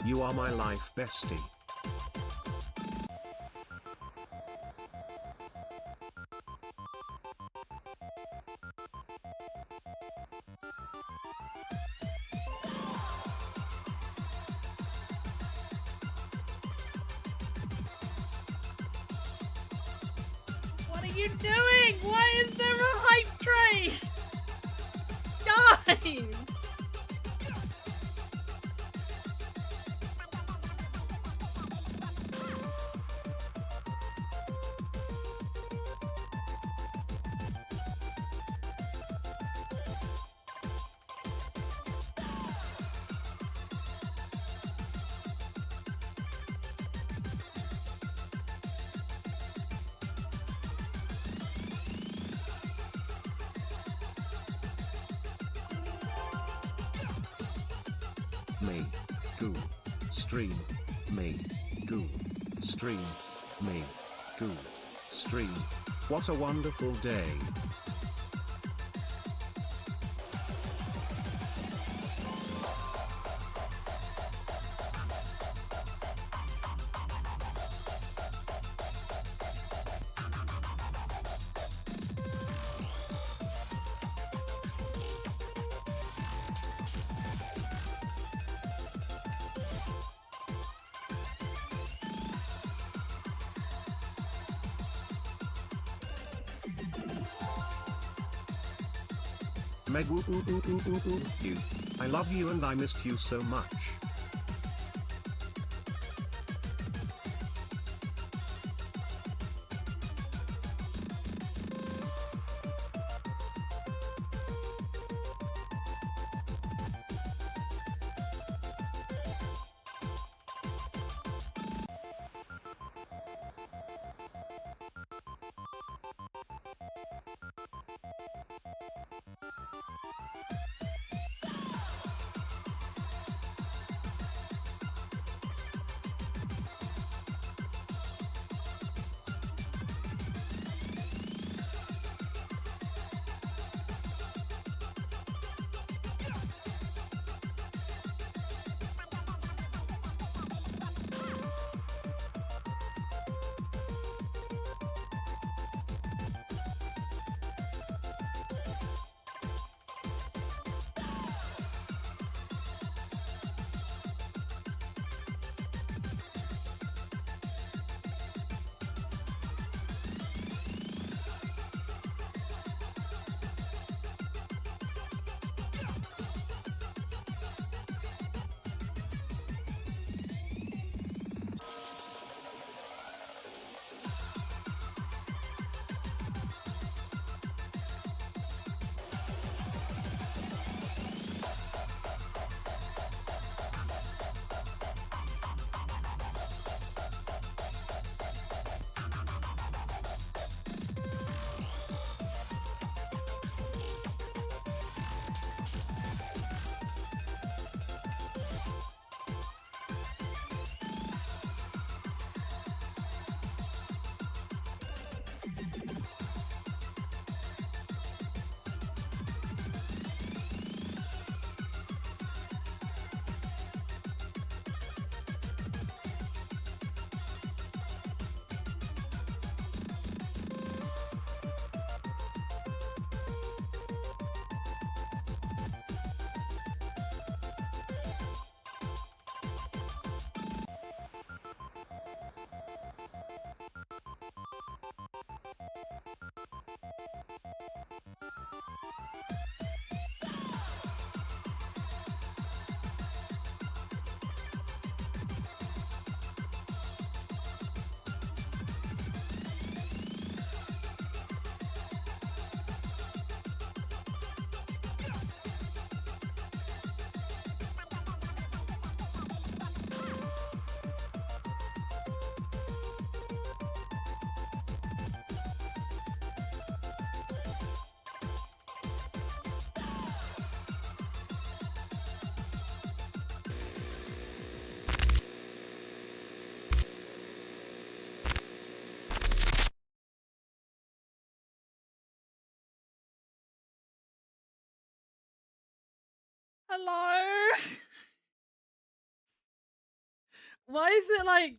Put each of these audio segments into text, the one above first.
You are my life bestie. What are you doing? Why is there a hype train? Guys! Me. Goo. Stream. Me. Goo. Stream. Me. Goo. Stream. What a wonderful day. Meg you. I love you and I missed you so much. Hello? Why is it like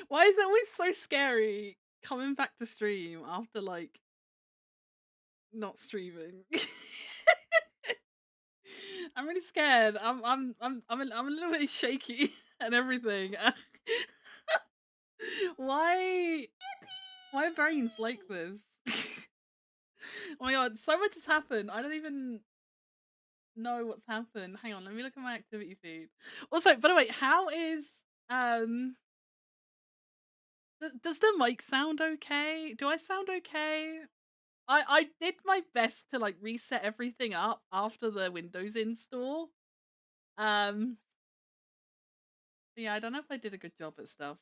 why is it always so scary coming back to stream after like not streaming? I'm really scared. I'm a little bit shaky and everything. Why why are brains like this? Oh my god, so much has happened. I don't even know what's happened. Hang on, let me look at my activity feed. Also, by the way, how is um does the mic sound okay? Do I sound okay? I did my best to like reset everything up after the Windows install. Um yeah, I don't know if I did a good job at stuff.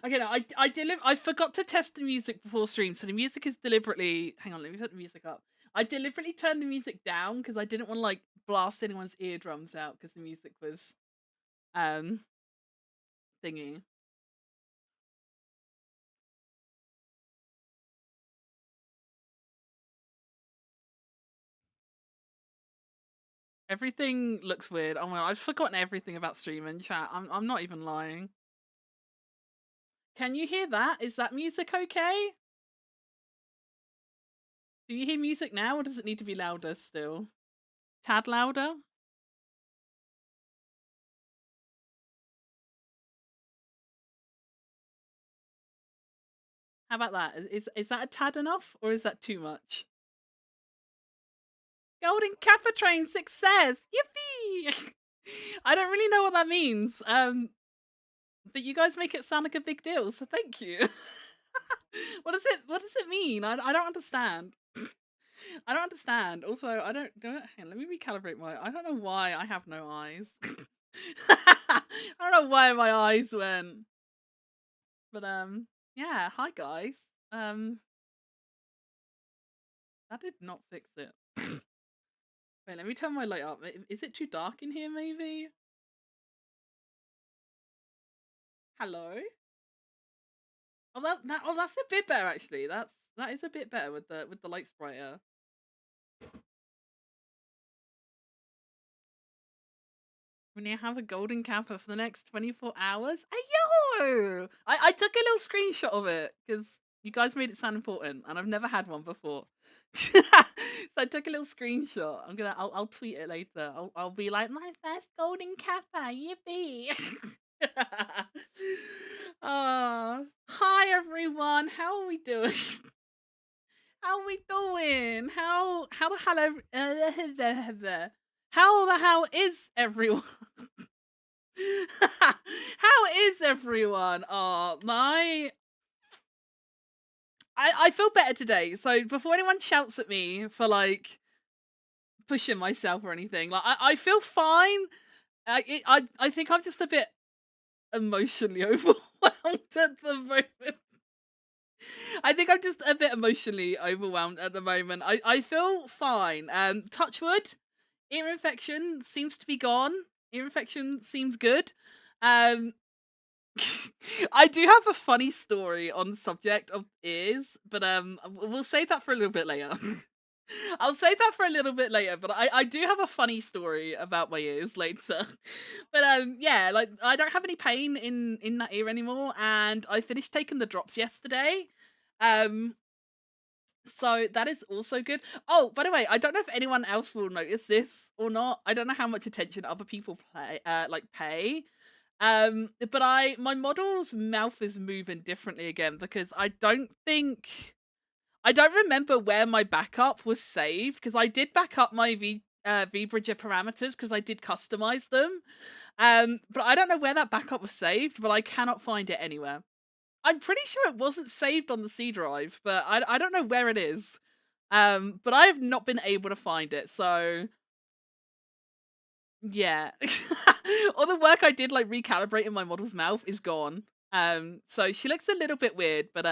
Okay, no, I forgot to test the music before stream, so the music is deliberately. Hang on, let me put the music up. I deliberately turned the music down because I didn't want to like blast anyone's eardrums out because the music was um thingy. Everything looks weird. Oh my god, I've forgotten everything about streaming chat. I'm not even lying. Can you hear that? Is that music okay? Do you hear music now, or does it need to be louder still? Tad louder? How about that? Is that a tad enough, or is that too much? Golden Kappa train success! Yippee! I don't really know what that means. But you guys make it sound like a big deal, so thank you. What does it mean? I don't understand. I don't understand. Also, I don't hang on, let me recalibrate my I don't know why I have no eyes. I don't know why my eyes went. But yeah, hi guys. That did not fix it. Wait, let me turn my light up. Is it too dark in here maybe? Hello? Oh that's a bit better actually. That is a bit better with the lights brighter. When you have a golden kappa for the next 24 hours? Ayo! I took a little screenshot of it because you guys made it sound important and I've never had one before. So I took a little screenshot. I'll tweet it later. I'll be like, my first golden kappa, yippee! Hi everyone, how are we doing? How are we doing? How the hell how the hell is everyone? How is everyone? Oh my I feel better today. So before anyone shouts at me for like pushing myself or anything, like I feel fine. I think I'm just a bit emotionally overwhelmed at the moment. I think I'm just a bit emotionally overwhelmed at the moment. I feel fine. Touch wood, ear infection seems to be gone. Ear infection seems good. Um, I do have a funny story on the subject of ears, but we'll save that for a little bit later. I'll save that for a little bit later, but I do have a funny story about my ears later. But yeah, like I don't have any pain in that ear anymore, and I finished taking the drops yesterday. Um, so that is also good. Oh, by the way, I don't know if anyone else will notice this or not. I don't know how much attention other people pay. But my model's mouth is moving differently again because I don't remember where my backup was saved because I did back up my VBridger parameters because I did customize them. But I don't know where that backup was saved, but I cannot find it anywhere. I'm pretty sure it wasn't saved on the C drive, but I don't know where it is. But I have not been able to find it, so yeah. All the work I did like recalibrating my model's mouth is gone. So she looks a little bit weird, but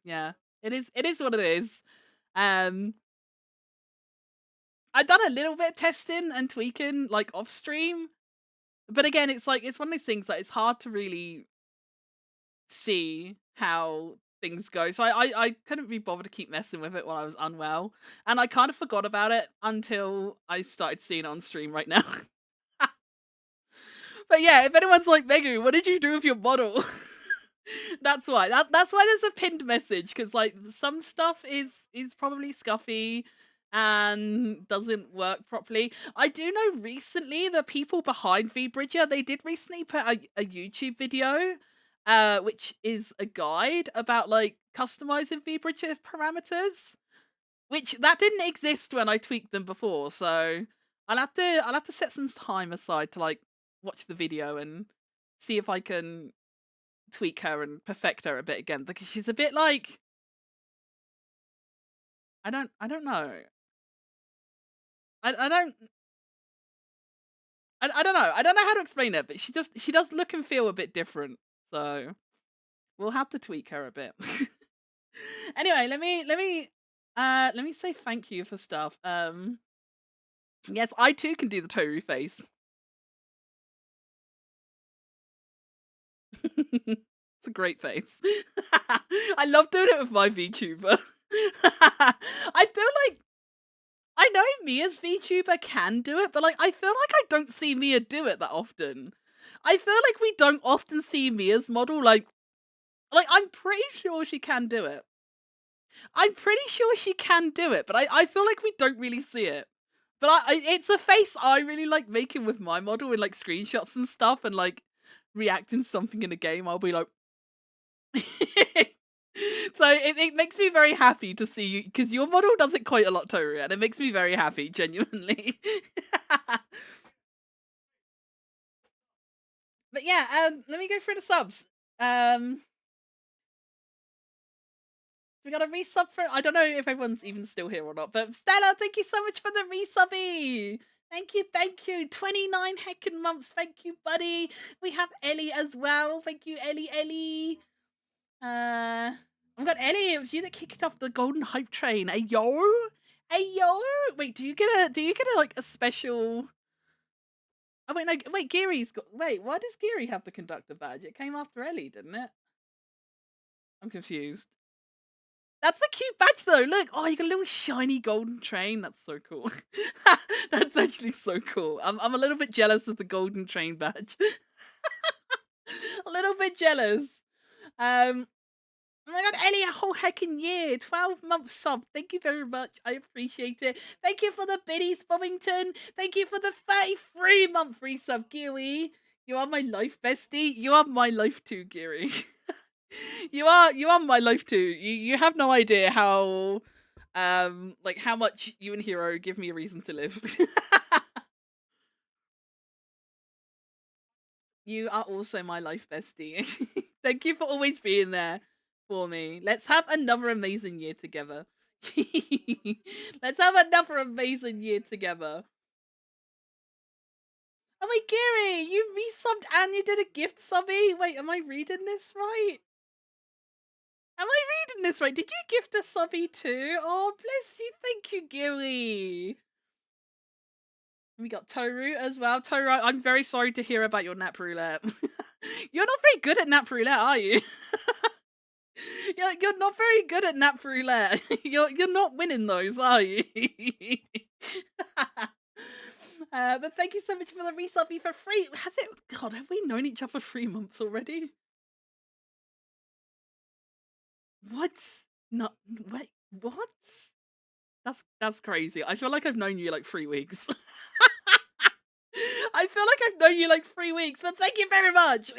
yeah. It is what it is. Um I've done a little bit of testing and tweaking like off stream, but again, it's like it's one of those things that it's hard to really see how things go. So I couldn't be bothered to keep messing with it while I was unwell, and I kind of forgot about it until I started seeing it on stream right now. But yeah, if anyone's like, Megu, what did you do with your model? That's why. That's why there's a pinned message, because like some stuff is probably scuffy and doesn't work properly. I do know recently the people behind VBridger, they did recently put a YouTube video, which is a guide about like customizing VBridger parameters, which that didn't exist when I tweaked them before. So I'll have to set some time aside to like watch the video and see if I can tweak her and perfect her a bit again, because she's a bit like, I don't know. I don't I don't know. I don't know how to explain it, but she does look and feel a bit different. So we'll have to tweak her a bit. Anyway, let me say thank you for stuff. Yes, I too can do the Toru face. It's a great face. I love doing it with my VTuber. I feel like I know Mia's VTuber can do it, but like I feel like I don't see Mia do it that often. I feel like we don't often see Mia's model like I'm pretty sure she can do it. I'm pretty sure she can do it, but I feel like we don't really see it. But it's a face I really like making with my model in like screenshots and stuff, and like reacting to something in a game. I'll be like, so it makes me very happy to see you, because your model does it quite a lot, Toru, and it makes me very happy, genuinely. But yeah, let me go through the subs. Um, we got a resub for, I don't know if everyone's even still here or not, but Stella, thank you so much for the resubby. Thank you. 29 heckin' months. Thank you, buddy. We have Ellie as well. Thank you, Ellie. Oh my god, Ellie, it was you that kicked off the golden hype train. Ayo! Ayo! Wait, do you get a like a special? Oh wait, no, wait, Geary's got, wait, why does Geary have the conductor badge? It came after Ellie, didn't it? I'm confused. That's a cute badge though. Look, oh, you got a little shiny golden train. That's so cool. That's actually so cool. I'm a little bit jealous of the golden train badge. A little bit jealous. Oh my god, Ellie, a whole heckin' year. 12 months sub. Thank you very much. I appreciate it. Thank you for the biddies, Bovington. Thank you for the 33-month resub, Geary. You are my life bestie. You are my life too, Geary. You are my life too. You have no idea how like how much you and Hero give me a reason to live. You are also my life bestie. Thank you for always being there for me. Let's have another amazing year together. Let's have another amazing year together. Oh my Gary, you resubbed and you did a gift subby. Wait, am I reading this right? Am I reading this right? Did you gift a subby too? Oh, bless you. Thank you, Gary. We got Toru as well. Toru, I'm very sorry to hear about your nap roulette. You're not very good at nap roulette, are you? You're not very good at nap roulette. You're not winning those, are you? But thank you so much for the resub for free. Has it? God, have we known each other for 3 months already? What? No, wait, what? That's crazy. I feel like I've known you like 3 weeks. I feel like I've known you like 3 weeks, but thank you very much.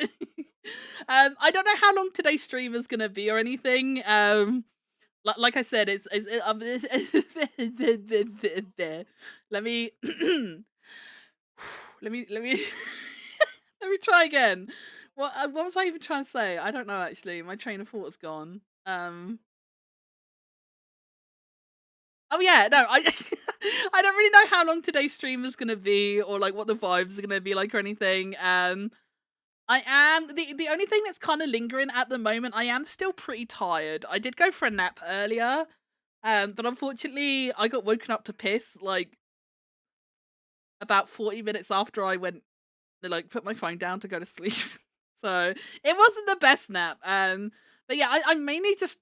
I don't know how long today's stream is gonna be or anything. Like I said, let me let me let me try again. What was I even trying to say? I don't know actually. My train of thought is gone. Oh yeah, no, I I don't really know how long today's stream is gonna be, or like what the vibes are gonna be like or anything. I am the only thing that's kind of lingering at the moment. I am still pretty tired. I did go for a nap earlier, but unfortunately, I got woken up to piss like about 40 minutes after I went to like put my phone down to go to sleep. So it wasn't the best nap. But yeah, I'm mainly just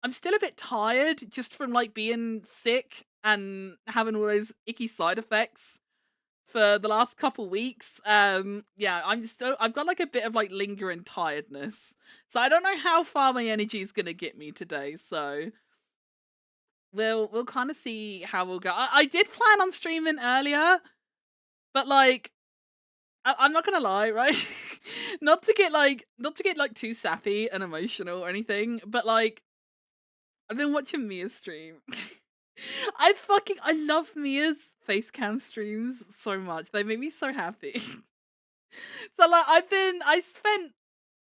I'm still a bit tired just from like being sick and having all those icky side effects for the last couple weeks. Yeah, I'm just still I've got like a bit of like lingering tiredness. So I don't know how far my energy is gonna get me today. So we'll kind of see how we'll go. I did plan on streaming earlier, but like I'm not gonna lie, right? Not to get like too sappy and emotional or anything, but like I've been watching Mia's stream. I love Mia's face cam streams so much. They make me so happy. So like I spent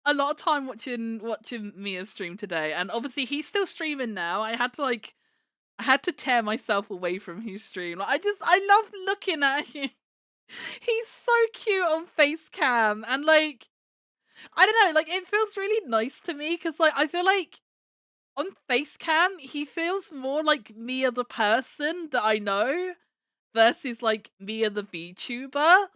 a lot of time watching Mia's stream today, and obviously he's still streaming now. I had to tear myself away from his stream. Like I love looking at him. He's so cute on face cam, and like I don't know, like it feels really nice to me because like I feel like on Facecam, he feels more like Mia the person that I know versus like Mia the VTuber.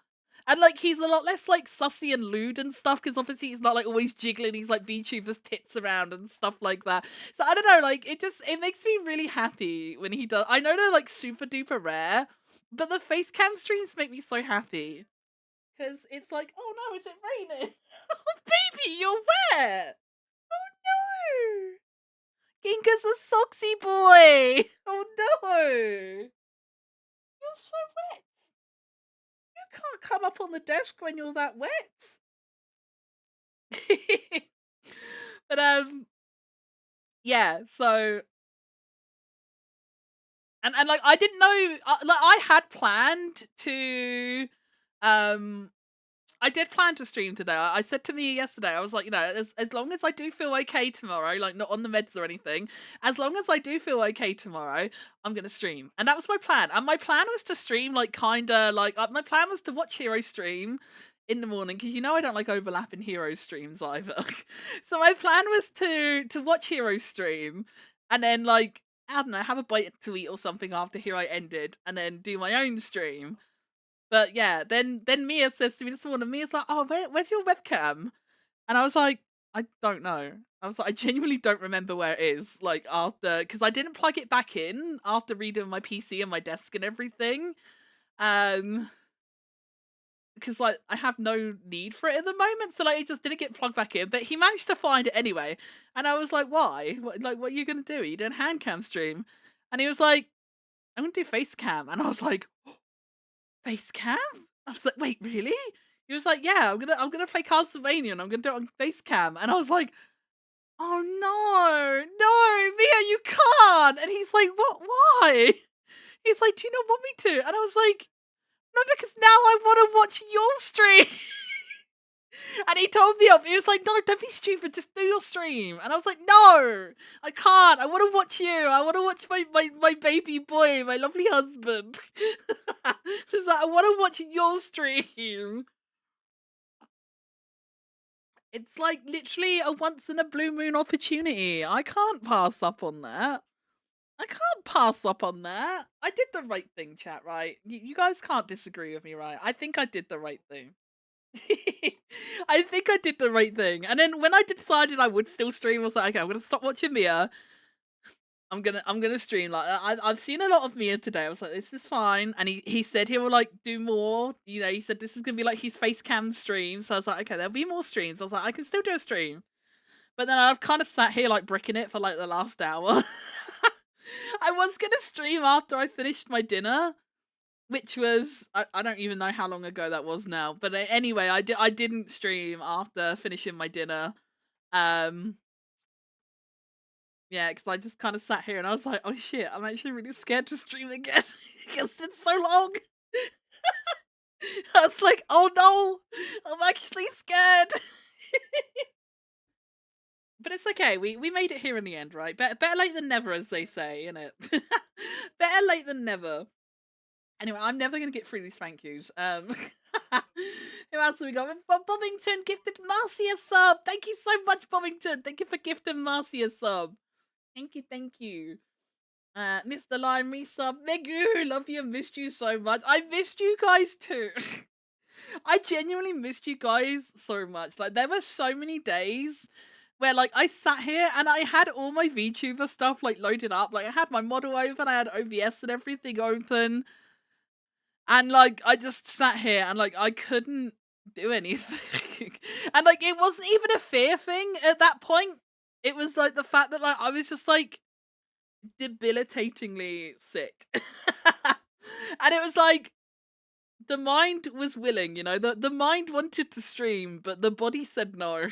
And like he's a lot less like sussy and lewd and stuff because obviously he's not like always jiggling he's like VTubers tits around and stuff like that. So I don't know, like it makes me really happy when he does. I know they're like super duper rare, but the Facecam streams make me so happy. Cause it's like, oh no, is it raining? Oh baby, you're wet. Oh no. Ginga's a soxy boy! Oh no! You're so wet! You can't come up on the desk when you're that wet! But, yeah, so and, like, I didn't know like, I had planned to, um I did plan to stream today. I said to me yesterday, I was like, you know, as long as I do feel okay tomorrow, like not on the meds or anything, as long as I do feel okay tomorrow, I'm gonna stream. And that was my plan. And my plan was to stream like kinda like my plan was to watch Hero stream in the morning because you know I don't like overlapping Hero streams either. So my plan was to watch Hero stream and then like I don't know, have a bite to eat or something after Hero ended, and then do my own stream. But yeah, then Mia says to me this morning, Mia's like, "Oh, where's your webcam?" And I was like, "I don't know." I was like, "I genuinely don't remember where it is." Like after, because I didn't plug it back in after redoing my PC and my desk and everything. Um, because like I have no need for it at the moment, so like it just didn't get plugged back in. But he managed to find it anyway, and I was like, "Why? What are you gonna do? Are you doing hand cam stream?" And he was like, "I'm gonna do face cam," and I was like. Facecam? I was like, "Wait, really?" He was like, "Yeah, I'm gonna play Castlevania and I'm gonna do it on Facecam." And I was like, "Oh no, no, Mia, you can't." And he's like, "What? Why?" He's like, "Do you not want me to?" And I was like, "No, because now I want to watch your stream." And he told me off. He was like, "No, don't be stupid. Just do your stream." And I was like, "No, I can't. I want to watch you. I want to watch my baby boy, my lovely husband." She's like, "I want to watch your stream." It's like literally a once in a blue moon opportunity. I can't pass up on that. I can't pass up on that. I did the right thing, chat, right? You guys can't disagree with me, right? I think I did the right thing. I think I did the right thing. And then when I decided I would still stream, I was like, okay, I'm gonna stop watching Mia. I'm gonna stream. Like I've seen a lot of Mia today. I was like, this is fine. And he said he will like do more. You know, he said this is gonna be like his face cam stream. So I was like, okay, there'll be more streams. I was like, I can still do a stream. But then I've kind of sat here like bricking it for like the last hour. I was gonna stream after I finished my dinner, which was I don't even know how long ago that was now. But anyway, I didn't stream after finishing my dinner. Um, yeah, because I just kind of sat here and I was like, oh shit, I'm actually really scared to stream again because it's so long. I was like, oh no, I'm actually scared. But it's okay. We made it here in the end, right? Better late than never, as they say, innit? Better late than never. Anyway, I'm never gonna get through these thank yous. Who else have we got? Bobbington gifted Marcy a sub. Thank you so much, Bobbington. Thank you for gifting Marcy a sub. Thank you, thank you. Mr. Lime resub. Megu, love you, missed you so much. I missed you guys too. I genuinely missed you guys so much. Like there were so many days where like I sat here and I had all my VTuber stuff like loaded up. Like I had my model open, I had OBS and everything open, and like I just sat here and like I couldn't do anything. And like it wasn't even a fear thing at that point. It was like the fact that like I was just like debilitatingly sick. And it was like the mind was willing, you know, the mind wanted to stream, but the body said no.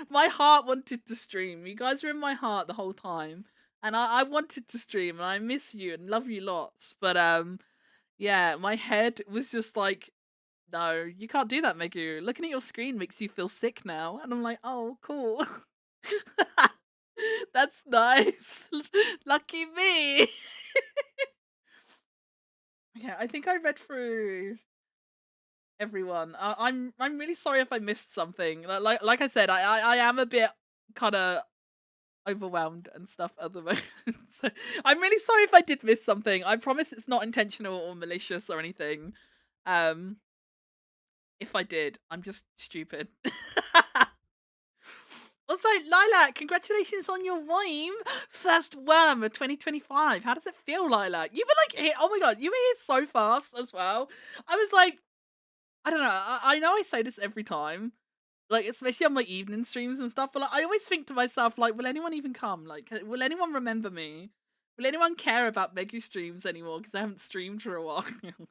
My heart wanted to stream. You guys were in my heart the whole time. And I wanted to stream and I miss you and love you lots. But yeah, my head was just like, no, you can't do that, Megu. Looking at your screen makes you feel sick now. And I'm like, oh, cool. That's nice. Lucky me. Yeah, I think I read through everyone. I'm really sorry if I missed something. Like I said, I am a bit kind of overwhelmed and stuff at the moment. So I'm really sorry if I did miss something. I promise it's not intentional or malicious or anything. Um, if I did, I'm just stupid. Also, Lilac, congratulations on your Wime first worm of 2025. How does it feel, Lilac? You were like, here, oh my god, you were here so fast as well. I was like, I don't know. I know I say this every time, like especially on my evening streams and stuff. But like, I always think to myself, like, will anyone even come? Like, will anyone remember me? Will anyone care about Megu streams anymore? Because I haven't streamed for a while. And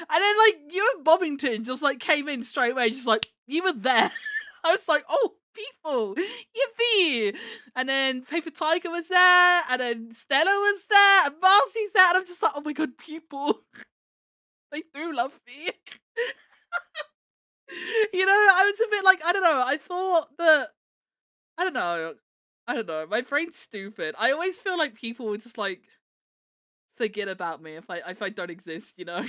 then like you and Bobbington just like came in straight away, just like you were there. I was like, oh, people, yippee! And then Paper Tiger was there, and then Stella was there, and Marcy's there, and I'm just like, oh my god, people, they do love me. You know, I was a bit like, I don't know, I thought that, I don't know, I don't know, my brain's stupid. I always feel like people would just like forget about me if I don't exist, you know?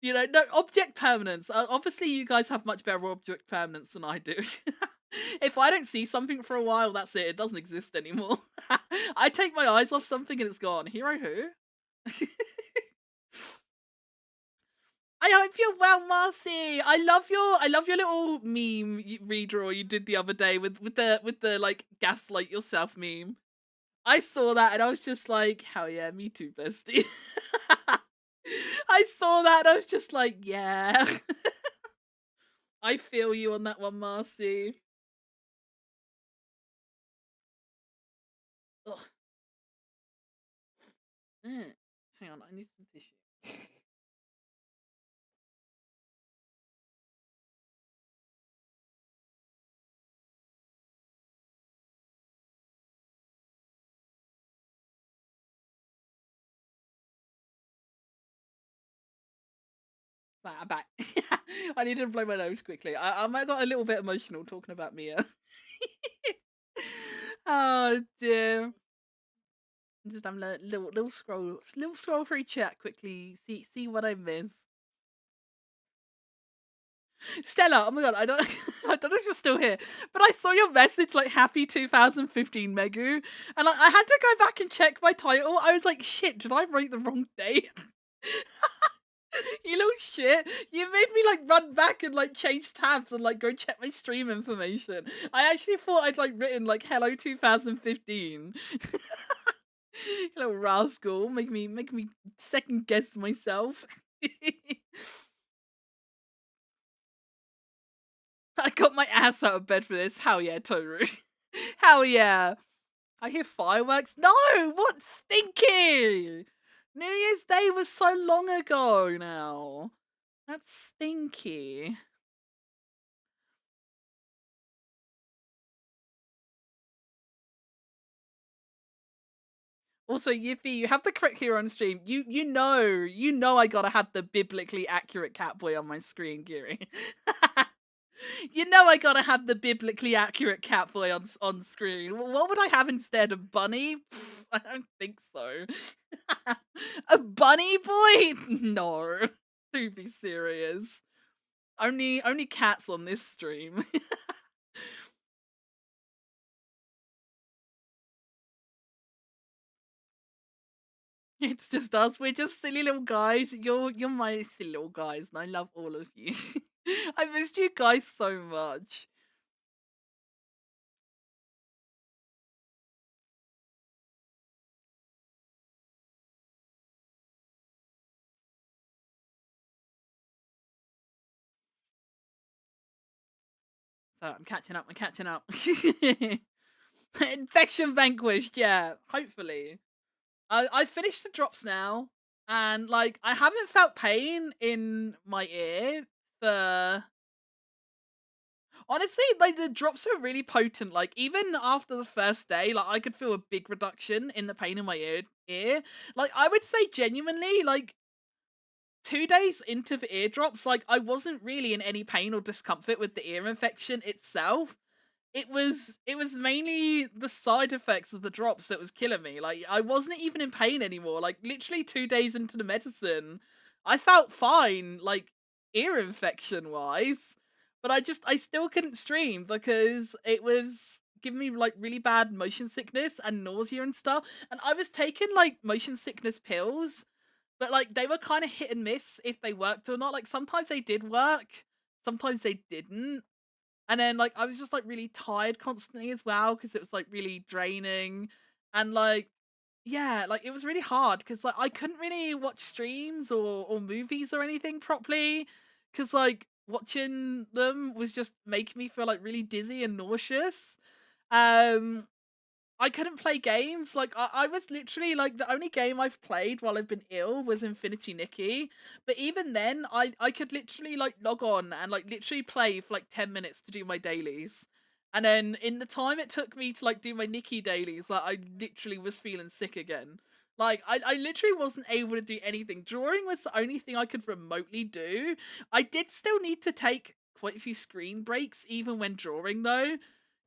You know, no object permanence. Obviously, you guys have much better object permanence than I do. If I don't see something for a while, that's it. It doesn't exist anymore. I take my eyes off something and it's gone. Hero who? I hope you're well, Marcy. I love your little meme redraw you did the other day with the like gaslight yourself meme. I saw that and I was just like, hell yeah, me too, bestie. I saw that and I was just like, yeah. I feel you on that one, Marcy. Ugh. Hang on, I need some tissue. Right, I'm back. I needed to blow my nose quickly. I got a little bit emotional talking about Mia. Oh dear. Just I'm little scroll through chat quickly. See what I missed. Stella, oh my god, I don't I don't know if you're still here, but I saw your message like happy 2015 Megu, and I had to go back and check my title. I was like, shit, did I write the wrong date? You little shit. You made me like run back and like change tabs and like go check my stream information. I actually thought I'd like written like hello 2015. You little rascal, make me second guess myself. I got my ass out of bed for this. Hell yeah, Toru. Hell yeah. I hear fireworks. No, what stinky? New Year's Day was so long ago now. That's stinky. Also, Yippee, you have the correct hero on stream. You know I gotta have the biblically accurate Catboy on my screen, Geary. You know I gotta have the biblically accurate Catboy on screen. What would I have instead? A bunny? Pff, I don't think so. A bunny boy? No. To be serious. Only cats on this stream. It's just us. We're just silly little guys. You're my silly little guys, and I love all of you. I missed you guys so much. So I'm catching up. I'm catching up. Infection vanquished. Yeah, hopefully. I finished the drops now, and like I haven't felt pain in my ear for honestly, like the drops are really potent. Like even after the first day, like I could feel a big reduction in the pain in my ear. Like I would say genuinely, like 2 days into the eardrops, like I wasn't really in any pain or discomfort with the ear infection itself. It was mainly the side effects of the drops that was killing me. Like I wasn't even in pain anymore. Like literally 2 days into the medicine, I felt fine, like ear infection wise. But I still couldn't stream because it was giving me like really bad motion sickness and nausea and stuff. And I was taking like motion sickness pills, but like they were kind of hit and miss if they worked or not. Like sometimes they did work, sometimes they didn't. And then, like, I was just, like, really tired constantly as well because it was, like, really draining. And, like, yeah, like, it was really hard because like, I couldn't really watch streams or movies or anything properly because like, watching them was just making me feel, like, really dizzy and nauseous. Um, I couldn't play games. Like I was literally like the only game I've played while I've been ill was Infinity Nikki. But even then I could literally like log on and like literally play for like 10 minutes to do my dailies. And then in the time it took me to like do my Nikki dailies, like I literally was feeling sick again. Like I literally wasn't able to do anything. Drawing was the only thing I could remotely do. I did still need to take quite a few screen breaks even when drawing though,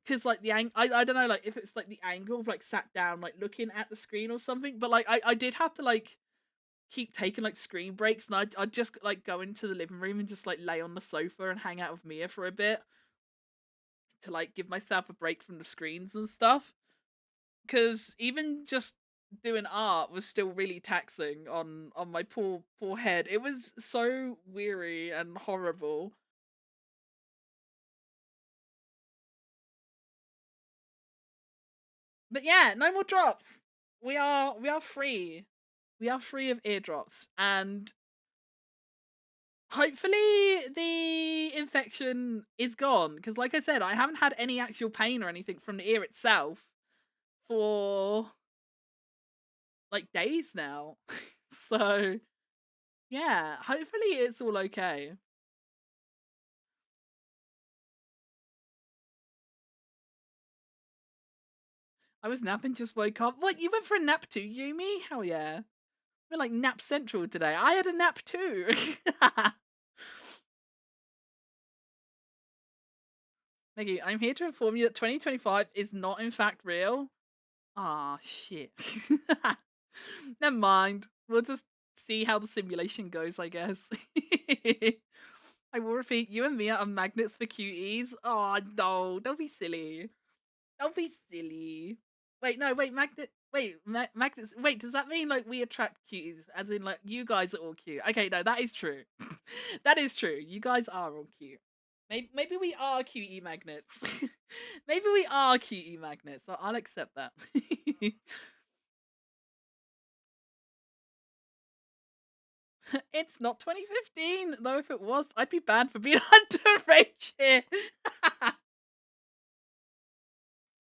'cause, like, I don't know, like, if it's, like, the angle of, like, sat down, like, looking at the screen or something, but, like, I did have to, like, keep taking, like, screen breaks, and I'd just, like, go into the living room and just, like, lay on the sofa and hang out with Mia for a bit to, like, give myself a break from the screens and stuff. Because even just doing art was still really taxing on my poor head. It was so weary and horrible. But yeah, no more drops. We are free. We are free of eardrops, and hopefully the infection is gone. Because, like I said, I haven't had any actual pain or anything from the ear itself for like days now. So yeah, hopefully it's all okay. I was napping, just woke up. What, you went for a nap too, Yumi? Hell yeah. We're like nap central today. I had a nap too. Maggie, I'm here to inform you that 2025 is not in fact real. Ah, shit. Never mind. We'll just see how the simulation goes, I guess. I will repeat, you and Mia are magnets for cuties. Oh no, don't be silly. Don't be silly. Wait, no, wait, magnets. Wait, does that mean like we attract cuties? As in, like you guys are all cute? Okay, no, that is true. That is true. You guys are all cute. Maybe we are cutie magnets. Maybe we are cutie magnets. I'll accept that. It's not 2015, though. If it was, I'd be banned for being underage here.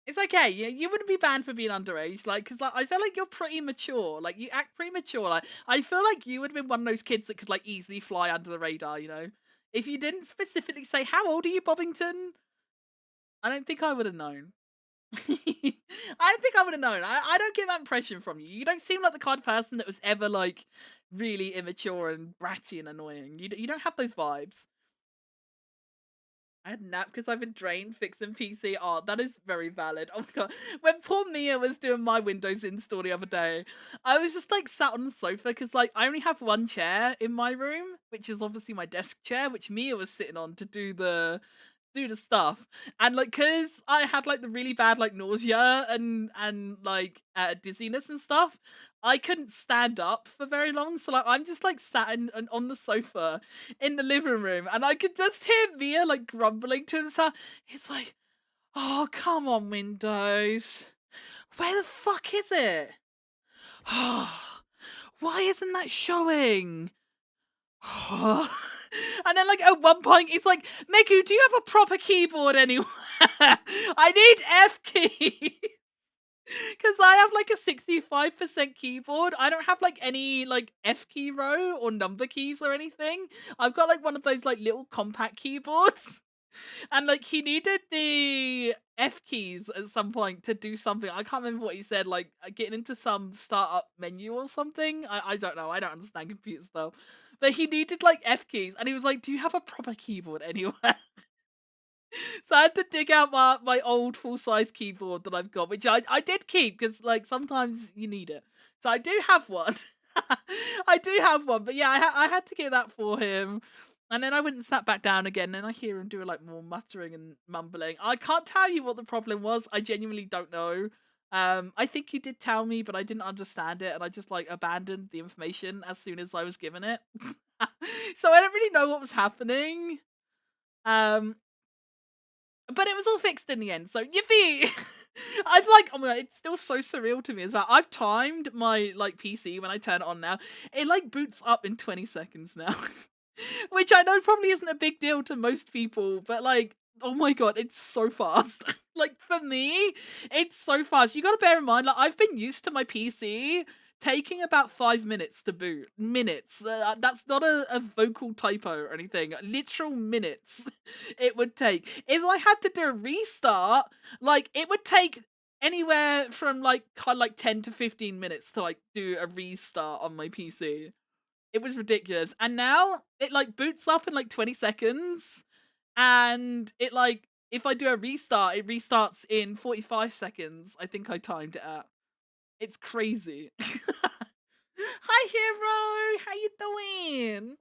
It's okay. You wouldn't be banned for being underage, like, because like I feel like you're pretty mature. Like you act pretty mature. Like I feel like you would have been one of those kids that could like easily fly under the radar. If you didn't specifically say how old are you, Bobbington, I don't think I would have known. I don't think I would have known. I don't get that impression from you. You don't seem like the kind of person that was ever like really immature and bratty and annoying. You don't have those vibes. I had a nap because I've been drained fixing PC art. That is very valid. Oh my god. When poor Mia was doing my Windows install the other day, I was just like sat on the sofa because like I only have one chair in my room, which is obviously my desk chair, which Mia was sitting on to do do the stuff. And like, cause I had like the really bad like nausea and like dizziness and stuff, I couldn't stand up for very long. So like, I'm just like sat on the sofa in the living room, and I could just hear Mia like grumbling to himself. He's like, "Oh, come on, Windows. Where the fuck is it? Why isn't that showing?" And then, like, at one point, he's like, "Meku, do you have a proper keyboard anywhere? I need F key." Because I have, like, a 65% keyboard. I don't have, like, any, like, F key row or number keys or anything. I've got, like, one of those, like, little compact keyboards. And, like, he needed the F keys at some point to do something. I can't remember what he said, like, getting into some startup menu or something. I don't know. I don't understand computer stuff. But he needed, like, F keys, and he was like, "Do you have a proper keyboard anywhere?" So I had to dig out my old full-size keyboard that I've got, which I did keep because, like, sometimes you need it. So I do have one. I do have one, but yeah, I had to get that for him. And then I went and sat back down again, and I hear him doing like more muttering and mumbling. I can't tell you what the problem was. I genuinely don't know. I think he did tell me, but I didn't understand it, and I just like abandoned the information as soon as I was given it. So I don't really know what was happening. Um, but it was all fixed in the end. So yippee! I've like, oh my god, it's still so surreal to me as well. I've timed my like PC when I turn it on now. It like boots up in 20 seconds now. Which I know probably isn't a big deal to most people, but like, oh my god, it's so fast. Like for me, it's so fast. You got to bear in mind, like I've been used to my PC taking about 5 minutes to boot. Minutes. That's not a vocal typo or anything. Literal minutes it would take. If I had to do a restart, like it would take anywhere from like kind of like 10 to 15 minutes to like do a restart on my PC. It was ridiculous. And now it like boots up in like 20 seconds. And it like if I do a restart, it restarts in 45 seconds. I think I timed it at. It's crazy. Hi hero, how you doing?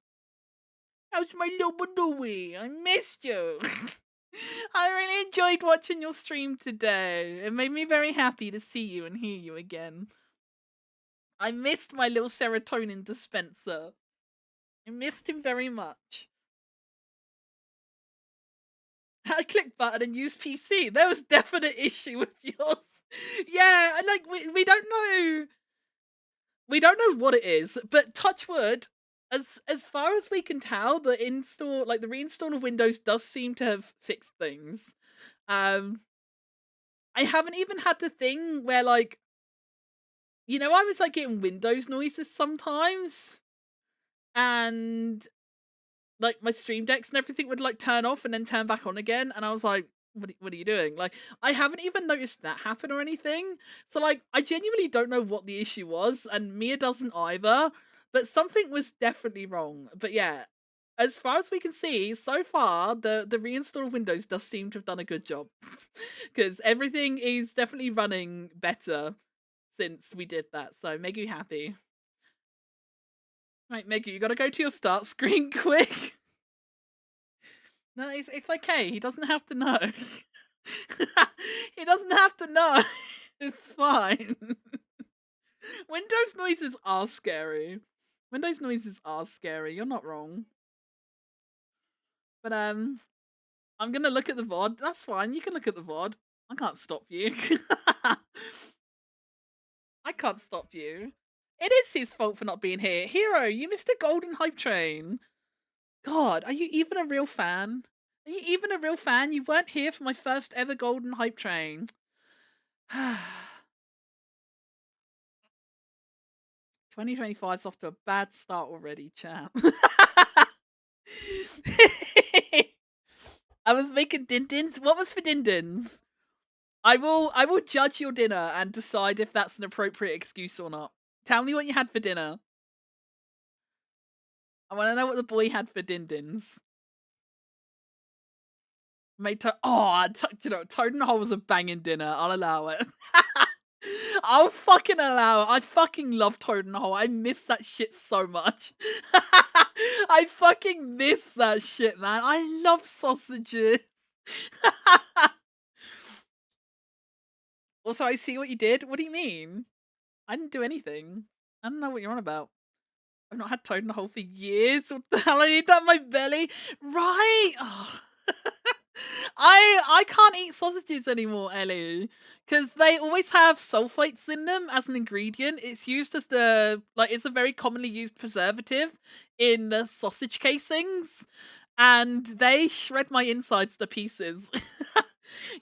How's my little doing? I missed you. I really enjoyed watching your stream today. It made me very happy to see you and hear you again. I missed my little serotonin dispenser. I missed him very much. I click button and use PC. There was definite issue with yours. Yeah, and like we don't know. We don't know what it is, but touch wood, as far as we can tell, the install like the reinstall of Windows does seem to have fixed things. Um I haven't even had the thing where like I was like getting Windows noises sometimes and like my stream decks and everything would like turn off and then turn back on again, and I was like, what are you doing? Like I haven't even noticed that happen or anything. So like I genuinely don't know what the issue was, and Mia doesn't either, but something was definitely wrong. But yeah, as far as we can see so far, the reinstall of Windows does seem to have done a good job because everything is definitely running better since we did that, so make you happy. Right, Meggy, you gotta go to your start screen quick. No, it's okay. He doesn't have to know. He doesn't have to know. It's fine. Windows noises are scary. Windows noises are scary. You're not wrong. But I'm gonna look at the VOD. That's fine. You can look at the VOD. I can't stop you. I can't stop you. It is his fault for not being here. Hero, you missed a golden hype train. God, are you even a real fan? Are you even a real fan? You weren't here for my first ever golden hype train. 2025's off to a bad start already, champ. I was making din-dins. What was for din-dins? I will judge your dinner and decide if that's an appropriate excuse or not. Tell me what you had for dinner. I want to know what the boy had for din-dins. Toad and Hole was a banging dinner. I'll allow it. I'll fucking allow it. I fucking love Toad and Hole. I miss that shit so much. I fucking miss that shit, man. I love sausages. Also, I see what you did. What do you mean? I didn't do anything. I don't know what you're on about. I've not had toad in the hole for years. What the hell? I need that in my belly. Right. Oh. I can't eat sausages anymore, Ellie, because they always have sulfates in them as an ingredient. It's used as it's a very commonly used preservative in the sausage casings, and they shred my insides to pieces.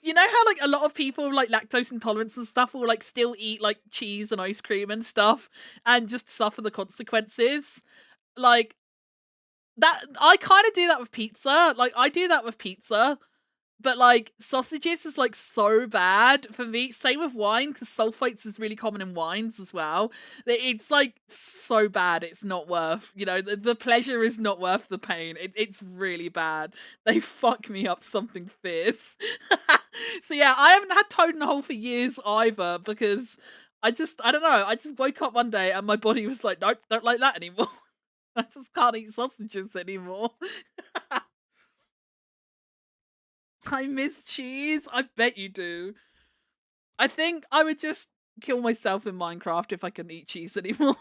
You know how like a lot of people with, like lactose intolerance and stuff will like still eat like cheese and ice cream and stuff and just suffer the consequences? Like that I kind of do that with pizza. Like I do that with pizza, but like sausages is like so bad for me. Same with wine because sulfates is really common in wines as well. It's like so bad. It's not worth. The pleasure is not worth the pain. It's really bad. They fuck me up something fierce. So yeah, I haven't had toad in the hole for years either because I don't know. I just woke up one day and my body was like, nope, don't like that anymore. I just can't eat sausages anymore. I miss cheese. I bet you do. I think I would just kill myself in Minecraft if I couldn't eat cheese anymore.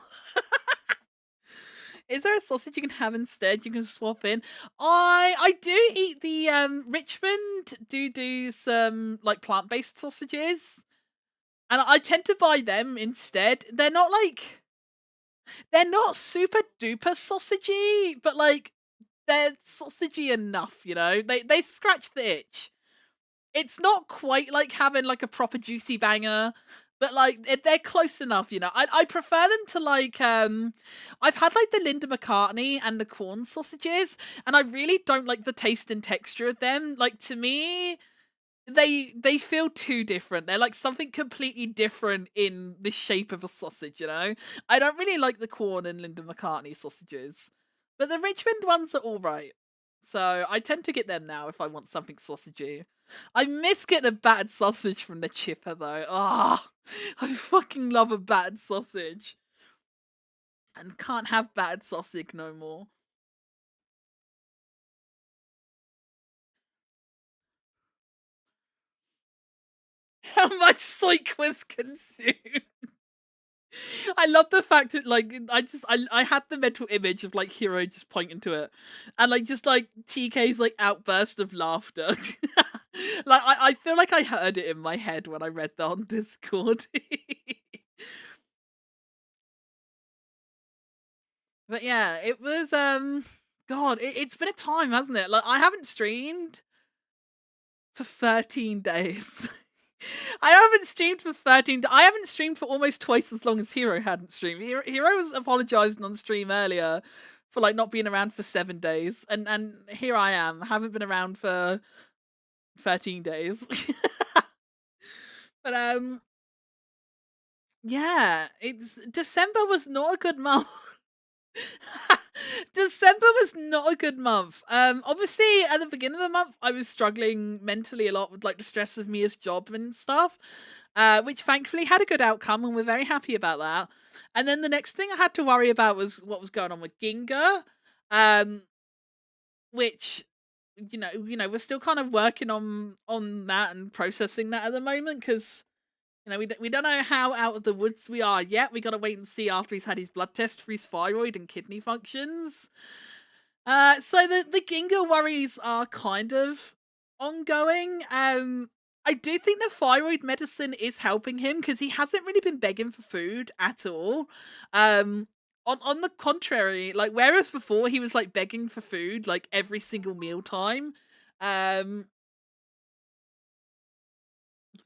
Is there a sausage you can have instead you can swap in? I do eat the Richmond do some like plant-based sausages. And I tend to buy them instead. They're not super duper sausagey, but like they're sausagey enough, They scratch the itch. It's not quite like having like a proper juicy banger, but like they're close enough. I prefer them to like I've had like the Linda McCartney and the corn sausages, and I really don't like the taste and texture of them. Like to me, they feel too different. They're like something completely different in the shape of a sausage. I don't really like the corn and Linda McCartney sausages. But the Richmond ones are all right. So I tend to get them now if I want something sausagey. I miss getting a battered sausage from the chipper though. Ah, I fucking love a battered sausage. And can't have battered sausage no more. How much soy was consumed? I love the fact that like I had the mental image of like Hero just pointing to it, and like just like TK's like outburst of laughter. Like I feel like I heard it in my head when I read that on Discord. But yeah, it was God, it's been a time, hasn't it? Like I haven't streamed for 13 days. I haven't streamed for 13. I haven't streamed for almost twice as long as Hero hadn't streamed. Hero was apologizing on stream earlier for like not being around for 7 days, and here I am. Haven't been around for 13 days. But yeah, it's December was not a good month. December was not a good month. Obviously at the beginning of the month I was struggling mentally a lot with like the stress of Mia's job and stuff. Which thankfully had a good outcome and we're very happy about that. And then the next thing I had to worry about was what was going on with Ginga. Um which we're still kind of working on that and processing that at the moment because we don't know how out of the woods we are yet. We got to wait and see after he's had his blood test for his thyroid and kidney functions. So the Ginga worries are kind of ongoing. I do think the thyroid medicine is helping him because he hasn't really been begging for food at all. On the contrary, like whereas before he was like begging for food like every single meal time. Um,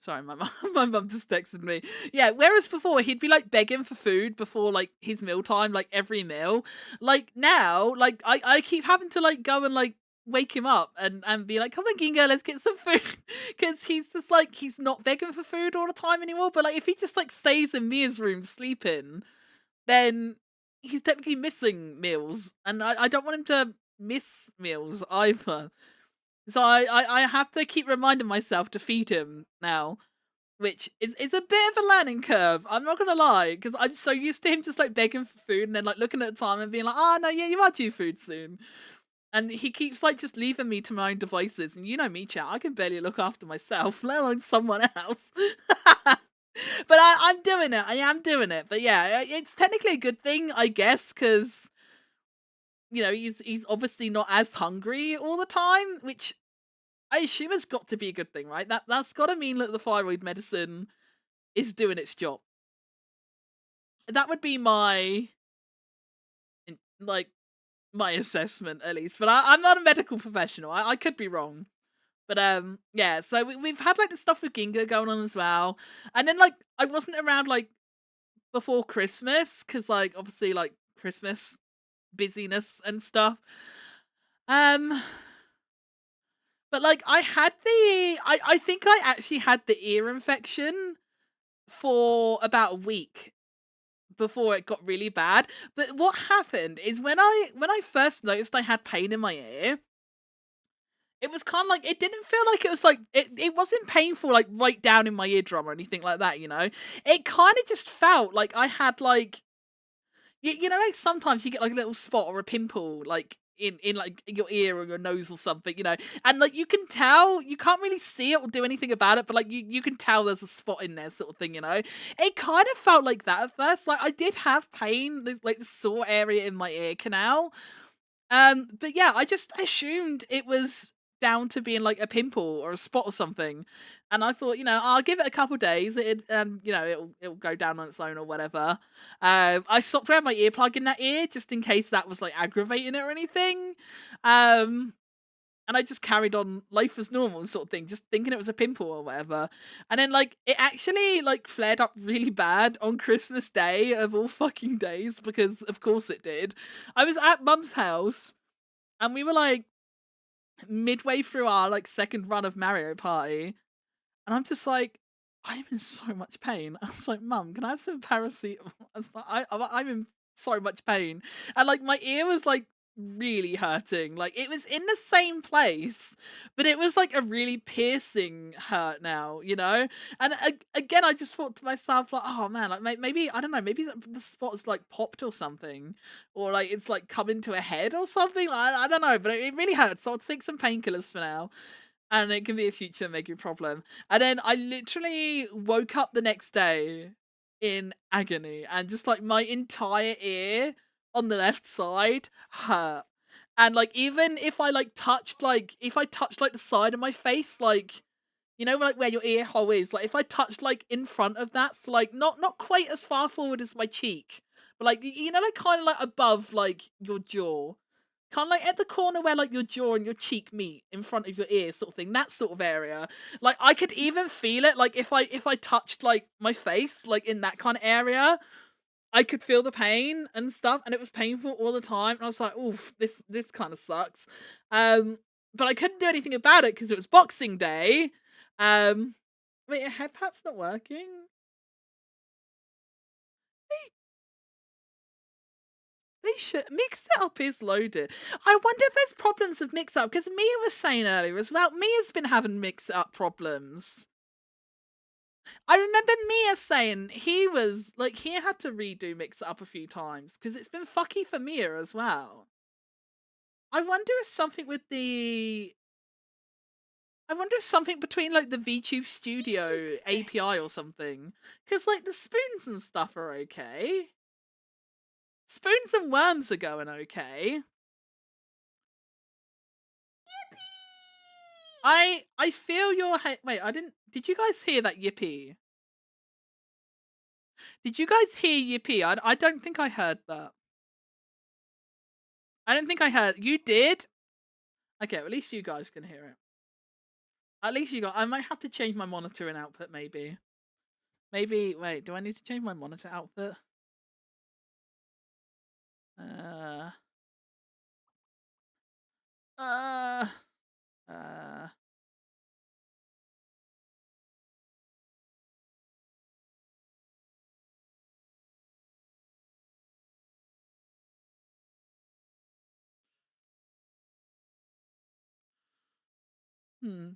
Sorry, my mum, my mum just texted me. Yeah, whereas before he'd be like begging for food before like his mealtime, like every meal. Like now, like I keep having to like go and like wake him up and be like, come on, Gingo, let's get some food. Because he's just like he's not begging for food all the time anymore. But like if he just like stays in Mia's room sleeping, then he's technically missing meals. And I don't want him to miss meals either. So I have to keep reminding myself to feed him now, which is a bit of a learning curve. I'm not gonna lie, because I'm so used to him just like begging for food and then like looking at the time and being like, oh no, yeah, you are due food soon. And he keeps like just leaving me to my own devices. And you know me, chat. I can barely look after myself, let alone someone else. But I'm doing it. I am doing it. But yeah, it's technically a good thing, I guess, because he's obviously not as hungry all the time, which I assume has got to be a good thing, right? That's got to mean that the thyroid medicine is doing its job. That would be like my assessment at least. But I'm not a medical professional. I could be wrong. But yeah. So we've had like the stuff with Ginga going on as well, and then like I wasn't around like before Christmas because like obviously like Christmas busyness and stuff. Um, but like I think I actually had the ear infection for about a week before it got really bad. But what happened is when I first noticed I had pain in my ear, it was kind of like it didn't feel like it was like it wasn't painful like right down in my eardrum or anything like that, you know. It kind of just felt like I had like you know like sometimes you get like a little spot or a pimple like in like your ear or your nose or something, you know. And like you can tell, you can't really see it or do anything about it, but like you can tell there's a spot in there sort of thing, you know. It kind of felt like that at first. Like I did have pain, there's like the sore area in my ear canal. But yeah, I just assumed it was down to being like a pimple or a spot or something. And I thought, I'll give it a couple days. It'll go down on its own or whatever. I stopped wearing my earplug in that ear just in case that was like aggravating it or anything. Um, and I just carried on life as normal sort of thing, just thinking it was a pimple or whatever. And then like it actually like flared up really bad on Christmas Day of all fucking days, because of course it did. I was at mum's house and we were like midway through our like second run of Mario Party, and I'm just like, I'm in so much pain. I was like, Mum, can I have some paracetamol? I was like, I'm in so much pain, and like my ear was like really hurting. Like it was in the same place, but it was like a really piercing hurt now, you know. And again, I just thought to myself like, oh man, like maybe I don't know, maybe the spot's like popped or something, or like it's like coming to a head or something. Like, I don't know, but it really hurts. So I'll take some painkillers for now, and it can be a future major problem. And then I literally woke up the next day in agony, and just like my entire ear on the left side hurt. And like even if I touched like the side of my face, like like where your ear hole is, like if I touched like in front of that, so like not quite as far forward as my cheek, but like like kind of like above like your jaw, kind of like at the corner where like your jaw and your cheek meet in front of your ear sort of thing, that sort of area. Like I could even feel it, like if I touched like my face like in that kind of area, I could feel the pain and stuff, and it was painful all the time, and I was like, oof, this kind of sucks. um but I couldn't do anything about it because it was Boxing Day. Wait, your head pat's not working? They should mix it up is loaded. I wonder if there's problems with mix up, because Mia was saying earlier as well. Mia's been having mix up problems. I remember Mia saying he had to redo mix it up a few times because it's been fucky for Mia as well. I wonder if something with the I wonder if something between like the VTube Studio API or something. Because like the spoons and stuff are okay. Spoons and worms are going okay. I feel your head. Wait, I didn't. Did you guys hear that yippee? Did you guys hear yippee? I don't think I heard that. I don't think I heard. You did? Okay, well, at least you guys can hear it. At least you got. I might have to change my monitoring output. Maybe. Maybe. Wait. Do I need to change my monitor output? Uh. Uh. Uh. Hmm.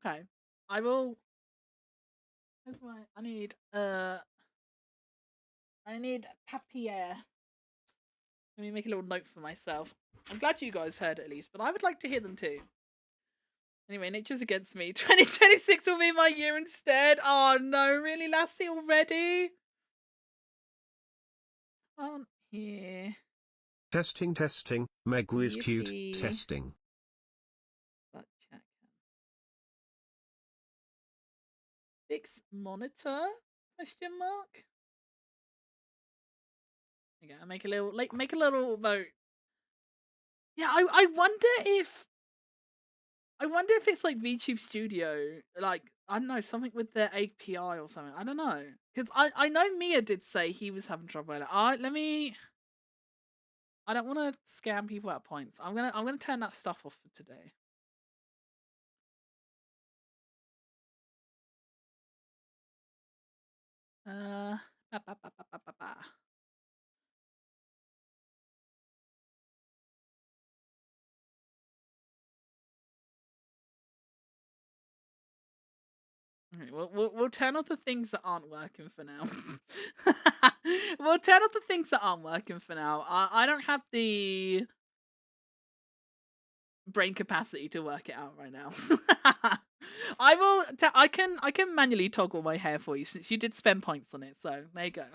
Okay. I will. Where's my? I need. I need papier. Let me make a little note for myself. I'm glad you guys heard it at least, but I would like to hear them too. Anyway, Nature's against me. 2026 will be my year instead. Oh no, really, Lassie, already? On here. Testing, Megu is cute, Yippee. testing. Butt check. Fix monitor? Question mark. Okay, I make a little vote. Yeah, I wonder if it's like VTube Studio, like I don't know, something with their API or something. I don't know, because I know Mia did say he was having trouble. I don't want to scam people out of points. I'm gonna turn that stuff off for today. Ba, ba, ba, ba, ba, ba, ba. Okay, we'll turn off the things that aren't working for now. We'll turn off the things that aren't working for now. I don't have the brain capacity to work it out right now. I can manually toggle my hair for you since you did spend points on it. So there you go.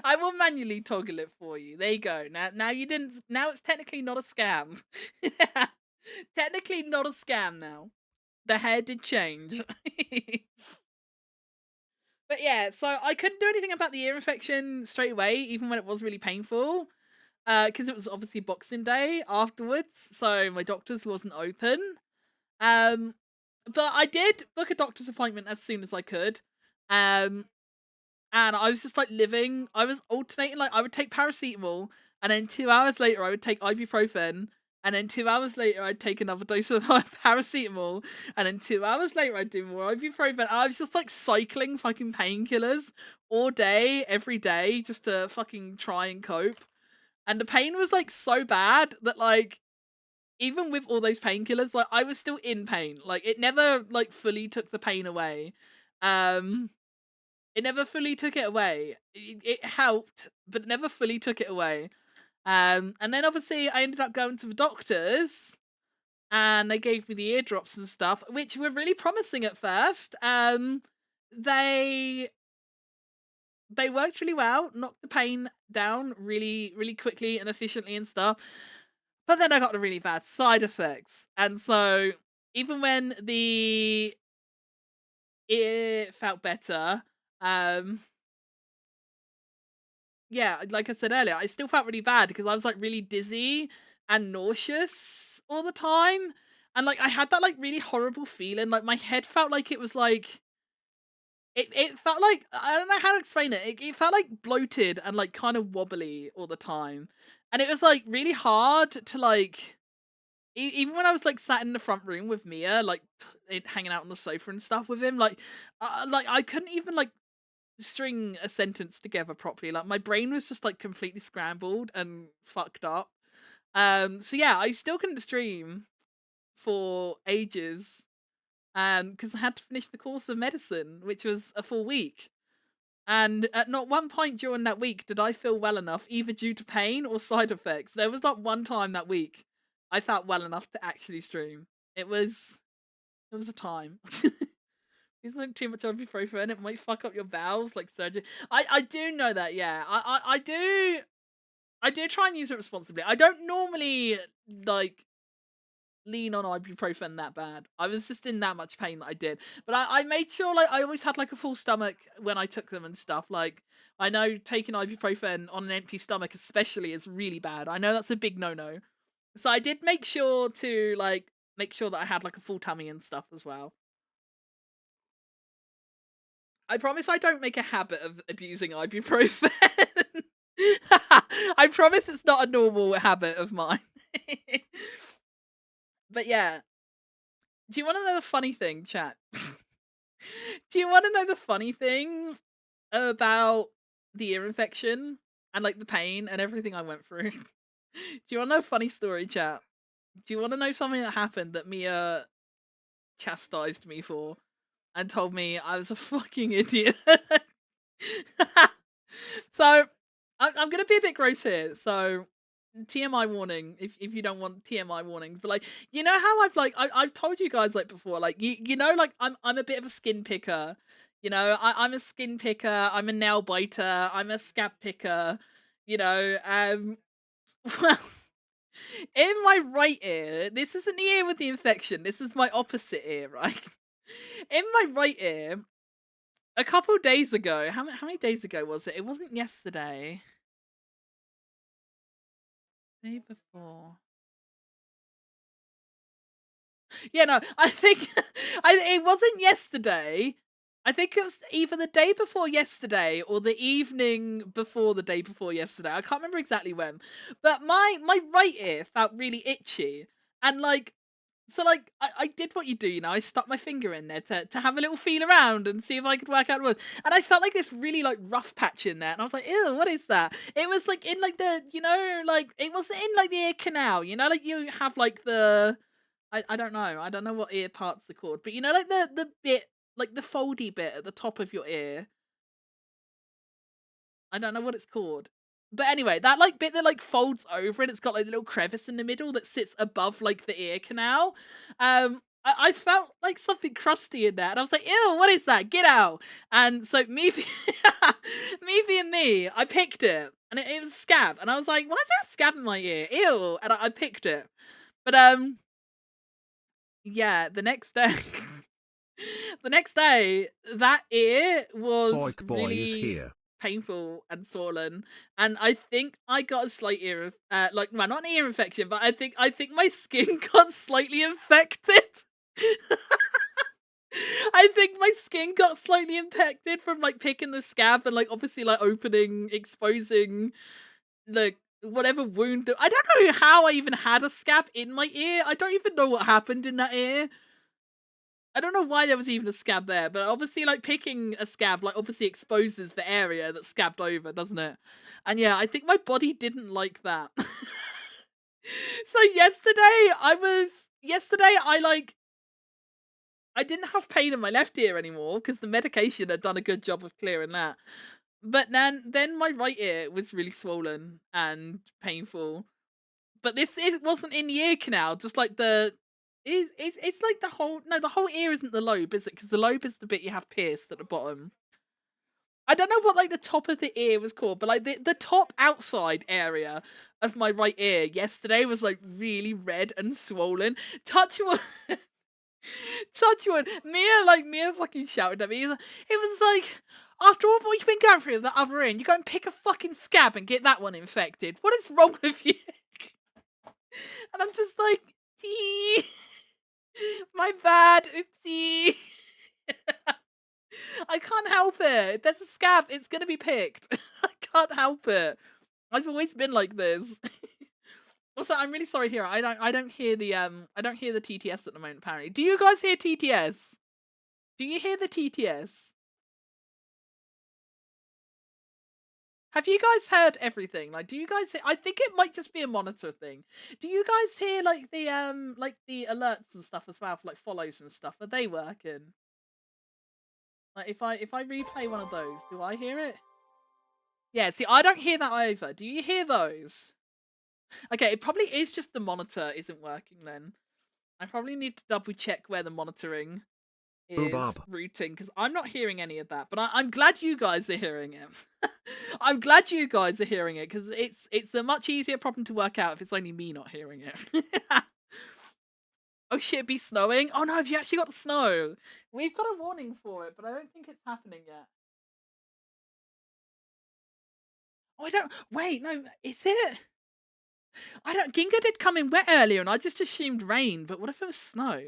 I will manually toggle it for you. There you go. Now you didn't. Now it's technically not a scam. Technically not a scam now. The hair did change. But yeah, so I couldn't do anything about the ear infection straight away, even when it was really painful. Because it was obviously Boxing Day afterwards, so my doctor's wasn't open. But I did book a doctor's appointment as soon as I could. Um, and I was just like I was alternating, like I would take paracetamol, and then 2 hours later I would take ibuprofen, and then 2 hours later I'd take another dose of paracetamol, and then 2 hours later I'd do more ibuprofen. And I was just like cycling fucking painkillers all day, every day, just to fucking try and cope. And the pain was like so bad that like even with all those painkillers, like I was still in pain. Like it never like fully took the pain away. Um it never fully took it away. It helped, but it never fully took it away. And then obviously I ended up going to the doctors and they gave me the eardrops and stuff, which were really promising at first. They worked really well, knocked the pain down really, really quickly and efficiently and stuff. But then I got the really bad side effects. And so even when it felt better, um yeah, like I said earlier, I still felt really bad because I was like really dizzy and nauseous all the time. And like I had that like really horrible feeling. Like my head felt like it was like it felt like I don't know how to explain it. It felt like bloated and like kind of wobbly all the time. And it was like really hard to like even when I was like sat in the front room with Mia, like hanging out on the sofa and stuff with him, like I couldn't even like string a sentence together properly. Like my brain was just like completely scrambled and fucked up. So yeah, I still couldn't stream for ages. Because I had to finish the course of medicine, which was a full week. And at not one point during that week did I feel well enough, either due to pain or side effects. There was not one time that week I felt well enough to actually stream. It was a time. Isn't too much ibuprofen? It might fuck up your bowels, like surgery. I do know that. Yeah, I do try and use it responsibly. I don't normally like lean on ibuprofen that bad. I was just in that much pain that I did. But I made sure like I always had like a full stomach when I took them and stuff. Like I know taking ibuprofen on an empty stomach especially is really bad. I know that's a big no-no. So I did make sure to like make sure that I had like a full tummy and stuff as well. I promise I don't make a habit of abusing ibuprofen. I promise it's not a normal habit of mine. But yeah, do you want to know the funny thing, chat? Do you want to know the funny thing about the ear infection and like the pain and everything I went through? Do you want to know a funny story, chat? Do you want to know something that happened that Mia chastised me for and told me I was a fucking idiot? So I'm gonna be a bit gross here. So TMI warning if you don't want TMI warnings, but like you know how I've told you guys like before, like you know like I'm a bit of a skin picker. You know, I'm a skin picker, I'm a nail biter, I'm a scab picker, you know. Well, in my right ear, this isn't the ear with the infection, this is my opposite ear, right? In my right ear, a couple days ago, how many days ago was it? It wasn't yesterday. Day before. Yeah, no, I think it wasn't yesterday. I think it was either the day before yesterday or the evening before the day before yesterday. I can't remember exactly when. But my right ear felt really itchy. And like so like I did what you do, you know, I stuck my finger in there to have a little feel around and see if I could work out what. And I felt like this really like rough patch in there. And I was like, ew, what is that? It was like in like the you know, like it wasn't in like the ear canal, you know, like you have like the I don't know. I don't know what ear parts are called, but you know, like the bit, like the foldy bit at the top of your ear. I don't know what it's called, but anyway, that like bit that like folds over and it's got like a little crevice in the middle that sits above like the ear canal. I felt like something crusty in there, and I was like, "Ew, what is that? Get out!" And so me, me being me, I picked it, and it was a scab, and I was like, "Why is there a scab in my ear? Ew!" And I picked it, but yeah, the next day the next day, that ear was Toik Boy is really here. painful and swollen, and I think I got a slight ear like, well, not an ear infection, but I think my skin got slightly infected. I think my skin got slightly infected from, like, picking the scab and, like, obviously, like, opening, exposing, like, whatever wound that I don't know how I even had a scab in my ear. I don't even know what happened in that ear. I don't know why there was even a scab there, but obviously, like, picking a scab, like, obviously exposes the area that's scabbed over, doesn't it? And yeah, I think my body didn't like that. So yesterday I like I didn't have pain in my left ear anymore because the medication had done a good job of clearing that. But then my right ear was really swollen and painful. But this it wasn't in the ear canal, just like the it's like the whole no, the whole ear isn't the lobe, is it? Because the lobe is the bit you have pierced at the bottom. I don't know what like the top of the ear was called, but like the top outside area of my right ear yesterday was like really red and swollen. Touch wood, touch wood. Mia fucking shouted at me. It was like after all what you've been going through with that other ear, you go and pick a fucking scab and get that one infected. What is wrong with you? And I'm just like, "Ee, my bad, oopsie." I can't help it. If there's a scab, it's gonna be picked. I can't help it. I've always been like this. Also, I'm really sorry here. I don't hear the I don't hear the TTS at the moment, apparently. Do you guys hear TTS? Do you hear the TTS? Have you guys heard everything? Like, do you guys hear I think it might just be a monitor thing. Do you guys hear like the alerts and stuff as well for like follows and stuff? Are they working? Like if I replay one of those, do I hear it? Yeah, see, I don't hear that either. Do you hear those? Okay, it probably is just the monitor isn't working then. I probably need to double check where the monitoring is Bob. routing because I'm not hearing any of that. But I'm glad you guys are hearing it. I'm glad you guys are hearing it because it's a much easier problem to work out if it's only me not hearing it. Oh shit, be snowing? Oh no, have you actually got snow? We've got a warning for it, but I don't think it's happening yet. Oh, I don't. Wait, no, is it? I don't. Ginga did come in wet earlier, and I just assumed rain. But what if it was snow?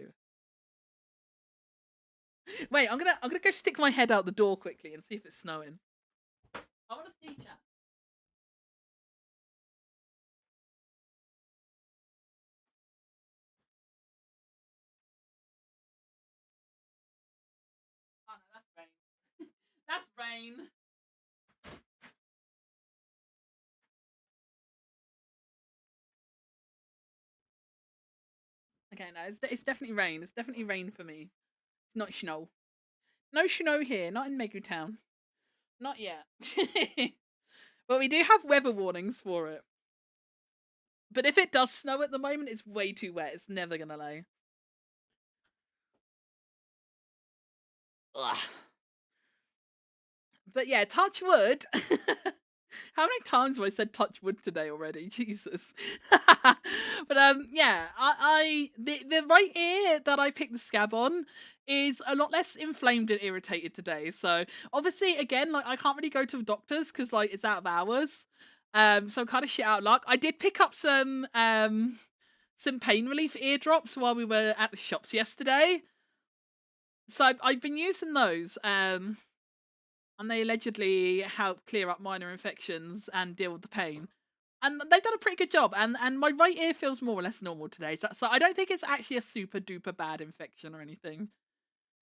Wait, I'm gonna go stick my head out the door quickly and see if it's snowing. I want to see chat. Oh no, that's rain. That's rain. Okay, no, it's definitely rain. It's definitely rain for me. It's not snow. No snow here. Not in Megu Town. Not yet. But we do have weather warnings for it. But if it does snow at the moment, it's way too wet. It's never gonna lay. Ugh. But yeah, touch wood. How many times have I said touch wood today already? Jesus. But yeah, the right ear that I picked the scab on is a lot less inflamed and irritated today. So obviously, again, like I can't really go to the doctors because like it's out of hours. So I'm kind of shit out of luck. I did pick up some pain relief eardrops while we were at the shops yesterday. So I've been using those. And they allegedly help clear up minor infections and deal with the pain. And they've done a pretty good job. And my right ear feels more or less normal today. So I don't think it's actually a super duper bad infection or anything.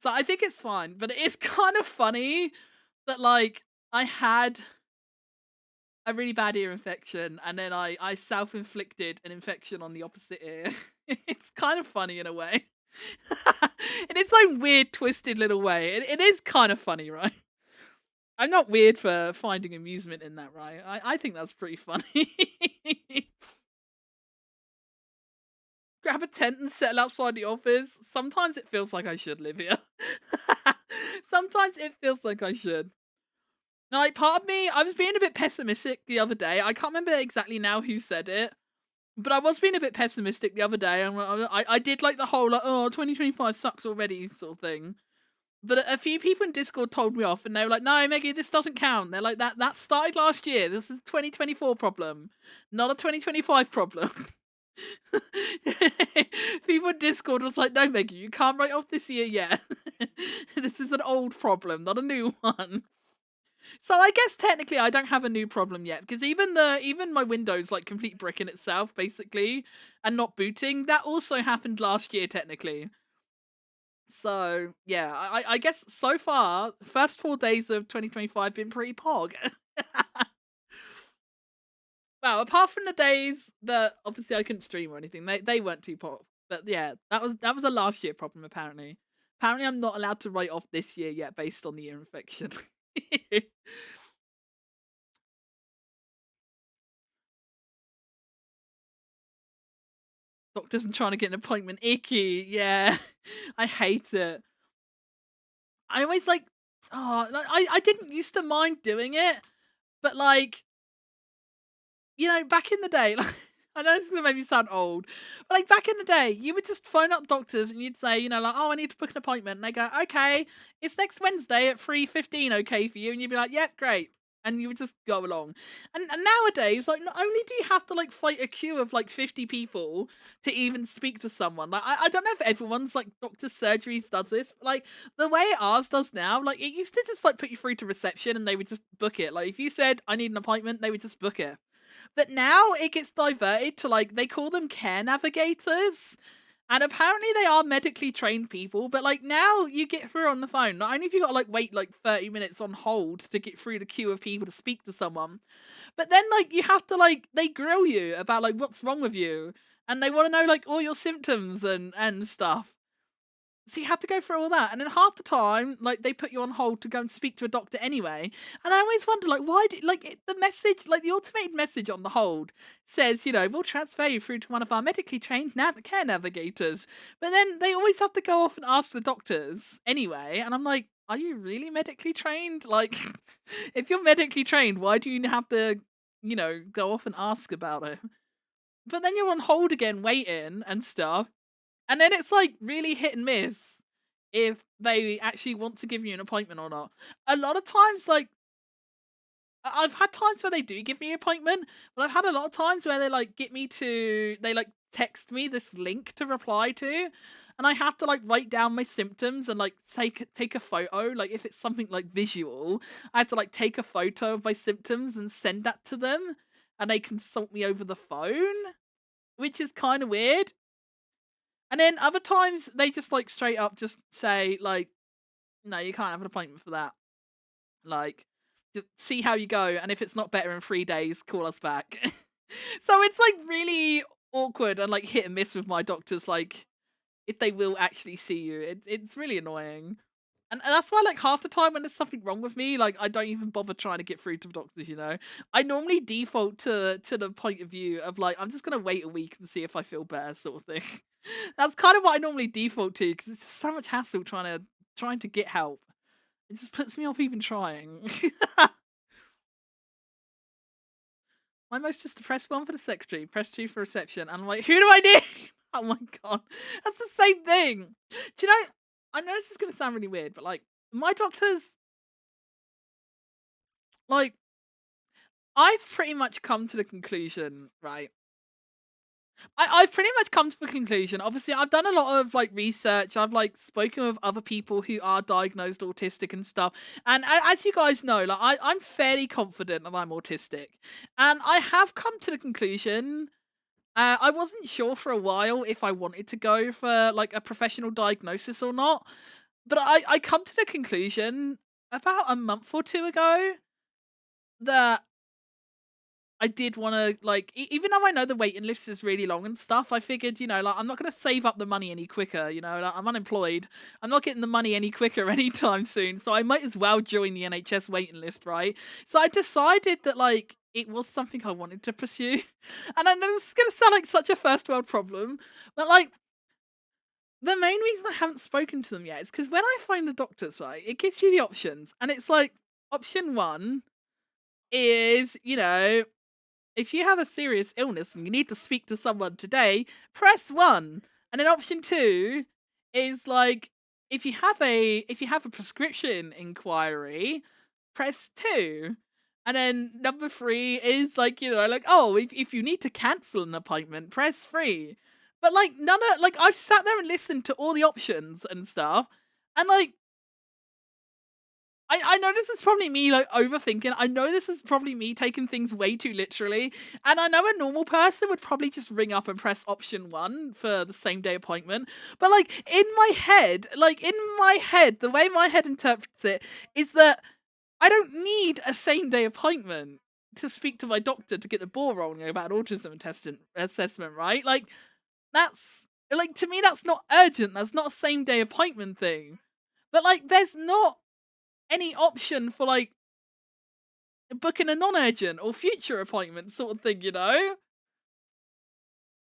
So I think it's fine. But it is kind of funny that like I had a really bad ear infection and then I self-inflicted an infection on the opposite ear. It's kind of funny in a way. In its own weird, twisted little way. It is kind of funny, right? I'm not weird for finding amusement in that, right? I think that's pretty funny. Grab a tent and settle outside the office. Sometimes it feels like I should live here. Sometimes it feels like I should. Now, like, part of me, I was being a bit pessimistic the other day. I can't remember exactly now who said it, but I was being a bit pessimistic the other day. And I did like the whole, like, oh, 2025 sucks already sort of thing. But a few people in Discord told me off, and they were like, "No, Meggy, this doesn't count." They're like, "That started last year. This is a 2024 problem, not a 2025 problem." People in Discord was like, "No, Meggy, you can't write off this year yet. This is an old problem, not a new one." So I guess technically I don't have a new problem yet because even my Windows like complete brick in itself, basically, and not booting, that also happened last year technically. So yeah, I guess so far, first 4 days of 2025 been pretty pog. Well, apart from the days that obviously I couldn't stream or anything, they weren't too pog. But yeah, that was a last year problem apparently. Apparently, I'm not allowed to write off this year yet based on the ear infection. Doctors and trying to get an appointment, icky. Yeah, I hate it. I always like, oh, like, I didn't used to mind doing it, but like back in the day, like, I know this is gonna make me sound old, but like back in the day, you would just phone up doctors and you'd say, like, oh, I need to book an appointment. And they go, okay, it's next Wednesday at 3:15, okay for you? And you'd be like, yeah, great. And you would just go along. And nowadays, like, not only do you have to like fight a queue of like 50 people to even speak to someone, like, I don't know if everyone's like doctor's surgeries does this, but like the way ours does now, like, it used to just like put you through to reception and they would just book it. Like, if you said, I need an appointment, they would just book it. But now it gets diverted to like they call them care navigators. And apparently they are medically trained people, but like now you get through on the phone. Not only have you got to like wait like 30 minutes on hold to get through the queue of people to speak to someone, but then like you have to like they grill you about like what's wrong with you. And they want to know like all your symptoms and stuff. So you have to go through all that, and then half the time, like they put you on hold to go and speak to a doctor anyway. And I always wonder, like, why do like the message, like the automated message on the hold says, we'll transfer you through to one of our medically trained care navigators. But then they always have to go off and ask the doctors anyway, and I'm like, are you really medically trained? Like, if you're medically trained, why do you have to, go off and ask about it? But then you're on hold again, waiting and stuff. And then it's like really hit and miss if they actually want to give you an appointment or not. A lot of times, like I've had times where they do give me an appointment, but I've had a lot of times where they like text me this link to reply to, and I have to like write down my symptoms and like take a photo. Like if it's something like visual, I have to like take a photo of my symptoms and send that to them, and they consult me over the phone, which is kind of weird. And then other times they just like straight up just say like, "No, you can't have an appointment for that." Like, just see how you go, and if it's not better in 3 days, call us back. So it's like really awkward and like hit and miss with my doctors. Like, if they will actually see you, it's really annoying. And that's why, like, half the time when there's something wrong with me, like, I don't even bother trying to get through to doctors, you know? I normally default to the point of view of, like, I'm just gonna wait a week and see if I feel better sort of thing. That's kind of what I normally default to because it's just so much hassle trying to get help. It just puts me off even trying. My most just press 1 for the secretary, press 2 for reception. And I'm like, who do I need? Oh my god. That's the same thing. Do you know, I know this is gonna sound really weird, but like my doctors, like, I've pretty much come to the conclusion, right? I've pretty much come to the conclusion. Obviously, I've done a lot of like research. I've like spoken with other people who are diagnosed autistic and stuff. And as you guys know, like I'm fairly confident that I'm autistic. And I have come to the conclusion. I wasn't sure for a while if I wanted to go for like a professional diagnosis or not. But I come to the conclusion about a month or two ago that I did wanna, like, even though I know the waiting list is really long and stuff, I figured, like, I'm not gonna save up the money any quicker, like, I'm unemployed. I'm not getting the money any quicker anytime soon, so I might as well join the NHS waiting list, right? So I decided that, like, it was something I wanted to pursue. And I know this is gonna sound like such a first world problem, but, like, the main reason I haven't spoken to them yet is because when I find the doctors, right, it gives you the options, and it's like, option 1 is, if you have a serious illness and you need to speak to someone today, press 1. And then option 2 is like if you have a prescription inquiry, press 2. And then number 3 is like, like, oh, if you need to cancel an appointment, press 3. But like none of like I've sat there and listened to all the options and stuff. And like I know this is probably me like overthinking. I know this is probably me taking things way too literally. And I know a normal person would probably just ring up and press option 1 for the same day appointment. But in my head, the way my head interprets it is that I don't need a same day appointment to speak to my doctor to get the ball rolling about autism assessment, right? Like that's like to me that's not urgent. That's not a same day appointment thing. But like there's not any option for like booking a non-urgent or future appointment sort of thing, you know?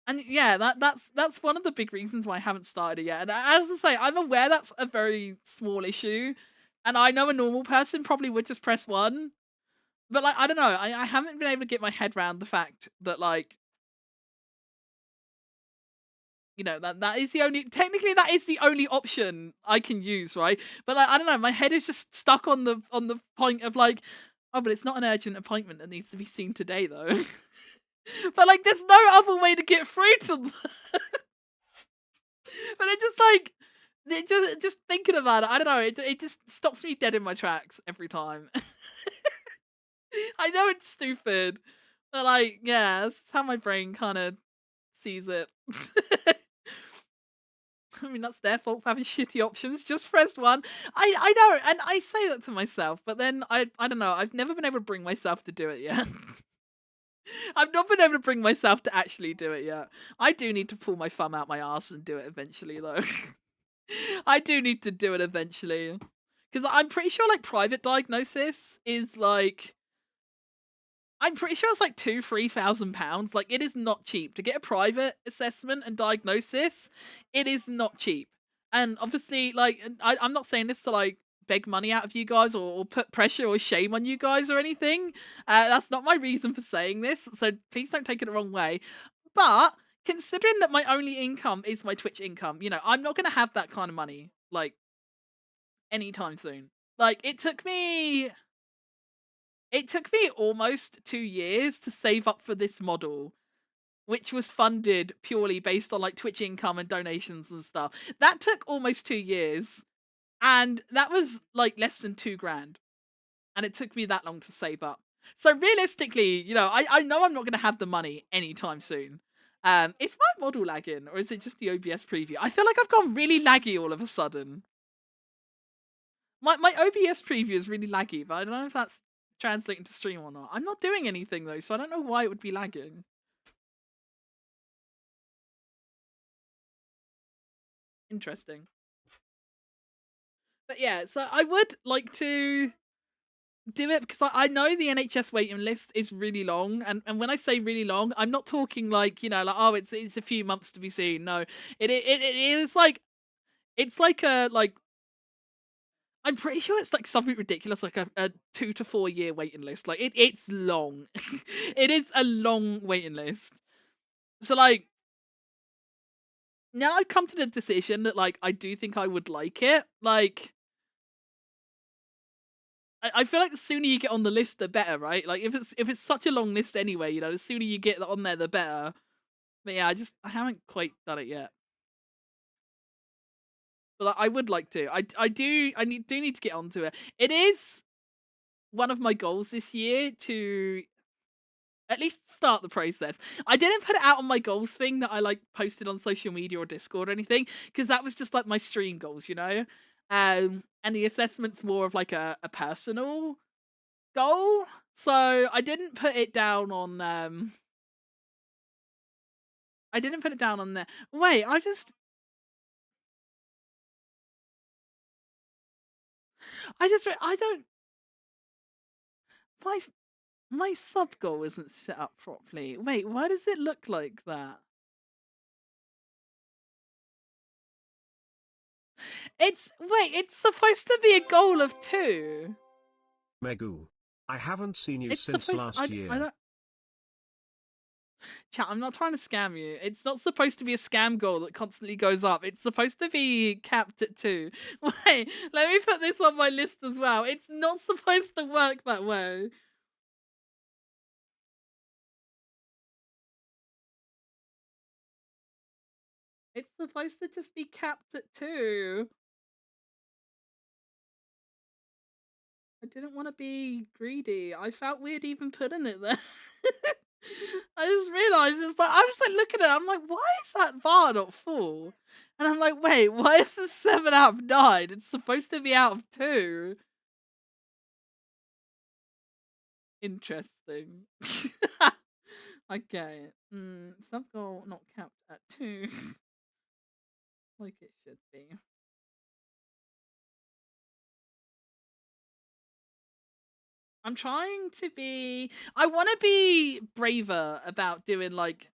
And yeah, that's one of the big reasons why I haven't started it yet. And as I say, I'm aware that's a very small issue, and I know a normal person probably would just press 1. But like I don't know, I haven't been able to get my head around the fact that like that is the only technically that is the only option I can use, right? But like I don't know, my head is just stuck on the point of like, oh, but it's not an urgent appointment that needs to be seen today though. But like there's no other way to get through to them. But it just like it just thinking about it, I don't know, it just stops me dead in my tracks every time. I know it's stupid, but like yeah, that's how my brain kind of sees it. I mean, that's their fault for having shitty options. Just press 1. I know, and I say that to myself, but then I don't know. I've never been able to bring myself to do it yet. I've not been able to bring myself to actually do it yet. I do need to pull my thumb out my ass and do it eventually, though. I do need to do it eventually because I'm pretty sure like private diagnosis is like I'm pretty sure it's like £2,000-3,000. Like, it is not cheap to get a private assessment and diagnosis. It is not cheap, and obviously, like, I'm not saying this to like beg money out of you guys or put pressure or shame on you guys or anything. That's not my reason for saying this, so please don't take it the wrong way. But considering that my only income is my Twitch income, I'm not gonna have that kind of money like anytime soon. Like, it took me almost 2 years to save up for this model, which was funded purely based on, like, Twitch income and donations and stuff. That took almost 2 years, and that was, like, less than 2 grand, and it took me that long to save up. So, realistically, I know I'm not gonna have the money anytime soon. Is my model lagging, or is it just the OBS preview? I feel like I've gone really laggy all of a sudden. My OBS preview is really laggy, but I don't know if that's translating to stream or not. I'm not doing anything though, so I don't know why it would be lagging. Interesting. But yeah, so I would like to do it because I know the NHS waiting list is really long, and when I say really long, I'm not talking like like oh it's a few months to be seen. No, it is like it's like a like I'm pretty sure it's like something ridiculous, like a 2 to 4 year waiting list. Like it's long. It is a long waiting list. So like now I've come to the decision that like I do think I would like it. Like I feel like the sooner you get on the list, the better, right? Like if it's such a long list anyway, the sooner you get on there, the better. But yeah, I haven't quite done it yet. But I would like to. Do need to get onto it. It is one of my goals this year to at least start the process. I didn't put it out on my goals thing that I like posted on social media or Discord or anything because that was just like my stream goals. And the assessment's more of like a personal goal. So I didn't put it down on there. Wait, I don't my my sub goal isn't set up properly. Wait, why does it look like that? It's supposed to be a goal of 2. Megu. I haven't seen you It's since supposed last I year. don't chat, I'm not trying to scam you. It's not supposed to be a scam goal that constantly goes up. It's supposed to be capped at 2. Wait, let me put this on my list as well. It's not supposed to work that way. It's supposed to just be capped at 2. I didn't want to be greedy. I felt weird even putting it there. I just realized it's like I was like looking at it. I'm like, why is that bar not full? And I'm like, wait, why is this 7 out of 9? It's supposed to be out of 2. Interesting. Okay. Sub goal not capped at 2, like it should be. I'm trying to be. I want to be braver about doing like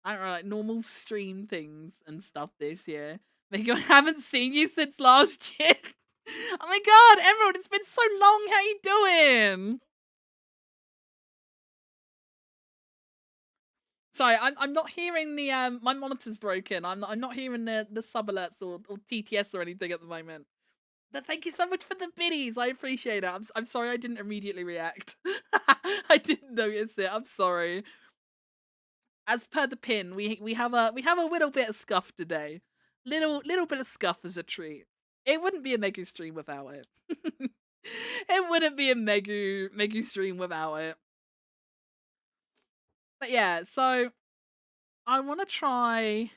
I don't know, like normal stream things and stuff this year. Like I haven't seen you since last year. Oh my god, Emerald, it's been so long. How you doing? Sorry, I'm not hearing the my monitor's broken. I'm not hearing the sub alerts or TTS or anything at the moment. But thank you so much for the biddies. I appreciate it. I'm sorry I didn't immediately react. I didn't notice it. I'm sorry. As per the pin, we have a little bit of scuff today. Little bit of scuff as a treat. It wouldn't be a Megu stream without it. It wouldn't be a Megu stream without it. But yeah, so I want to try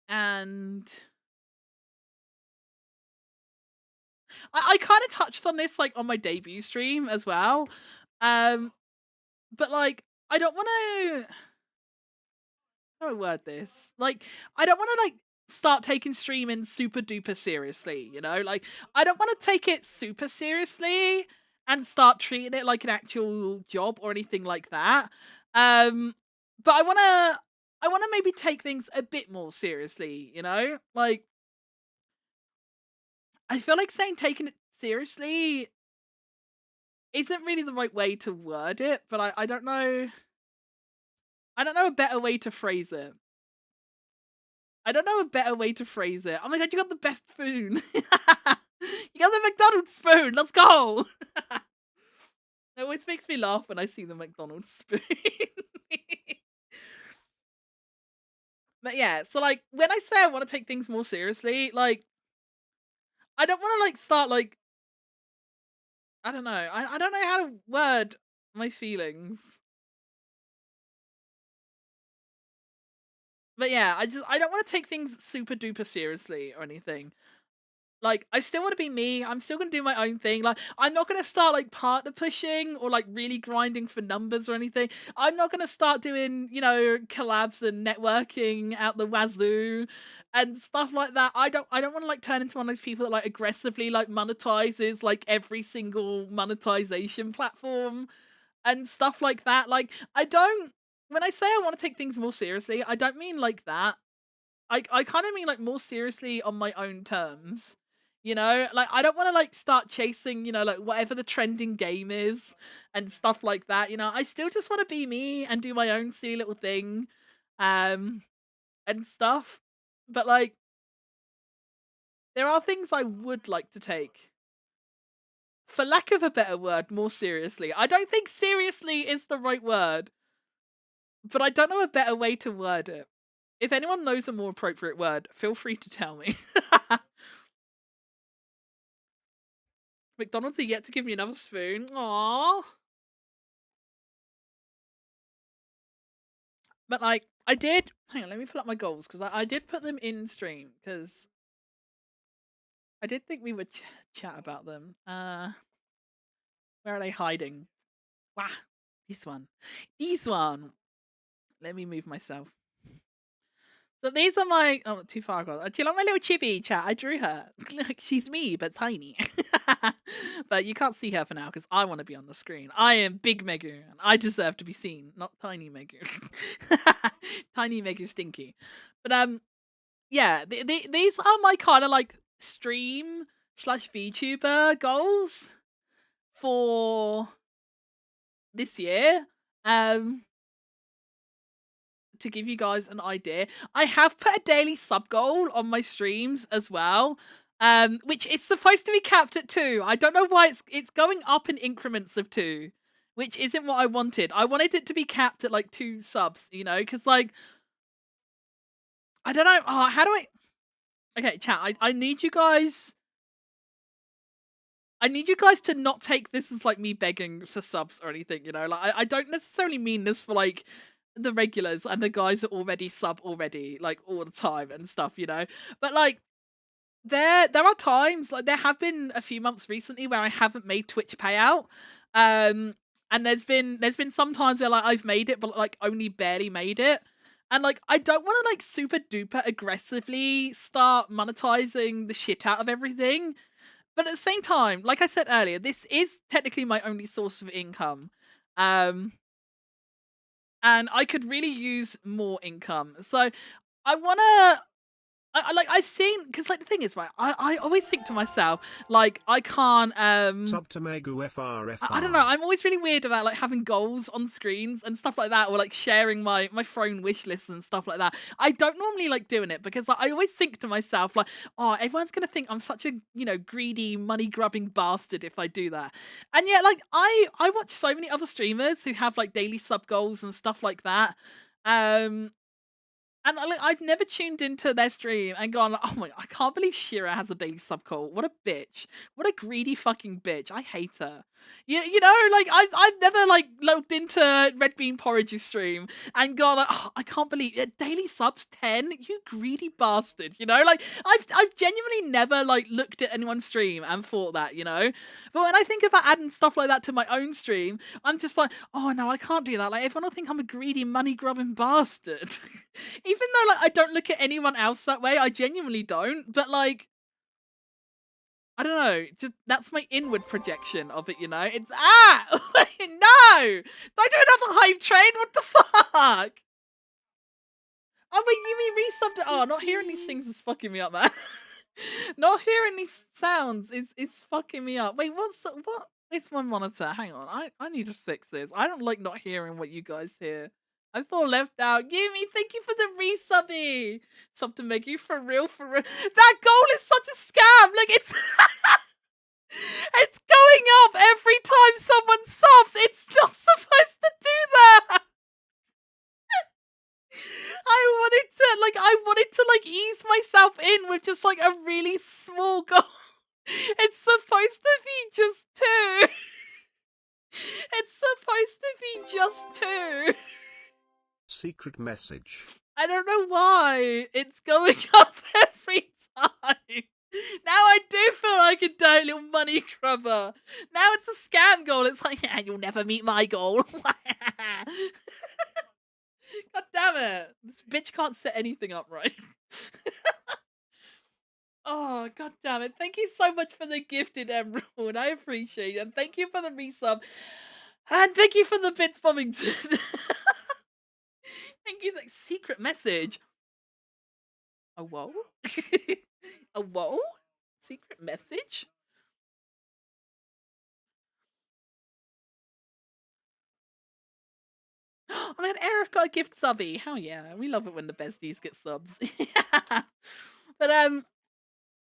and I kind of touched on this like on my debut stream as well. Um, but like I don't want to. How do I word this? Like, I don't want to like start taking streaming super duper seriously, Like, I don't want to take it super seriously and start treating it like an actual job or anything like that. Um, but I want to maybe take things a bit more seriously. Like, I feel like saying taking it seriously isn't really the right way to word it, but I don't know. I don't know a better way to phrase it. I don't know a better way to phrase it. Oh my god, you got the best spoon. You got the McDonald's spoon. Let's go. It always makes me laugh when I see the McDonald's spoon. But yeah, so like when I say I want to take things more seriously, like I don't want to like start like I don't know. I don't know how to word my feelings. But yeah, I don't want to take things super duper seriously or anything. Like, I still want to be me. I'm still going to do my own thing. Like, I'm not going to start like partner pushing or like really grinding for numbers or anything. I'm not going to start doing, collabs and networking out the wazoo and stuff like that. I don't want to like turn into one of those people that like aggressively like monetizes like every single monetization platform and stuff like that. Like, I don't when I say I want to take things more seriously, I don't mean like that. I kind of mean like more seriously on my own terms. Like I don't want to like start chasing, like whatever the trending game is and stuff like that. I still just want to be me and do my own silly little thing um and stuff. But like there are things I would like to take, for lack of a better word, more seriously. I don't think seriously is the right word, but I don't know a better way to word it. If anyone knows a more appropriate word, feel free to tell me. McDonald's are yet to give me another spoon. Aww. But like, I did. Hang on, let me pull up my goals because I did put them in stream because I did think we would chat about them. Where are they hiding? Wah, this one. This one. Let me move myself. So these are my too far ago. Do you like my little chibi chat? I drew her. Look, she's me, but tiny. But you can't see her for now because I want to be on the screen. I am big Megu and I deserve to be seen, not tiny Megu. Tiny Megu stinky. But yeah, these are my kind of like stream slash VTuber goals for this year. To give you guys an idea, I have put a daily sub goal on my streams as well, which is supposed to be capped at 2. I don't know why it's going up in increments of 2, which isn't what I wanted. I wanted it to be capped at like 2 subs, because like I don't know. How do I? Okay, chat. I need you guys. I need you guys to not take this as like me begging for subs or anything. Like I don't necessarily mean this for like the regulars and the guys that already sub already, like all the time and stuff. But like there are times, like there have been a few months recently where I haven't made Twitch payout. And there's been some times where like I've made it, but like only barely made it. And like I don't want to like super duper aggressively start monetizing the shit out of everything. But at the same time, like I said earlier, this is technically my only source of income. Um and I could really use more income. So I want to I've seen, because like the thing is, right, I always think to myself like I can't Sub to Megu I don't know, I'm always really weird about like having goals on screens and stuff like that, or like sharing my throne wish list and stuff like that. I don't normally like doing it because like, I always think to myself like, oh, everyone's gonna think I'm such a greedy money grubbing bastard if I do that. And yet like I watch so many other streamers who have like daily sub goals and stuff like that. And I've never tuned into their stream and gone, oh my, I can't believe Shira has a daily sub call. What a bitch. What a greedy fucking bitch. I hate her. Like I've never like logged into Red Bean Porridge's stream and gone like, oh, I can't believe it. Daily subs 10, you greedy bastard. Like I've genuinely never like looked at anyone's stream and thought that. But when I think about adding stuff like that to my own stream, I'm just like, oh no, I can't do that. Like everyone will think I'm a greedy money grubbing bastard. Even though like I don't look at anyone else that way, I genuinely don't. But like I don't know, just that's my inward projection of it. It's no, don't do another hype train. What the fuck? Oh wait, you mean resubbed it? Oh, not hearing these things is fucking me up, man. Not hearing these sounds is fucking me up. Wait, what is my monitor? Hang on, I need to fix this. I don't like not hearing what you guys hear. I feel left out. Yumi, thank you for the resubby. Sub to make you for real, for real. That goal is such a scam. Like it's it's going up every time someone subs. It's not supposed to do that. I wanted to like ease myself in with just like a really small goal. It's supposed to be just 2. It's supposed to be just 2. Secret message. I don't know why it's going up every time. Now I do feel like a dirty little money grubber. Now it's a scam goal. It's like, yeah, you'll never meet my goal. God damn it. This bitch can't set anything up right. Oh, god damn it. Thank you so much for the gifted emerald. I appreciate it. And thank you for the resub. And thank you for the bits Bombington. Thank you. Like, secret message. A whoa? A whoa? Secret message? Oh my god, Eric got a gift subby. Hell yeah. We love it when the besties get subs. But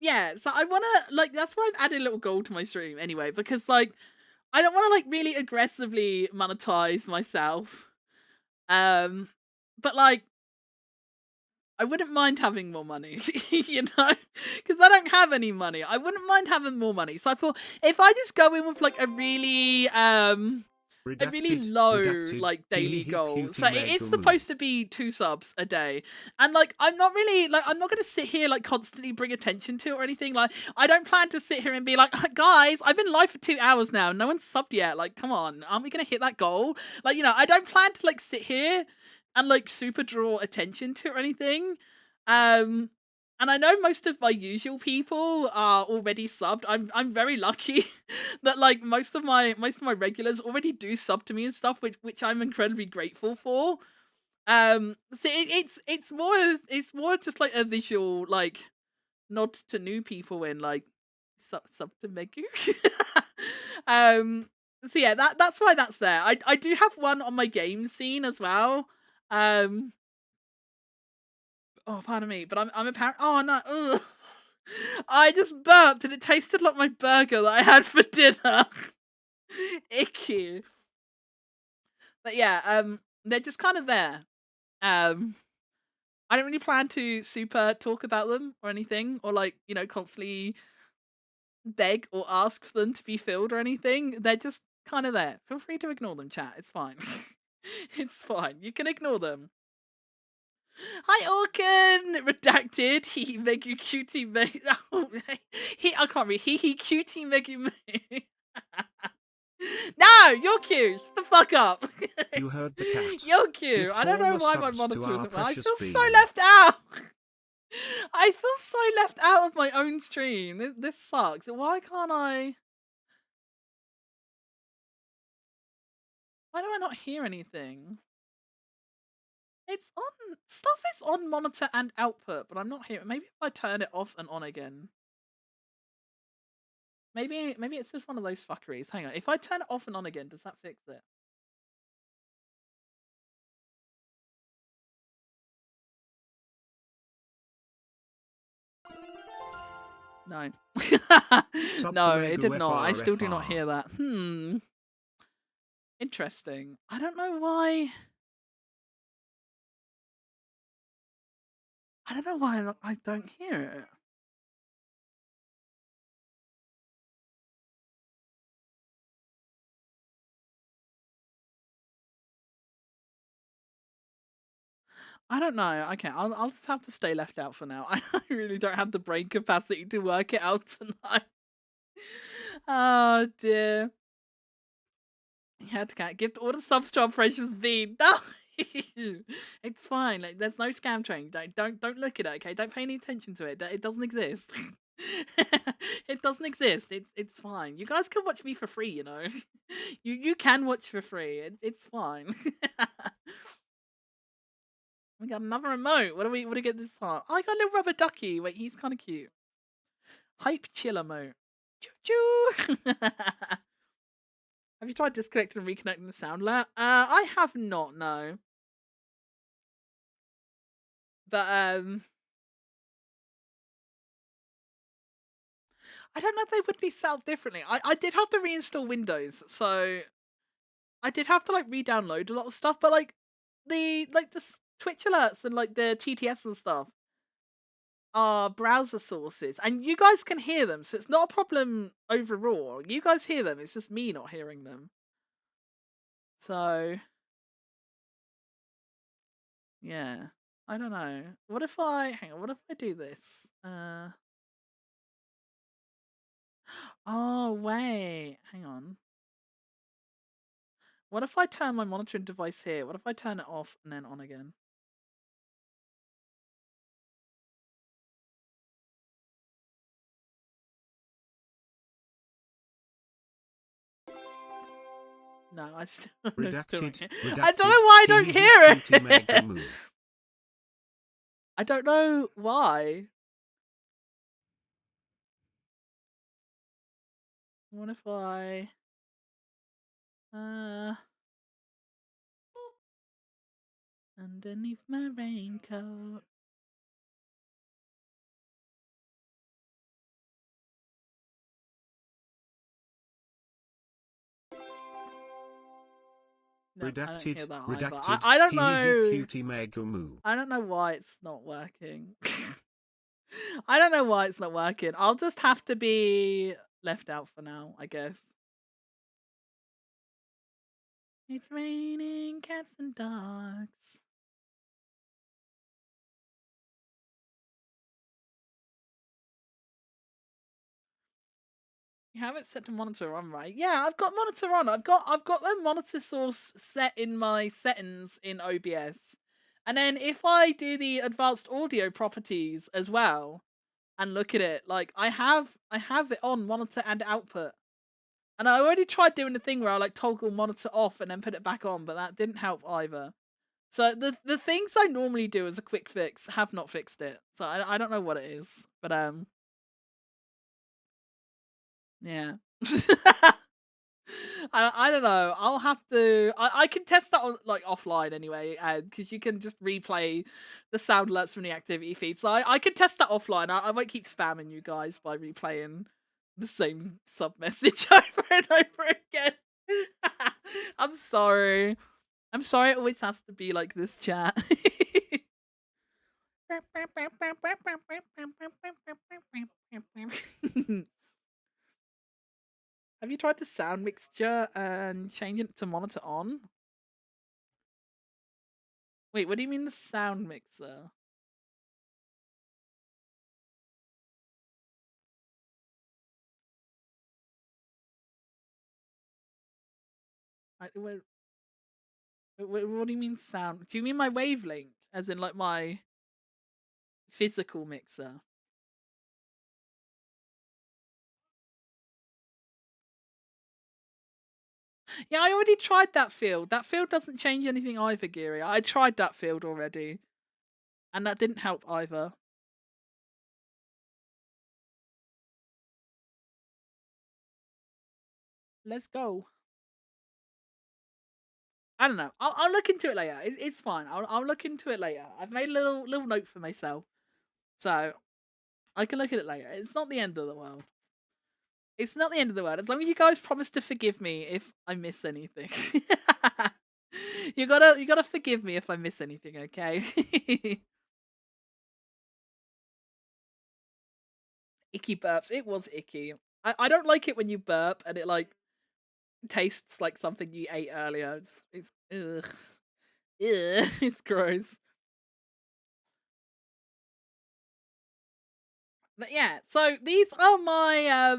yeah, so I wanna like that's why I've added a little goal to my stream anyway, because like I don't wanna like really aggressively monetize myself. But like I wouldn't mind having more money, you know, because I don't have any money. I wouldn't mind having more money. So I thought if I just go in with like a really Redacted, low redacted, like daily goal. cutie So it is Megumu. supposed to be 2 subs a day. And like I'm not really like I'm not gonna sit here like constantly bring attention to it or anything. Like I don't plan to sit here and be like, guys, I've been live for 2 hours now. No one's subbed yet. Like, come on, aren't we gonna hit that goal? Like, you know, I don't plan to like sit here and like super draw attention to it or anything. And I know most of my usual people are already subbed. I'm very lucky that like most of my regulars already do sub to me and stuff, which I'm incredibly grateful for. So it's more just like a visual like nod to new people and like sub to Megu. um so yeah, that's why that's there. I do have one on my game scene as well. Um Oh, pardon me, but I'm apparent. Oh no! Ugh. I just burped and it tasted like my burger that I had for dinner. Icky. But yeah, they're just kind of there. I don't really plan to super talk about them or anything, or like you know, constantly beg or ask for them to be filled or anything. They're just kind of there. Feel free to ignore them, chat. It's fine. It's fine. You can ignore them. Hi, Orkin! Redacted. He make you cutie make. Oh, I can't read. He cutie make you. No, you're cute. Shut the fuck up. You heard the cat. You're cute. Gift I don't all know the why my subs monitor to our isn't. I precious feel so bean. left out. I feel so left out of my own stream. This sucks. Why can't I? Why do I not hear anything? It's on stuff is on monitor and output, but I'm not hearing. Maybe if I turn it off and on again. Maybe it's just one of those fuckeries. Hang on. If I turn it off and on again, does that fix it? No. No, it did not. I still do not hear that. Interesting. I don't know why. I don't know why I don't hear it. I don't know. Okay, I'll just have to stay left out for now. I really don't have the brain capacity to work it out tonight. Oh dear. Yeah, can't give all the subs to our precious bean. No, it's fine. Like, there's no scam train. Don't look at it. Okay, don't pay any attention to it. It doesn't exist. It doesn't exist. It's fine. You guys can watch me for free. You know, you can watch for free. It's fine. We got another remote. What do we get this time? Oh, I got a little rubber ducky. Wait, he's kind of cute. Hype chill emote. Choo choo. Have you tried disconnecting and reconnecting the sound layer? I have not, no. But I don't know if they would be set up differently. I did have to reinstall Windows, so I did have to like re-download a lot of stuff. But like the Twitch alerts and like the TTS and stuff are browser sources, and you guys can hear them, so it's not a problem overall. You guys hear them. It's just me not hearing them. So yeah, I don't know. What if I hang on? What if I do this? Oh, wait. Hang on. What if I turn my monitoring device here? What if I turn it off and then on again? No, I still, I still don't Redacted. hear. Redacted. I don't know why I don't Hehe hear cutie mega it. moo. I don't know why. What if I underneath my raincoat? No, I don't hear Redacted. that either. Redacted. I don't Hehe know. cutie mega moo. I don't know why it's not working. I don't know why it's not working. I'll just have to be left out for now, I guess. It's raining cats and dogs. You haven't set the monitor on, right? Yeah, I've got monitor on. I've got the monitor source set in my settings in OBS. And then if I do the advanced audio properties as well and look at it, like I have it on monitor and output. And I already tried doing the thing where I like toggle monitor off and then put it back on, but that didn't help either. So the things I normally do as a quick fix have not fixed it. So I don't know what it is, but yeah. I don't know. I'll have to. I can test that on like offline anyway, because you can just replay the sound alerts from the activity feed. So I can test that offline. I won't keep spamming you guys by replaying the same sub message over and over again. I'm sorry. I'm sorry. It always has to be like this, chat. Have you tried the sound mixture and changing it to monitor on? Wait, what do you mean the sound mixer? What do you mean sound? Do you mean my wavelength? As in like my physical mixer? Yeah, I already tried that field. That field doesn't change anything either, Geary. I tried that field already. And that didn't help either. Let's go. I don't know. I'll look into it later. It's fine. I'll look into it later. I've made a little note for myself, so I can look at it later. It's not the end of the world. It's not the end of the world as long as you guys promise to forgive me if I miss anything. You gotta forgive me if I miss anything, okay? Icky burps. It was icky. I don't like it when you burp and it like tastes like something you ate earlier. It's ugh. Ugh, it's gross. But yeah, so these are my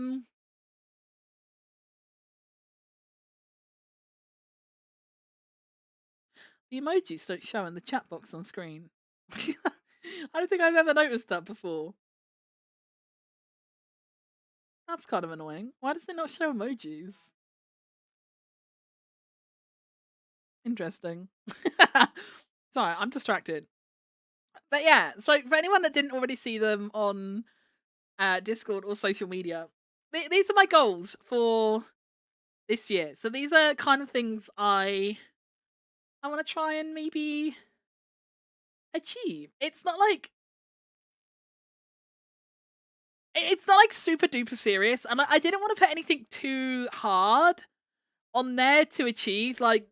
the emojis don't show in the chat box on screen. I don't think I've ever noticed that before. That's kind of annoying. Why does it not show emojis? Interesting. Sorry, I'm distracted. But yeah, so for anyone that didn't already see them on Discord or social media, these are my goals for this year. So these are kind of things I want to try and maybe achieve. It's not like super duper serious, and I didn't want to put anything too hard on there to achieve. Like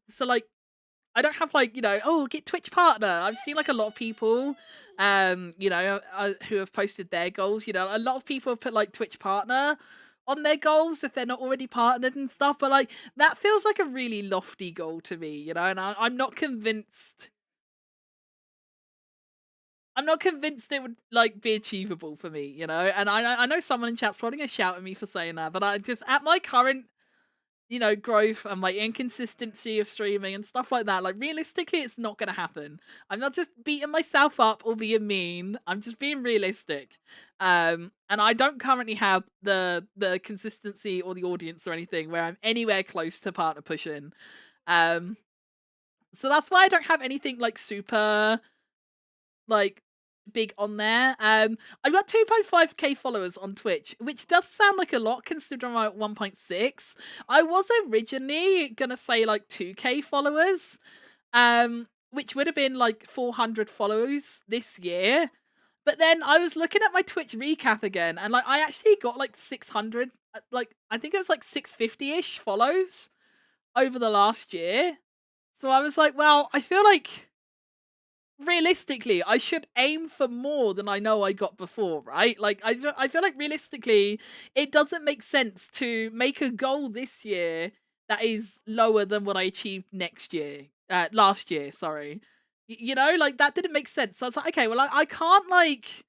I don't have like oh, get Twitch partner. I've seen like a lot of people, who have posted their goals. A lot of people have put like Twitch partner on their goals if they're not already partnered and stuff. But like that feels like a really lofty goal to me, and I'm not convinced. I'm not convinced it would like be achievable for me, you know. And I know someone in chat's probably gonna shout at me for saying that, but I just at my current growth and my inconsistency of streaming and stuff like that, like realistically, it's not gonna happen. I'm not just beating myself up or being mean. I'm just being realistic. And I don't currently have the consistency or the audience or anything where I'm anywhere close to partner pushing. Um, so that's why I don't have anything like super like big on there. I've got 2.5k followers on Twitch, which does sound like a lot considering I'm at 1.6. I was originally gonna say like 2k followers, which would have been like 400 follows this year. But then I was looking at my Twitch recap again, and like I actually got like 600, like I think it was like 650-ish follows over the last year. So I was like, well, I feel like realistically, I should aim for more than I know I got before, right? Like I feel like realistically, it doesn't make sense to make a goal this year that is lower than what I achieved next year. Last year, sorry. Like that didn't make sense. So I was like, okay, well I can't make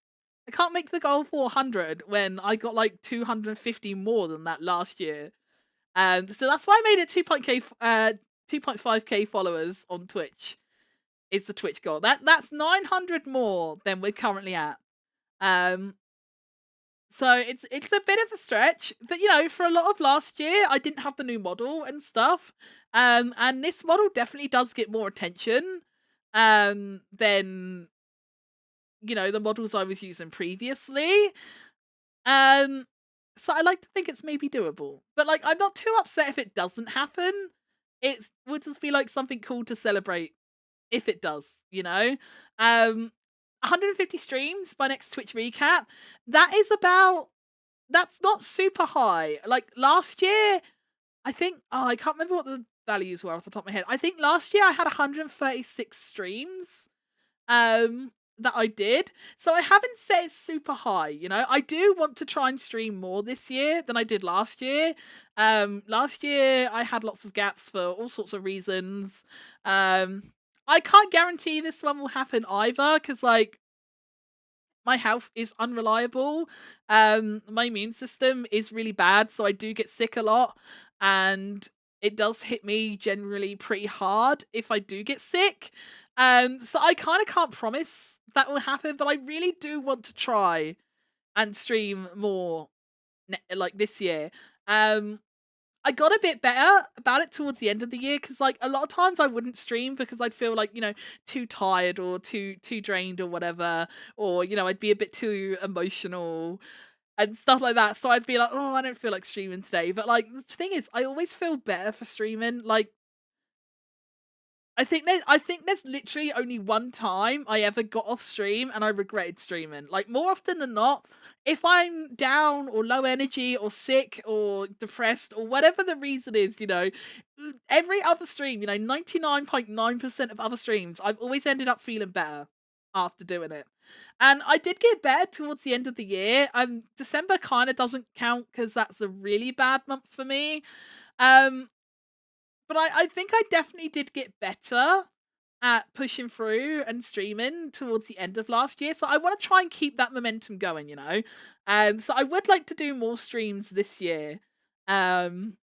the goal 400 when I got like 250 more than that last year. So that's why I made it 2.5k followers on Twitch is the Twitch goal. That's 900 more than we're currently at. Um, so it's a bit of a stretch, but for a lot of last year, I didn't have the new model and stuff. And this model definitely does get more attention than the models I was using previously. Um, so I like to think it's maybe doable, but like I'm not too upset if it doesn't happen. It would just be like something cool to celebrate if it does, you know? 150 streams by next Twitch recap. That's not super high. Like last year, I think I can't remember what the values were off the top of my head. I think last year I had 136 streams that I did. So I haven't set it super high, you know. I do want to try and stream more this year than I did last year. Last year I had lots of gaps for all sorts of reasons. I can't guarantee this one will happen either because like my health is unreliable. My immune system is really bad, so I do get sick a lot, and it does hit me generally pretty hard if I do get sick. So I kind of can't promise that will happen, but I really do want to try and stream more like this year. Um, I got a bit better about it towards the end of the year because, like, a lot of times I wouldn't stream because I'd feel like, too tired or too drained or whatever, or I'd be a bit too emotional and stuff like that. So I'd be like, oh, I don't feel like streaming today. But like the thing is, I always feel better for streaming. Like I think there's literally only one time I ever got off stream and I regretted streaming. Like more often than not, if I'm down or low energy or sick or depressed or whatever the reason is, every other stream, 99.9% of other streams, I've always ended up feeling better after doing it. And I did get better towards the end of the year. December kind of doesn't count because that's a really bad month for me. Um but I think I definitely did get better at pushing through and streaming towards the end of last year. So I want to try and keep that momentum going. So I would like to do more streams this year than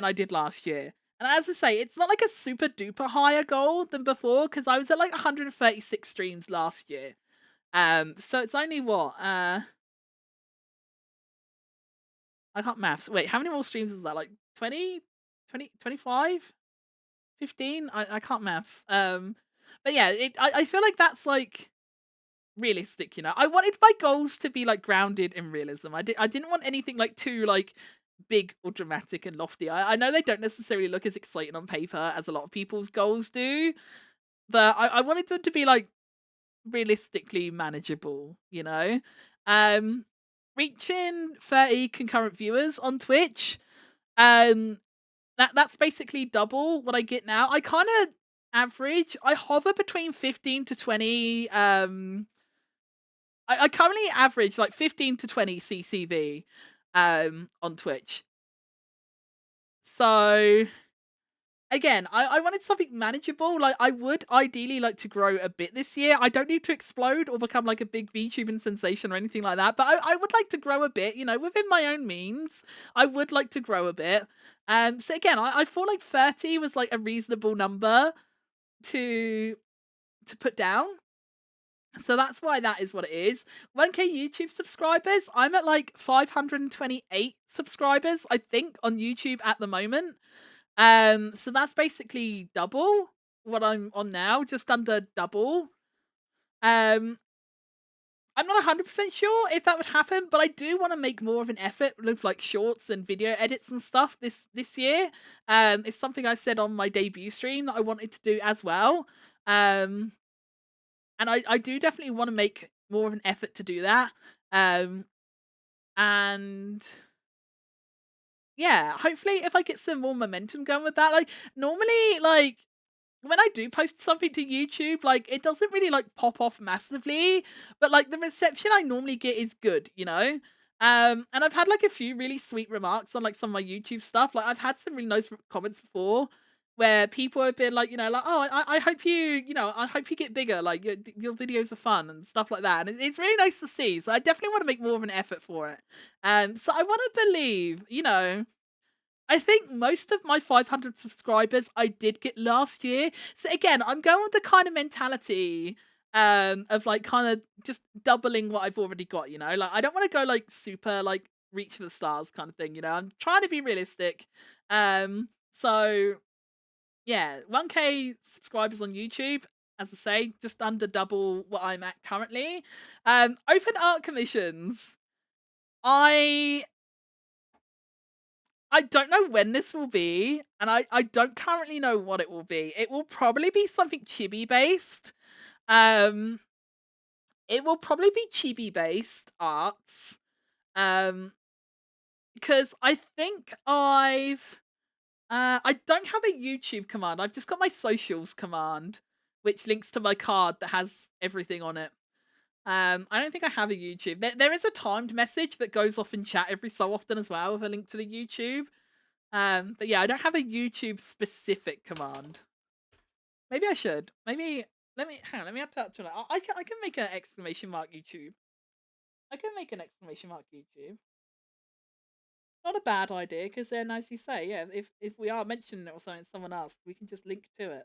I did last year. And as I say, it's not like a super duper higher goal than before because I was at like 136 streams last year. So it's only what? I can't maths. Wait, how many more streams is that? Like 20, 20, 25, 15? I can't maths. But yeah, I feel like that's like realistic. I wanted my goals to be like grounded in realism. I didn't want anything like too like big or dramatic and lofty. I know they don't necessarily look as exciting on paper as a lot of people's goals do, but I wanted them to be like realistically manageable. Um Reaching 30 concurrent viewers on Twitch. Um that's basically double what I get now. I kind of average. I hover between 15 to 20. I currently average like 15 to 20 CCV on Twitch. So again, I wanted something manageable. Like, I would ideally like to grow a bit this year. I don't need to explode or become like a big VTubing sensation or anything like that. But I would like to grow a bit, within my own means. I would like to grow a bit. So again, I feel like 30 was like a reasonable number to put down. So that's why that is what it is. 1K YouTube subscribers. I'm at like 528 subscribers, I think, on YouTube at the moment. So that's basically double what I'm on now, just under double. Um, I'm not 100% sure if that would happen, but I do want to make more of an effort with like shorts and video edits and stuff this year. It's something I said on my debut stream that I wanted to do as well. Um, and I do definitely want to make more of an effort to do that. Um, and yeah, hopefully if I get some more momentum going with that, like normally, like when I do post something to YouTube, like it doesn't really like pop off massively, but like the reception I normally get is good. And I've had like a few really sweet remarks on like some of my YouTube stuff. Like I've had some really nice comments before where people have been like, like, oh, I hope I hope you get bigger. Like your videos are fun and stuff like that. And it's really nice to see. So I definitely want to make more of an effort for it. So I want to believe. I think most of my 500 subscribers I did get last year. So again, I'm going with the kind of mentality of like kind of just doubling what I've already got. Like I don't want to go like super like reach for the stars kind of thing. I'm trying to be realistic. So yeah, 1K subscribers on YouTube, as I say, just under double what I'm at currently. Open art commissions. I don't know when this will be, and I don't currently know what it will be. It will probably be something chibi based. Um, it will probably be chibi based arts. Um, because I think I don't have a YouTube command. I've just got my socials command, which links to my card that has everything on it. I don't think I have a YouTube. There is a timed message that goes off in chat every so often as well with a link to the YouTube. But yeah, I don't have a YouTube specific command. Maybe I should. Maybe hang on, let me add that to it. I can make an exclamation mark YouTube. I can make an exclamation mark YouTube. Not a bad idea, because then, as you say, yeah, if we are mentioning it or something to someone else, we can just link to it.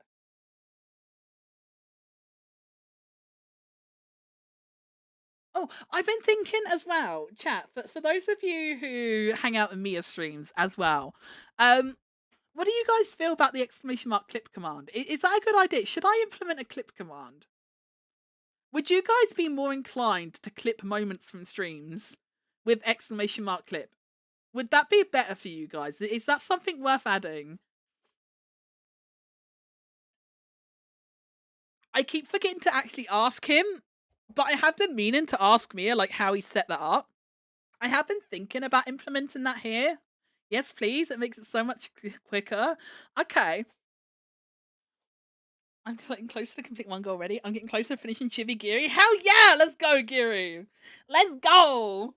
Oh, I've been thinking as well, chat, for those of you who hang out in Mia streams as well, um, what do you guys feel about the exclamation mark clip command? Is that a good idea? Should I implement a clip command? Would you guys be more inclined to clip moments from streams with exclamation mark clip? Would that be better for you guys? Is that something worth adding? I keep forgetting to actually ask him, but I have been meaning to ask Mia like how he set that up. I have been thinking about implementing that here. Yes, please. It makes it so much quicker. Okay. I'm getting closer to complete one goal already. I'm getting closer to finishing Chibi Giri. Hell yeah! Let's go, Giri! Let's go!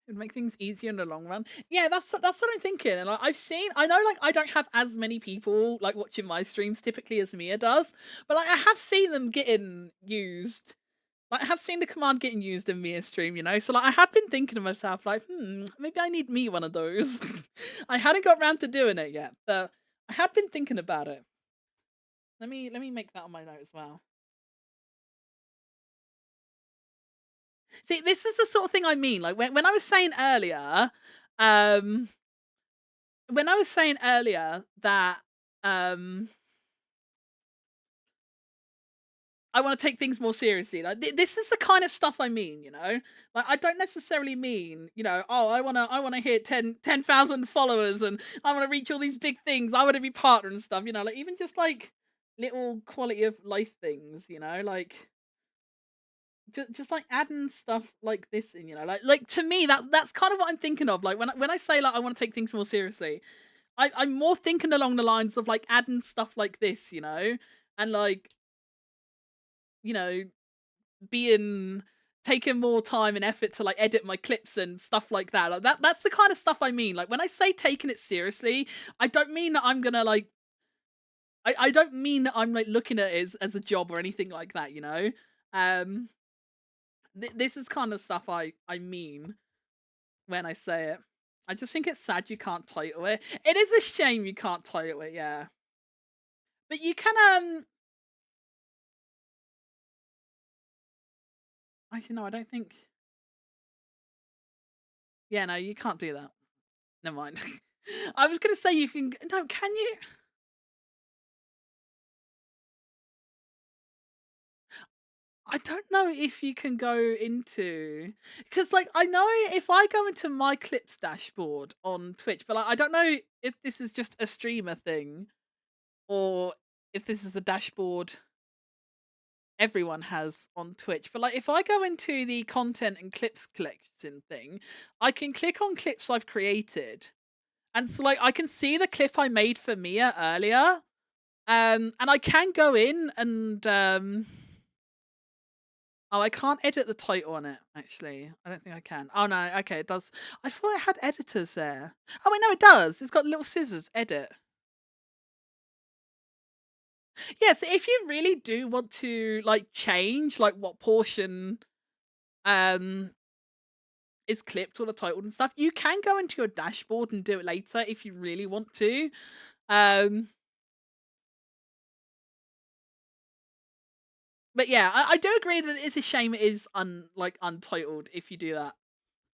It'd make things easier in the long run. Yeah, that's what I'm thinking. And I know like I don't have as many people like watching my streams typically as Mia does, but like I have seen them getting used. Like I have seen the command getting used in Mia's stream. So like I had been thinking to myself, like, maybe I need me one of those. I hadn't got around to doing it yet, but I had been thinking about it. Let me make that on my note as well. See, this is the sort of thing I mean. Like when I was saying earlier, um, when I was saying earlier that um I want to take things more seriously. Like this is the kind of stuff I mean. Like I don't necessarily mean, oh, I want to hit 10,000 followers and I want to reach all these big things. I want to be partner and stuff. Like even just like little quality of life things. Like just like adding stuff like this in. Like to me that's kind of what I'm thinking of. Like when I say like I want to take things more seriously, I'm more thinking along the lines of like adding stuff like this. And like you know being taken more time and effort to like edit my clips and stuff like that. Like that's the kind of stuff I mean. Like when I say taking it seriously, I don't mean that I'm gonna like I don't mean that I'm like looking at it as a job or anything like that, you know? Um this is kind of stuff I mean when I say it. I just think it's sad you can't title it. It is a shame you can't title it, yeah. But you can actually no, I don't think yeah, no, you can't do that. Never mind. I was gonna say you can no, can you? I don't know if you can go into because like I know if I go into my clips dashboard on Twitch, but like, I don't know if this is just a streamer thing or if this is the dashboard everyone has on Twitch. But like if I go into the content and clips collection thing, I can click on clips I've created. And so like I can see the clip I made for Mia earlier. And I can go in and oh, I can't edit the title on it, actually. I don't think I can. Oh no, okay, it does. I thought it had editors there. Oh wait, no, it does. It's got little scissors, edit. Yeah, so if you really do want to like change like what portion um is clipped or the title and stuff, you can go into your dashboard and do it later if you really want to. Um but yeah, I do agree that it is a shame it is untitled if you do that.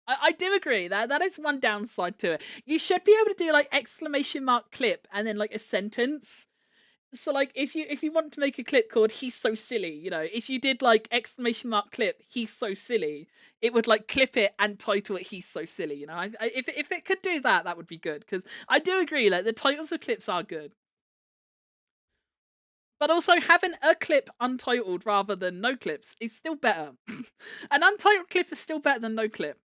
I do agree that that is one downside to it. You should be able to do like exclamation mark clip and then like a sentence. So like if you want to make a clip called "He's so silly," you know, if you did like exclamation mark clip "He's so silly," it would like clip it and title it "He's so silly." You know, if it could do that, that would be good because I do agree. Like the titles of clips are good, but also having a clip untitled rather than no clips is still better. An untitled clip is still better than no clip.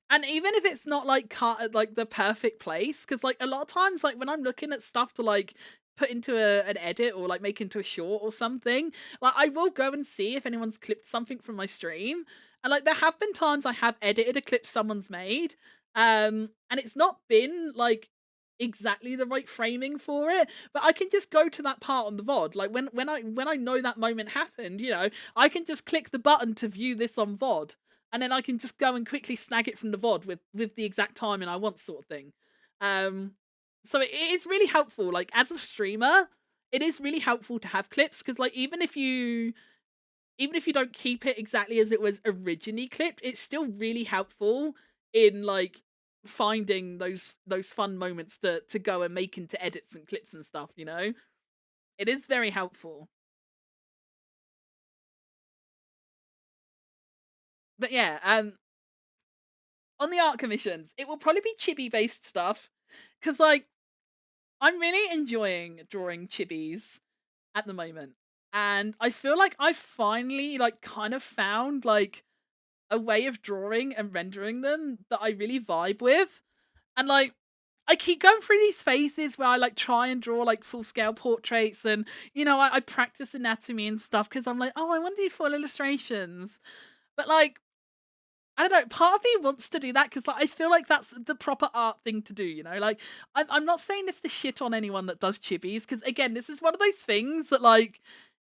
And even if it's not like cut at like the perfect place, because like a lot of times, like when I'm looking at stuff to like put into an edit or like make into a short or something, like I will go and see if anyone's clipped something from my stream. And like there have been times I have edited a clip someone's made, and it's not been like exactly the right framing for it, but I can just go to that part on the VOD. Like when I know that moment happened, you know, I can just click the button to view this on VOD and then I can just go and quickly snag it from the VOD with the exact timing I want, sort of thing. Um, so it is really helpful. Like as a streamer, it is really helpful to have clips because like even if you don't keep it exactly as it was originally clipped, it's still really helpful in like finding those fun moments to go and make into edits and clips and stuff. You know, it is very helpful. But yeah, on the art commissions, it will probably be chibi based stuff because like I'm really enjoying drawing chibis at the moment. And I feel like I finally like kind of found like a way of drawing and rendering them that I really vibe with. And like I keep going through these phases where I like try and draw like full scale portraits and you know, I practice anatomy and stuff because I'm like, oh, I want to do full illustrations. But like I don't know, part of me wants to do that because like, I feel like that's the proper art thing to do, you know? Like, I'm not saying this to shit on anyone that does chibis because, again, this is one of those things that, like,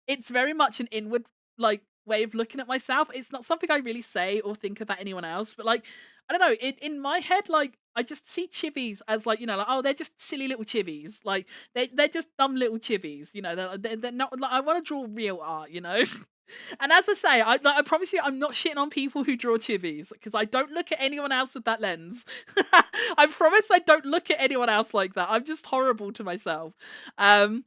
it's very much an inward, like, way of looking at myself. It's not something I really say or think about anyone else, but, like, I don't know, in my head, like, I just see chibis as, like, you know, like, oh, they're just silly little chibis. Like, they're just dumb little chibis, you know? They're not, like, I want to draw real art, you know? And as I say, I promise you, I'm not shitting on people who draw chibis because I don't look at anyone else with that lens. I promise I don't look at anyone else like that. I'm just horrible to myself. Um,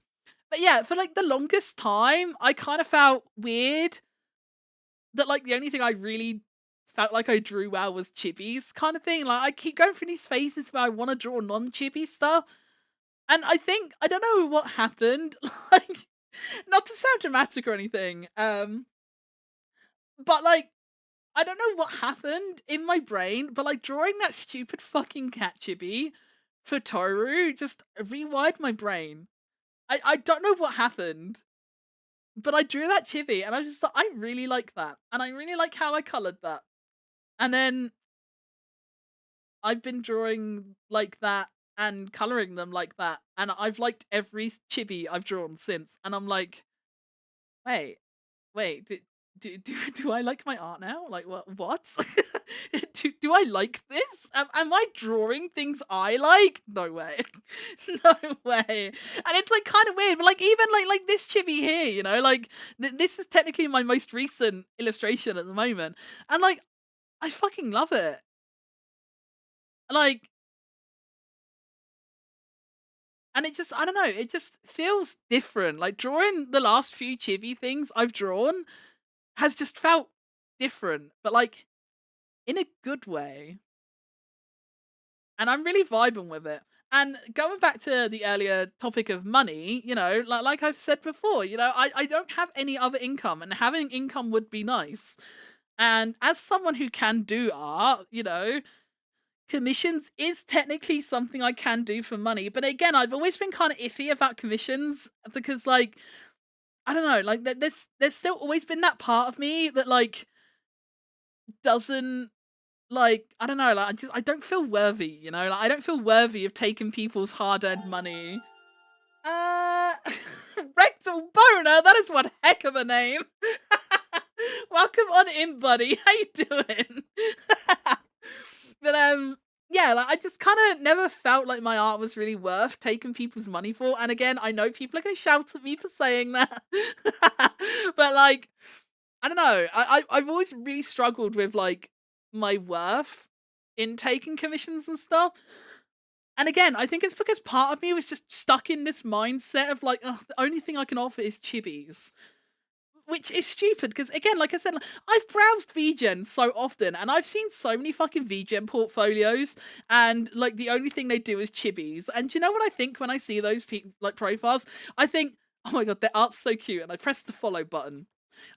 but yeah, for like the longest time, I kind of felt weird that like the only thing I really felt like I drew well was chibis kind of thing. Like I keep going through these phases where I want to draw non-chibi stuff, and I think I don't know what happened. Like, not to sound dramatic or anything, but like I don't know what happened in my brain, but like drawing that stupid fucking cat chibi for Toru just rewired my brain. I don't know what happened. but I drew that chibi and I was just like, I really like that. And I really like how I colored that. And then I've been drawing like that and coloring them like that. And I've liked every chibi I've drawn since. And I'm like, wait, wait, do I like my art now? Like what? Do I like this? Am I drawing things I like? No way. No way. And it's like kind of weird, but like even like this chibi here, like this is technically my most recent illustration at the moment. And like I fucking love it. Like and it just I don't know, it just feels different. Like drawing the last few chibi things I've drawn has just felt different, but like in a good way. And I'm really vibing with it. And going back to the earlier topic of money, like I've said before, I don't have any other income, and having income would be nice. And as someone who can do art, commissions is technically something I can do for money. But again, I've always been kind of iffy about commissions because, like, I don't know, like there's still always been that part of me that like doesn't like, I don't know, like, I don't feel worthy, Like, I don't feel worthy of taking people's hard-earned money. Uh, Rectal Boner, that is one heck of a name. Welcome on in, buddy. How you doing? But, yeah, like, I just kinda never felt like my art was really worth taking people's money for, and again, I know people are gonna shout at me for saying that. But, like, I don't know. I've always really struggled with like my worth in taking commissions and stuff. And again, I think it's because part of me was just stuck in this mindset of like, "Ugh, the only thing I can offer is chibis." Which is stupid because again, like I said, like, I've browsed VGen so often and I've seen so many fucking VGen portfolios and like the only thing they do is chibis. And do you know what I think when I see those like profiles? I think, oh my god, their art's so cute, and I press the follow button.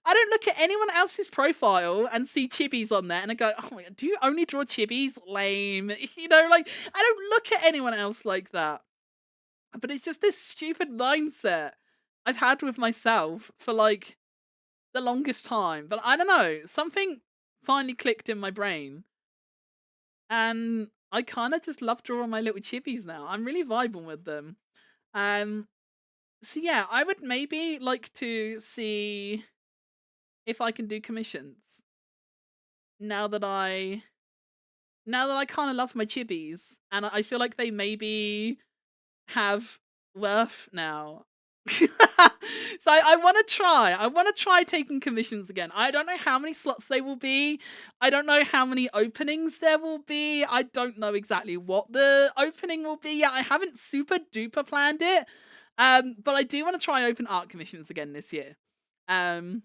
I don't look at anyone else's profile and see chibis on there and I go, oh my god, do you only draw chibis? Lame. Like I don't look at anyone else like that. But it's just this stupid mindset I've had with myself for like the longest time. But I don't know, something finally clicked in my brain and I kind of just love drawing my little chibis now. I'm really vibing with them. Um, so yeah, I would maybe like to see if I can do commissions now that I kind of love my chibis and I feel like they maybe have worth now. So I want to try. I want to try taking commissions again. I don't know how many slots they will be. I don't know how many openings there will be. I don't know exactly what the opening will be yet. I haven't super duper planned it. But I do want to try open art commissions again this year. Um,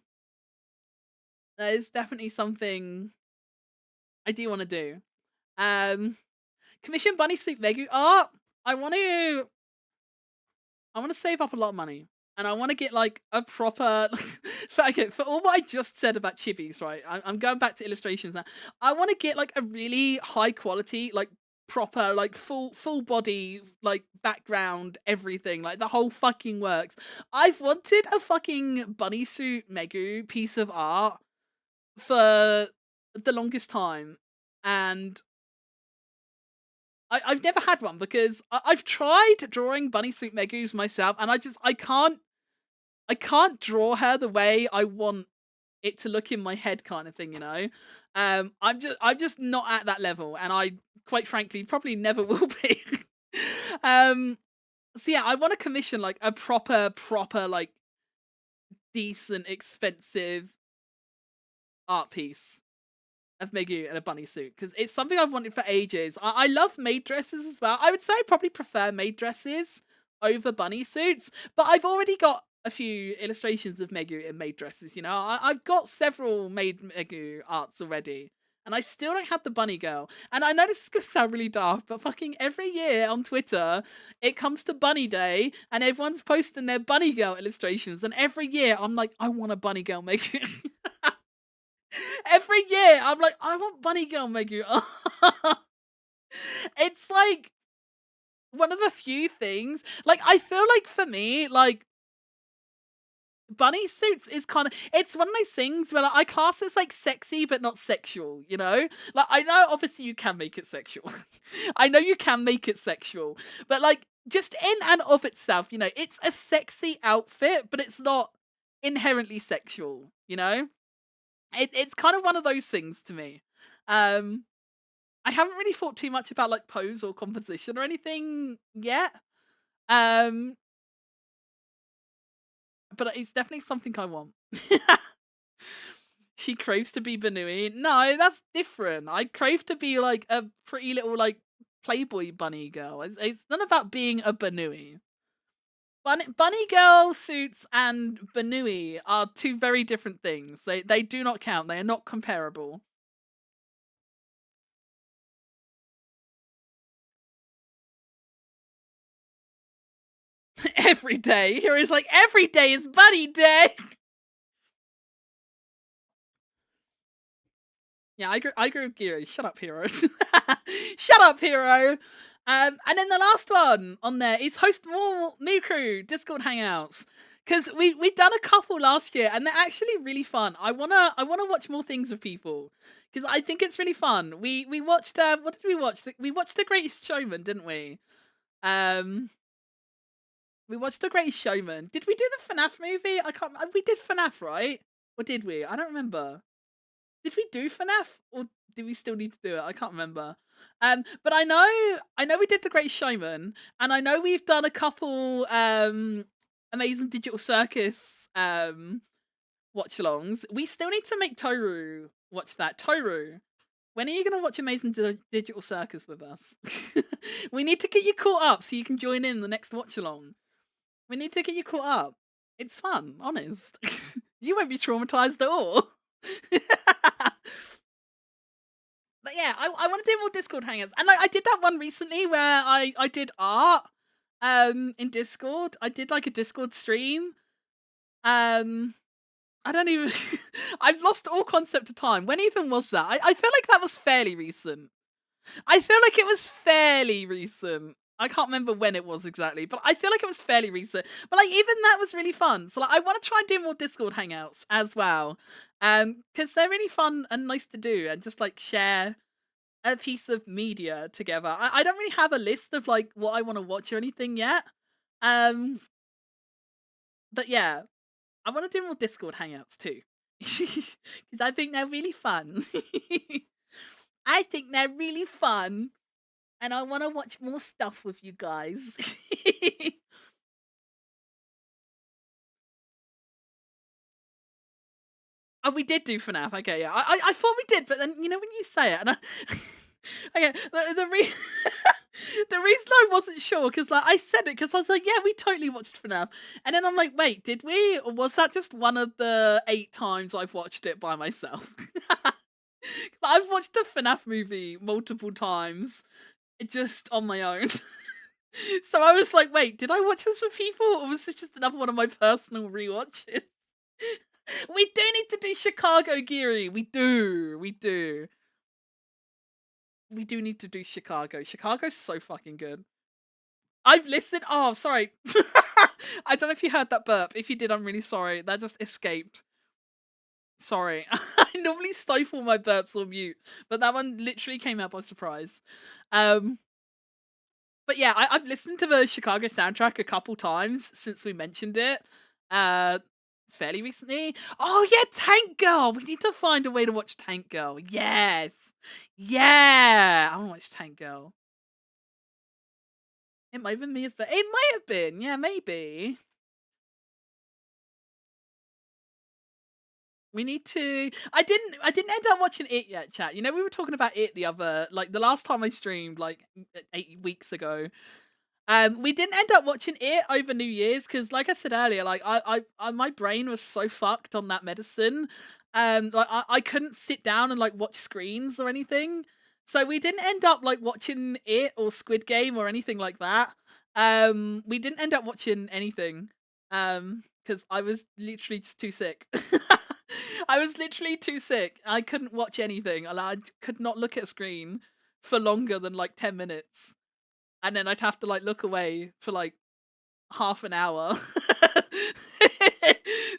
that is definitely something I do want to do. Um, commission Bunny Sleep Lego art. I want to. I want to save up a lot of money, and I want to get like a proper. Okay, for all what I just said about chibis, right? I'm going back to illustrations now. I want to get like a really high quality, like proper, like full body, like background, everything, like the whole fucking works. I've wanted a fucking bunny suit Megu piece of art for the longest time, and I've never had one because I've tried drawing Bunny Suit Megus myself, and I can't draw her the way I want it to look in my head, kind of thing, I'm just not at that level, and I quite frankly probably never will be. um, so yeah, I want to commission like a proper like decent expensive art piece of Megu in a bunny suit because it's something I've wanted for ages. I love maid dresses as well. I would say I probably prefer maid dresses over bunny suits, but I've already got a few illustrations of Megu in maid dresses. I've got several maid Megu arts already. And I still don't have the bunny girl. And I know this is gonna sound really daft, but fucking every year on Twitter, it comes to Bunny Day, and everyone's posting their bunny girl illustrations. And every year, I'm like, I want a bunny girl Megu. Every year, I'm like, I want Bunny Girl Megu. It's like one of the few things. Like, I feel like for me, like bunny suits is kind of, it's one of those things where like, I class it as like sexy but not sexual, you know? Like I know obviously you can make it sexual. I know you can make it sexual, but like just in and of itself, you know, it's a sexy outfit, but it's not inherently sexual, you know? It's kind of one of those things to me. Um I haven't really thought too much about like pose or composition or anything yet. Um but it's definitely something I want. She craves to be Banui. No, that's different. I crave to be like a pretty little like Playboy bunny girl. It's not about being a Banui. Bunny girl suits and Banui are two very different things. They do not count. They are not comparable. Every day. Hero's like, every day is bunny day. Yeah, I agree with Giro. Shut up, Hero. Shut up, Hero. And then the last one on there is host more new crew Discord hangouts. Because we've done a couple last year and they're actually really fun. I wanna watch more things with people. Because I think it's really fun. We watched what did we watch? We watched The Greatest Showman, didn't we? Um we watched The Greatest Showman. Did we do the FNAF movie? I can't we did FNAF, right? Or did we? I don't remember. Did we do FNAF or do we still need to do it? I can't remember. But I know we did The Great Showman, and I know we've done a couple Amazing Digital Circus watch alongs. We still need to make Toru watch that. Toru, when are you gonna watch Amazing Digital Circus with us? We need to get you caught up so you can join in the next watch along. We need to get you caught up. It's fun, honest. You won't be traumatized at all. But yeah, I want to do more Discord hangouts, and like I did that one recently where I did art in Discord. I did like a Discord stream. Um, I don't even. I've lost all concept of time. When even was that? I feel like that was fairly recent. I feel like it was fairly recent. I can't remember when it was exactly, but I feel like it was fairly recent. But like even that was really fun. So like I want to try and do more Discord hangouts as well. Because they're really fun and nice to do and just like share a piece of media together. I don't really have a list of like what I want to watch or anything yet. Um but yeah, I want to do more Discord hangouts too. Because I think they're really fun. I think they're really fun. And I want to watch more stuff with you guys. Oh, we did do FNAF. Okay, yeah. I thought we did, but then you know when you say it, and I, okay, the reason I wasn't sure because like I said it because I was like, yeah, we totally watched FNAF, and then I'm like, wait, did we? Or was that just one of the 8 times I've watched it by myself? I've watched the FNAF movie multiple times, just on my own. So I was like, wait, did I watch this with people, or was this just another one of my personal rewatches? We do need to do Chicago, Geary. We do. We do. We do need to do Chicago. Chicago's so fucking good. I've listened. Oh, sorry. I don't know if you heard that burp. If you did, I'm really sorry. That just escaped. Sorry. I normally stifle my burps or mute, but that one literally came out by surprise. Um, but yeah, I've listened to the Chicago soundtrack a couple times since we mentioned it. Uh, Fairly recently. Oh yeah, Tank Girl. We need to find a way to watch Tank Girl. Yes. Yeah. I want to watch Tank Girl. It might have been me as but it might have been. Yeah, maybe. We need to I didn't end up watching it yet, chat. You know, we were talking about it the last time I streamed, like 8 weeks ago. We didn't end up watching it over New Year's because, like I said earlier, like my brain was so fucked on that medicine. Like I couldn't sit down and like watch screens or anything. So we didn't end up like watching it or Squid Game or anything like that. We didn't end up watching anything. Because I was literally just too sick. I was literally too sick. I couldn't watch anything. I could not look at a screen for longer than like 10 minutes. And then I'd have to like look away for like half an hour.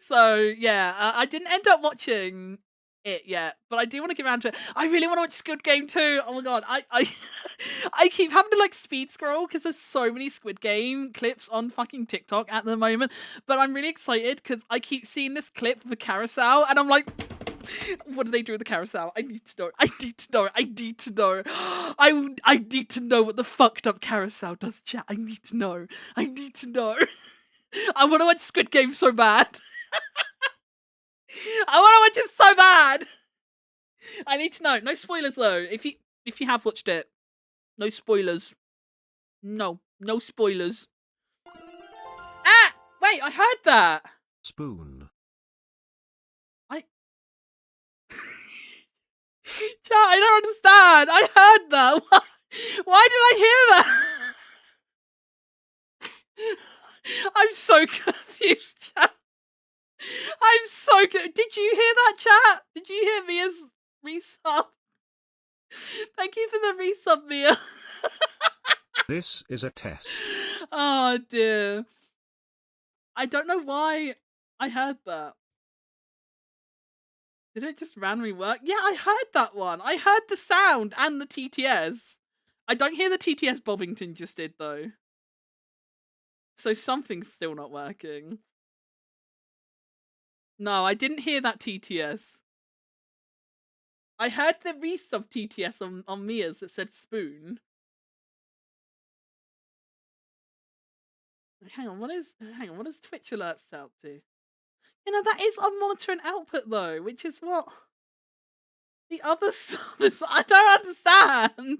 So yeah, I didn't end up watching it yet, but I do want to get around to it. I really want to watch Squid Game too. Oh my god, I I keep having to like speed scroll because there's so many Squid Game clips on fucking TikTok at the moment. But I'm really excited because I keep seeing this clip of a carousel, and I'm like, what do they do with the carousel? I need to know. I need to know. I need to know. I need to know what the fucked up carousel does, chat. I need to know. I need to know. I want to watch Squid Game so bad. I want to watch it so bad. I need to know. No spoilers though. If you have watched it, no spoilers. No spoilers. Ah, wait, I heard that. Spoon. I don't understand. I heard that. Why did I hear that? I'm so confused, chat. I'm so good. Did you hear that, chat? Did you hear Mia's resub? Thank you for the resub, Mia. This is a test. Oh dear. I don't know why I heard that. Did it just randomly work? Yeah, I heard that one. I heard the sound and the TTS. I don't hear the TTS Bobbington just did though. So something's still not working. No, I didn't hear that TTS. I heard the resub TTS on Mia's that said spoon. Hang on, what does Twitch alerts out to? You know, that is on monitor and output though, which is what the other stuff is. I don't understand.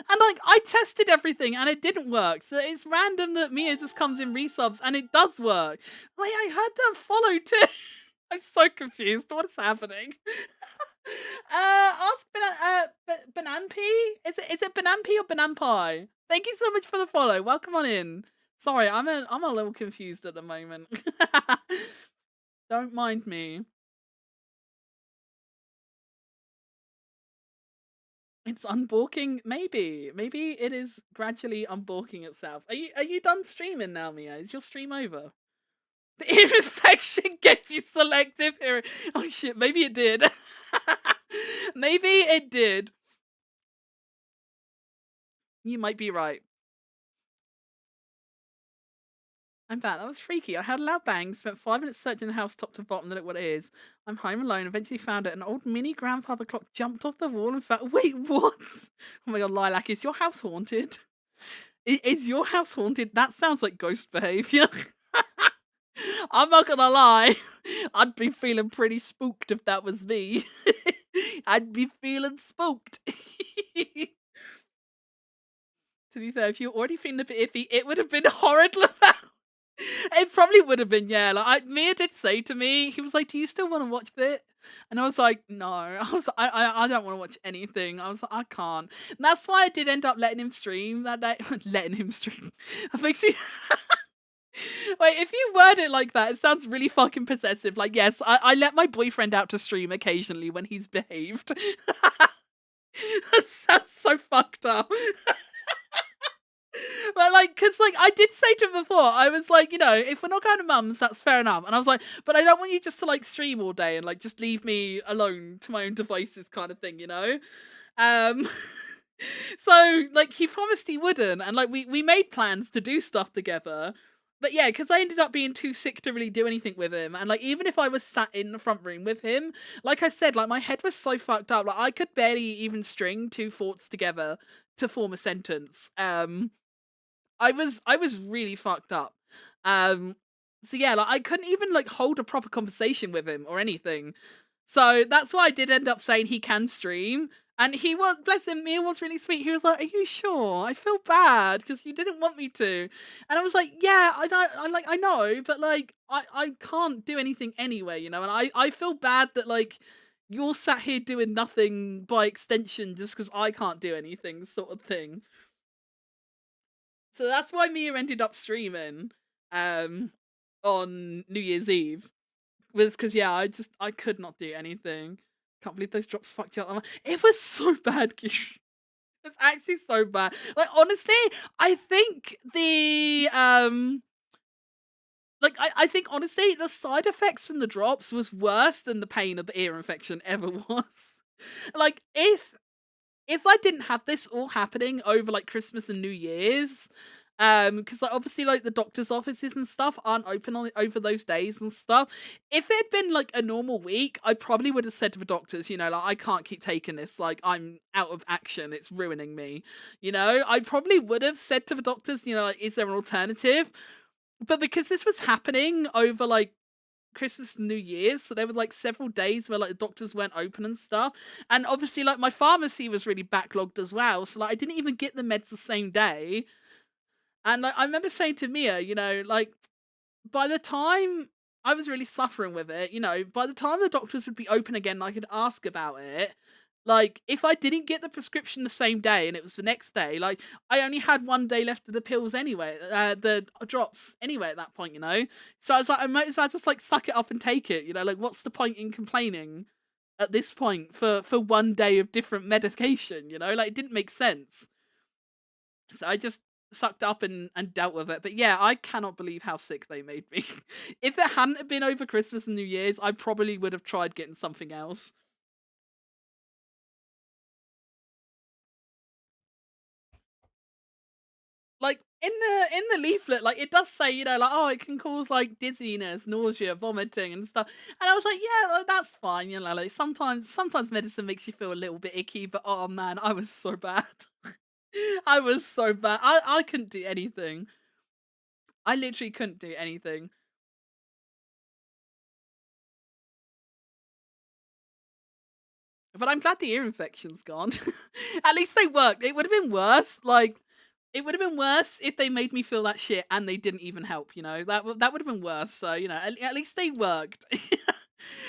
And like, I tested everything and it didn't work. So it's random that Mia just comes in resubs and it does work. Wait, I heard that follow too. I'm so confused. What is happening? Ask Bananpi? Is it Bananpi or Bananpi? Thank you so much for the follow. Welcome on in. Sorry, I'm a little confused at the moment. Don't mind me. It's unbalking. Maybe it is gradually unbalking itself. Are you done streaming now, Mia? Is your stream over? The ear infection gave you selective hearing. Oh shit, maybe it did. Maybe it did. You might be right. I'm back. That was freaky. I had a loud bang, spent 5 minutes searching the house top to bottom to look what it is. I'm home alone, eventually found it. An old mini grandfather clock jumped off the wall and fell. Wait, what? Oh my god, Lilac, is your house haunted? Is your house haunted? That sounds like ghost behavior. I'm not gonna lie. I'd be feeling pretty spooked if that was me. I'd be feeling spooked. To be fair, if you're already feeling a bit iffy, it would have been horrid. It probably would have been, yeah. Like Mia did say to me, he was like, "Do you still want to watch it?" And I was like, "No." I was, I don't want to watch anything. I was like, I can't. And that's why I did end up letting him stream that day. Letting him stream. That makes me. Wait, if you word it like that, it sounds really fucking possessive. Like, yes, I let my boyfriend out to stream occasionally when he's behaved. That sounds so fucked up. But like, cause like I did say to him before, I was like, you know, if we're not going to mum's, that's fair enough. And I was like, but I don't want you just to like stream all day and like just leave me alone to my own devices, kind of thing, you know. Um, so like he promised he wouldn't, and like we made plans to do stuff together. But yeah, because I ended up being too sick to really do anything with him, and like even if I was sat in the front room with him, like I said, like my head was so fucked up, like I could barely even string two thoughts together to form a sentence. I was really fucked up. Um, so yeah, like I couldn't even like hold a proper conversation with him or anything. So that's why I did end up saying he can stream. And he was, bless him, Mia was really sweet. He was like, "Are you sure? I feel bad because you didn't want me to." And I was like, "Yeah, I don't, I know, but like, I can't do anything anyway, you know." And I feel bad that like you're sat here doing nothing by extension just because I can't do anything, sort of thing. So that's why Mia ended up streaming on New Year's Eve. Was because yeah, I could not do anything. Can't believe those drops fucked you up. It was so bad, Kish. It's actually so bad. Like honestly, I think the Like, I think honestly, the side effects from the drops was worse than the pain of the ear infection ever was. Like, if I didn't have this all happening over, like, Christmas and New Year's, because like, obviously, like, the doctor's offices and stuff aren't open on over those days and stuff. If it had been, like, a normal week, I probably would have said to the doctors, like, "I can't keep taking this, like, I'm out of action, it's ruining me." I probably would have said to the doctors, like, "Is there an alternative?" But because this was happening over, like, Christmas and New Year's, so there were, like, several days where, like, the doctors weren't open and stuff, and obviously, like, my pharmacy was really backlogged as well, so, like, I didn't even get the meds the same day, and, like, I remember saying to Mia, like, by the time I was really suffering with it, by the time the doctors would be open again and I could ask about it, like, if I didn't get the prescription the same day and it was the next day, like, I only had 1 day left of the pills anyway, the drops anyway at that point, So I was like, I might as well just, like, suck it up and take it, like, what's the point in complaining at this point for 1 day of different medication, Like, it didn't make sense. So I just sucked up and dealt with it. But yeah, I cannot believe how sick they made me. If it hadn't have been over Christmas and New Year's, I probably would have tried getting something else. Like in the leaflet, like it does say, like, oh, it can cause like dizziness, nausea, vomiting, and stuff. And I was like, yeah, like, that's fine, like sometimes medicine makes you feel a little bit icky, but oh man, I was so bad. I was so bad. I couldn't do anything. I literally couldn't do anything. But I'm glad the ear infection's gone. At least they worked. It would have been worse. Like, it would have been worse if they made me feel that shit and they didn't even help. That would have been worse. So at least they worked.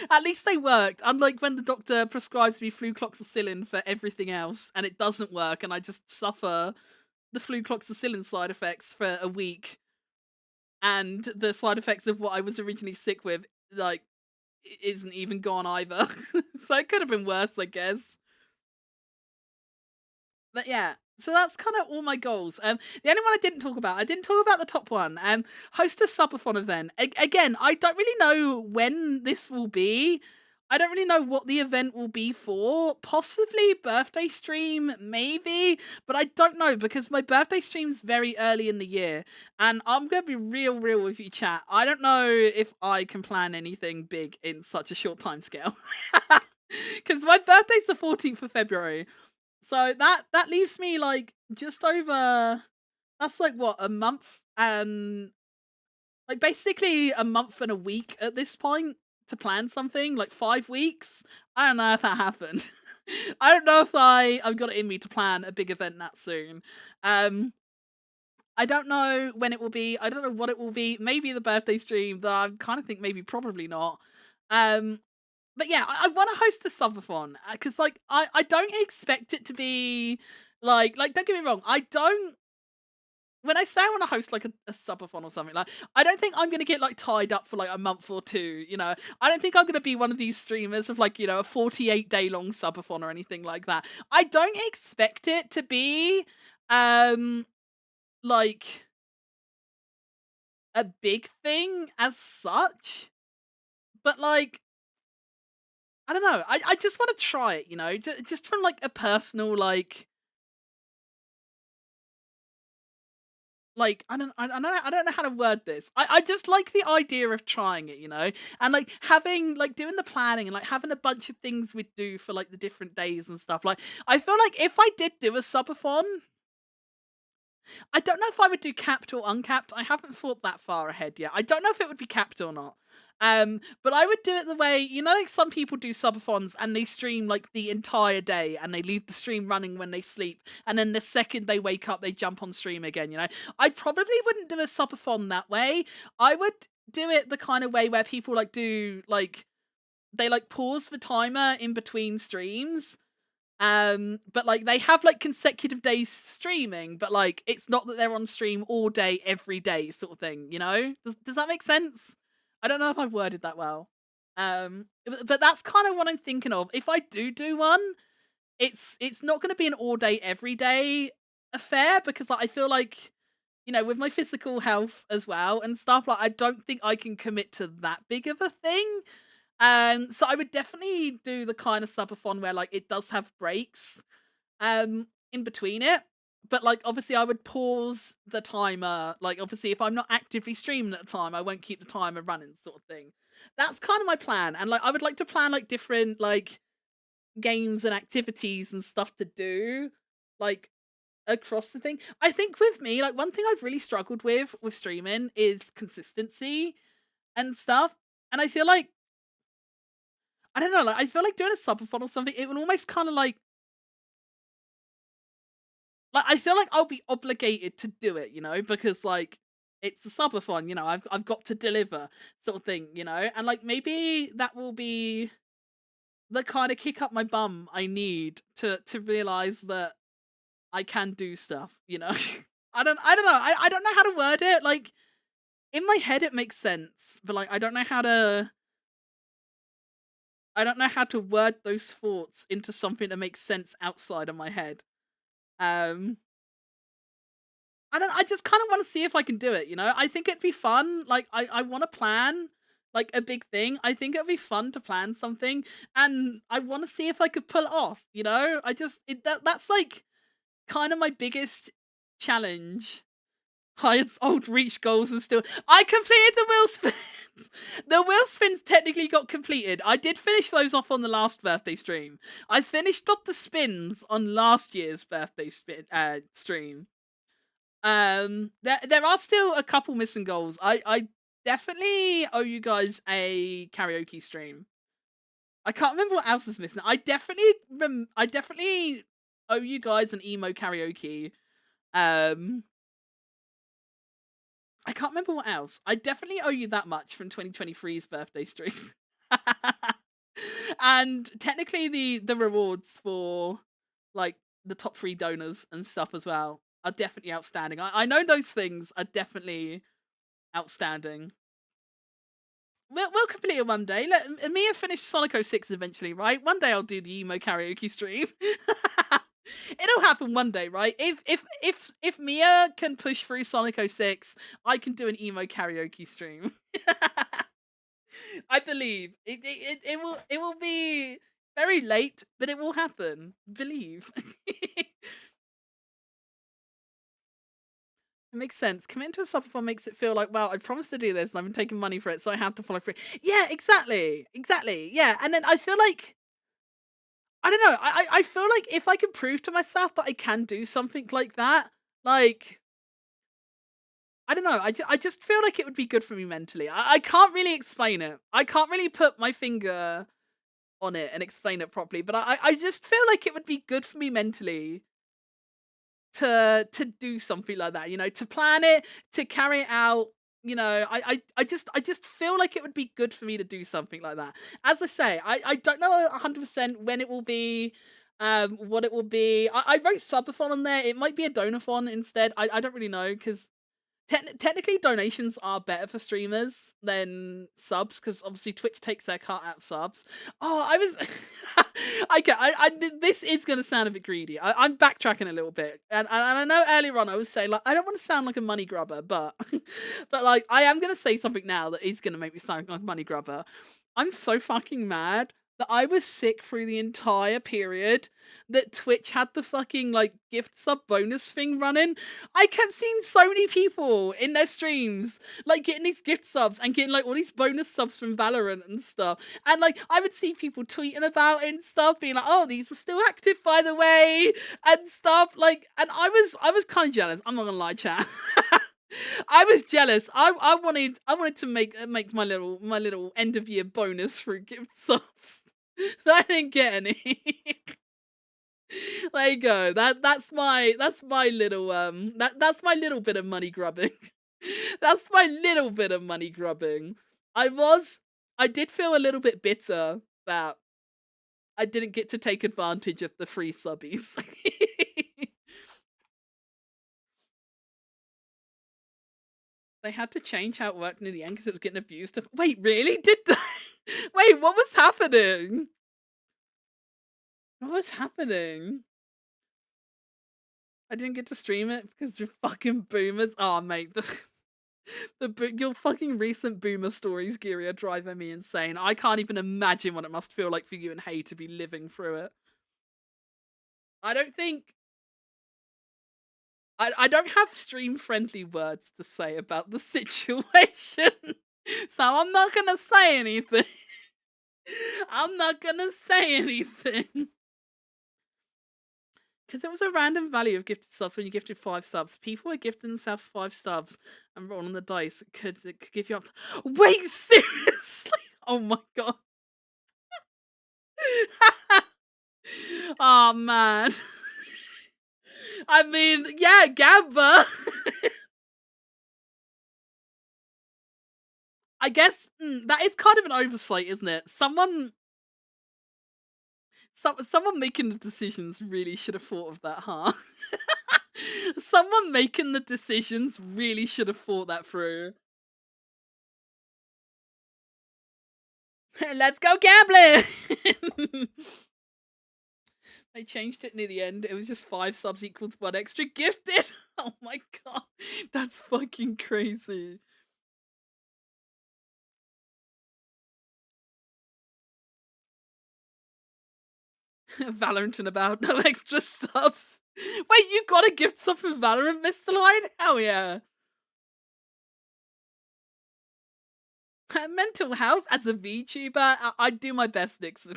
At least they worked. Unlike when the doctor prescribes me flucloxacillin for everything else and it doesn't work, and I just suffer the flucloxacillin side effects for a week, and the side effects of what I was originally sick with, like, isn't even gone either. So it could have been worse, I guess. But yeah, so that's kind of all my goals. The only one I didn't talk about the top one. Host a subathon event. Again, I don't really know when this will be. I don't really know what the event will be for. Possibly birthday stream, maybe, but I don't know because my birthday stream's very early in the year, and I'm gonna be real with you, chat. I don't know if I can plan anything big in such a short time scale. Because my birthday's the 14th of February. So that leaves me like just over, that's like what, a month and like basically a month and a week at this point to plan something, like 5 weeks. I don't know if that happened. I don't know if I've got it in me to plan a big event that soon. Um I don't know when it will be. I don't know what it will be. Maybe the birthday stream, but I kind of think maybe probably not. Um but yeah, I want to host a subathon because, like, I don't expect it to be like. Don't get me wrong. I don't. When I say I want to host like a subathon or something, like, I don't think I'm gonna get like tied up for like a month or two. I don't think I'm gonna be one of these streamers of like a 48-day long subathon or anything like that. I don't expect it to be like a big thing as such, but like I don't know. I just want to try it, just from like a personal like I don't know how to word this. I just like the idea of trying it, and like having like doing the planning and like having a bunch of things we do for like the different days and stuff. Like I feel like if I did do a subathon, I don't know if I would do capped or uncapped. I haven't thought that far ahead yet. I don't know if it would be capped or not. But I would do it the way, like some people do subathons and they stream like the entire day and they leave the stream running when they sleep. And then the second they wake up, they jump on stream again, I probably wouldn't do a subathon that way. I would do it the kind of way where people like do like, they like pause the timer in between streams, but like they have like consecutive days streaming, but like it's not that they're on stream all day every day sort of thing, does that make sense? I don't know if I've worded that well. But that's kind of what I'm thinking of. If I do one, it's not going to be an all day every day affair because like, I feel like with my physical health as well and stuff, like I don't think I can commit to that big of a thing. So I would definitely do the kind of subathon where like it does have breaks in between it. But like obviously I would pause the timer. Like obviously if I'm not actively streaming at the time, I won't keep the timer running sort of thing. That's kind of my plan. And like I would like to plan like different like games and activities and stuff to do like across the thing. I think with me, like one thing I've really struggled with streaming is consistency and stuff. And I feel like I don't know, like I feel like doing a subathon or something, it would almost kind of like I feel like I'll be obligated to do it, because like it's a subathon, I've got to deliver sort of thing, and like maybe that will be the kind of kick up my bum I need to realize that I can do stuff. I don't know. I don't know how to word it. Like in my head it makes sense, but like I don't know how to word those thoughts into something that makes sense outside of my head. Um I just kind of want to see if I can do it. I think it'd be fun. Like I want to plan like a big thing. I think it'd be fun to plan something and I want to see if I could pull it off. I just that's like kind of my biggest challenge. Highest old reach goals and still I completed the wheel spins. The wheel spins technically got completed. I did finish those off on the last birthday stream. I finished off the spins on last year's birthday stream. There are still a couple missing goals. I definitely owe you guys a karaoke stream. I can't remember what else is missing. I definitely owe you guys an emo karaoke. Um, I can't remember what else. I definitely owe you that much from 2023's birthday stream. And technically the rewards for like the top 3 donors and stuff as well are definitely outstanding. I know those things are definitely outstanding. We'll complete it one day. Let Mia finish Sonic 06 eventually, right? One day I'll do the emo karaoke stream. It'll happen one day, right? If Mia can push through Sonic 06, I can do an emo karaoke stream. I believe it will be very late, but it will happen. Believe. It makes sense. Committing to a subathon makes it feel like, well, I promised to do this and I've been taking money for it, so I have to follow through. Yeah, exactly. Exactly. Yeah. And then I feel like I don't know, I feel like if I can prove to myself that I can do something like that, like I don't know, I just feel like it would be good for me mentally. I can't really explain it. I can't really put my finger on it and explain it properly, but I just feel like it would be good for me mentally to do something like that, to plan it, to carry it out. I just feel like it would be good for me to do something like that. As I say, I don't know 100% when it will be, what it will be. I wrote subathon on there. It might be a donathon instead. I don't really know because technically donations are better for streamers than subs because obviously Twitch takes their cut out subs. Oh, I was this is going to sound a bit greedy. I'm backtracking a little bit, and I know earlier on I was saying like I don't want to sound like a money grubber, but but like I am going to say something now that is going to make me sound like a money grubber. I'm so fucking mad that I was sick through the entire period that Twitch had the fucking like gift sub bonus thing running. I kept seeing so many people in their streams like getting these gift subs and getting like all these bonus subs from Valorant and stuff. And like I would see people tweeting about it and stuff, being like, "Oh, these are still active, by the way," and stuff. Like, and I was kind of jealous. I'm not gonna lie, chat. I was jealous. I wanted to make my little end of year bonus for gift subs. I didn't get any. There you go. That's my little that's my little bit of money grubbing. That's my little bit of money grubbing. I did feel a little bit bitter that I didn't get to take advantage of the free subbies. They had to change how it worked in the end because it was getting abused. Wait, really? Did they? Wait, what was happening? What was happening? I didn't get to stream it because you're fucking boomers. Oh, mate, your fucking recent boomer stories, Giri, are driving me insane. I can't even imagine what it must feel like for you and Hay to be living through it. I don't think I don't have stream friendly words to say about the situation, so I'm not gonna say anything. I'm not gonna say anything. Because it was a random value of gifted subs when you gifted 5 subs. People were gifting themselves 5 subs and rolling the dice. It could give you up to... Wait, seriously? Oh my god. Oh man. I mean, yeah, Gamba. I guess that is kind of an oversight, isn't it? Someone making the decisions really should have thought of that, huh? Someone making the decisions really should have thought that through. Let's go gambling! They changed it near the end. It was just 5 subs equals 1 extra gifted. Oh my god. That's fucking crazy. Valorant and about no extra subs. Wait, you got a gift sub for Valorant, Mr. Line? Hell yeah. Mental health as a VTuber, I do my best, Nixon.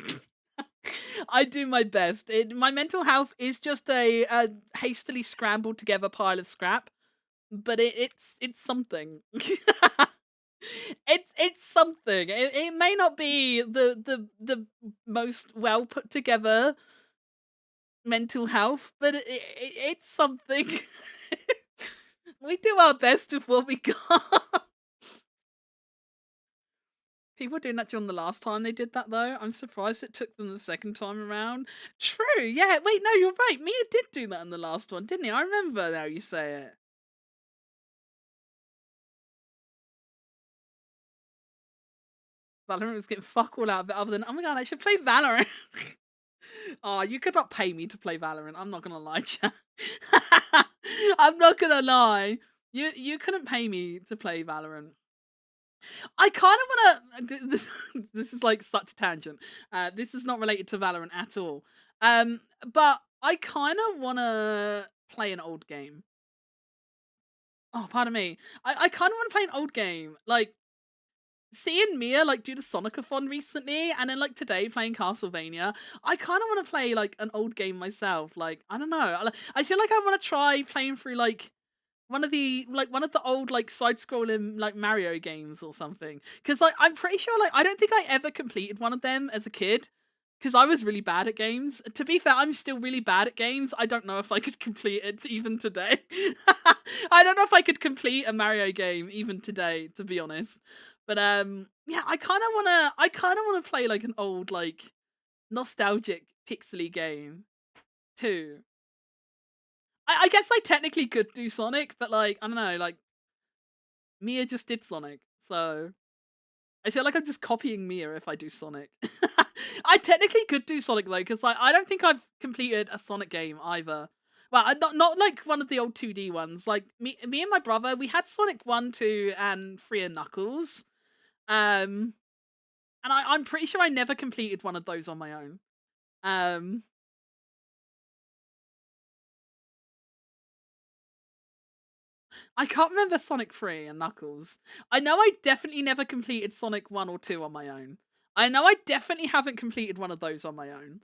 I do my best. My mental health is just a hastily scrambled together pile of scrap, but it's something. It's something. It may not be the most well put together mental health, but it's something. We do our best with what we got. People doing that during the last time they did that though. I'm surprised it took them the second time around. True, yeah. Wait, no, you're right. Mia did do that in the last one, didn't he? I remember now you say it. Valorant was getting fuck all out of it other than, oh my god, I should play Valorant. Oh, you could not pay me to play Valorant. I'm not gonna lie, chat. I'm not gonna lie. You couldn't pay me to play Valorant. I kind of want to. This is like such a tangent. This is not related to Valorant at all. But I kind of want to play an old game. Oh, pardon me. I kind of want to play an old game. Like, seeing Mia like do the Sonicathon recently, and then like today playing Castlevania, I kind of want to play like an old game myself. Like, I don't know. I feel like I want to try playing through like one of the old like side scrolling like Mario games or something. Because like I'm pretty sure like I don't think I ever completed one of them as a kid. Because I was really bad at games. To be fair, I'm still really bad at games. I don't know if I could complete it even today. I don't know if I could complete a Mario game even today, to be honest. But yeah, I kind of wanna play like an old like nostalgic pixely game too. I guess I technically could do Sonic, but like I don't know, like Mia just did Sonic, so I feel like I'm just copying Mia if I do Sonic. I technically could do Sonic though, because like I don't think I've completed a Sonic game either. Well, not like one of the old 2D ones. Like me and my brother, we had Sonic 1, 2, and 3 and Knuckles. Um, and I'm pretty sure I never completed one of those on my own. Um, I can't remember Sonic 3 and Knuckles. I know I definitely never completed Sonic 1 or 2 on my own. I know I definitely haven't completed one of those on my own.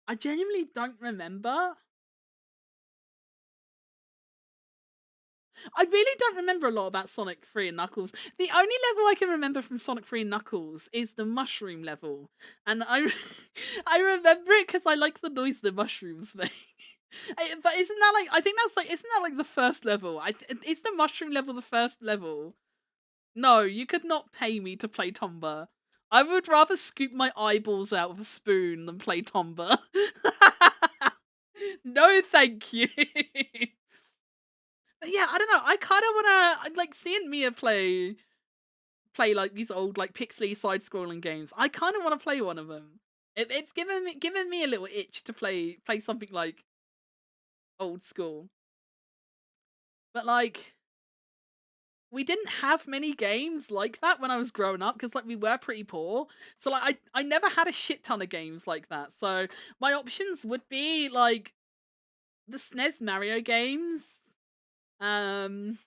I genuinely don't remember. I really don't remember a lot about Sonic 3 and Knuckles. The only level I can remember from Sonic 3 and Knuckles is the mushroom level. And I remember it because I like the noise the mushrooms make. But isn't that like, I think that's like, isn't that like the first level? Is the mushroom level the first level? No, you could not pay me to play Tomba. I would rather scoop my eyeballs out with a spoon than play Tomba. No, thank you. But yeah, I don't know. I kind of wanna like seeing Mia play like these old like pixely side scrolling games. I kind of want to play one of them. It's given me a little itch to play something like old school. But like we didn't have many games like that when I was growing up because like we were pretty poor. So like I never had a shit ton of games like that. So my options would be like the SNES Mario games. Um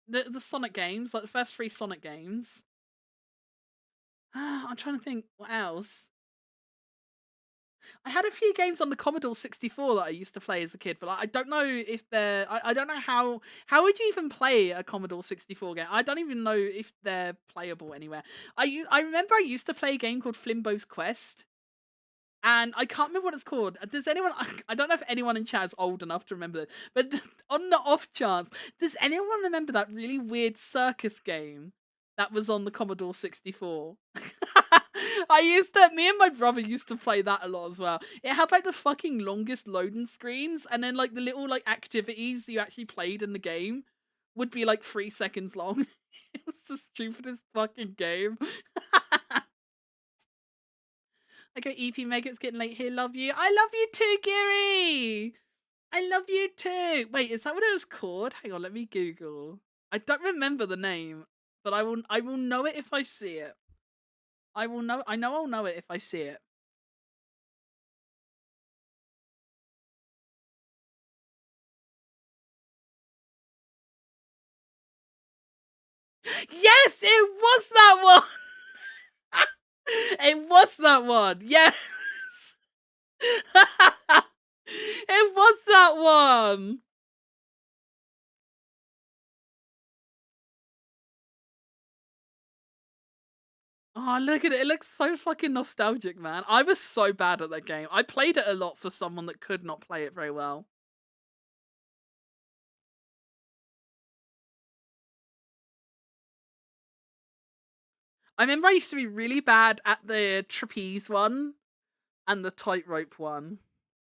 the Sonic games, like the first 3 Sonic games. I'm trying to think what else. I had a few games on the Commodore 64 that I used to play as a kid, but like, I don't know if they're. I don't know how would you even play a Commodore 64 game? I don't even know if they're playable anywhere. I remember I used to play a game called Flimbo's Quest, and I can't remember what it's called. Does anyone? I don't know if anyone in chat is old enough to remember it, but on the off chance, does anyone remember that really weird circus game that was on the Commodore 64? Me and my brother used to play that a lot as well. It had like the fucking longest loading screens, and then like the little like activities you actually played in the game would be like 3 seconds long. It was the stupidest fucking game. I go, EP Mega, it's getting late here. Love you. I love you too, Giri. I love you too. Wait, is that what it was called? Hang on, let me Google. I don't remember the name, but I will know it if I see it. I know I'll know it if I see it. Yes, it was that one. It was that one. Yes. It was that one. Oh, look at it. It looks so fucking nostalgic, man. I was so bad at that game. I played it a lot for someone that could not play it very well. I remember I used to be really bad at the trapeze one and the tightrope one.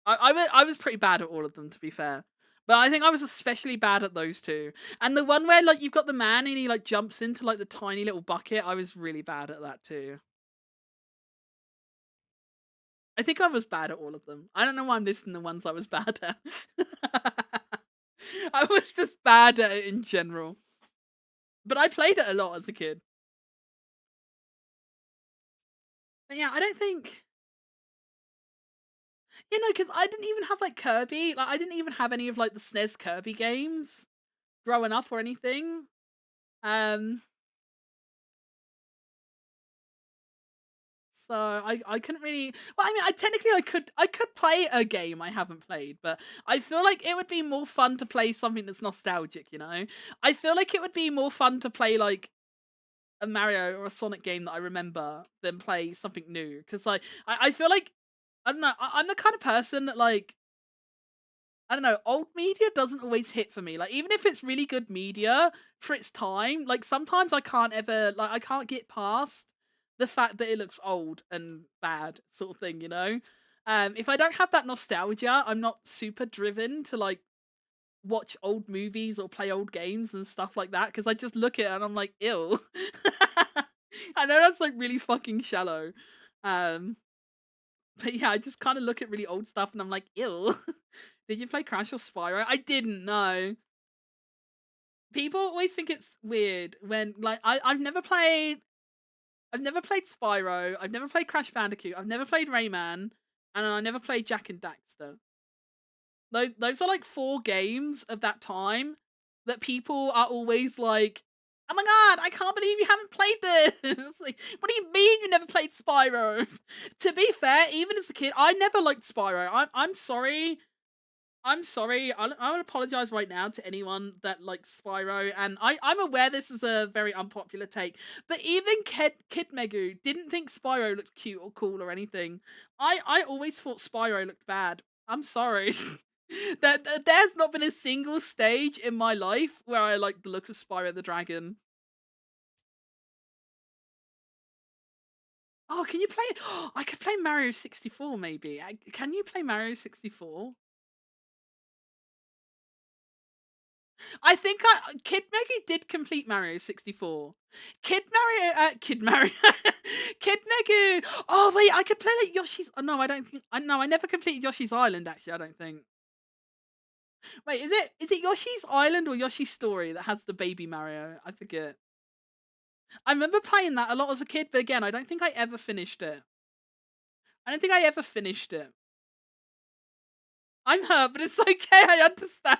I was pretty bad at all of them, to be fair. But I think I was especially bad at those two. And the one where like you've got the man and he like jumps into like the tiny little bucket, I was really bad at that too. I think I was bad at all of them. I don't know why I'm listing the ones I was bad at. I was just bad at it in general. But I played it a lot as a kid. But yeah, I don't think because I didn't even have like Kirby. Like I didn't even have any of like the SNES Kirby games growing up or anything. Um So I couldn't really. Well, I mean, I technically I could play a game I haven't played, but I feel like it would be more fun to play something that's nostalgic. I feel like it would be more fun to play like a Mario or a Sonic game that I remember than play something new. Because like I feel like I don't know. I'm the kind of person that like I don't know. Old media doesn't always hit for me. Like even if it's really good media for its time, like sometimes I can't get past the fact that it looks old and bad, sort of thing. If I don't have that nostalgia, I'm not super driven to like watch old movies or play old games and stuff like that because I just look at it and I'm like, ew. I know that's like really fucking shallow. Um, but yeah, I just kind of look at really old stuff and I'm like, ew. Did you play Crash or Spyro? I didn't know. People always think it's weird when like I've never played Spyro, I've never played Crash Bandicoot, I've never played Rayman, and I never played Jack and Daxter. Those are like 4 games of that time that people are always like, "Oh my god, I can't believe you haven't played this." Like, what do you mean you never played Spyro? To be fair, even as a kid, I never liked Spyro. I'm sorry. I'm sorry. I'll apologize right now to anyone that likes Spyro, and I'm aware this is a very unpopular take, but even Kid Megu didn't think Spyro looked cute or cool or anything. I always thought Spyro looked bad. I'm sorry. There's not been a single stage in my life where I like the look of Spyro the Dragon. Oh, can you play? I could play Mario 64 maybe. Can you play Mario 64? I think Kid Megu did complete Mario 64. Kid Mario, Kid Megu. Oh wait, I could play like Yoshi's. Oh, no, I don't think. I no, I never completed Yoshi's Island. Actually, I don't think. Wait, is it Yoshi's Island or Yoshi's Story that has the baby Mario? I forget. I remember playing that a lot as a kid, but again, I don't think I ever finished it. I don't think I ever finished it. I'm hurt, but it's okay. I understand.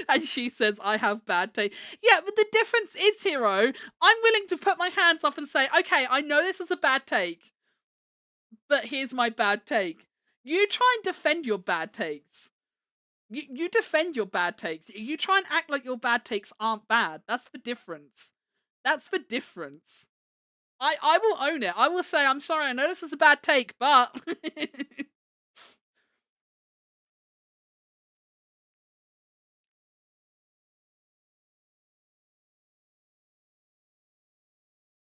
And she says, I have bad taste. Yeah, but the difference is, Hero, I'm willing to put my hands up and say, okay, I know this is a bad take, but here's my bad take. You try and defend your bad takes. You defend your bad takes. You try and act like your bad takes aren't bad. That's the difference. That's the difference. I will own it. I will say, I'm sorry, I know this is a bad take, but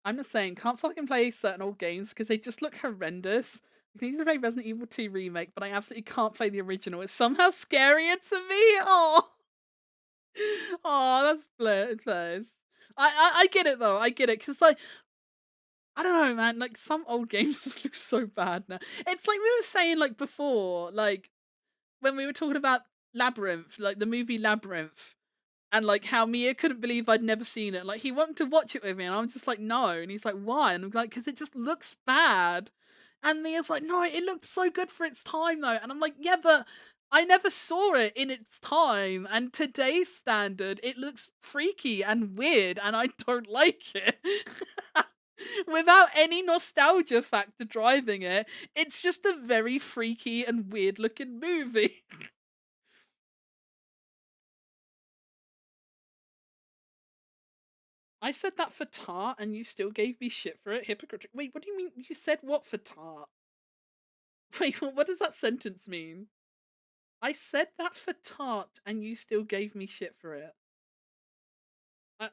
I'm just saying, can't fucking play certain old games because they just look horrendous. You can easily play Resident Evil 2 Remake, but I absolutely can't play the original. It's somehow scarier to me. Oh, oh, that's place. I get it though. I get it because like I don't know, man. Like some old games just look so bad now. It's like we were saying like before, like when we were talking about Labyrinth, like the movie Labyrinth. And like how Mia couldn't believe I'd never seen it. Like he wanted to watch it with me, and I'm just like, no. And he's like, why? And I'm like, because it just looks bad. And Mia's like, no, it looked so good for its time though. And I'm like, yeah, but I never saw it in its time. And today's standard, it looks freaky and weird, and I don't like it. Without any nostalgia factor driving it, it's just a very freaky and weird looking movie. I said that for tart and you still gave me shit for it. Hypocritical. Wait, what do you mean? You said what for tart? Wait, what does that sentence mean? I said that for tart and you still gave me shit for it.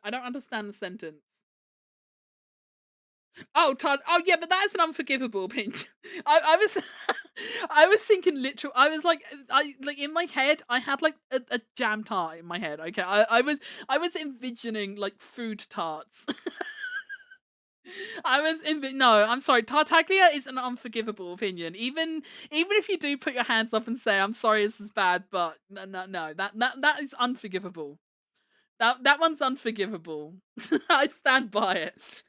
I don't understand the sentence. Oh, tart. Oh, yeah, but that is an unforgivable pinch. I was, I was thinking literal. I was like, I like in my head. I had like a jam tart in my head. Okay, I was envisioning like food tarts. No, I'm sorry. Tartaglia is an unforgivable opinion. Even if you do put your hands up and say, "I'm sorry, this is bad," but no, that is unforgivable. That one's unforgivable. I stand by it.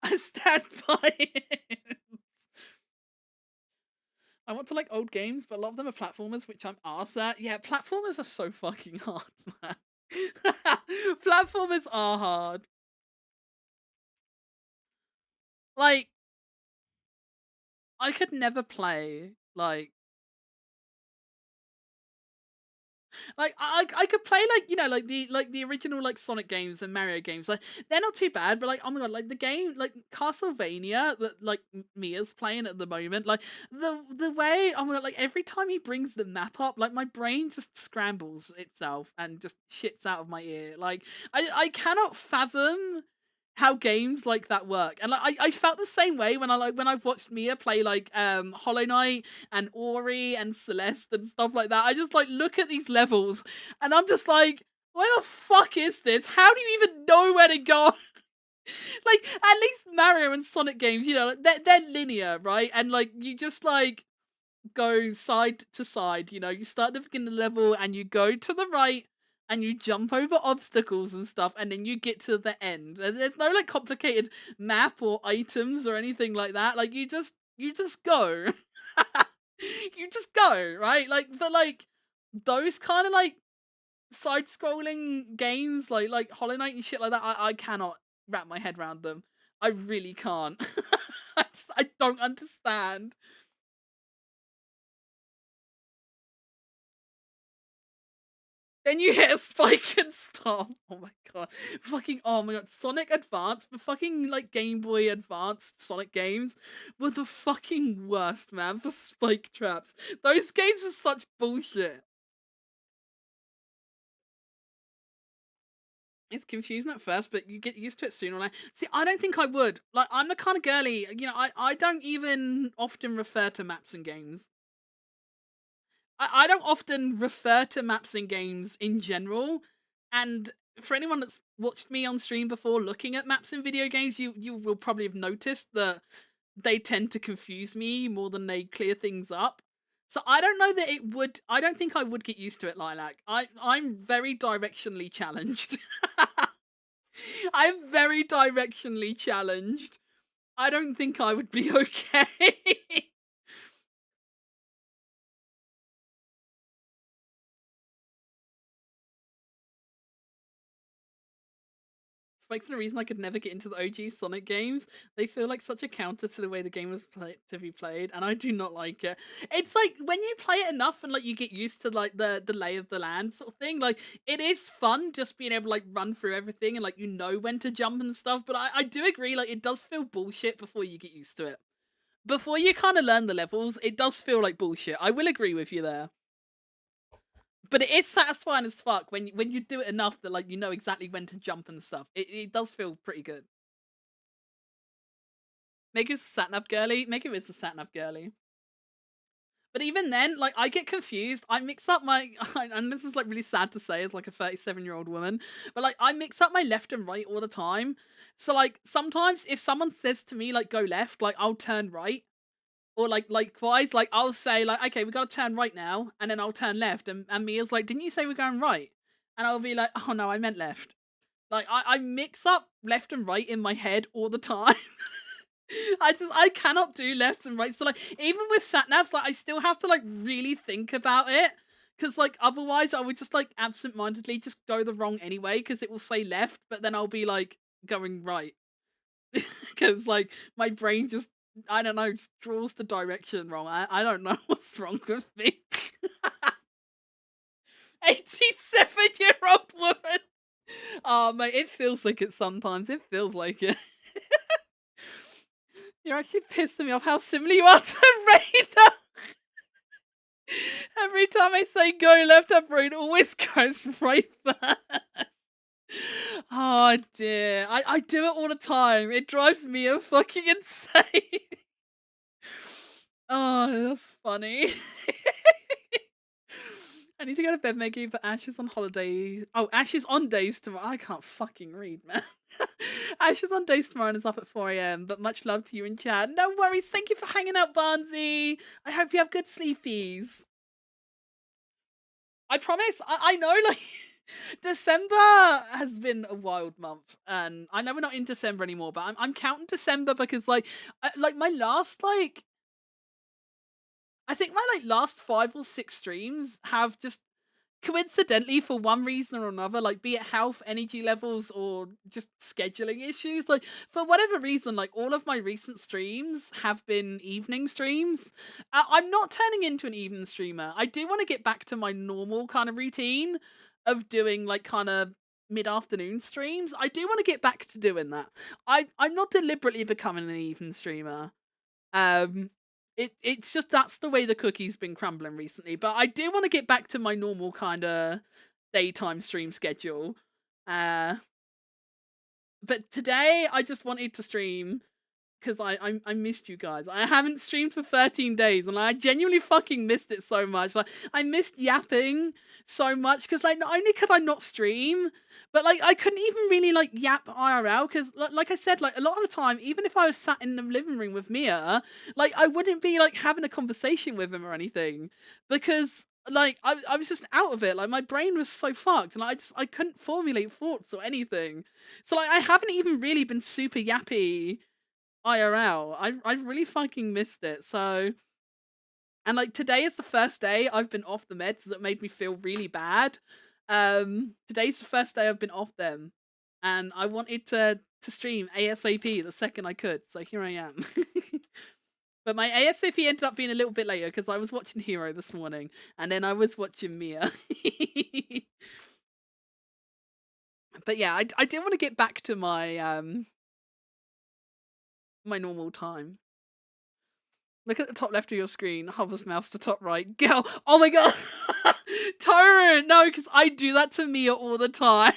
I stand by it. I want to like old games, but a lot of them are platformers, which I'm arse at. Yeah, platformers are so fucking hard, man. Platformers are hard. Like, I could never play like I could play like like the original like Sonic games and Mario games. Like they're not too bad, but like oh my god, like the game like Castlevania that like Mia's playing at the moment, like the way oh my god, like every time he brings the map up, like my brain just scrambles itself and just shits out of my ear. Like I cannot fathom how games like that work. And like I felt the same way when I've watched Mia play like Hollow Knight and Ori and Celeste and stuff like that. I just like look at these levels and I'm just like, where the fuck is this? How do you even know where to go? Like at least Mario and Sonic games, you know, they're linear, right? And like you just like go side to side. You know, you start at the beginning of the level and you go to the right and you jump over obstacles and stuff, and then you get to the end. And there's no like complicated map or items or anything like that. Like you just go. You just go, right? Like but like those kind of like side scrolling games like Hollow Knight and shit like that, I cannot wrap my head around them. I really can't. I don't understand. Then you hit a spike and stop. Oh my god. Fucking oh my god. Sonic Advance, the fucking like Game Boy Advanced Sonic games were the fucking worst, man, for spike traps. Those games are such bullshit. It's confusing at first, but you get used to it sooner or later. See, I don't think I would. Like, I'm the kind of girly, I don't even often refer to maps in games. I don't often refer to maps in games in general, and for anyone that's watched me on stream before looking at maps in video games, you will probably have noticed that they tend to confuse me more than they clear things up. So I don't know that it would. I don't think I would get used to it, Lilac. I'm very directionally challenged. I'm very directionally challenged. I don't think I would be okay. Spike's the reason I could never get into the OG Sonic games. They feel like such a counter to the way the game was to be played, and I do not like it. It's like when you play it enough and like you get used to like the lay of the land sort of thing. Like it is fun just being able to like run through everything and like you know when to jump and stuff. But I do agree, like it does feel bullshit before you get used to it. Before you kind of learn the levels, it does feel like bullshit. I will agree with you there. But it is satisfying as fuck when you do it enough that like you know exactly when to jump and stuff. It does feel pretty good. Meg is a satnav girly. Meg is a satnav girly. But even then, like I get confused. I mix up my and this is like really sad to say as like a 37-year-old woman, but like I mix up my left and right all the time. So like sometimes if someone says to me like go left, like I'll turn right. Or like likewise, like I'll say like, okay, we gotta turn right now, and then I'll turn left, and Mia's like, didn't you say we're going right? And I'll be like, oh no, I meant left. Like I mix up left and right in my head all the time. I cannot do left and right. So like even with sat navs, like I still have to like really think about it. Cause like otherwise I would just like absent-mindedly just go the wrong anyway, because it will say left, but then I'll be like going right. Cause like my brain just I don't know, just draws the direction wrong. I don't know what's wrong with me. 87-year-old woman. Oh mate, it feels like it sometimes. It feels like it. You're actually pissing me off how similar you are to Raina. Every time I say go left, her brain always goes right first. Oh dear. I do it all the time. It drives me a fucking insane. Oh, that's funny. I need to go to bed, Maggie, but Ash is on holiday. Oh, Ash is on days tomorrow. I can't fucking read, man. Ash is on days tomorrow and is up at 4 a.m. But much love to you in chat. No worries. Thank you for hanging out, Barnsey. I hope you have good sleepies. I promise. I know, like, December has been a wild month, and I know we're not in December anymore, but I'm counting December because, like, my last, like, I think my like last 5 or 6 streams have just coincidentally for one reason or another, like be it health, energy levels, or just scheduling issues, like for whatever reason, like all of my recent streams have been evening streams. I'm not turning into an evening streamer. I do want to get back to my normal kind of routine of doing like kind of mid-afternoon streams. I do want to get back to doing that. I'm not deliberately becoming an evening streamer. Um it's just that's the way the cookie's been crumbling recently. But I do want to get back to my normal kind of daytime stream schedule. Uh but today I just wanted to stream because I missed you guys. I haven't streamed for 13 days and I genuinely fucking missed it so much. Like I missed yapping so much because like not only could I not stream, but like I couldn't even really like yap IRL because like I said, like a lot of the time, even if I was sat in the living room with Mia, like I wouldn't be like having a conversation with him or anything because like I was just out of it. Like my brain was so fucked and I couldn't formulate thoughts or anything. So like I haven't even really been super yappy IRL. I've really fucking missed it. So, and like today is the first day I've been off the meds that made me feel really bad. Today's the first day I've been off them, and I wanted to stream ASAP the second I could. So here I am. But my ASAP ended up being a little bit later because I was watching Hero this morning, and then I was watching Mia. But yeah, I do want to get back to my my normal time. Look at the top left of your screen. Hovers mouse to top right. Girl, oh my god. Tyrant, no, because I do that to Mia all the time.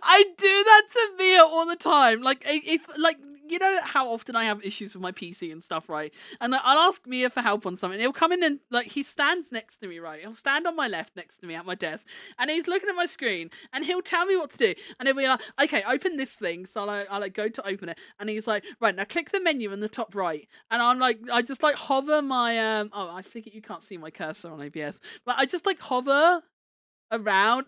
I do that to Mia Mia all the time. Like, if like you know how often I have issues with my PC and stuff, right? And like, I'll ask Mia for help on something. He'll come in and like he stands next to me, right? He'll stand on my left next to me at my desk, and he's looking at my screen, and he'll tell me what to do, and he'll be like, "Okay, open this thing." So I like go to open it, and he's like, "Right, now click the menu in the top right." And I'm like, I just like hover my Oh, I figure you can't see my cursor on OBS, but I just like hover around.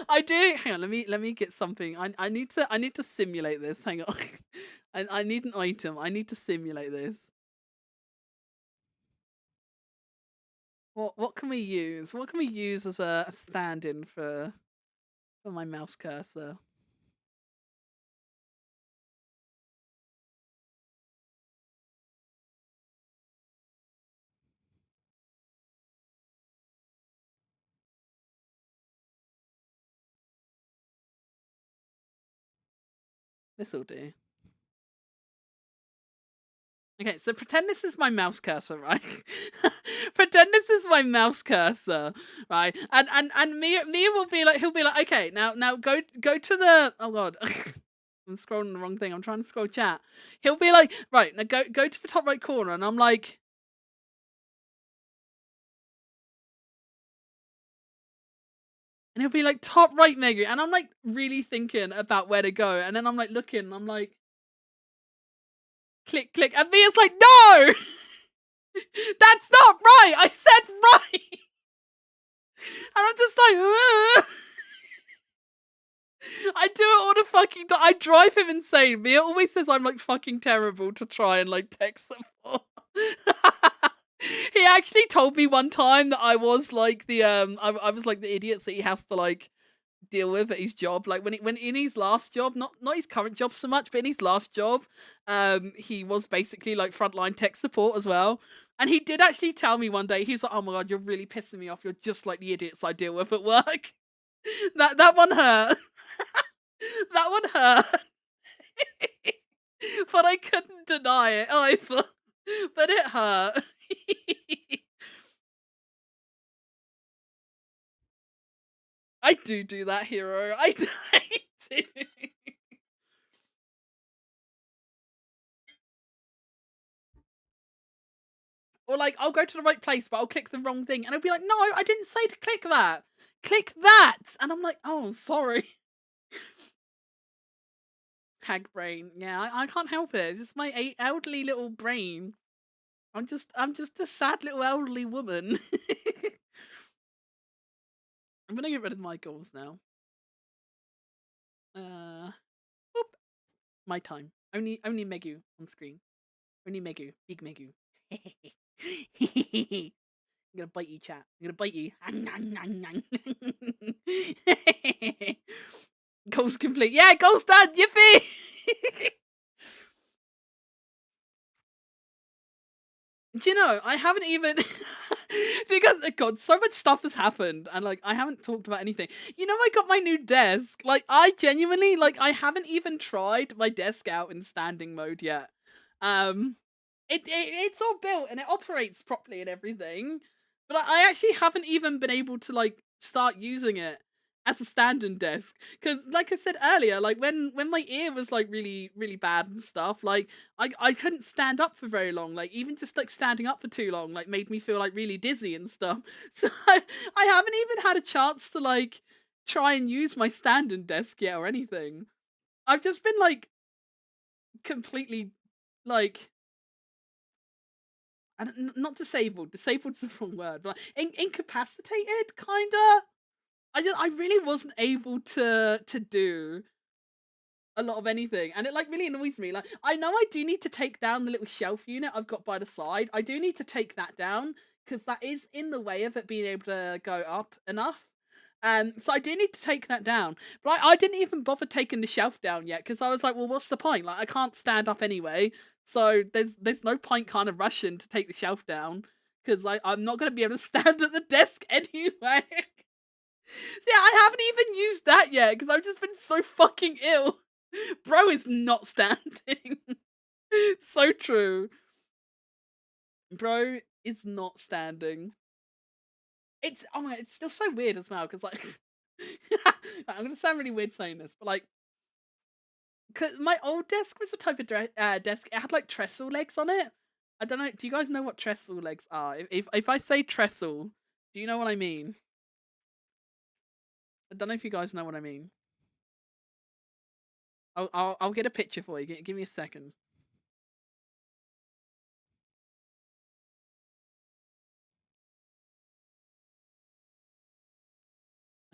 I do. Hang on, let me get something. I need to simulate this. Hang on. I need an item. I need to simulate this. What can we use? What can we use as a stand-in for my mouse cursor? This'll do. Okay, so pretend this is my mouse cursor, right? Pretend this is my mouse cursor, right? And Mia will be like, he'll be like, okay, now go to the, oh god, I'm scrolling the wrong thing. I'm trying to scroll chat. He'll be like, right, now go to the top right corner, and I'm like, and he'll be like, top right, Megu, and I'm like really thinking about where to go, and then I'm like looking, and I'm like, click click, and Mia's like, no, that's not right. I said right. And I'm just like, I do it all the fucking time. I drive him insane. Mia always says I'm like fucking terrible to try and like text support. He actually told me one time that I was like the I was like the idiots that he has to like deal with at his job. Like when in his last job, not his current job so much, but in his last job, he was basically like frontline tech support as well. And he did actually tell me one day, he was like, "Oh my god, you're really pissing me off. You're just like the idiots I deal with at work." That one hurt. That one hurt. But I couldn't deny it either. But it hurt. I do that, hero. I do. Or like I'll go to the right place, but I'll click the wrong thing, and I'll be like, "No, I didn't say to click that. Click that." And I'm like, "Oh, sorry." Hag brain. Yeah, I can't help it. It's just my elderly little brain. I'm just a sad little elderly woman. I'm gonna get rid of my goals now. Boop. My time. Only Megu on screen. Only Megu. Big Megu. I'm gonna bite you, chat. I'm gonna bite you. Goals complete. Yeah, goals done. Yippee! Do you know, I haven't even because God, so much stuff has happened, and like I haven't talked about anything. You know, I got my new desk. Like I genuinely like I haven't even tried my desk out in standing mode yet. Um it's all built and it operates properly and everything. But I actually haven't even been able to like start using it as a standing desk. Because like I said earlier, like when my ear was like really bad and stuff, like I couldn't stand up for very long. Like even just like standing up for too long like made me feel like really dizzy and stuff. So I haven't even had a chance to like try and use my standing desk yet or anything. I've just been like completely like not disabled. Disabled's the wrong word, but incapacitated, kinda. I really wasn't able to do a lot of anything, and it like really annoys me. Like I know I do need to take down the little shelf unit I've got by the side. I do need to take that down because that is in the way of it being able to go up enough. So I do need to take that down. But I didn't even bother taking the shelf down yet because I was like, well, what's the point? Like I can't stand up anyway, so there's no point kind of rushing to take the shelf down because I'm not gonna be able to stand at the desk anyway. Yeah, I haven't even used that yet because I've just been so fucking ill. Bro is not standing. So true. Bro is not standing. It's oh my, it's still so weird as well because like I'm gonna sound really weird saying this, but like 'Cause my old desk was a type of desk. It had like trestle legs on it. I don't know. Do you guys know what trestle legs are? If I say trestle, do you know what I mean? I don't know if you guys know what I mean. I'll get a picture for you. Give me a second.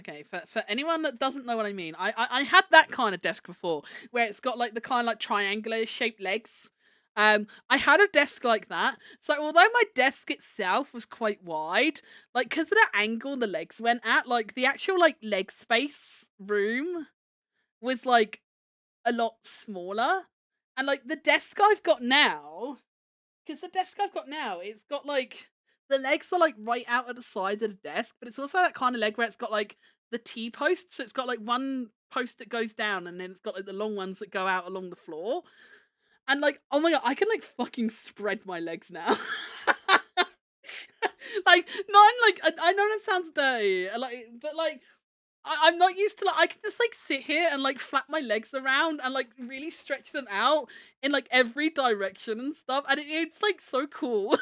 Okay, for anyone that doesn't know what I mean, I had that kind of desk before, where it's got like the kind of like triangular shaped legs. I had a desk like that. So although my desk itself was quite wide, like because of the angle the legs went at, like the actual like leg space room was like a lot smaller. And like the desk I've got now, because the desk I've got now, it's got like the legs are like right out at the side of the desk, but it's also that kind of leg where it's got like the T post. So it's got like one post that goes down and then it's got like the long ones that go out along the floor. And like, oh my god, I can like fucking spread my legs now. Like, not in, like I know that sounds dirty, like, but like I'm not used to like I can just like sit here and like flap my legs around and like really stretch them out in like every direction and stuff, and it's like so cool.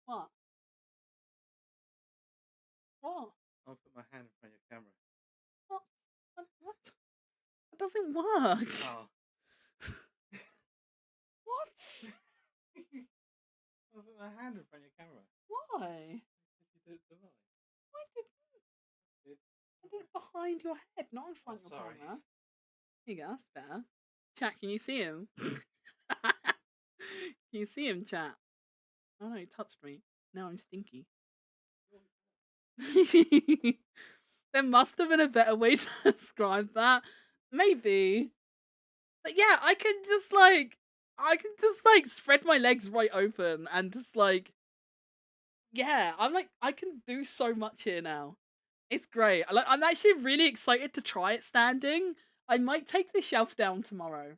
What? What? I'll put my hand in front of your camera. What? What? It doesn't work. Oh. What? I'll put my hand in front of your camera. Why? You did it right. Why did I did it behind your head, not in front of your sorry. camera? Here you go, that's better. Chat, can you see him? Can you see him, chat? Oh no, he touched me. Now I'm stinky. There must have been a better way to describe that. Maybe. But yeah, I can just like spread my legs right open and just like yeah, I'm like I can do so much here now. It's great. I'm actually really excited to try it standing. I might take the shelf down tomorrow.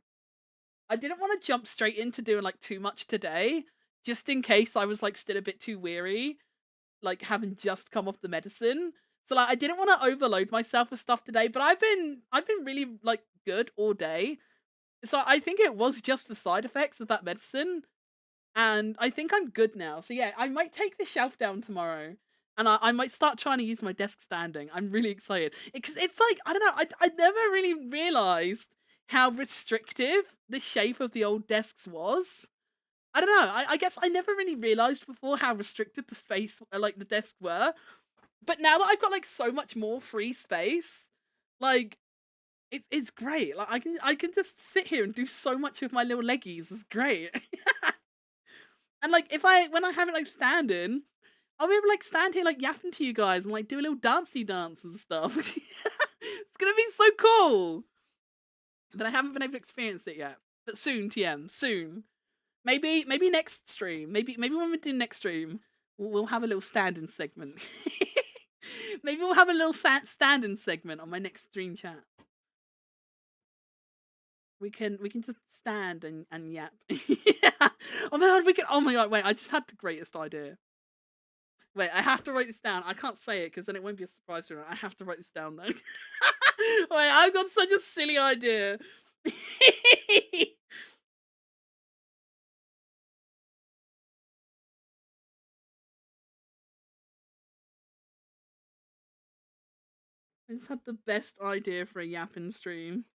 I didn't want to jump straight into doing like too much today, just in case I was like still a bit too weary, like having just come off the medicine. So like I didn't want to overload myself with stuff today, but I've been really like good all day. So I think it was just the side effects of that medicine, and I think I'm good now. So yeah, I might take the shelf down tomorrow, and I might start trying to use my desk standing. I'm really excited because it's like I don't know. I never really realized how restrictive the shape of the old desks was. I don't know. I guess I never really realized before how restricted the space, like the desks were. But now that I've got like so much more free space, like it's great. Like I can just sit here and do so much with my little leggies. It's great. And like if I when I have it like standing, I'll be able to like stand here like yapping to you guys and like do a little dancey dance and stuff. It's gonna be so cool. But I haven't been able to experience it yet. But soon, TM, soon. Maybe next stream. Maybe when we do next stream, we'll have a little stand-in segment. Maybe we'll have a little stand-in segment on my next stream chat. We can just stand and yap. Yeah. Oh my god, we can. Oh my god, wait! I just had the greatest idea. Wait, I have to write this down. I can't say it because then it won't be a surprise to her. I have to write this down though. Wait, I've got such a silly idea. I just had the best idea for a yapping stream.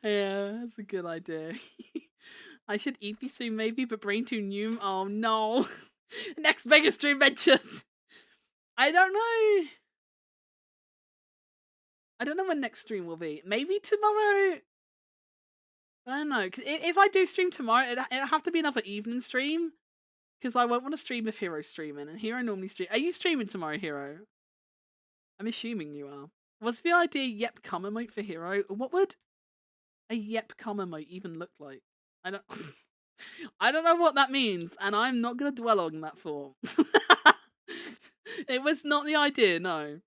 Yeah, that's a good idea. I should EP soon maybe, but brain too new. Oh no. Next mega stream mentioned. I don't know. I don't know when next stream will be. Maybe tomorrow. I don't know. 'Cause if I do stream tomorrow, it'll have to be another evening stream. Because I won't want to stream if Hero streaming, and Hero normally stream. Are you streaming tomorrow, Hero? I'm assuming you are. What's the idea? Yep, come emote for Hero. What would a yep come emote even look like? I don't. I don't know what that means, and I'm not gonna dwell on that for. It was not the idea. No.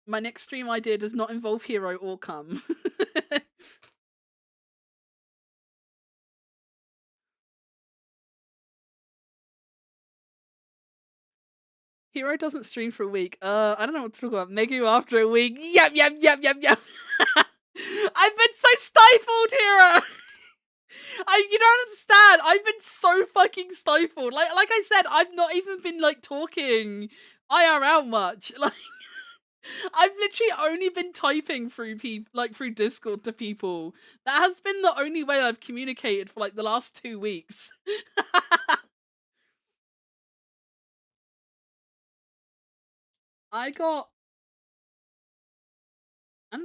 My next stream idea does not involve Hero or come. Hero doesn't stream for a week. I don't know what to talk about. Megu after a week. Yep. I've been so stifled, Hero. You don't understand. I've been so fucking stifled. Like I said, I've not even been like talking IRL much. Like I've literally only been typing through through Discord to people. That has been the only way I've communicated for like the last 2 weeks. I don't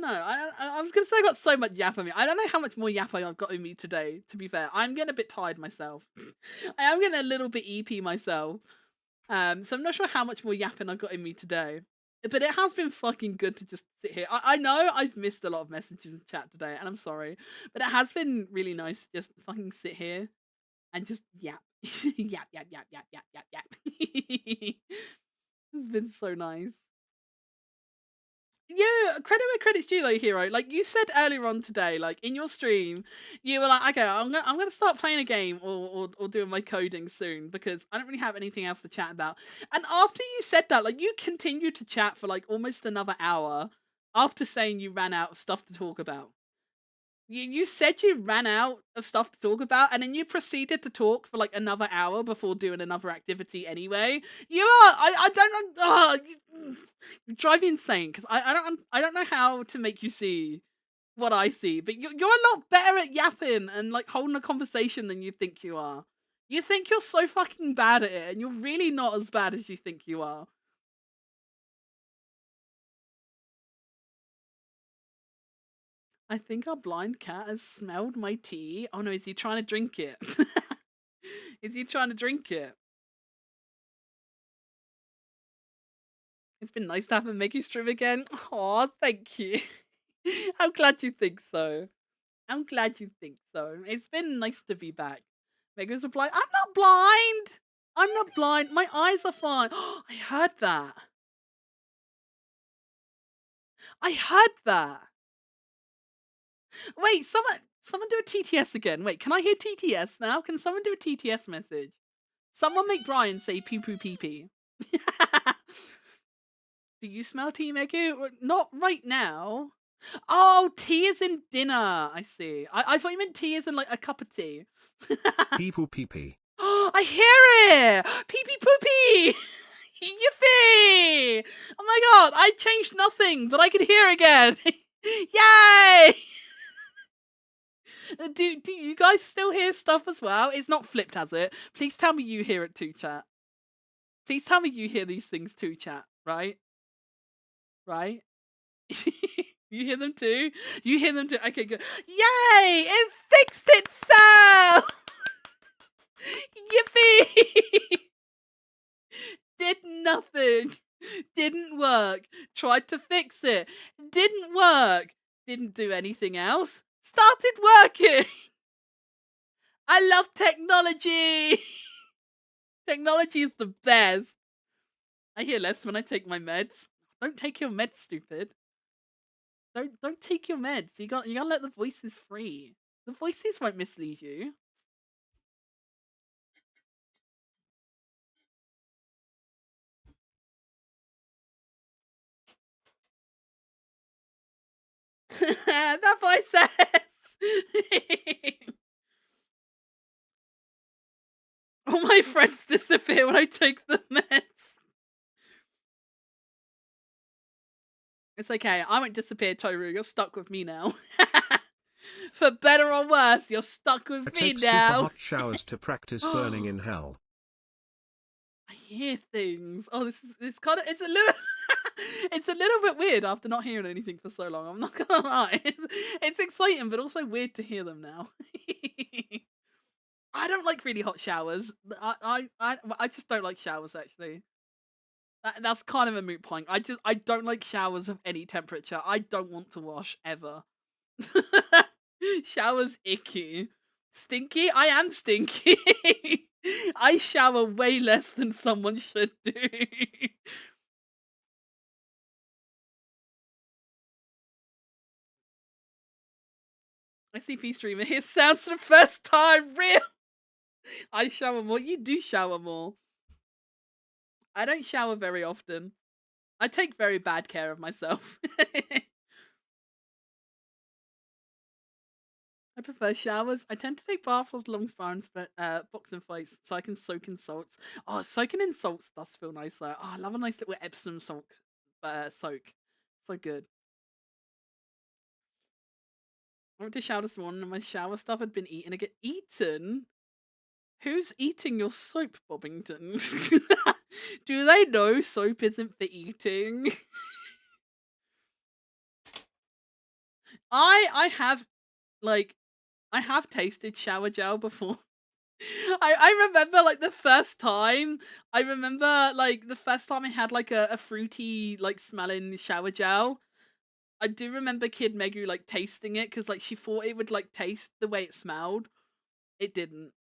know. I was gonna say I got so much yap on me. I don't know how much more yapping I've got in me today. To be fair, I'm getting a bit tired myself. I am getting a little bit EP myself. So I'm not sure how much more yapping I've got in me today. But it has been fucking good to just sit here. I know I've missed a lot of messages in chat today, and I'm sorry. But it has been really nice to just fucking sit here and just yap. Yap. It's been so nice. Yeah, credit where credit's due though, Hero. Like you said earlier on today, like in your stream, you were like, okay, I'm gonna start playing a game or doing my coding soon because I don't really have anything else to chat about. And after you said that, like you continued to chat for like almost another hour after saying you ran out of stuff to talk about. You said you ran out of stuff to talk about, and then you proceeded to talk for like another hour before doing another activity anyway. You are I don't know. You drive me insane because I don't know how to make you see what I see, but you're a lot better at yapping and like holding a conversation than you think you are. You think you're so fucking bad at it, and you're really not as bad as you think you are. I think our blind cat has smelled my tea. Oh no, is he trying to drink it? Is he trying to drink it? It's been nice to have him make you stream again. Aw, thank you. I'm glad you think so. I'm glad you think so. It's been nice to be back. Megan's a blind. I'm not blind. I'm not blind. My eyes are fine. I heard that. I heard that. Wait, someone do a TTS again. Wait, can I hear TTS now? Can someone do a TTS message? Someone make Brian say pee poo pee pee. Do you smell tea, Megu? Not right now. Oh, tea is in dinner. I see. I thought you meant tea is in like a cup of tea. People pee pee. I hear it! Pee pee poopy! Yippee! Oh my god, I changed nothing, but I can hear again. Yay! Do you guys still hear stuff as well? It's not flipped, has it? Please tell me you hear it too, chat. Please tell me you hear these things too, chat. Right? Right? You hear them too? You hear them too? Okay, good. Yay! It fixed itself! Yippee! Did nothing. Didn't work. Tried to fix it. Didn't work. Didn't do anything else. Started working. I love technology. Technology is the best. I hear less when I take my meds. Don't take your meds, stupid. Don't take your meds. You gotta let the voices free. The voices won't mislead you. That voice says. All my friends disappear when I take the meds. It's okay. I won't disappear, Toru. You're stuck with me now. For better or worse, you're stuck with I me take super now. hot showers to practice burning in hell. I hear things. Oh, it's kind of it's a little it's a little bit weird after not hearing anything for so long. I'm not gonna lie. It's exciting, but also weird to hear them now. I don't like really hot showers. I just don't like showers actually. That's kind of a moot point. I don't like showers of any temperature. I don't want to wash ever. Showers icky. Stinky? I am stinky. I shower way less than someone should do. ICP streamer here sounds for the first time real. I shower more. You do shower more. I don't shower very often. I take very bad care of myself. I prefer showers. I tend to take baths as long as boxing fights so I can soak in salts. Oh, soaking in salts does feel nice though. Oh, I love a nice little Epsom salt soak. So good. I went to shower this morning and my shower stuff had been eaten. I get eaten? Who's eating your soap, Bobbington? Do they know soap isn't for eating? I have like I have tasted shower gel before. I remember like the first time. I remember like the first time I had like a fruity like smelling shower gel. I do remember Kid Megu like tasting it because like she thought it would like taste the way it smelled. It didn't.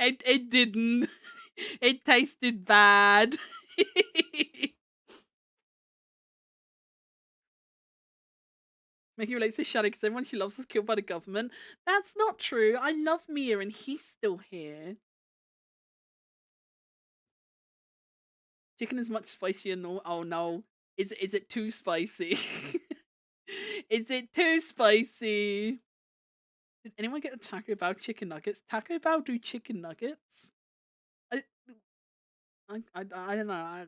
It didn't. It tasted bad. Megu relates to Shadi because everyone she loves was killed by the government. That's not true. I love Mia and he's still here. Chicken is much spicier than oh no. Is it too spicy? Is it too spicy? Did anyone get a Taco Bell chicken nuggets? Taco Bell do chicken nuggets? I I don't know.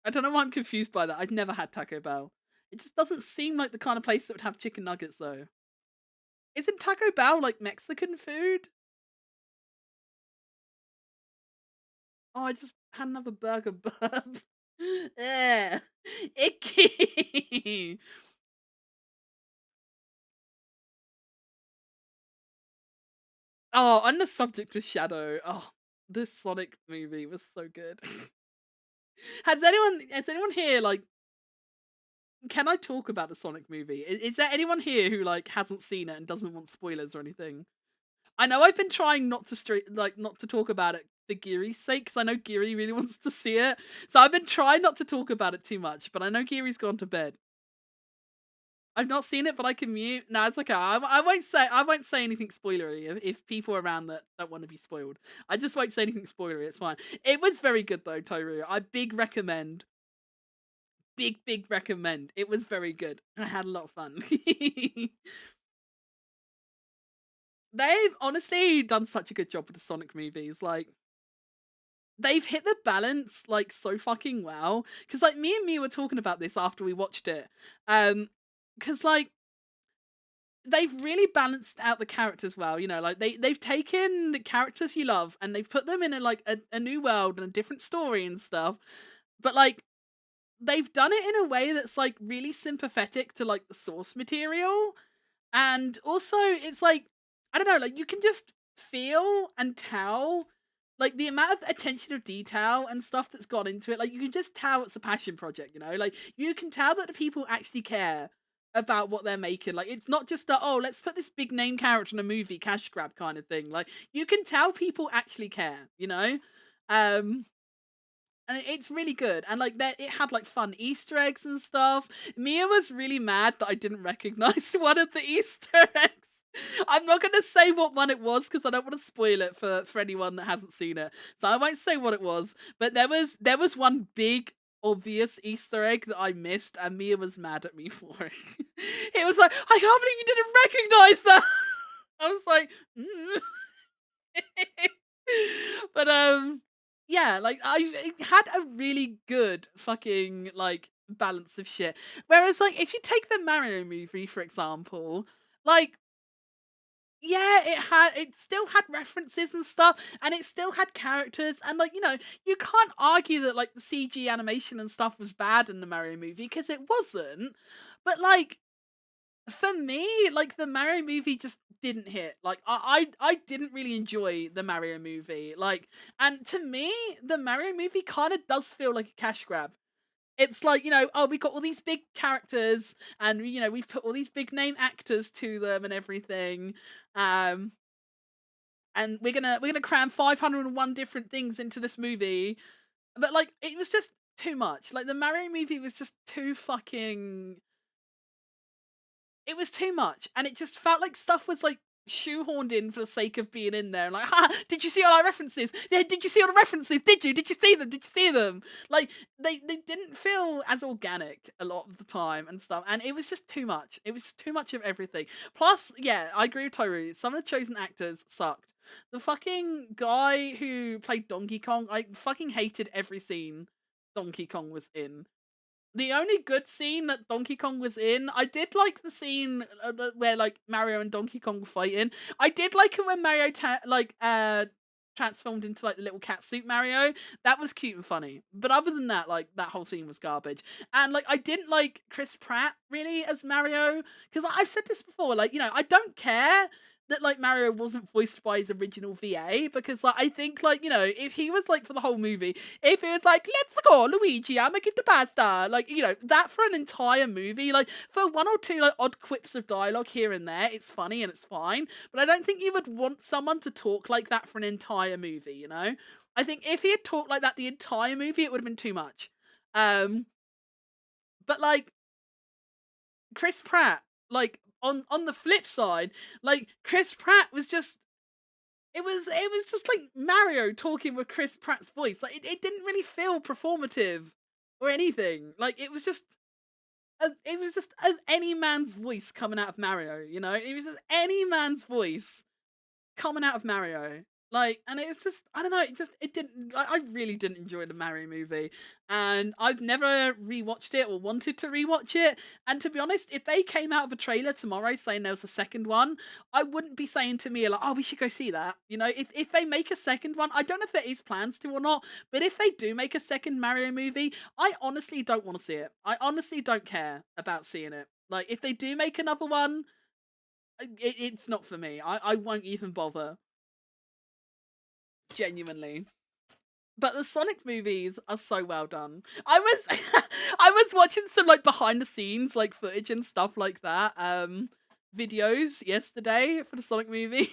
I don't know why I'm confused by that. I've never had Taco Bell. It just doesn't seem like the kind of place that would have chicken nuggets though. Isn't Taco Bell like Mexican food? Oh, I just had another burger burp. Yeah. Icky. Oh, on the subject of Shadow, oh, this Sonic movie was so good. Has anyone here like can I talk about the Sonic movie? Is there anyone here who like hasn't seen it and doesn't want spoilers or anything? I know I've been trying not to not to talk about it for Giri's sake because I know Giri really wants to see it. So I've been trying not to talk about it too much, but I know Giri's gone to bed. I've not seen it, but I can mute. No, it's okay. I won't say anything spoilery if people are around that don't want to be spoiled. I just won't say anything spoilery. It's fine. It was very good though, Toru. I big recommend. Big recommend. It was very good. I had a lot of fun. They've honestly done such a good job with the Sonic movies. Like they've hit the balance like so fucking well. Cause like me and me were talking about this after we watched it. Cause like they've really balanced out the characters well, you know, like they've taken the characters you love and they've put them in a new world and a different story and stuff. But like they've done it in a way that's like really sympathetic to like the source material. And also it's like I don't know, like you can just feel and tell like the amount of attention of detail and stuff that's gone into it. Like you can just tell it's a passion project, you know? Like you can tell that the people actually care about what they're making. Like it's not just that, oh, let's put this big name character in a movie cash grab kind of thing. Like you can tell people actually care, you know? And it's really good. And like that it had like fun Easter eggs and stuff. Mia was really mad that I didn't recognize one of the Easter eggs. I'm not gonna say what one it was because I don't want to spoil it for anyone that hasn't seen it. So I won't say what it was. But there was one big obvious Easter egg that I missed, and Mia was mad at me for it. It was like, I can't believe you didn't recognize that. I was like, but yeah, like I had a really good fucking like balance of shit. Whereas like if you take the Mario movie for example, like yeah, it still had references and stuff, and it still had characters, and like you know, you can't argue that like the CG animation and stuff was bad in the Mario movie because it wasn't. But like for me, like the Mario movie just didn't hit. Like I didn't really enjoy the Mario movie. Like, and to me, the Mario movie kind of does feel like a cash grab. It's like, you know, oh, we got all these big characters and you know, we've put all these big name actors to them and everything. Um and we're gonna cram 501 different things into this movie. But like it was just too much. Like the Mario movie was just too fucking it was too much and it just felt like stuff was like shoehorned in for the sake of being in there. Like, ha, did you see all our references? Did you see all the references? Did you? Did you see them? Did you see them? Like, they didn't feel as organic a lot of the time and stuff. And it was just too much. It was just too much of everything. Plus, yeah, I agree with Toru. Some of the chosen actors sucked. The fucking guy who played Donkey Kong, I fucking hated every scene Donkey Kong was in. The only good scene that Donkey Kong was in, I did like the scene where like Mario and Donkey Kong were fighting. I did like it when Mario transformed into like the little cat suit Mario. That was cute and funny. But other than that, like that whole scene was garbage. And like I didn't like Chris Pratt really as Mario because I've said this before. Like, you know, I don't care that like Mario wasn't voiced by his original VA because like I think like, you know, if he was like for the whole movie, if it was like, let's go Luigi, I'm making the pasta, like, you know, that for an entire movie, like for one or two like odd quips of dialogue here and there, it's funny and it's fine. But I don't think you would want someone to talk like that for an entire movie, you know? I think if he had talked like that the entire movie, it would have been too much. But like Chris Pratt, like on the flip side, like Chris Pratt was just it was just like Mario talking with Chris Pratt's voice. Like it didn't really feel performative or anything. Like it was just any man's voice coming out of Mario, you know? It was just any man's voice coming out of Mario. Like, and it's just, I don't know, it didn't, I really didn't enjoy the Mario movie. And I've never rewatched it or wanted to rewatch it. And to be honest, if they came out of a trailer tomorrow saying there was a second one, I wouldn't be saying to me, like, oh, we should go see that. You know, if they make a second one, I don't know if there is plans to or not, but if they do make a second Mario movie, I honestly don't want to see it. I honestly don't care about seeing it. Like, if they do make another one, it's not for me. I won't even bother. Genuinely. But the Sonic movies are so well done. I was I was watching some like behind the scenes like footage and stuff like that videos yesterday for the Sonic movie.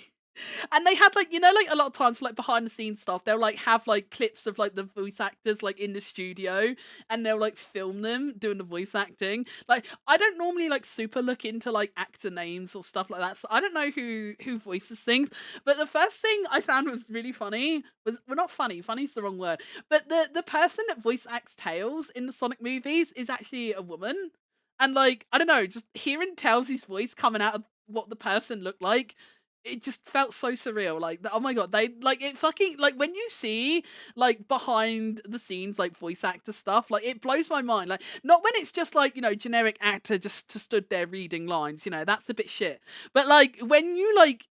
And they had like, you know, like a lot of times for like behind the scenes stuff, they'll like have like clips of like the voice actors like in the studio and they'll like film them doing the voice acting. Like I don't normally like super look into like actor names or stuff like that. So I don't know who voices things. But the first thing I found was really funny was, well, not funny, funny's the wrong word. But the person that voice acts Tails in the Sonic movies is actually a woman. And like, I don't know, just hearing Tails' voice coming out of what the person looked like, it just felt so surreal. Like, oh my god, they like it fucking like when you see like behind the scenes like voice actor stuff, like it blows my mind. Like, not when it's just like, you know, generic actor just stood there reading lines, you know, that's a bit shit. But like when you like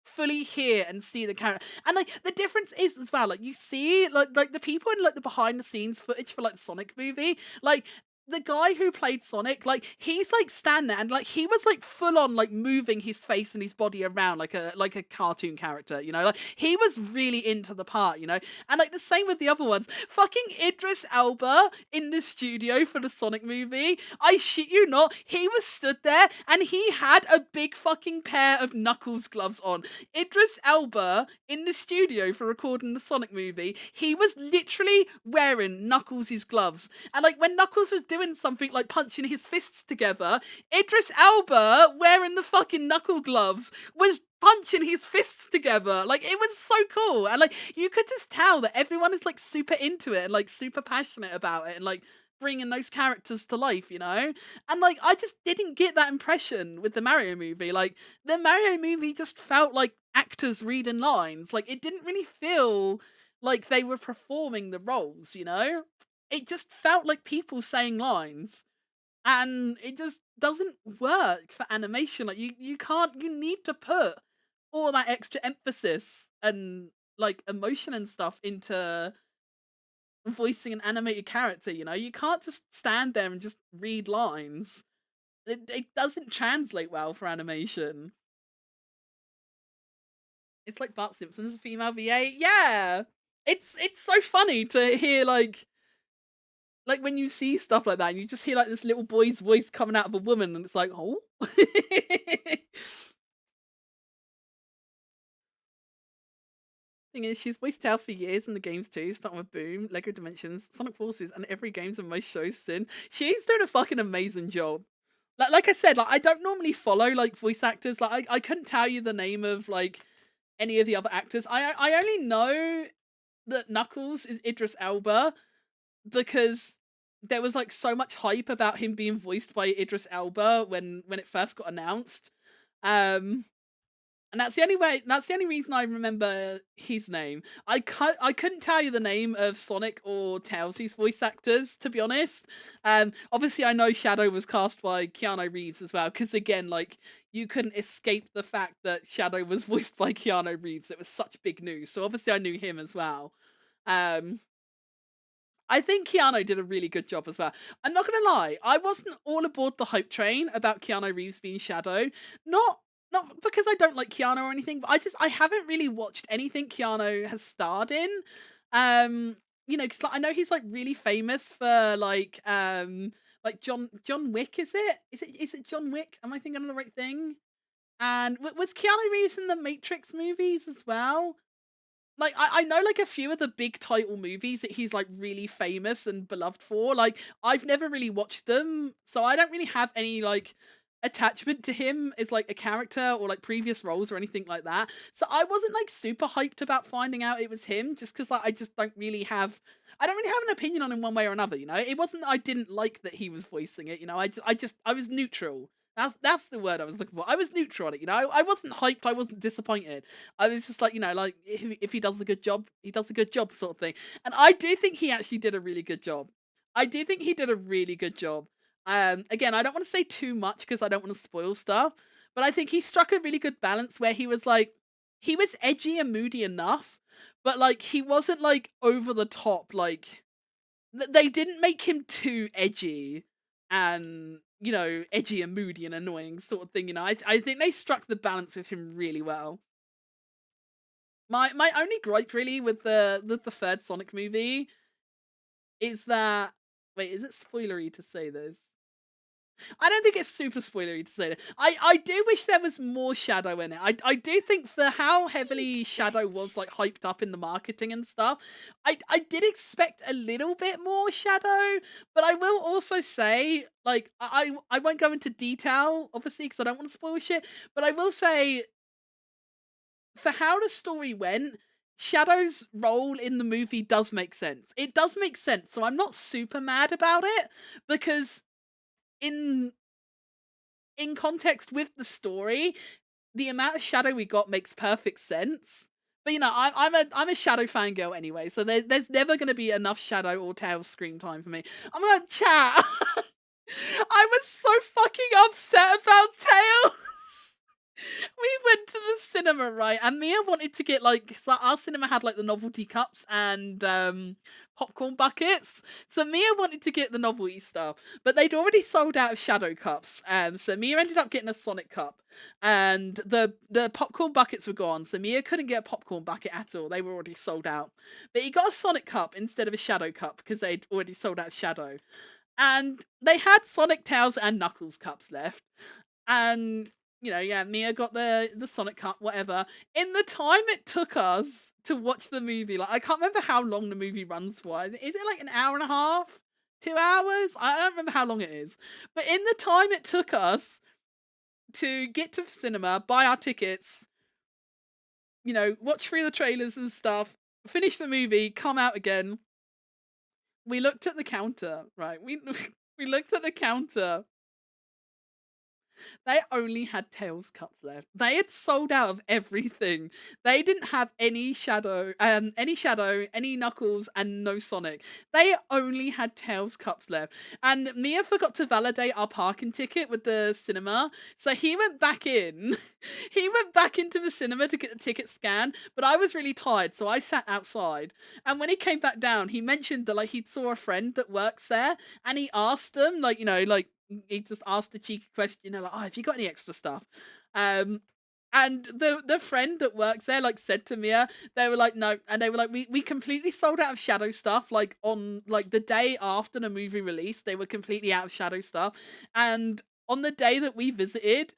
fully hear and see the character, and like the difference is as well, like you see like the people in like the behind the scenes footage for like the Sonic movie, like the guy who played Sonic, like he's like standing there and like he was like full on like moving his face and his body around like a cartoon character, you know, like he was really into the part, you know. And like the same with the other ones. Fucking Idris Elba in the studio for the Sonic movie, I shit you not, he was stood there and he had a big fucking pair of Knuckles gloves on. Idris Elba in the studio for recording the Sonic movie, he was literally wearing Knuckles' gloves. And like when Knuckles was doing something like punching his fists together, Idris Elba wearing the fucking knuckle gloves was punching his fists together. Like it was so cool. And like you could just tell that everyone is like super into it and like super passionate about it and like bringing those characters to life, you know? And like I just didn't get that impression with the Mario movie. Like the Mario movie just felt like actors reading lines. Like it didn't really feel like they were performing the roles, you know? It just felt like people saying lines. And it just doesn't work for animation. Like you can't, you need to put all that extra emphasis and like emotion and stuff into voicing an animated character, you know? You can't just stand there and just read lines. It doesn't translate well for animation. It's like Bart Simpson's female VA. Yeah. It's so funny to hear like when you see stuff like that and you just hear like this little boy's voice coming out of a woman and it's like, oh. Thing is, she's voiced Tails for years in the games too, starting with Boom, Lego Dimensions, Sonic Forces, and every games and most shows since. She's doing a fucking amazing job. like I said, like I don't normally follow like voice actors. Like I couldn't tell you the name of like any of the other actors. I only know that Knuckles is Idris Elba because there was like so much hype about him being voiced by Idris Elba when it first got announced. Um and that's the only reason I remember his name. I couldn't tell you the name of Sonic or Tails' voice actors, to be honest. Obviously I know Shadow was cast by Keanu Reeves as well, because again, like you couldn't escape the fact that Shadow was voiced by Keanu Reeves. It was such big news. So obviously I knew him as well. Um I think Keanu did a really good job as well. I'm not gonna lie, I wasn't all aboard the hype train about Keanu Reeves being Shadow. Not because I don't like Keanu or anything, but I haven't really watched anything Keanu has starred in. Because like, I know he's like really famous for like John Wick. Is it John Wick? Am I thinking of the right thing? And was Keanu Reeves in the Matrix movies as well? Like I know like a few of the big title movies that he's like really famous and beloved for. Like I've never really watched them, so I don't really have any like attachment to him as like a character or like previous roles or anything like that. So I wasn't like super hyped about finding out it was him, just because like I don't really have an opinion on him one way or another, you know? It wasn't that I didn't like that he was voicing it, you know, I was neutral. That's the word I was looking for. I was neutral on it, you know. I wasn't hyped. I wasn't disappointed. I was just like, you know, like if he does a good job, he does a good job, sort of thing. And I do think he actually did a really good job. I do think he did a really good job. Again, I don't want to say too much because I don't want to spoil stuff, but I think he struck a really good balance where he was edgy and moody enough, but like he wasn't like over the top. Like they didn't make him too edgy and edgy and moody and annoying sort of thing. I think they struck the balance with him really well. My only gripe really with the third Sonic movie is that, wait, is it spoilery to say this? I don't think it's super spoilery to say that. I do wish there was more Shadow in it. I do think for how heavily Shadow was like hyped up in the marketing and stuff, I did expect a little bit more Shadow, but I will also say, like, I won't go into detail, obviously, because I don't want to spoil shit, but I will say, for how the story went, Shadow's role in the movie does make sense. It does make sense, so I'm not super mad about it, because in context with the story, the amount of Shadow we got makes perfect sense. But I'm a Shadow fangirl anyway, so there's never gonna be enough Shadow or Tails screen time for me. I'm gonna chat. I was so fucking upset about Tails. We went to the cinema, right? And Mia wanted to get like, so our cinema had like the novelty cups and popcorn buckets. So Mia wanted to get the novelty stuff, but they'd already sold out of Shadow cups. So Mia ended up getting a Sonic cup, and the popcorn buckets were gone. So Mia couldn't get a popcorn bucket at all. They were already sold out. But he got a Sonic cup instead of a Shadow cup because they'd already sold out of Shadow. And they had Sonic, Tails, and Knuckles cups left. And yeah, Mia got the Sonic cup, whatever. In the time it took us to watch the movie, like I can't remember how long the movie runs for. Is it like an hour and a half? 2 hours? I don't remember how long it is. But in the time it took us to get to the cinema, buy our tickets, watch through the trailers and stuff, finish the movie, come out again. We looked at the counter, right? We we looked at the counter. They only had Tails cups left. They had sold out of everything. They didn't have any Shadow, any Knuckles, and no Sonic. They only had Tails cups left. And Mia forgot to validate our parking ticket with the cinema, so he went back in. He went back into the cinema to get the ticket scanned, but I was really tired, so I sat outside. And when he came back down, he mentioned that like he saw a friend that works there, and he asked them, like, he just asked the cheeky question, like, "Oh, have you got any extra stuff?" And the friend that works there like said to Mia, they were like, "No," and they were like, "We completely sold out of Shadow stuff. Like on like the day after the movie release, they were completely out of Shadow stuff, and on the day that we visited,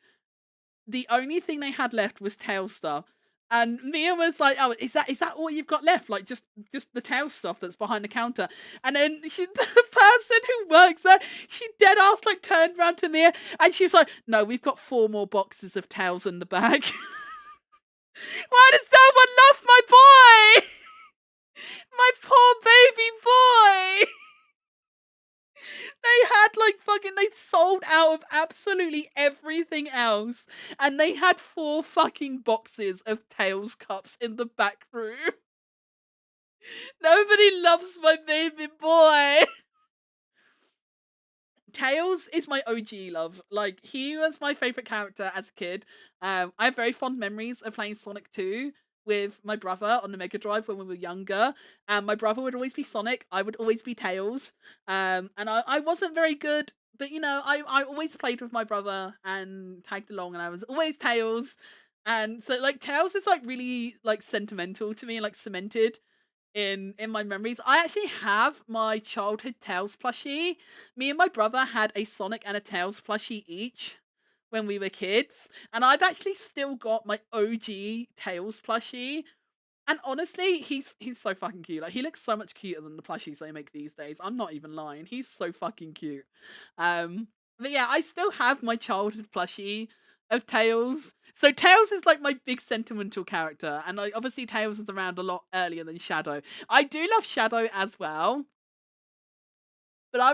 the only thing they had left was Tails stuff." And Mia was like, "Oh, is that all you've got left? Like just the tail stuff that's behind the counter?" And then the person who works there, she dead ass like turned around to Mia and she was like, "No, we've got 4 more boxes of tails in the bag." Why does no one love my boy? My poor baby boy. They had they sold out of absolutely everything else, and they had 4 fucking boxes of Tails cups in the back room. Nobody loves my baby boy. Tails is my OG love. Like, he was my favorite character as a kid. I have very fond memories of playing Sonic 2 with my brother on the Mega Drive when we were younger. And my brother would always be Sonic, I would always be Tails. And I wasn't very good, but I always played with my brother and tagged along, and I was always Tails. And so like Tails is like really like sentimental to me, like cemented in my memories. I actually have my childhood Tails plushie. Me and my brother had a Sonic and a Tails plushie each when we were kids, and I've actually still got my OG Tails plushie. And honestly, he's so fucking cute. Like, he looks so much cuter than the plushies they make these days. I'm not even lying. He's so fucking cute. But yeah, I still have my childhood plushie of Tails. So Tails is like my big sentimental character, and like obviously Tails is around a lot earlier than Shadow. I do love Shadow as well, but I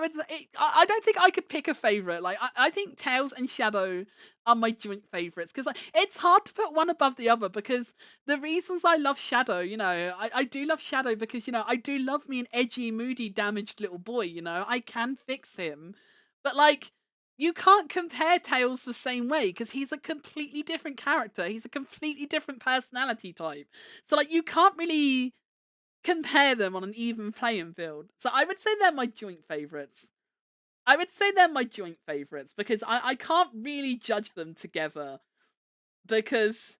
don't think I could pick a favorite. Like, I think Tails and Shadow are my joint favorites because like it's hard to put one above the other, because the reasons I love Shadow, I do love Shadow because I do love me an edgy, moody, damaged little boy. I can fix him, but like you can't compare Tails the same way because he's a completely different character. He's a completely different personality type. So like you can't really compare them on an even playing field. So I would say they're my joint favorites. I would say they're my joint favorites because I can't really judge them together, because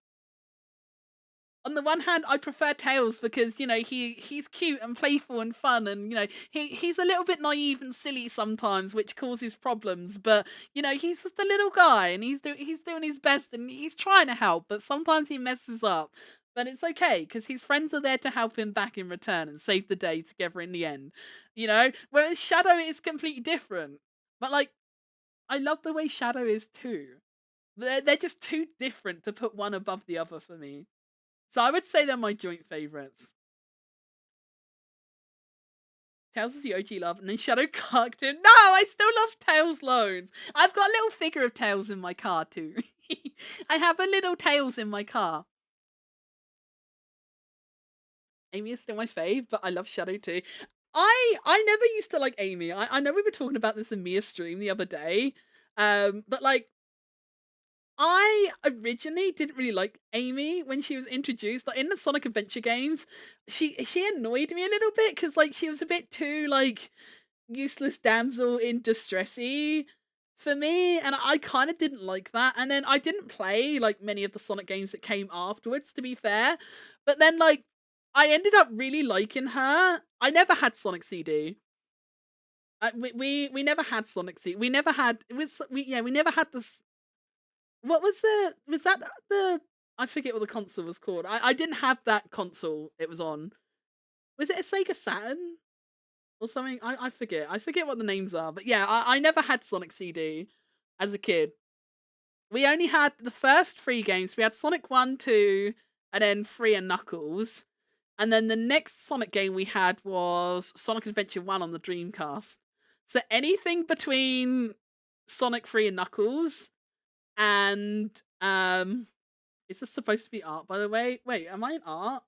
on the one hand I prefer Tails because he's cute and playful and fun, and he's a little bit naive and silly sometimes, which causes problems, but he's just a little guy and he's doing his best and he's trying to help, but sometimes he messes up. But it's okay because his friends are there to help him back in return and save the day together in the end. Whereas Shadow is completely different. But like, I love the way Shadow is too. They're just too different to put one above the other for me. So I would say they're my joint favorites. Tails is the OG love, and then Shadow cucked him. No, I still love Tails loads. I've got a little figure of Tails in my car too. I have a little Tails in my car. Amy is still my fave, but I love Shadow too. I never used to like Amy. I know we were talking about this in Mia's stream the other day. But like, I originally didn't really like Amy when she was introduced. Like in the Sonic Adventure games, she annoyed me a little bit because like she was a bit too like useless damsel in distressy for me, and I kind of didn't like that. And then I didn't play like many of the Sonic games that came afterwards, to be fair. But then like I ended up really liking her. I never had Sonic CD. We never had Sonic CD. We never had we never had this. What was that the I forget what the console was called. I didn't have that console it was on. Was it a Sega Saturn or something? I forget. I forget what the names are. But yeah, I never had Sonic CD as a kid. We only had the first 3 games. We had Sonic 1, 2, and then 3 and Knuckles. And then the next Sonic game we had was Sonic Adventure 1 on the Dreamcast. So anything between Sonic 3 and Knuckles and is this supposed to be art, by the way? Wait, am I in art?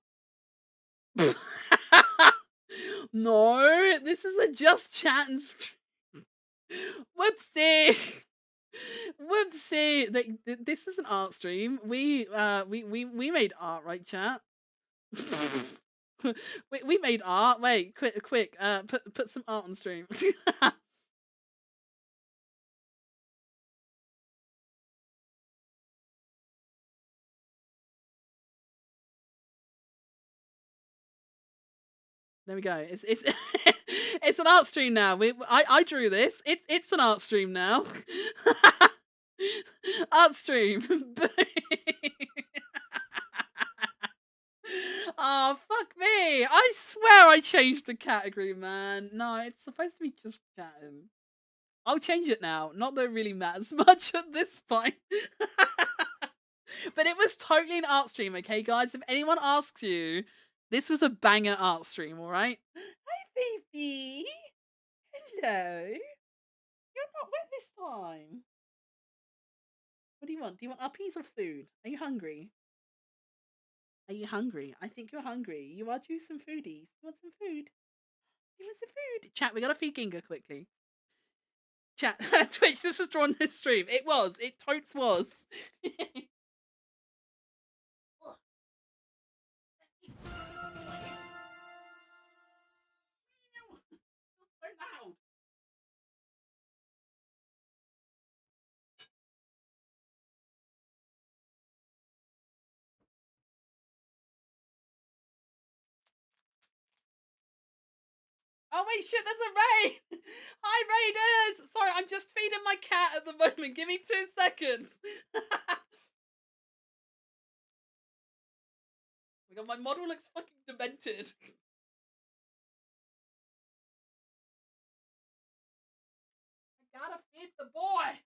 No, this is a just chat and whoopsie. Whoopsie. This is an art stream. We made art, right, chat? we made art. Wait, quick. Put some art on stream. There we go. It's it's an art stream now. I drew this. It's an art stream now. Art stream. Oh, fuck me. I swear I changed the category, man. No, it's supposed to be just chatting. I'll change it now. Not that it really matters much at this point. But it was totally an art stream, okay, guys? If anyone asks you, this was a banger art stream, alright? Hi, baby. Hello. You're not wet this time. What do you want? Do you want uppies or food? Are you hungry? Are you hungry? I think you're hungry. You are due some foodies. You want some food? You want some food? Chat, we gotta feed Ginga quickly. Chat, Twitch, this was drawn this stream. It was. It totes was. So loud. Oh wait, shit, there's a raid! Hi, raiders! Sorry, I'm just feeding my cat at the moment. Give me 2 seconds. Oh my god, my model looks fucking demented. I gotta feed the boy!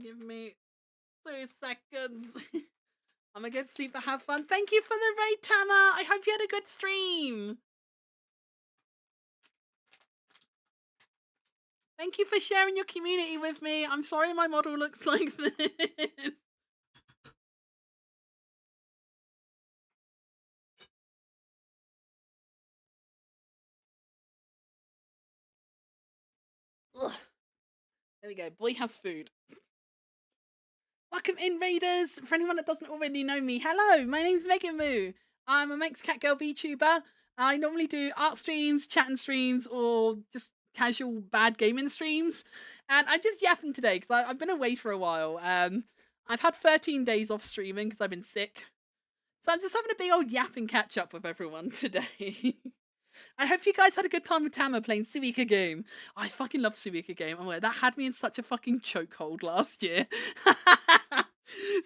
Give me 2 seconds. I'm gonna go to sleep but have fun. Thank you for the raid, Tama. I hope you had a good stream. Thank you for sharing your community with me. I'm sorry my model looks like this. Ugh. There we go. Boy has food. Welcome in, raiders. For anyone that doesn't already know me, hello. My name's Megan Moo. I'm a Manx Cat Girl VTuber. I normally do art streams, chatting streams, or just casual bad gaming streams. And I'm just yapping today because I've been away for a while. I've had 13 days off streaming because I've been sick. So I'm just having a big old yapping catch up with everyone today. I hope you guys had a good time with Tama playing Suika Game. I fucking love Suika Game. Oh my, that had me in such a fucking chokehold last year.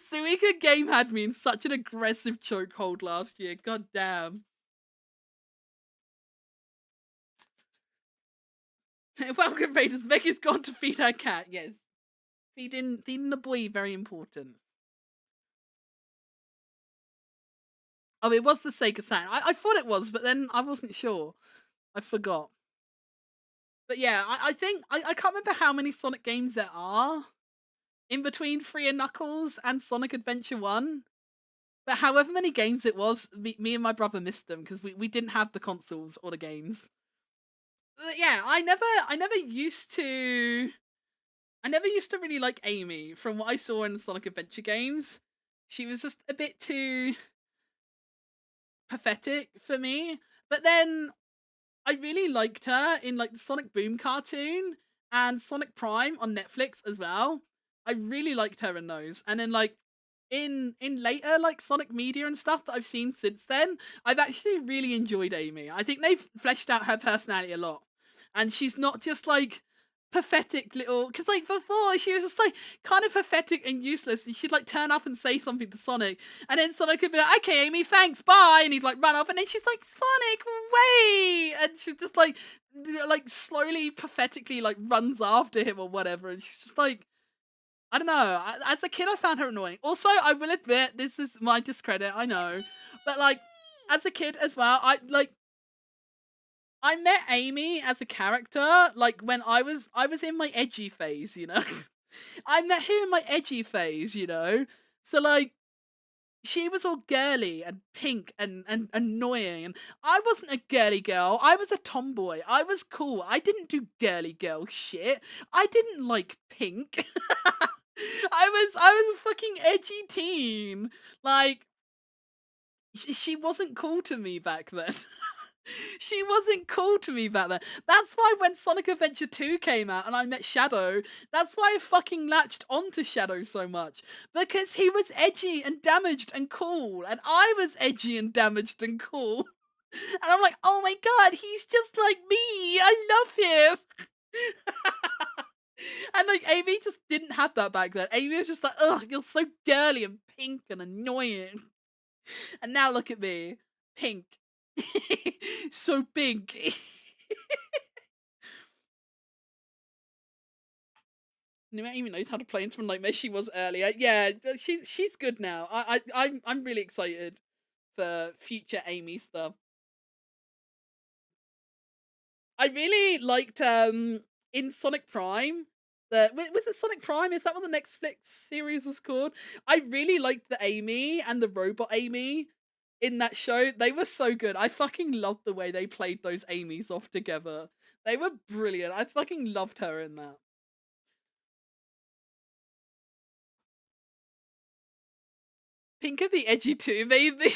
Suika Game had me in such an aggressive chokehold last year. God damn. Welcome, Raiders. Meg's gone to feed her cat. Yes. Feeding the boy, very important. Oh, it was the Sega Saturn. I thought it was, but then I wasn't sure. I forgot. But yeah, I think I can't remember how many Sonic games there are in between 3 and Knuckles and Sonic Adventure 1. But however many games it was, me and my brother missed them because we didn't have the consoles or the games. But yeah, I never used to really like Amy from what I saw in the Sonic Adventure games. She was just a bit too pathetic for me. But then I really liked her in like the Sonic Boom cartoon and Sonic Prime on Netflix as well. I really liked her in those. And then like in later like Sonic media and stuff that I've seen since then, I've actually really enjoyed Amy. I think they've fleshed out her personality a lot. And she's not just like pathetic little, because like before she was just like kind of pathetic and useless, and she'd like turn up and say something to Sonic, and then Sonic would be like, okay Amy, thanks, bye, and he'd like run off, and then she's like, Sonic, wait, and she's just like slowly pathetically like runs after him or whatever, and she's just like, I don't know. As a kid, I found her annoying. Also, I will admit, this is my discredit, I know, but like as a kid as well, I met Amy as a character like when I was in my edgy phase, you know. I met her in my edgy phase, you know. So like she was all girly and pink and annoying, and I wasn't a girly girl. I was a tomboy. I was cool. I didn't do girly girl shit. I didn't like pink. I was a fucking edgy teen. Like she wasn't cool to me back then. She wasn't cool to me back then. That's why when Sonic Adventure 2 came out and I met Shadow, that's why I fucking latched onto Shadow so much. Because he was edgy and damaged and cool, and I was edgy and damaged and cool. And I'm like, oh my god, he's just like me. I love him. And like Amy just didn't have that back then. Amy was just like, ugh, you're so girly and pink and annoying. And now look at me. Pink. So pink. Amy knows how to play Infinite Nightmare. She was earlier. Yeah, she's good now. I'm really excited for future Amy stuff. I really liked in Sonic Prime. Was it Sonic Prime? Is that what the Netflix series was called? I really liked the Amy and the robot Amy in that show. They were so good. I fucking loved the way they played those Amy's off together. They were brilliant. I fucking loved her in that. Pink of the edgy too, maybe.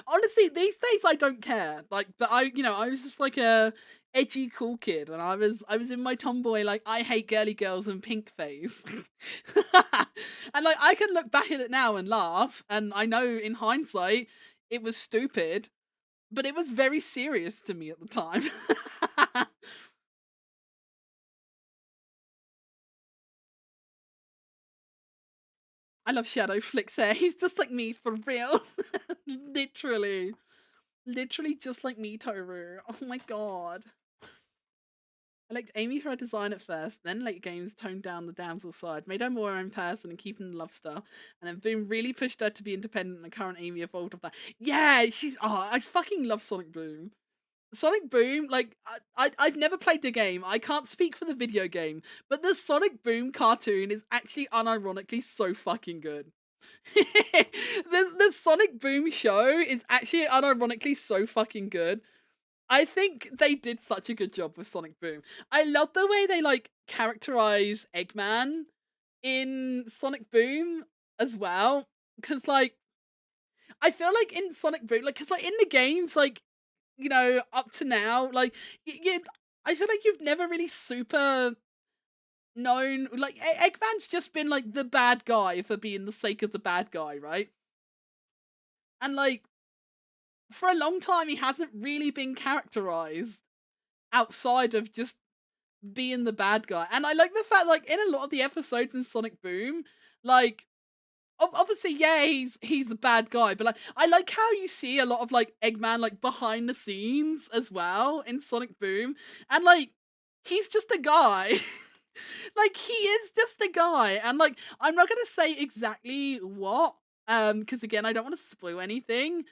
Honestly, these days I don't care. Like, but I was just like a edgy cool kid, and I was in my tomboy like I hate girly girls and pink phase. And like I can look back at it now and laugh, and I know in hindsight it was stupid, but it was very serious to me at the time. I love Shadow Flick's hair. He's just like me for real. Literally. Literally just like me, Toru. Oh my god. I liked Amy for her design at first, then late games toned down the damsel side, made her more her own person and keeping the love stuff, and then Boom really pushed her to be independent and the current Amy evolved of that. Yeah, I fucking love Sonic Boom. Sonic Boom, like, I've never played the game. I can't speak for the video game, but the Sonic Boom cartoon is actually unironically so fucking good. The Sonic Boom show is actually unironically so fucking good. I think they did such a good job with Sonic Boom. I love the way they like characterize Eggman in Sonic Boom as well, because like I feel like in Sonic Boom, like because like in the games, like up to now, like I feel like you've never really super known like Eggman's just been like the bad guy for being the sake of the bad guy, right? And like for a long time he hasn't really been characterized outside of just being the bad guy. And I like the fact like in a lot of the episodes in Sonic Boom, like obviously yeah he's a bad guy, but like I like how you see a lot of like Eggman like behind the scenes as well in Sonic Boom, and like he's just a guy. Like he is just a guy, and like I'm not gonna say exactly what because again I don't want to spoil anything.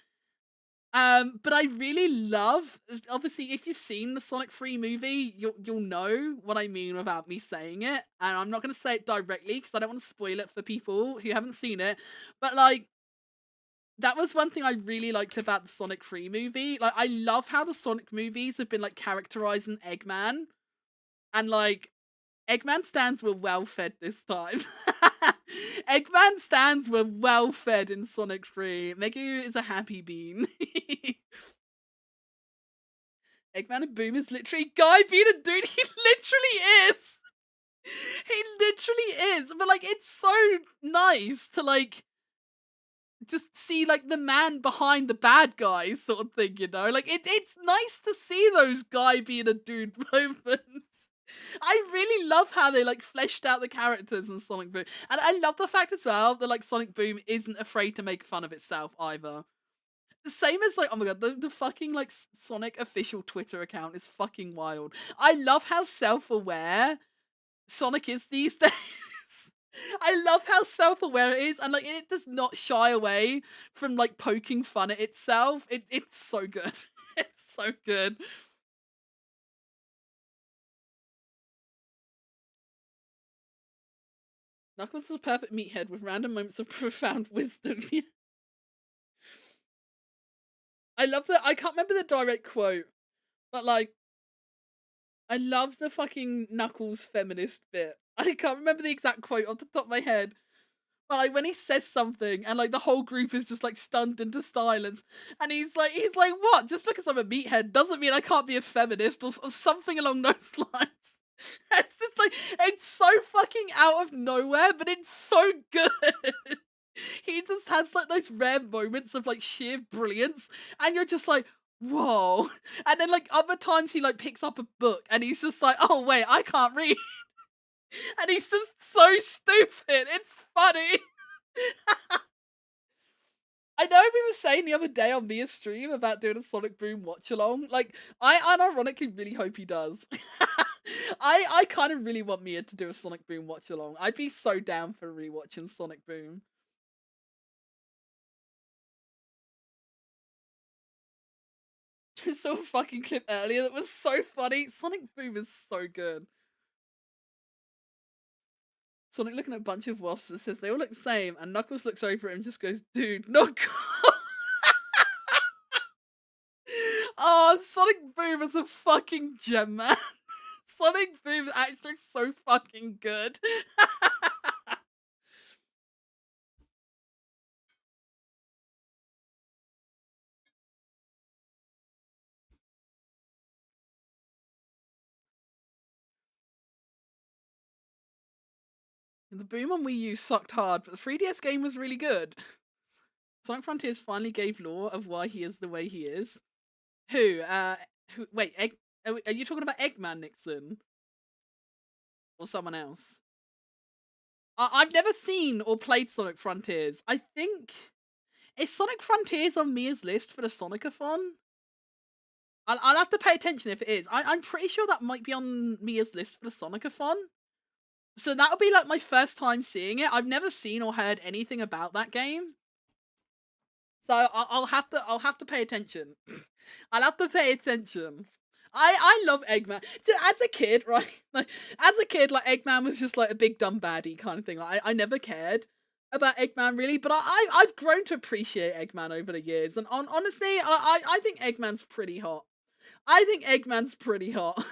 But I really love obviously if you've seen the Sonic 3 movie, you'll know what I mean without me saying it. And I'm not gonna say it directly because I don't want to spoil it for people who haven't seen it. But like that was one thing I really liked about the Sonic 3 movie. Like I love how the Sonic movies have been like characterizing Eggman. And like Eggman stands were well fed this time. Eggman stands were well fed in Sonic 3. Megu is a happy bean. Eggman and Boom is literally Guy being a dude. He literally is. He literally is. But like it's so nice to like just see like the man behind the bad guy sort of thing, Like it's nice to see those Guy being a dude moments. I really love how they like fleshed out the characters in Sonic Boom. And I love the fact as well that like Sonic Boom isn't afraid to make fun of itself either. The same as like, oh my god, the fucking like Sonic official Twitter account is fucking wild. I love how self-aware Sonic is these days. I love how self-aware it is, and like it does not shy away from like poking fun at itself. It's so good. It's so good. Knuckles is a perfect meathead with random moments of profound wisdom. I love that. I can't remember the direct quote, but like, I love the fucking Knuckles feminist bit. I can't remember the exact quote off the top of my head, But like when he says something and like the whole group is just like stunned into silence, and he's like, what? Just because I'm a meathead doesn't mean I can't be a feminist or something along those lines. It's just like it's so fucking out of nowhere, but it's so good. He just has like those rare moments of like sheer brilliance, and you're just like, whoa. And then like other times he like picks up a book and he's just like, oh wait, I can't read. And he's just so stupid. It's funny. I know we were saying the other day on Mia's stream about doing a Sonic Boom watch along. Like, I unironically really hope he does. I kind of really want Mia to do a Sonic Boom watch along. I'd be so down for rewatching Sonic Boom. I saw a fucking clip earlier that was so funny. Sonic Boom is so good. Sonic looking at a bunch of wasps and says they all look the same, and Knuckles looks over at him and just goes, dude, Knuckles! Oh, Sonic Boom is a fucking gem, man. Sonic Boom is actually so fucking good. The Boom on Wii U sucked hard, but the 3DS game was really good. Sonic Frontiers finally gave lore of why he is the way he is. Who? Wait, are you talking about Eggman, Nixon? Or someone else? I've never seen or played Sonic Frontiers. I think... Is Sonic Frontiers on Mia's list for the Sonic-a-thon? I'll have to pay attention if it is. I'm pretty sure that might be on Mia's list for the Sonic-a-thon. So that'll be like my first time seeing it. I've never seen or heard anything about that game. So I'll have to pay attention. I'll have to pay attention. I love Eggman. As a kid, right? Like Eggman was just like a big dumb baddie kind of thing. Like I never cared about Eggman really, but I've grown to appreciate Eggman over the years. And honestly, I think Eggman's pretty hot. I think Eggman's pretty hot.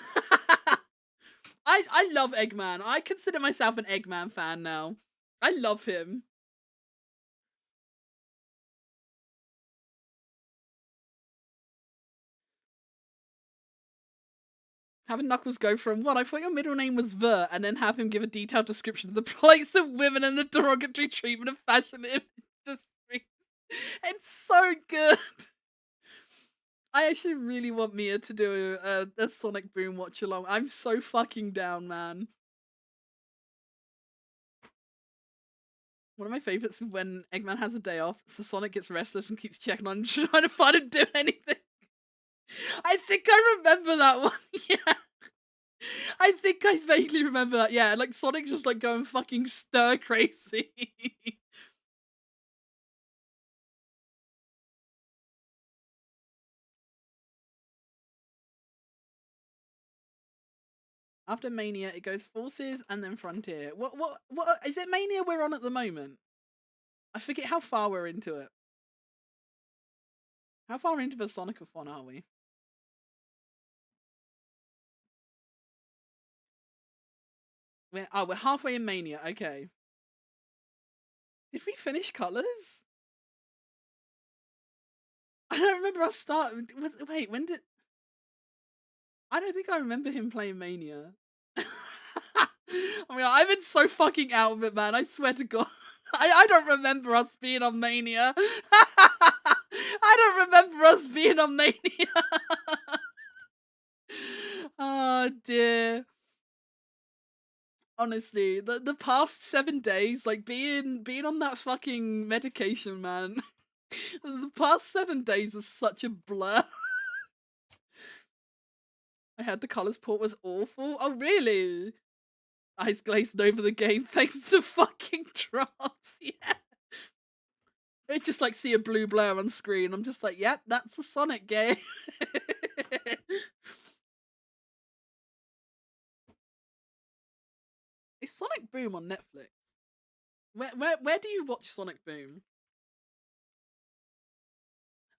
I love Eggman. I consider myself an Eggman fan now. I love him. Having Knuckles go from, what, I thought your middle name was Ver, and then have him give a detailed description of the plights of women and the derogatory treatment of fashion industry. It's so good. I actually really want Mia to do a Sonic Boom watch along. I'm so fucking down, man. One of my favorites is when Eggman has a day off, so Sonic gets restless and keeps checking on, trying to find him doing anything. I think I remember that one, yeah. I think I vaguely remember that, yeah. Like, Sonic's just, like, going fucking stir crazy. After Mania, it goes Forces and then Frontier. What is it Mania we're on at the moment? I forget how far we're into it. How far into the Sonic-a-thon are we? We're halfway in Mania, okay. Did we finish Colors? I don't remember us starting. Wait, when did... I don't think I remember him playing Mania. I mean, I've been so fucking out of it, man. I swear to God. I don't remember us being on Mania. I don't remember us being on Mania. Oh, dear. Honestly, the past 7 days, like, being on that fucking medication, man. The past 7 days is such a blur. I heard the Colors port was awful. Oh, really? Eyes glazed over the game thanks to fucking drops. Yeah. I just like see a blue blur on screen. I'm just like, yep, that's a Sonic game. Is Sonic Boom on Netflix? Where do you watch Sonic Boom?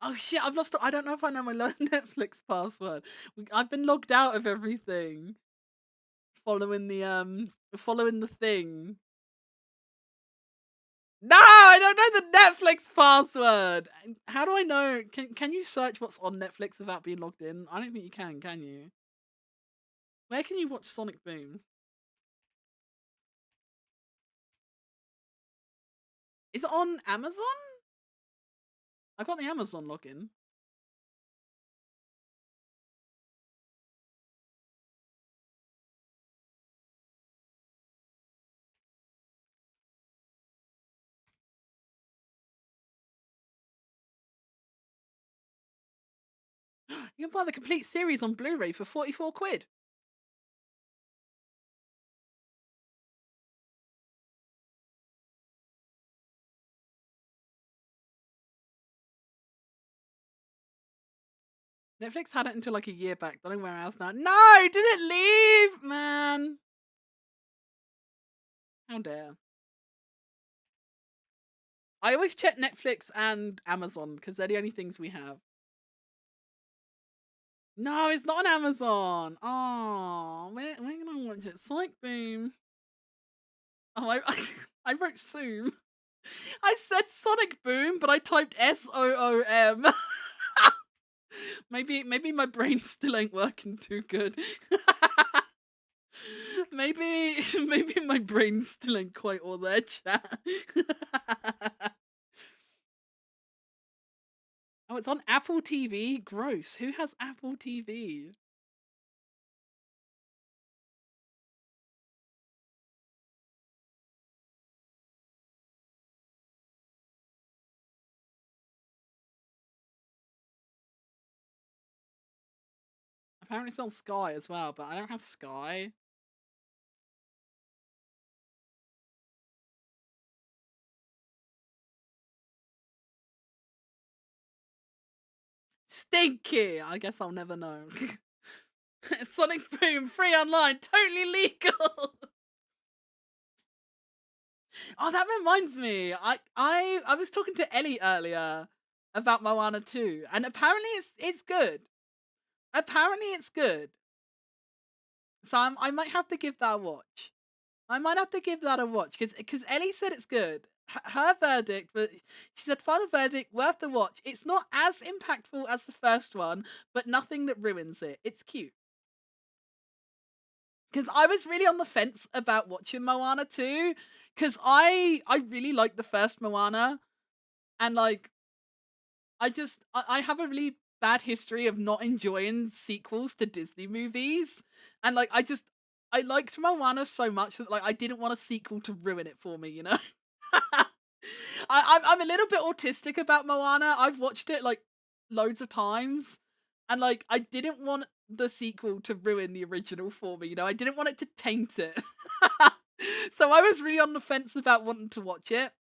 Oh shit, I've lost. I don't know if I know my Netflix password. I've been logged out of everything. Following the thing. No, I don't know the Netflix password. How do I know? Can you search what's on Netflix without being logged in? I don't think you can you? Where can you watch Sonic Boom? Is it on Amazon? I got the Amazon login. You can buy the complete series on Blu-ray for 44 quid. Netflix had it until like a year back. Don't know where else now. No, did it leave, man? How dare. I always check Netflix and Amazon because they're the only things we have. No, it's not on Amazon. Oh, where can I watch it? Sonic Boom. Oh, I wrote Zoom. I said Sonic Boom, but I typed SOOM. Maybe my brain still ain't working too good. maybe my brain still ain't quite all there, chat. Oh, it's on Apple TV. Gross. Who has Apple TV? Apparently it's on Sky as well, but I don't have Sky. Stinky! I guess I'll never know. Sonic Boom, free online, totally legal! Oh, that reminds me. I was talking to Ellie earlier about Moana 2, and apparently it's good. Apparently it's good. So I might have to give that a watch. I might have to give that a watch because Ellie said it's good. Her verdict, but she said final verdict worth the watch. It's not as impactful as the first one, but nothing that ruins it. It's cute. Because I was really on the fence about watching Moana 2 because I really liked the first Moana, and like I have a really bad history of not enjoying sequels to Disney movies, and like I liked Moana so much that like I didn't want a sequel to ruin it for me, you know. I'm a little bit autistic about Moana. I've watched it like loads of times, and like I didn't want the sequel to ruin the original for me. You know, I didn't want it to taint it. So I was really on the fence about wanting to watch it.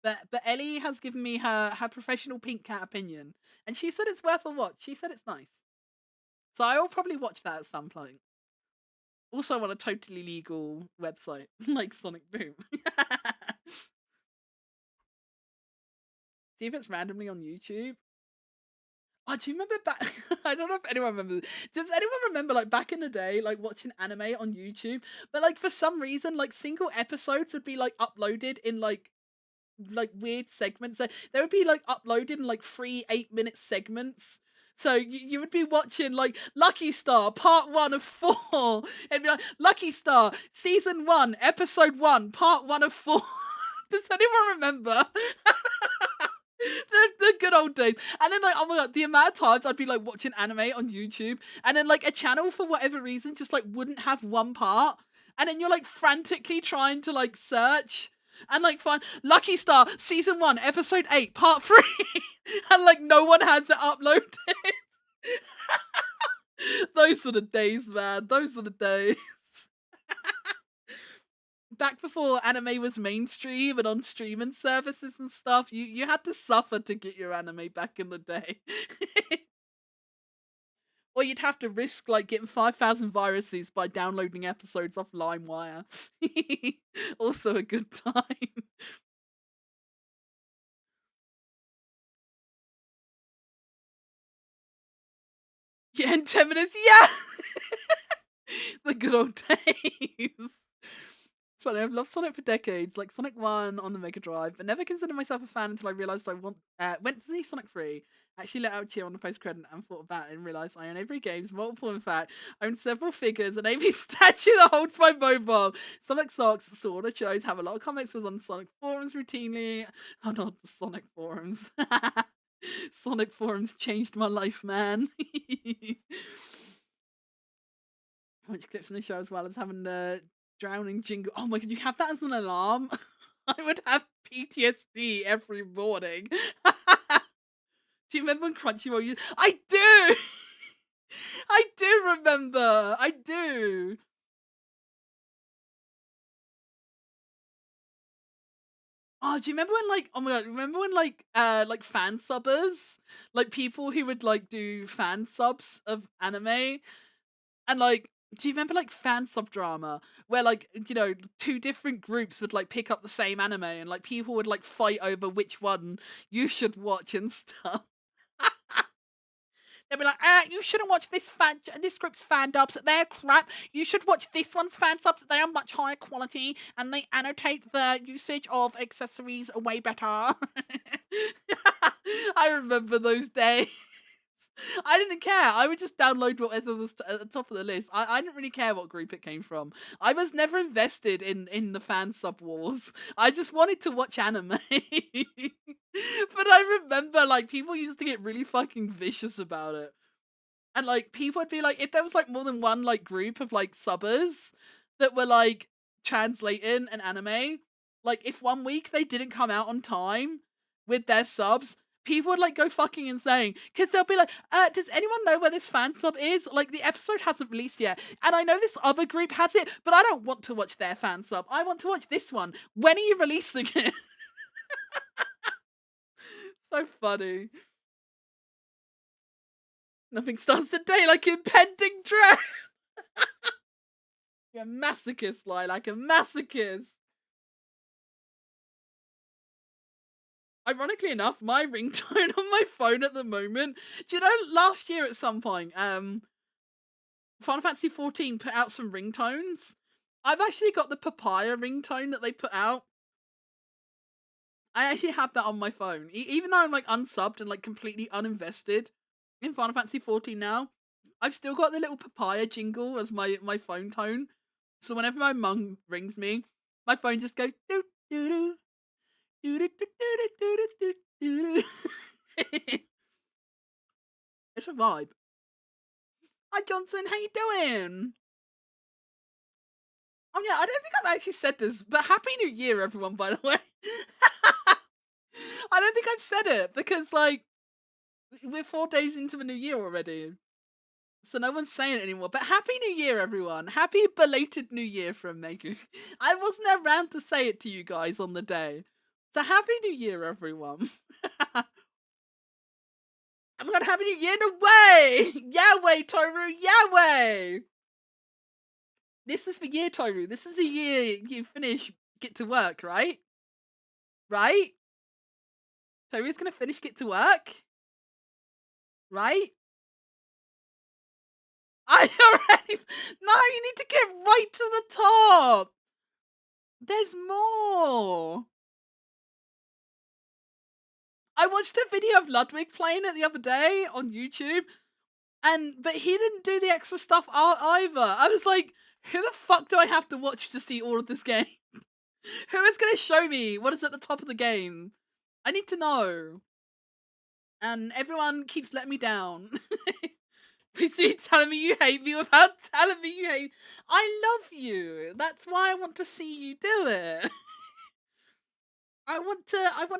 But Ellie has given me her professional pink cat opinion, and she said it's worth a watch. She said it's nice, so I will probably watch that at some point. Also on a totally legal website like Sonic Boom. See if it's randomly on YouTube. Oh, do you remember back? I don't know if anyone remembers. Does anyone remember, like, back in the day, like, watching anime on YouTube? But, like, for some reason, like, single episodes would be, like, uploaded in, like weird segments. They would be, like, uploaded in, like, 3 8-minute segments. So you would be watching, like, Lucky Star, part 1 of 4. And be like, Lucky Star, season 1, episode 1, part 1 of 4. Does anyone remember? The good old days. And then like, oh my god, the amount of times I'd be like watching anime on YouTube, and then like a channel for whatever reason just like wouldn't have one part, and then you're like frantically trying to like search and like find Lucky Star season 1 episode 8 part 3 and like no one has it uploaded. Those sort of days, man. Those sort of days. Back before anime was mainstream and on streaming services and stuff, you had to suffer to get your anime back in the day. Or you'd have to risk like getting 5,000 viruses by downloading episodes off LimeWire. Also a good time. Yeah, in 10 minutes, yeah! The good old days. It's funny, I've loved Sonic for decades, like Sonic 1 on the Mega Drive, but never considered myself a fan until I realized went to see Sonic 3, actually let out a cheer on the post-credit and thought about it and realized I own every games, multiple in fact, I own several figures, an AV statue that holds my mobile. Sonic socks, sword of shows, have a lot of comics, was on Sonic forums routinely. Oh no, the Sonic forums. Sonic forums changed my life, man. Which clips from the show as well as having the drowning jingle. Oh my god, you have that as an alarm? I would have PTSD every morning. Do you remember when Crunchyroll used? I do! I do remember! I do! Oh, do you remember when like oh my god, remember when like fan subbers? Like people who would like do fan subs of anime and like do you remember like fan sub drama where like two different groups would like pick up the same anime and like people would like fight over which one you should watch and stuff? They'd be like, you shouldn't watch this group's fan dubs. They're crap. You should watch this one's fan subs. They are much higher quality and they annotate the usage of accessories way better. I remember those days. I didn't care. I would just download whatever was at the top of the list. I didn't really care what group it came from. I was never invested in the fan sub wars. I just wanted to watch anime. But I remember like people used to get really fucking vicious about it. And like people would be like, if there was like more than one like group of like subbers that were like translating an anime, like if one week they didn't come out on time with their subs, people would like go fucking insane because they'll be like, does anyone know where this fan sub is? Like the episode hasn't released yet and I know this other group has it, but I don't want to watch their fan sub. I want to watch this one. When are you releasing it? So funny. Nothing starts the day like impending dread. You're a masochist, like a masochist. Ironically enough, my ringtone on my phone at the moment. Do you know last year at some point, Final Fantasy 14 put out some ringtones. I've actually got the Papaya ringtone that they put out. I actually have that on my phone, even though I'm like unsubbed and like completely uninvested in Final Fantasy 14 now. I've still got the little Papaya jingle as my phone tone. So whenever my mum rings me, my phone just goes doo doo doo. It's a vibe. Hi Johnson, how you doing? Oh yeah, I don't think I've actually said this, but Happy New Year, everyone, by the way. I don't think I've said it, because, like, we're 4 days into the new year already. So no one's saying it anymore. But Happy New Year, everyone. Happy belated New Year from Megu. I wasn't around to say it to you guys on the day. So Happy New Year, everyone. I'm gonna Happy New Year away! Yahweh, Toru, Yahweh! This is the year, Toru. This is the year you finish Get to Work, right? Right? Toru's gonna finish Get to Work? Right? I already... No, you need to get right to the top! There's more! I watched a video of Ludwig playing it the other day on YouTube, but he didn't do the extra stuff either. I was like, who the fuck do I have to watch to see all of this game? Who is going to show me what is at the top of the game? I need to know. And everyone keeps letting me down. PC telling me you hate me without telling me you hate me. I love you. That's why I want to see you do it. I want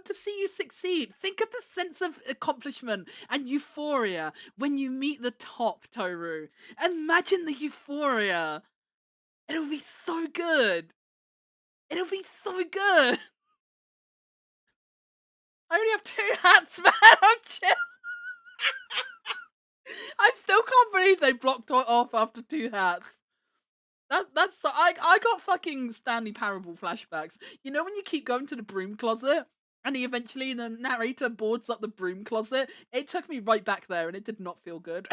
to see you succeed. Think of the sense of accomplishment and euphoria when you meet the top, Toru. Imagine the euphoria. It'll be so good. It'll be so good. I only have 2 hats, man. I'm chill. I still can't believe they blocked it off after 2 hats. That's so, I got fucking Stanley Parable flashbacks. You know when you keep going to the broom closet and the narrator boards up the broom closet? It took me right back there and it did not feel good.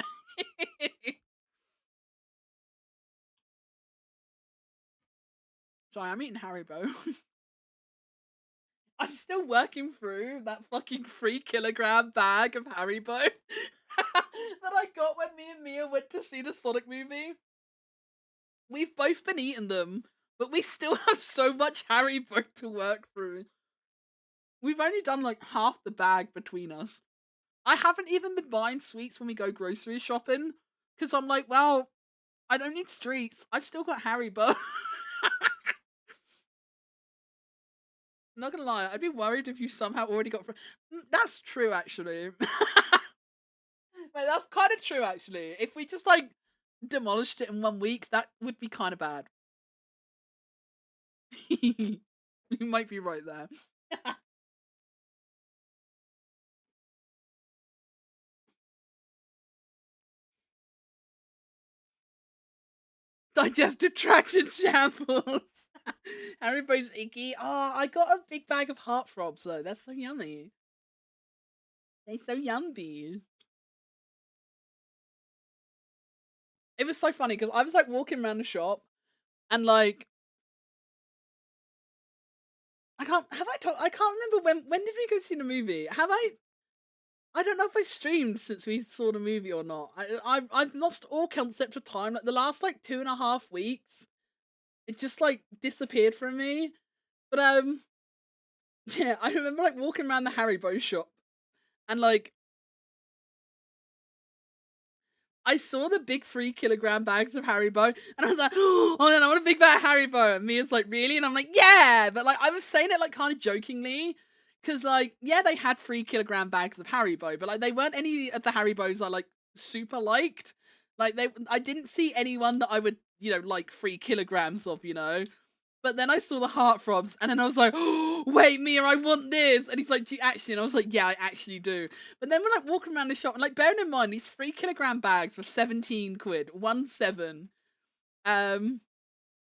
Sorry, I'm eating Haribo. I'm still working through that fucking 3 kilogram bag of Haribo that I got when me and Mia went to see the Sonic movie. We've both been eating them, but we still have so much Haribo to work through. We've only done like half the bag between us. I haven't even been buying sweets when we go grocery shopping because I'm like, well, I don't need streets. I've still got Haribo. Not gonna lie, I'd be worried if you somehow already got. That's true, actually. Wait, that's kind of true, actually. If we just like demolished it in 1 week, that would be kind of bad. You might be right there. Digestive traction shambles. Haribo's icky. Oh, I got a big bag of heartthrobs though. That's so yummy. They're so yummy. It was so funny because I was like walking around the shop and like I can't remember when did we go see the movie? I don't know if I streamed since we saw the movie or not. I've lost all concept of time. Like the last like 2.5 weeks, it just like disappeared from me. But yeah, I remember like walking around the Haribo shop and like I saw the big 3 kilogram bags of Haribo and I was like, oh, then I want a big bag of Haribo. And Mia's like, really? And I'm like, yeah. But like, I was saying it like kind of jokingly because like, yeah, they had 3 kilogram bags of Haribo, but like, they weren't any of the Haribos I like super liked. Like, I didn't see anyone that I would, like 3 kilograms of, But then I saw the heartthrobs, and then I was like, oh, wait, Mia, I want this. And he's like, do you actually? And I was like, yeah, I actually do. But then we're like walking around the shop, and like bearing in mind, these 3 kilogram bags were 17 quid, 1.7.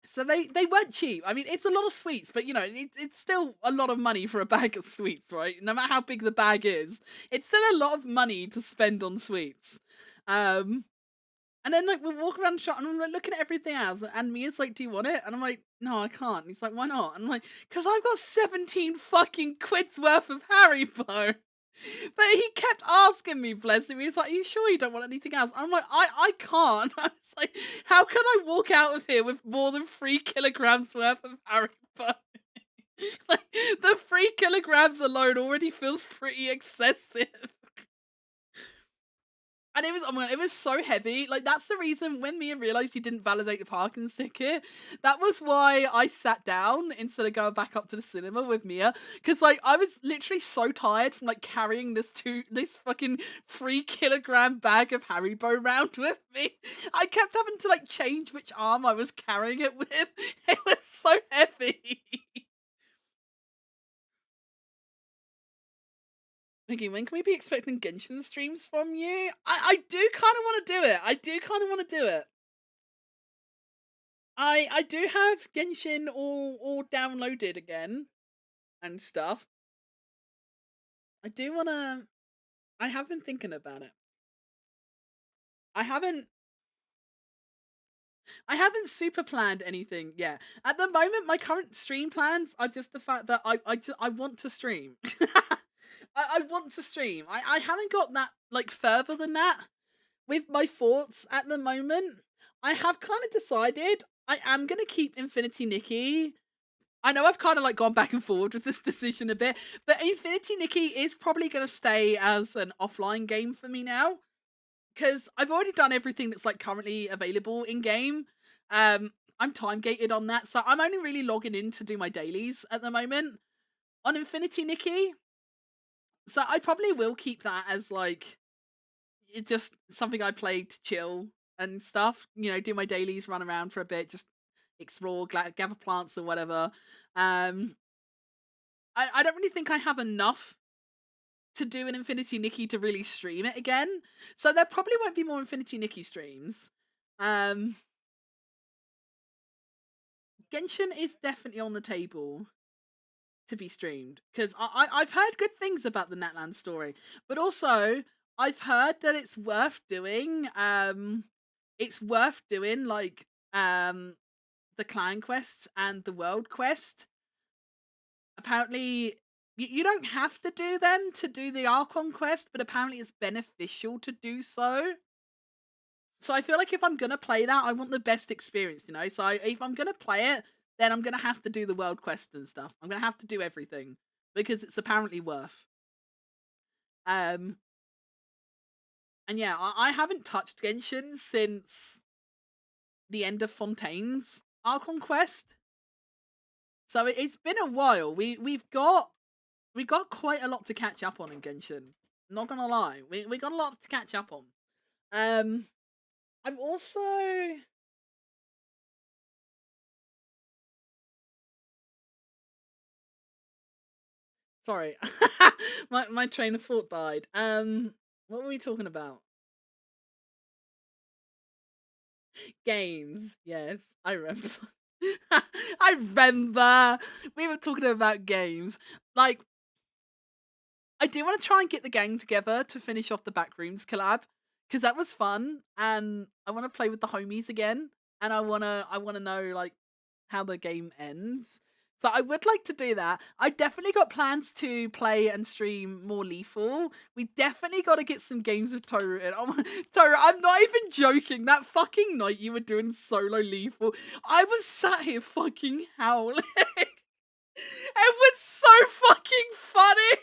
So they weren't cheap. I mean, it's a lot of sweets, but it's still a lot of money for a bag of sweets, right? No matter how big the bag is, it's still a lot of money to spend on sweets. And then like we walk around the shop and I'm like looking at everything else and Mia's like, do you want it? And I'm like, no, I can't. And he's like, why not? And I'm like, because I've got 17 fucking quid's worth of Haribo. But he kept asking me, bless him. He's like, are you sure you don't want anything else? I'm like, I can't. I was like, how can I walk out of here with more than 3 kilograms worth of Haribo? Like the 3 kilograms alone already feels pretty excessive. And it was, oh my God, it was so heavy. Like, that's the reason when Mia realised he didn't validate the parking ticket, that was why I sat down instead of going back up to the cinema with Mia. Because, like, I was literally so tired from, like, carrying this fucking 3 kilogram bag of Haribo around with me. I kept having to, like, change which arm I was carrying it with. It was so heavy. Okay, when can we be expecting Genshin streams from you? I do kind of want to do it. I do kind of want to do it. I do have Genshin all downloaded again and stuff. I do want to. I have been thinking about it. I haven't super planned anything yet. At the moment, my current stream plans are just the fact that I want to stream. I want to stream. I haven't got that like further than that with my thoughts at the moment. I have kind of decided I am gonna keep Infinity Nikki. I know I've kind of like gone back and forward with this decision a bit, but Infinity Nikki is probably gonna stay as an offline game for me now because I've already done everything that's like currently available in game. I'm time gated on that, so I'm only really logging in to do my dailies at the moment on Infinity Nikki. So I probably will keep that as like it's just something I play to chill and stuff. Do my dailies, run around for a bit, just explore, gather plants or whatever. I don't really think I have enough to do an Infinity Nikki to really stream it again. So there probably won't be more Infinity Nikki streams. Genshin is definitely on the table to be streamed because I've heard good things about the Natlan story, but also I've heard that it's worth doing. It's worth doing like the the clan quests and the world quest. Apparently, you don't have to do them to do the Archon quest, but apparently it's beneficial to do so. So I feel like if I'm gonna play that, I want the best experience, you know? So if I'm gonna play it, then I'm gonna have to do the world quest and stuff. I'm gonna have to do everything because it's apparently worth. Um, and yeah, I haven't touched Genshin since the end of Fontaine's Archon quest. So it's been a while. We got quite a lot to catch up on in Genshin. Not gonna lie, we got a lot to catch up on. I've also sorry, my train of thought died. What were we talking about? Games. Yes, I remember. I remember we were talking about games. Like, I do want to try and get the gang together to finish off the Backrooms collab because that was fun, and I want to play with the homies again, and I wanna know like how the game ends. So I would like to do that. I definitely got plans to play and stream more Lethal. We definitely got to get some games with Toru in. Oh my, Toru, I'm not even joking. That fucking night you were doing solo Lethal, I was sat here fucking howling. It was so fucking funny.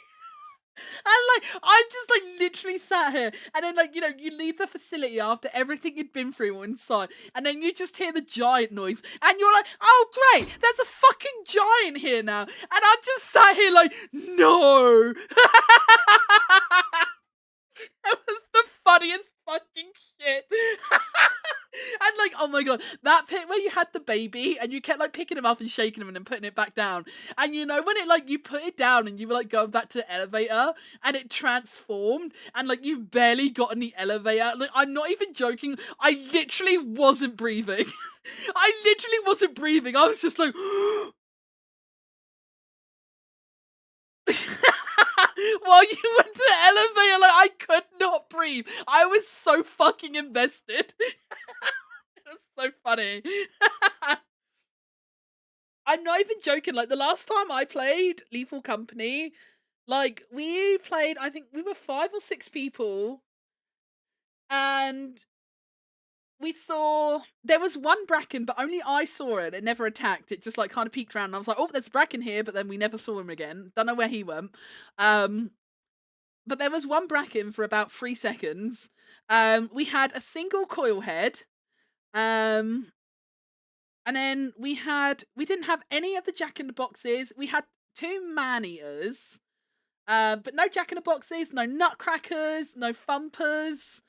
And like I'm just like literally sat here, and then like you leave the facility after everything you'd been through inside, and then you just hear the giant noise, and you're like, oh great, there's a fucking giant here now, and I'm just sat here like, no. That was the funniest fucking shit. And like, oh my god, that bit where you had the baby and you kept like picking him up and shaking him and then putting it back down. And you know when it like you put it down and you were like going back to the elevator and it transformed and like you barely got in the elevator. Like I'm not even joking. I literally wasn't breathing. I literally wasn't breathing. I was just like while you went to the elevator, like I could not breathe. I was so fucking invested. It was so funny. I'm not even joking. Like the last time I played Lethal Company, like we played, I think we were 5 or 6 people, and we saw there was one bracken, but only I saw it. It never attacked. It just like kind of peeked around. And I was like, oh, there's a bracken here, but then we never saw him again. Don't know where he went. But there was one bracken for about 3 seconds. We had a single coil head. And then we didn't have any of the Jack in the Boxes. We had 2 man eaters. But no Jack in the Boxes, no nutcrackers, no thumpers.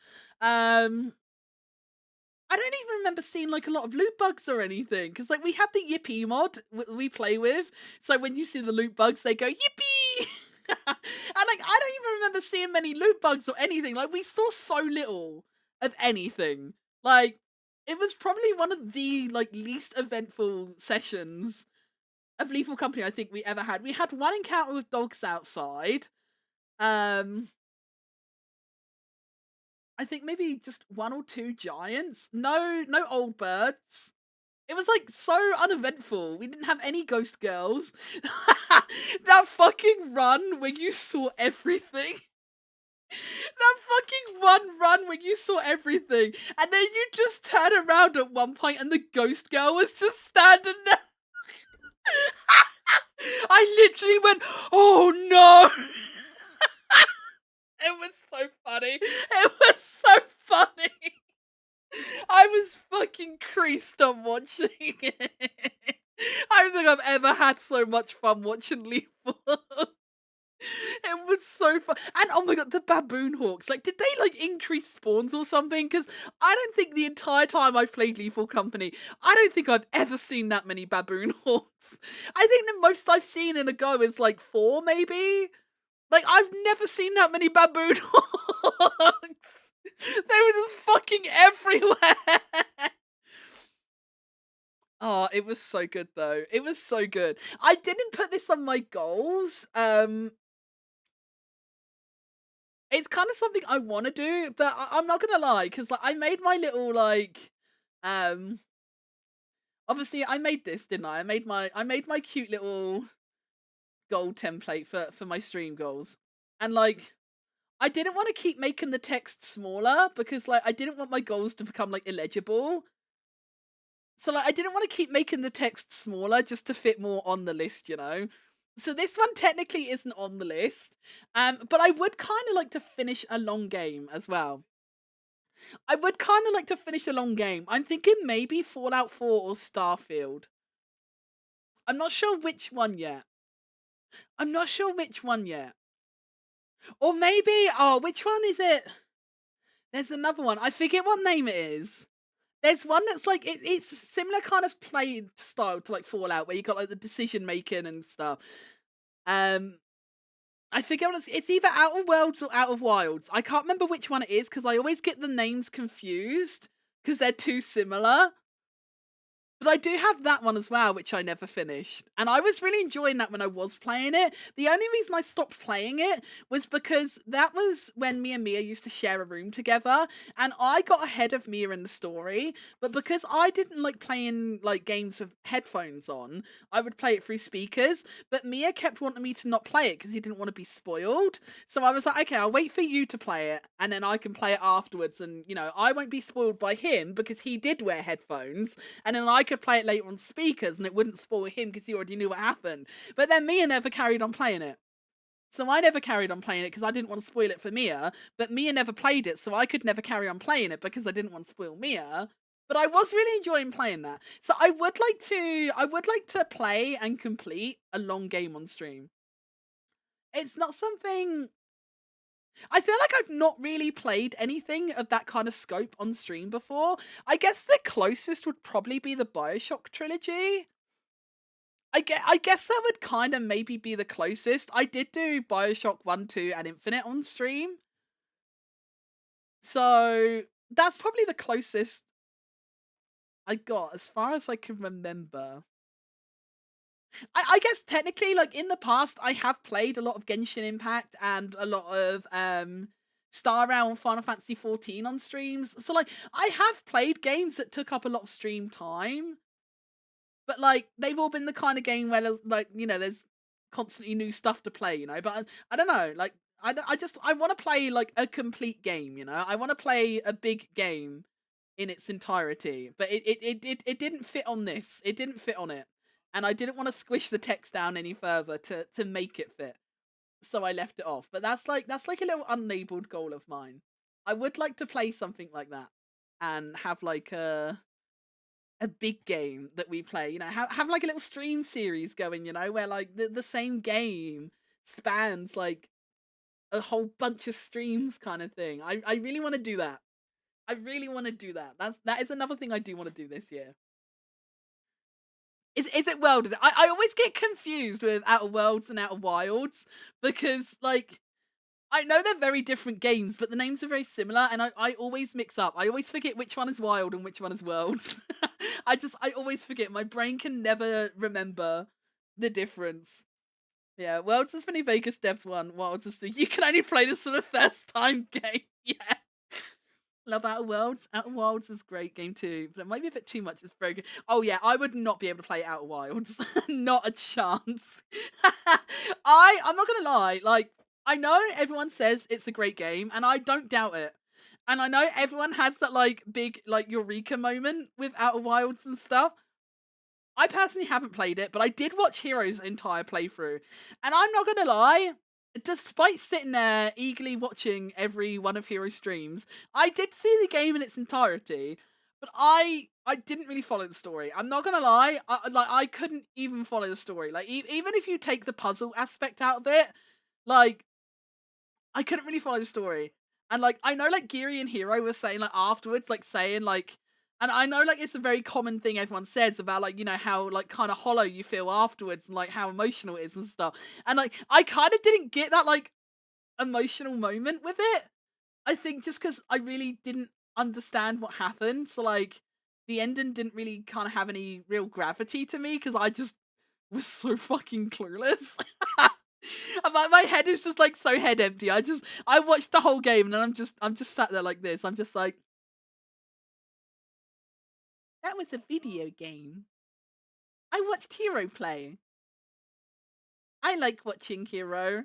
I don't even remember seeing like a lot of loot bugs or anything, because like we had the Yippee mod we play with, so when you see the loot bugs, they go Yippee. And like I don't even remember seeing many loot bugs or anything. Like we saw so little of anything. Like it was probably one of the like least eventful sessions of Lethal Company I think we ever had. We had one encounter with dogs outside. I think maybe just 1 or 2 giants. No old birds. It was like so uneventful. We didn't have any ghost girls. That fucking run where you saw everything. That fucking one run where you saw everything. And then you just turn around at one point and the ghost girl was just standing there. I literally went, oh no. It was so funny. It was so funny. I was fucking creased on watching it. I don't think I've ever had so much fun watching Lethal. It was so fun. And oh my god, the baboon hawks. Like, did they like increase spawns or something? Because I don't think the entire time I've played Lethal Company, I don't think I've ever seen that many baboon hawks. I think the most I've seen in a go is like 4, maybe. Like, I've never seen that many baboon hawks. They were just fucking everywhere. Oh, it was so good though. It was so good. I didn't put this on my goals. It's kind of something I want to do, but I'm not gonna lie, because like I made my little like Obviously, I made this, didn't I? I made my cute little goal template for my stream goals, and like I didn't want to keep making the text smaller because like I didn't want my goals to become like illegible. So like I didn't want to keep making the text smaller just to fit more on the list, you know. So this one technically isn't on the list. But I would kind of like to finish a long game as well. I would kind of like to finish a long game. I'm thinking maybe Fallout 4 or Starfield. I'm not sure which one yet. I'm not sure which one yet. Or maybe, oh, which one is it? There's another one. I forget what name it is. There's one that's like it's similar kind of play style to like Fallout, where you got like the decision making and stuff. I forget what it's either Outer Worlds or Out of Wilds. I can't remember which one it is because I always get the names confused because they're too similar. But I do have that one as well, which I never finished. And I was really enjoying that when I was playing it. The only reason I stopped playing it was because that was when me and Mia used to share a room together. And I got ahead of Mia in the story. But because I didn't like playing like games with headphones on, I would play it through speakers. But Mia kept wanting me to not play it because he didn't want to be spoiled. So I was like, okay, I'll wait for you to play it. And then I can play it afterwards. And, you know, I won't be spoiled by him because he did wear headphones. And then I could play it later on speakers and it wouldn't spoil him because he already knew what happened. But then Mia never carried on playing it. So I never carried on playing it because I didn't want to spoil it for Mia. But Mia never played it, so I could never carry on playing it because I didn't want to spoil Mia. But I was really enjoying playing that. So I would like to play and complete a long game on stream. It's not something I feel like I've not really played anything of that kind of scope on stream before. I guess the closest would probably be the BioShock trilogy. I guess that would kind of maybe be the closest. I did do BioShock 1, 2, and Infinite on stream. So that's probably the closest I got as far as I can remember. I guess technically, like in the past, I have played a lot of Genshin Impact and a lot of Star Rail and Final Fantasy 14 on streams. So like I have played games that took up a lot of stream time. But like they've all been the kind of game where there's, like, you know, there's constantly new stuff to play, you know. But I don't know, like I want to play like a complete game, you know. I want to play a big game in its entirety. But it didn't fit on this. It didn't fit on it. And I didn't want to squish the text down any further to make it fit. So I left it off. But that's like a little unlabeled goal of mine. I would like to play something like that and have like a big game that we play, you know, have like a little stream series going, you know, where like the same game spans like a whole bunch of streams kind of thing. I really want to do that. I really want to do that. That is another thing I do want to do this year. Is it World? I always get confused with Outer Worlds and Outer Wilds because like I know they're very different games, but the names are very similar, and I always mix up. I always forget which one is Wild and which one is Worlds. I always forget. My brain can never remember the difference. Yeah, Worlds is New Vegas Devs one. Wilds is you can only play this for the first time game. Yeah. Love Outer Worlds. Outer Wilds is a great game too, but it might be a bit too much. It's very good. Oh yeah, I would not be able to play Outer Wilds. Not a chance. I'm not gonna lie. Like I know everyone says it's a great game, and I don't doubt it. And I know everyone has that like big like eureka moment with Outer Wilds and stuff. I personally haven't played it, but I did watch Hero's entire playthrough, and I'm not gonna lie. Despite sitting there eagerly watching every one of Hero's streams, I did see the game in its entirety, but I didn't really follow the story. I'm not gonna lie, I couldn't even follow the story. Like even if you take the puzzle aspect out of it, like I couldn't really follow the story. And like I know like Geary and Hero were saying like afterwards, like saying like and I know like it's a very common thing everyone says about like, you know, how like kind of hollow you feel afterwards and like how emotional it is and stuff. And like I kind of didn't get that like emotional moment with it. I think just because I really didn't understand what happened. So like the ending didn't really kind of have any real gravity to me because I just was so fucking clueless. And my head is just like so head empty. I watched the whole game and then I'm just sat there like this. I'm just like that was a video game. I watched Hero play. I like watching Hero.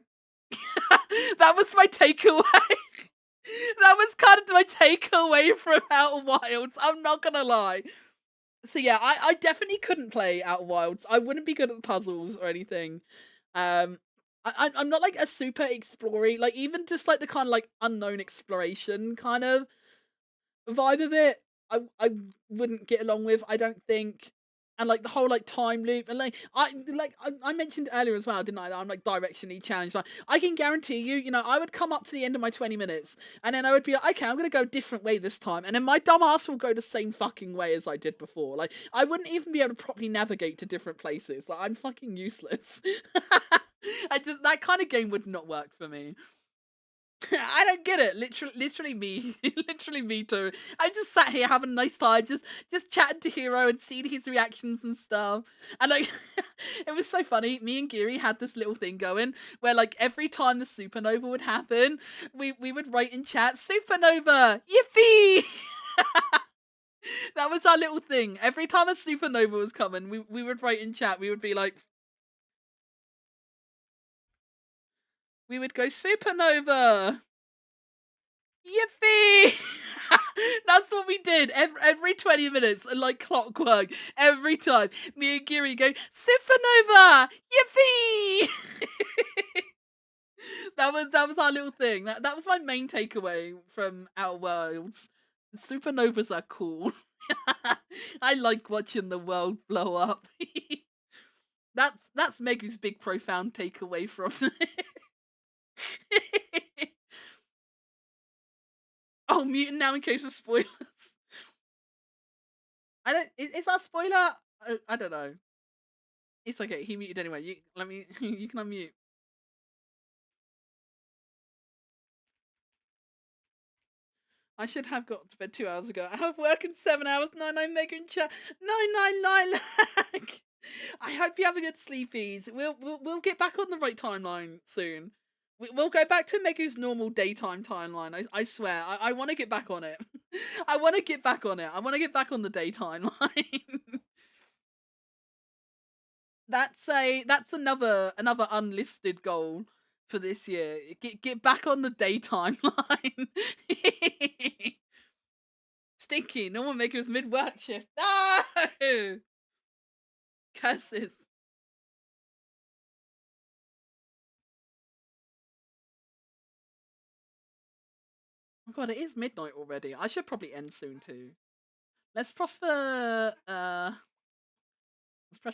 That was my takeaway. That was kind of my takeaway from Outer Wilds. I'm not gonna lie. So yeah, I definitely couldn't play Outer Wilds. I wouldn't be good at the puzzles or anything. Um, I'm not like a super explorer. Like even just like the kind of like unknown exploration kind of vibe of it, I wouldn't get along with. I don't think. And like the whole like time loop and I mentioned earlier as well, didn't I? That I'm like directionally challenged. Like I can guarantee you, I would come up to the end of my 20 minutes and then I would be like, okay, I'm gonna go a different way this time, and then my dumb ass will go the same fucking way as I did before. Like I wouldn't even be able to properly navigate to different places. Like I'm fucking useless. That kind of game would not work for me. I don't get it. Literally me, literally me too. I just sat here having a nice time, just chatting to Hero and seeing his reactions and stuff. And like, it was so funny. Me and Geary had this little thing going where like every time the supernova would happen, we would write in chat, "Supernova, yippee!" That was our little thing. Every time a supernova was coming, we would write in chat. We would be like, we would go supernova. Yippee! That's what we did every 20 minutes, like clockwork. Every time, me and Geary go supernova, yippee! That was our little thing. That was my main takeaway from Outer Worlds. Supernovas are cool. I like watching the world blow up. That's Megu's big profound takeaway from it. Oh, mutant now in case of spoilers. I don't. Is that a spoiler? I don't know. It's okay. He muted anyway. You let me. You can unmute. I should have got to bed 2 hours ago. I have work in 7 hours. 99 mega in chat. 999 lag. I hope you have a good sleepies. We'll get back on the right timeline soon. We'll go back to Megu's normal daytime timeline. I swear. I want to get back on it. I want to get back on it. I want to get back on the day timeline. That's another unlisted goal for this year. Get back on the day timeline. Stinky, no one make us mid work shift. No! Curses. Oh god, it is midnight already. I should probably end soon too. Let's press the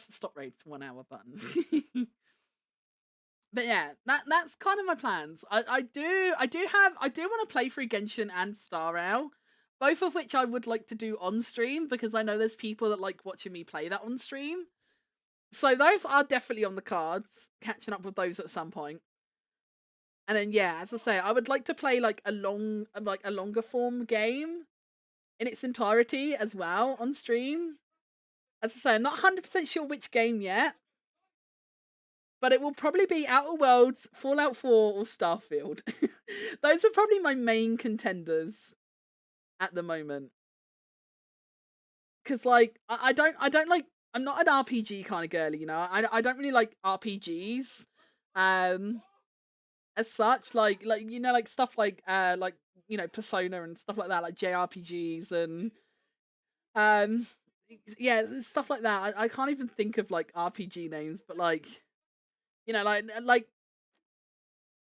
stop raid to 1 hour button. But yeah, that's kind of my plans. I do want to play through Genshin and Star Rail, both of which I would like to do on stream because I know there's people that like watching me play that on stream. So those are definitely on the cards. Catching up with those at some point. And then yeah, as I say, I would like to play like a longer form game in its entirety as well on stream. As I say, I'm not 100% sure which game yet. But it will probably be Outer Worlds, Fallout 4, or Starfield. Those are probably my main contenders at the moment. Because like I don't like, I'm not an RPG kind of girly, I don't really like RPGs as such, like stuff like Persona and stuff like that, like JRPGs and yeah, stuff like that. I can't even think of like RPG names, but like like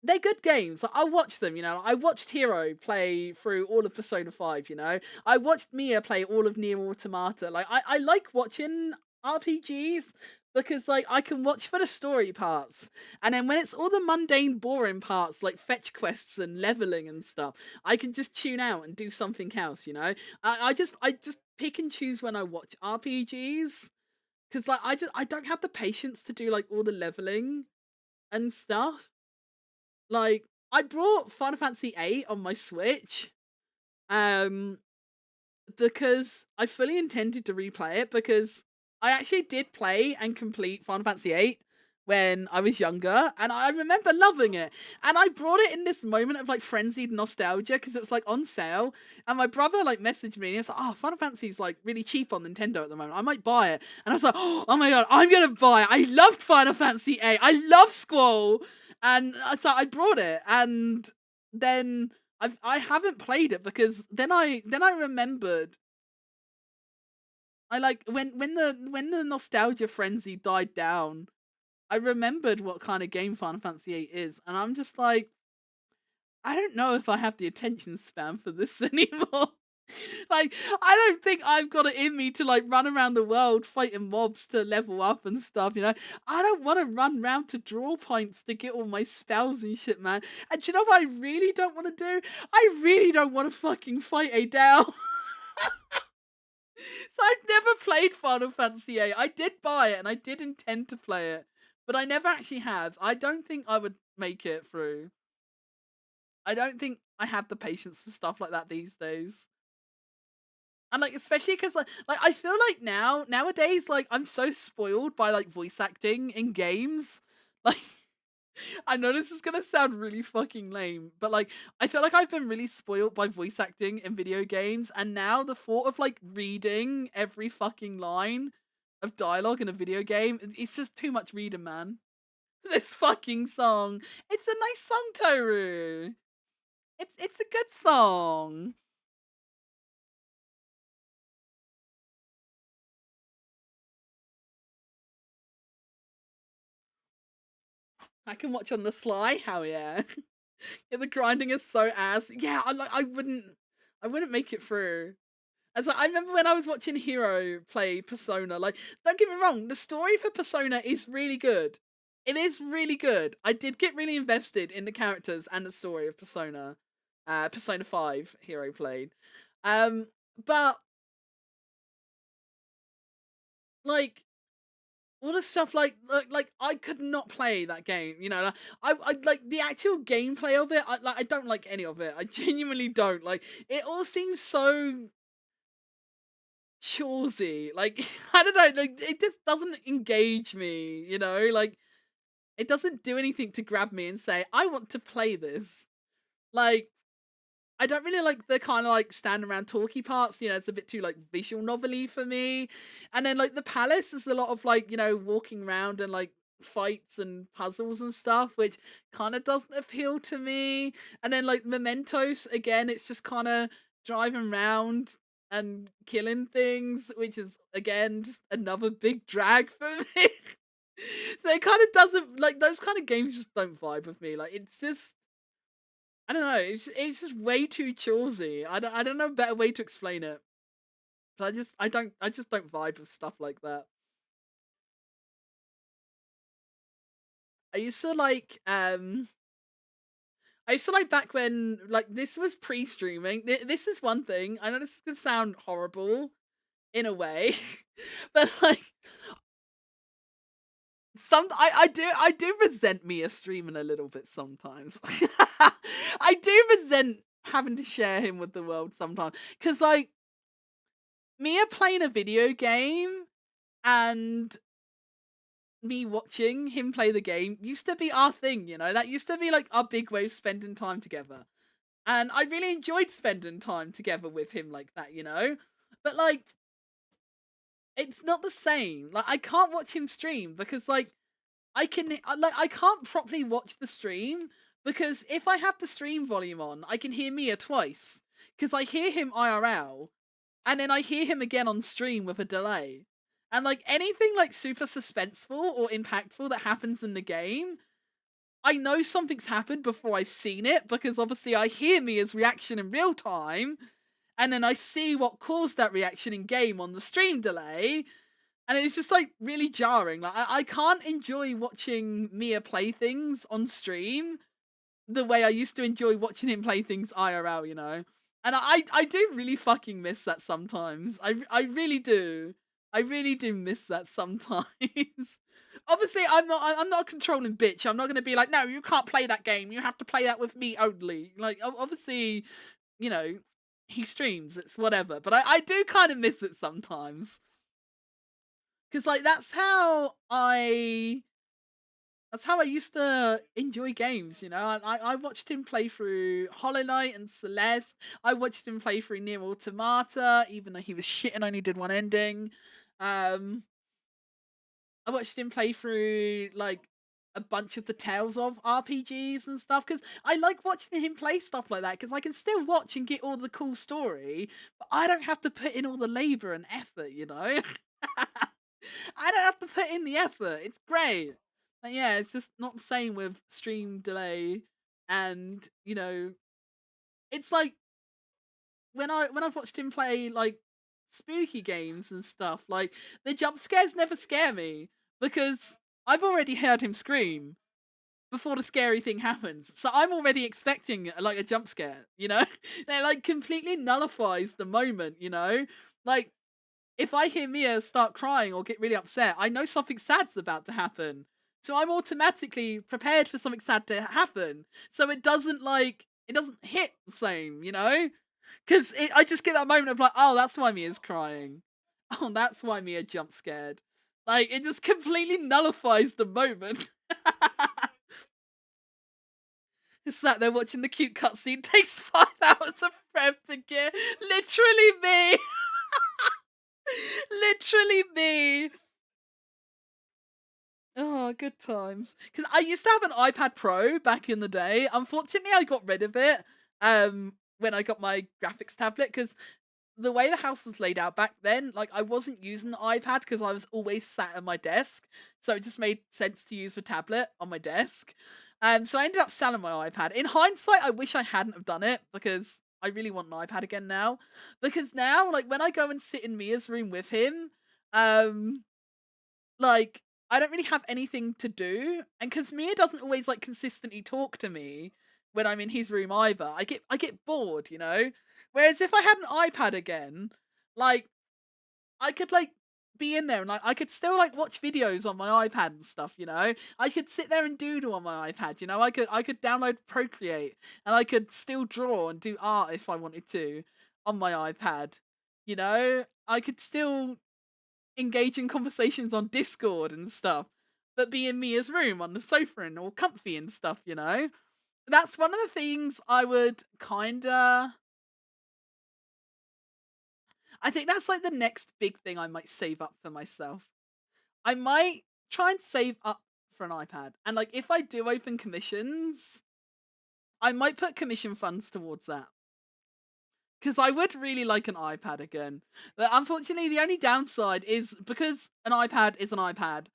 they're good games. Like, I'll watch them, I watched Hero play through all of Persona 5, I watched Mia play all of Nier Automata. Like, I like watching RPGs because, like, I can watch for the story parts. And then when it's all the mundane, boring parts, like fetch quests and leveling and stuff, I can just tune out and do something else, I just pick and choose when I watch RPGs. Because, like, I don't have the patience to do, like, all the leveling and stuff. Like, I brought Final Fantasy VIII on my Switch, because I fully intended to replay it, because I actually did play and complete Final Fantasy VIII when I was younger, and I remember loving it. And I brought it in this moment of like frenzied nostalgia because it was like on sale, and my brother like messaged me and he was like, "Oh, Final Fantasy's like really cheap on Nintendo at the moment. I might buy it." And I was like, "Oh my god, I'm gonna buy it! I loved Final Fantasy VIII. I love Squall." And so I brought it, and then I haven't played it because then I remembered I like when the nostalgia frenzy died down. I remembered what kind of game Final Fantasy VIII is, and I'm just like, I don't know if I have the attention span for this anymore. Like, I don't think I've got it in me to like run around the world fighting mobs to level up and stuff, you know? I don't want to run around to draw points to get all my spells and shit, man. And do you know what I really don't want to do? I really don't want to fucking fight Adele. So I've never played Final Fantasy VIII. I did buy it and I did intend to play it, but I never actually have. I don't think I would make it through. I don't think I have the patience for stuff like that these days. And like especially because like I feel like nowadays like I'm so spoiled by like voice acting in games. Like I know this is gonna sound really fucking lame, but like I feel like I've been really spoiled by voice acting in video games, and now the thought of like reading every fucking line of dialogue in a video game, it's just too much reading, man. This fucking song. It's a nice song, Toru. It's a good song. I can watch on the sly, hell yeah. Yeah, the grinding is so ass. Yeah, I wouldn't make it through. As I remember when I was watching Hero play Persona, like, don't get me wrong, the story for Persona is really good. It is really good. I did get really invested in the characters and the story of Persona. Persona 5 Hero played. Um, but like all the stuff like I could not play that game, you know. Like, I like the actual gameplay of it. I don't like any of it. I genuinely don't. Like it all seems so chorsy. Like I don't know, like it just doesn't engage me, you know? Like it doesn't do anything to grab me and say, I want to play this. Like I don't really like the kind of like stand around talky parts, you know, it's a bit too like visual novelty for me. And then like the palace is a lot of like, you know, walking around and like fights and puzzles and stuff, which kind of doesn't appeal to me. And then like Mementos, again, it's just kind of driving around and killing things, which is again just another big drag for me. So it kind of doesn't like those kind of games just don't vibe with me. Like it's just I don't know. It's just way too choosy. I don't know a better way to explain it. But I just don't vibe with stuff like that. I used to like I used to like back when like this was pre-streaming. This is one thing. I know this is gonna sound horrible in a way, but like I do resent Mia streaming a little bit sometimes. I do resent having to share him with the world sometimes because like Mia playing a video game and me watching him play the game used to be our thing, you know? That used to be like our big way of spending time together. And I really enjoyed spending time together with him like that, you know? But like it's not the same. Like I can't watch him stream because like I can't properly watch the stream because if I have the stream volume on, I can hear Mia twice because I hear him IRL and then I hear him again on stream with a delay. And like anything like super suspenseful or impactful that happens in the game, I know something's happened before I've seen it because obviously I hear Mia's reaction in real time and then I see what caused that reaction in game on the stream delay. And it's just like really jarring. Like I can't enjoy watching Mia play things on stream the way I used to enjoy watching him play things IRL, you know? And I do really fucking miss that sometimes. I really do. I really do miss that sometimes. Obviously, I'm not a controlling bitch. I'm not gonna be like, no, you can't play that game. You have to play that with me only. Like, obviously, you know, he streams. It's whatever. But I do kind of miss it sometimes. Because like that's how I That's how I used to enjoy games, you know. I watched him play through Hollow Knight and Celeste. I watched him play through Nier Automata, even though he was shit and only did one ending. Um, I watched him play through like a bunch of the Tales of RPGs and stuff because I like watching him play stuff like that because I can still watch and get all the cool story, but I don't have to put in all the labor and effort, you know. I don't have to put in the effort. It's great. But yeah, it's just not the same with stream delay and it's like when I've watched him play like spooky games and stuff, like the jump scares never scare me because I've already heard him scream before the scary thing happens. So I'm already expecting like a jump scare, you know? It like completely nullifies the moment, you know? Like if I hear Mia start crying or get really upset, I know something sad's about to happen. So I'm automatically prepared for something sad to happen. So it doesn't hit the same, you know? Because I just get that moment of like, oh, that's why Mia's crying. Oh, that's why Mia jump scared. Like, it just completely nullifies the moment. Just sat there watching the cute cutscene. Takes 5 hours of prep to get. Literally me. Literally me. Oh, good times. Because I used to have an iPad Pro back in the day. Unfortunately, I got rid of it when I got my graphics tablet because the way the house was laid out back then, like I wasn't using the iPad because I was always sat at my desk. So it just made sense to use the tablet on my desk. So I ended up selling my iPad. In hindsight, I wish I hadn't have done it because I really want an iPad again now. Because now, like when I go and sit in Mia's room with him, um, like I don't really have anything to do, and because Mia doesn't always like consistently talk to me when I'm in his room either, I get bored, you know. Whereas if I had an iPad again, like I could like be in there and like I could still like watch videos on my iPad and stuff, you know. I could sit there and doodle on my iPad, you know. I could download Procreate and I could still draw and do art if I wanted to on my iPad, you know. I could still engage in conversations on Discord and stuff, but be in Mia's room on the sofa and all comfy and stuff, you know? That's one of the things I would kinda. I think that's like the next big thing I might save up for myself. I might try and save up for an iPad. And like if I do open commissions, I might put commission funds towards that. Because I would really like an iPad again. But unfortunately, the only downside is because an iPad is an iPad,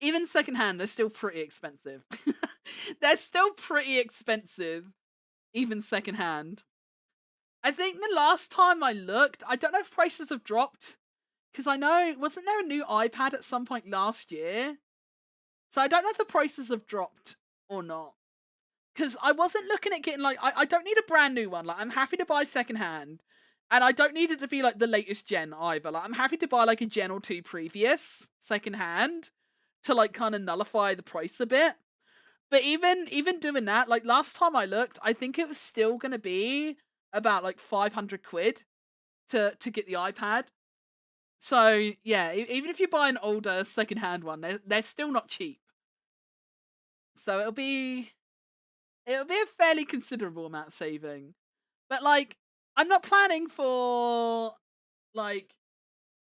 even secondhand, they're still pretty expensive. They're still pretty expensive, even secondhand. I think the last time I looked, I don't know if prices have dropped. Because I know, wasn't there a new iPad at some point last year? So I don't know if the prices have dropped or not. Because I wasn't looking at getting like I don't need a brand new one. Like I'm happy to buy secondhand, and I don't need it to be like the latest gen either. Like I'm happy to buy like a gen or two previous secondhand to like kind of nullify the price a bit. But even doing that, like last time I looked, I think it was still gonna be about like 500 quid to get the iPad. So yeah, even if you buy an older secondhand one, they're still not cheap. So it'll be a fairly considerable amount of saving. But like, I'm not planning for like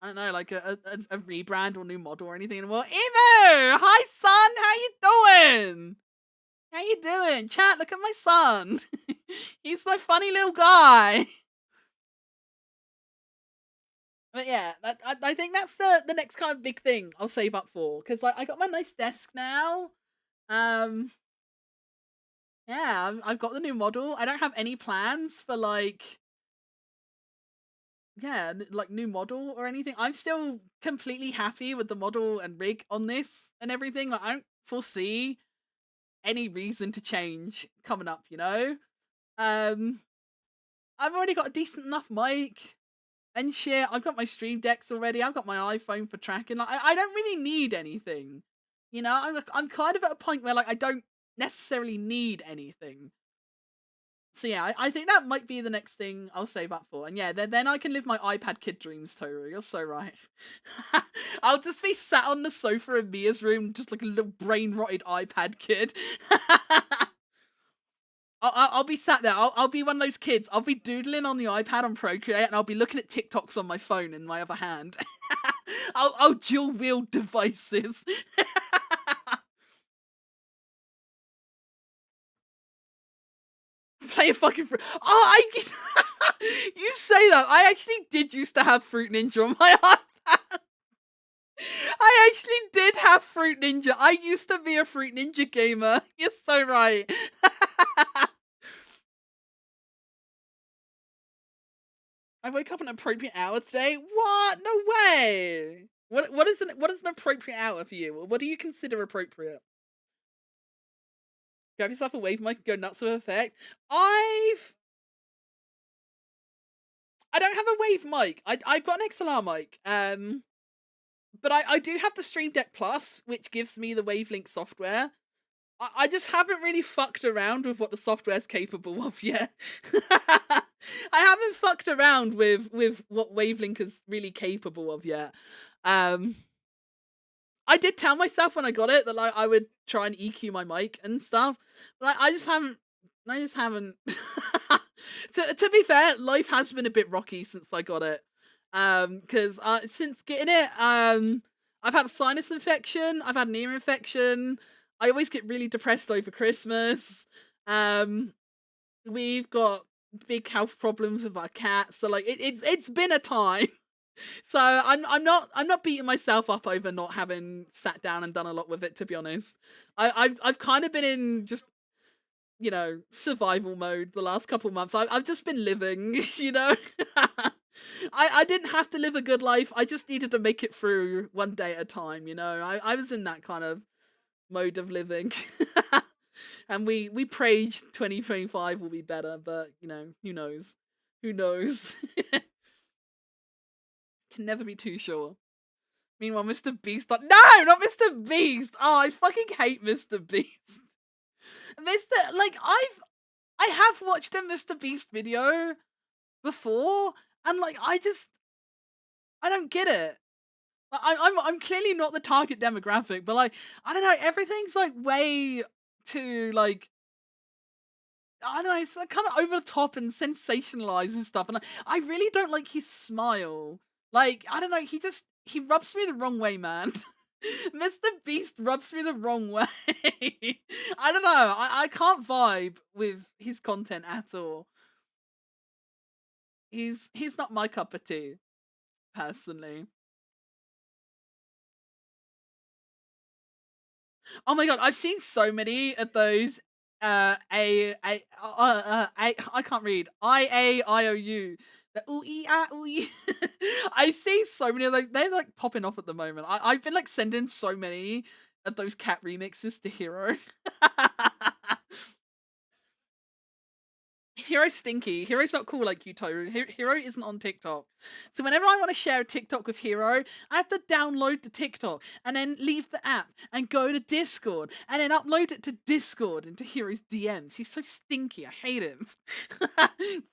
I don't know, like a rebrand or new model or anything anymore. Evo, hi son, how you doing? How you doing? Chat, look at my son. He's my funny little guy. But yeah, I think that's the next kind of big thing I'll save up for because like I got my nice desk now. Um, yeah, I've got the new model. I don't have any plans for like yeah, like new model or anything. I'm still completely happy with the model and rig on this and everything. Like I don't foresee any reason to change coming up, you know? Um I've already got a decent enough mic and shit. I've got my stream decks already. I've got my iPhone for tracking. Like I don't really need anything. You know, I'm kind of at a point where like I don't necessarily need anything. So yeah, I think that might be the next thing I'll save up for. And yeah, then I can live my iPad kid dreams, Toru. You're so right. I'll just be sat on the sofa in Mia's room, just like a little brain rotted iPad kid. I'll be sat there. I'll be one of those kids. I'll be doodling on the iPad on Procreate, and I'll be looking at TikToks on my phone in my other hand. I'll dual wield devices. Play a fucking fruit. Oh, you say that. I actually did used to have Fruit Ninja on my iPad. I actually did have Fruit Ninja. I used to be a Fruit Ninja gamer. You're so right. I woke up at an appropriate hour today. What? No way. What is an appropriate hour for you? What do you consider appropriate? Grab yourself a wave mic and go nuts with effect. I don't have a wave mic. I've got an XLR mic. But I do have the Stream Deck Plus, which gives me the Wavelink software. I just haven't really fucked around with what the software's capable of yet. I haven't fucked around with what Wavelink is really capable of yet. I did tell myself when I got it that like I would try and EQ my mic and stuff, but I just haven't. To be fair, life has been a bit rocky since I got it. Because since getting it, I've had a sinus infection, I've had an ear infection. I always get really depressed over Christmas. We've got big health problems with our cat, so like it's been a time. So I'm not beating myself up over not having sat down and done a lot with it, to be honest. I've kind of been in just, you know, survival mode the last couple months. I've just been living, you know. I didn't have to live a good life. I just needed to make it through one day at a time, you know. I was in that kind of mode of living. And we prayed 2025 will be better, but you know, who knows? Who knows? Can never be too sure. Meanwhile, Mr. Beast. No, not Mr. Beast. Oh, I fucking hate Mr. Beast. Like I have watched a Mr. Beast video before, and like I don't get it. I'm clearly not the target demographic, but like I don't know, everything's like way too like, I don't know, it's like kind of over the top and sensationalized and stuff, and I really don't like his smile. Like I don't know, he rubs me the wrong way, man. Mr. Beast rubs me the wrong way. I don't know. I can't vibe with his content at all. He's not my cup of tea, personally. Oh my god, I've seen so many of those I can't read. IAIOU. The ooh ee ah ooh ee. I see so many of those. They're like popping off at the moment. I've been like sending so many of those cat remixes to Hero. Hero's stinky. Hero's not cool like you, Toru. Hero isn't on TikTok. So whenever I want to share a TikTok with Hero, I have to download the TikTok and then leave the app and go to Discord and then upload it to Discord into Hero's DMs. He's so stinky. I hate him.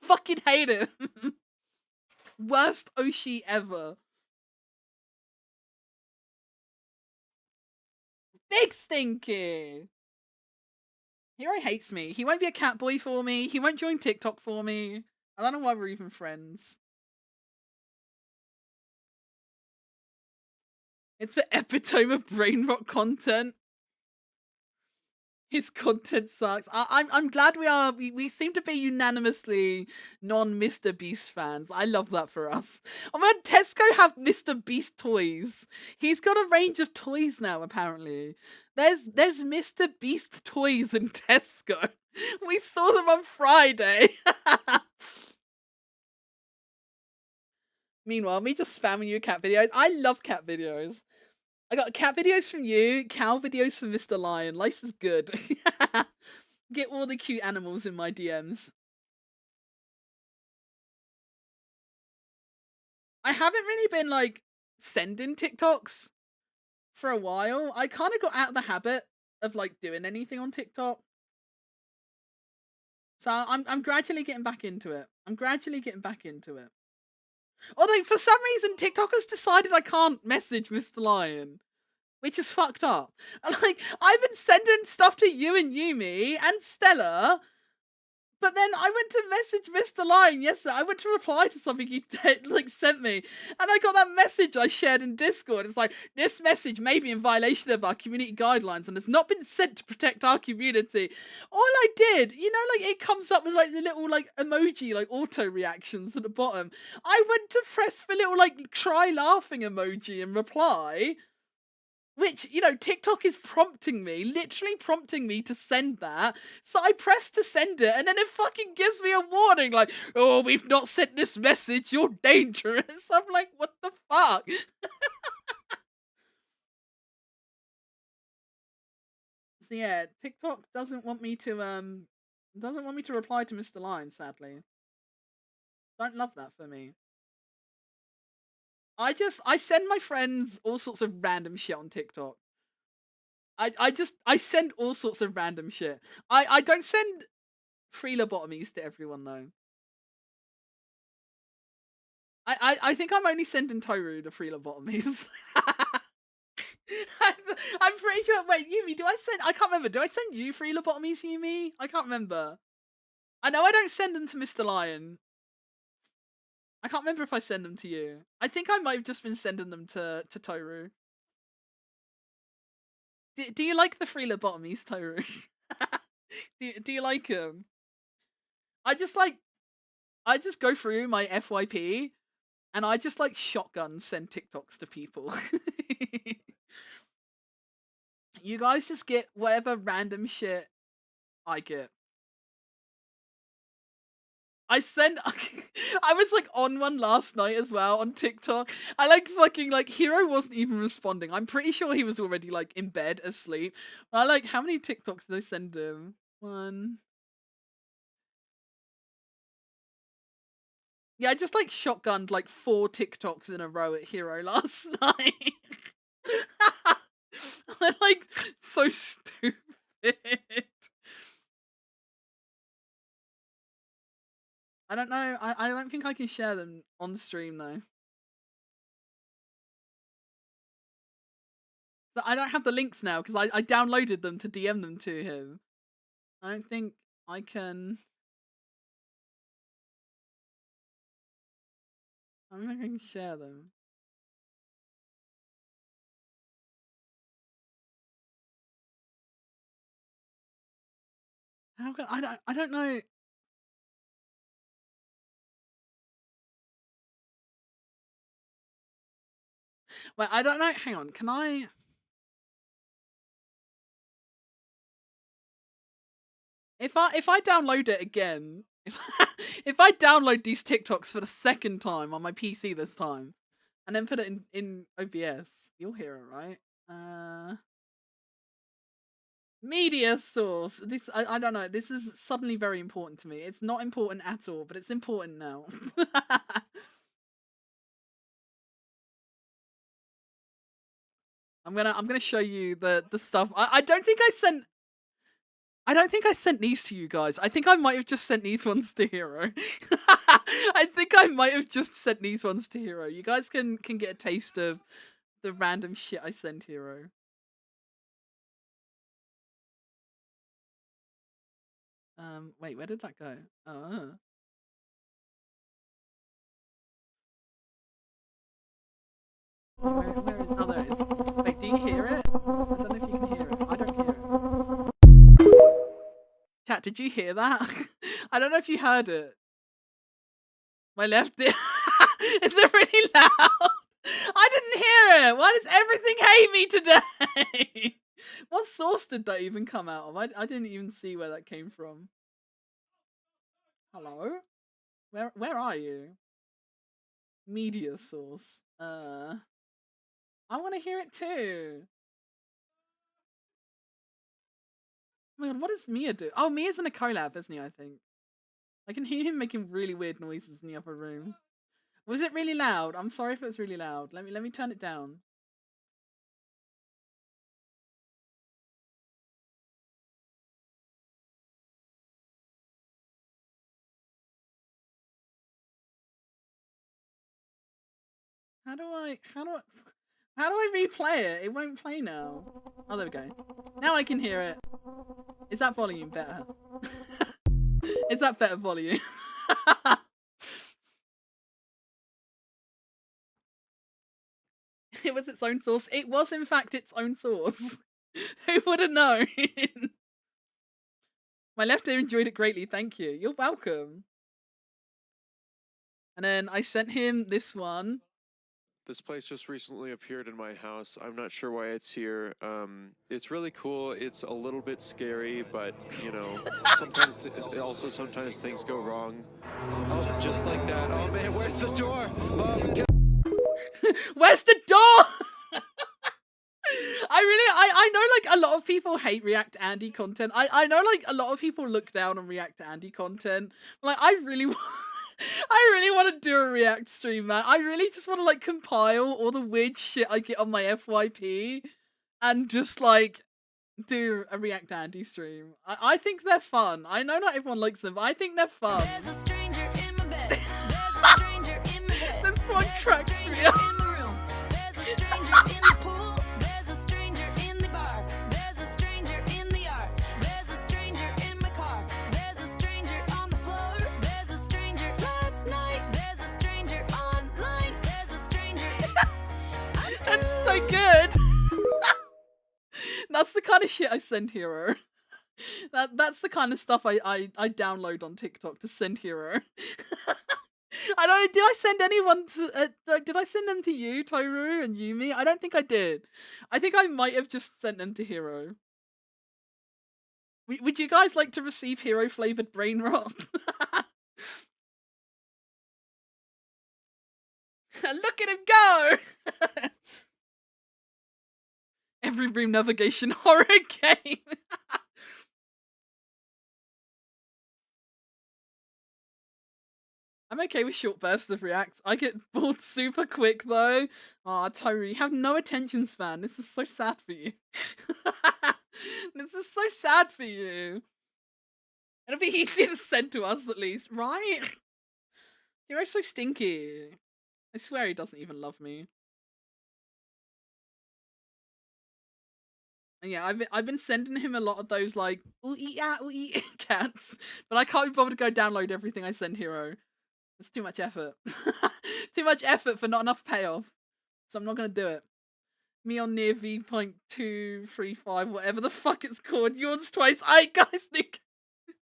Fucking hate him. Worst Oshi ever. Big stinky. Hero hates me. He won't be a cat boy for me. He won't join TikTok for me. I don't know why we're even friends. It's the epitome of brain rot content. His content sucks. I'm glad we seem to be unanimously non-Mr. Beast fans. I love that for us. Oh man, Tesco have Mr. Beast toys. He's got a range of toys now, apparently. There's Mr. Beast toys in Tesco. We saw them on Friday. Meanwhile, me just spamming you cat videos. I love cat videos. I got cat videos from you, cow videos from Mr. Lion. Life is good. Get all the cute animals in my DMs. I haven't really been like sending TikToks for a while. I kind of got out of the habit of like doing anything on TikTok. So I'm gradually getting back into it. Although for some reason TikTok has decided I can't message Mr. Lion, which is fucked up. Like, I've been sending stuff to you and Yumi and Stella, but then I went to message Mr. Lion yesterday. I went to reply to something he sent me, and I got that message I shared in Discord. It's like, this message may be in violation of our community guidelines and has not been sent to protect our community. All I did, it comes up with like the little like emoji, like auto reactions at the bottom. I went to press the little like try laughing emoji and reply, which, TikTok is literally prompting me to send that. So I press to send it, and then it fucking gives me a warning like, oh, we've not sent this message, you're dangerous. I'm like, what the fuck? So yeah, TikTok doesn't want me to reply to Mr. Lion, sadly. Don't love that for me. I send my friends all sorts of random shit on TikTok. I send all sorts of random shit. I don't send free lobotomies to everyone though. I think I'm only sending Toru the free lobotomies. I'm pretty sure. Wait, Yumi, I can't remember. Do I send you free lobotomies, Yumi? I can't remember. I know I don't send them to Mr. Lion. I can't remember if I send them to you. I think I might have just been sending them to Toru. Do you like the free lobotomies, Toru? do you like them? I just go through my FYP and I just like shotgun send TikToks to people. You guys just get whatever random shit I get. I was like on one last night as well on TikTok. I Hero wasn't even responding. I'm pretty sure he was already like in bed asleep. How many TikToks did I send him? 1. Yeah, I just like shotgunned like 4 TikToks in a row at Hero last night. I'm like so stupid. I don't know. I don't think I can share them on stream though. But I don't have the links now because I downloaded them to DM them to him. I don't think I can. I don't think I can share them. How can I don't know. Wait, I don't know. Hang on. Can I? If I download it again, if I download these TikToks for the second time on my PC this time, and then put it in OBS, you'll hear it, right? Media source. This I don't know. This is suddenly very important to me. It's not important at all, but it's important now. I'm gonna show you the stuff. I don't think I sent these to you guys. I think I might have just sent these ones to Hero. I think I might have just sent these ones to Hero. You guys can get a taste of the random shit I send Hero. Wait, where did that go? Oh. Where is? Oh, there it is. Wait, do you hear it? I don't know if you can hear it. I don't hear it. Chat, did you hear that? I don't know if you heard it. My left ear. Is it really loud? I didn't hear it. Why does everything hate me today? What source did that even come out of? I didn't even see where that came from. Hello? Where are you? Media source. I want to hear it too. Oh my god, what does Mia do? Oh, Mia's in a collab, isn't he, I think? I can hear him making really weird noises in the upper room. Was it really loud? I'm sorry if it was really loud. Let me turn it down. How do I replay it? It won't play now. Oh, there we go. Now I can hear it. Is that volume better? Is that better volume? It was its own source. It was, in fact, its own source. Who would have known? My left ear enjoyed it greatly. Thank you. You're welcome. And then I sent him this one. This place just recently appeared in my house. I'm not sure why it's here. It's really cool. It's a little bit scary, but you know, sometimes things go wrong. Oh, just like that. Oh man, where's the door? Oh, God. Where's the door? I know like a lot of people hate React Andy content. I know like a lot of people look down on React Andy content. Like I really want to do a React stream, man. I really just want to like compile all the weird shit I get on my FYP and just like do a React Andy stream. I think they're fun. I know not everyone likes them, but I think they're fun. There's a stranger in my bed. There's a stranger in my head. This one There's cracks a me stranger up. in my room. There's a stranger in the pool. There's a stranger in the bar. There's a stranger in the yard. There's a stranger in my car. There's a stranger on the floor. There's a stranger last night. There's a stranger online. There's a stranger. That's so good. That's the kind of shit I send Hero. That's the kind of stuff I download on TikTok to send Hero. I don't. Did I send anyone to? Did I send them to you, Toru and Yumi? I don't think I did. I think I might have just sent them to Hero. Would you guys like to receive Hero flavored brain rot? Look at him go! Every room navigation horror game. I'm okay with short bursts of reacts. I get bored super quick though. Aw, Toru, you have no attention span. This is so sad for you. This is so sad for you. It'll be easier to send to us at least, right? You're so stinky. I swear he doesn't even love me. And yeah, I've been sending him a lot of those like ooh eat cats, but I can't be bothered to go download everything I send Hero. It's too much effort. Too much effort for not enough payoff. So I'm not gonna do it. Me on near V.235, whatever the fuck it's called. Yawns twice. I guys think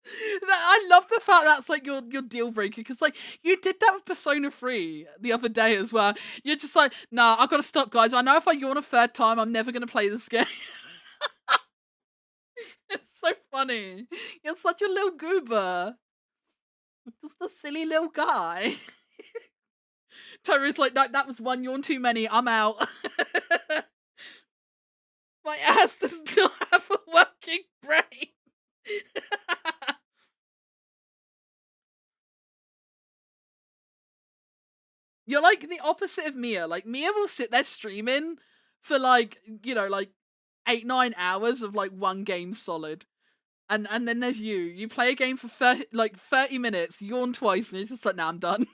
I love the fact that's like your deal breaker, because like you did that with Persona 3 the other day as well. You're just like, nah, I've got to stop, guys. I know if I yawn a third time, I'm never gonna play this game. It's so funny. You're such a little goober. Just a silly little guy. Toru's like, no, that was one yawn too many. I'm out. My ass does not have a working brain. You're like the opposite of Mia. Like Mia will sit there streaming for like, you know, like 8-9 hours of like one game solid. And then there's you. You play a game for 30 minutes, yawn twice, and you're just like, nah, I'm done.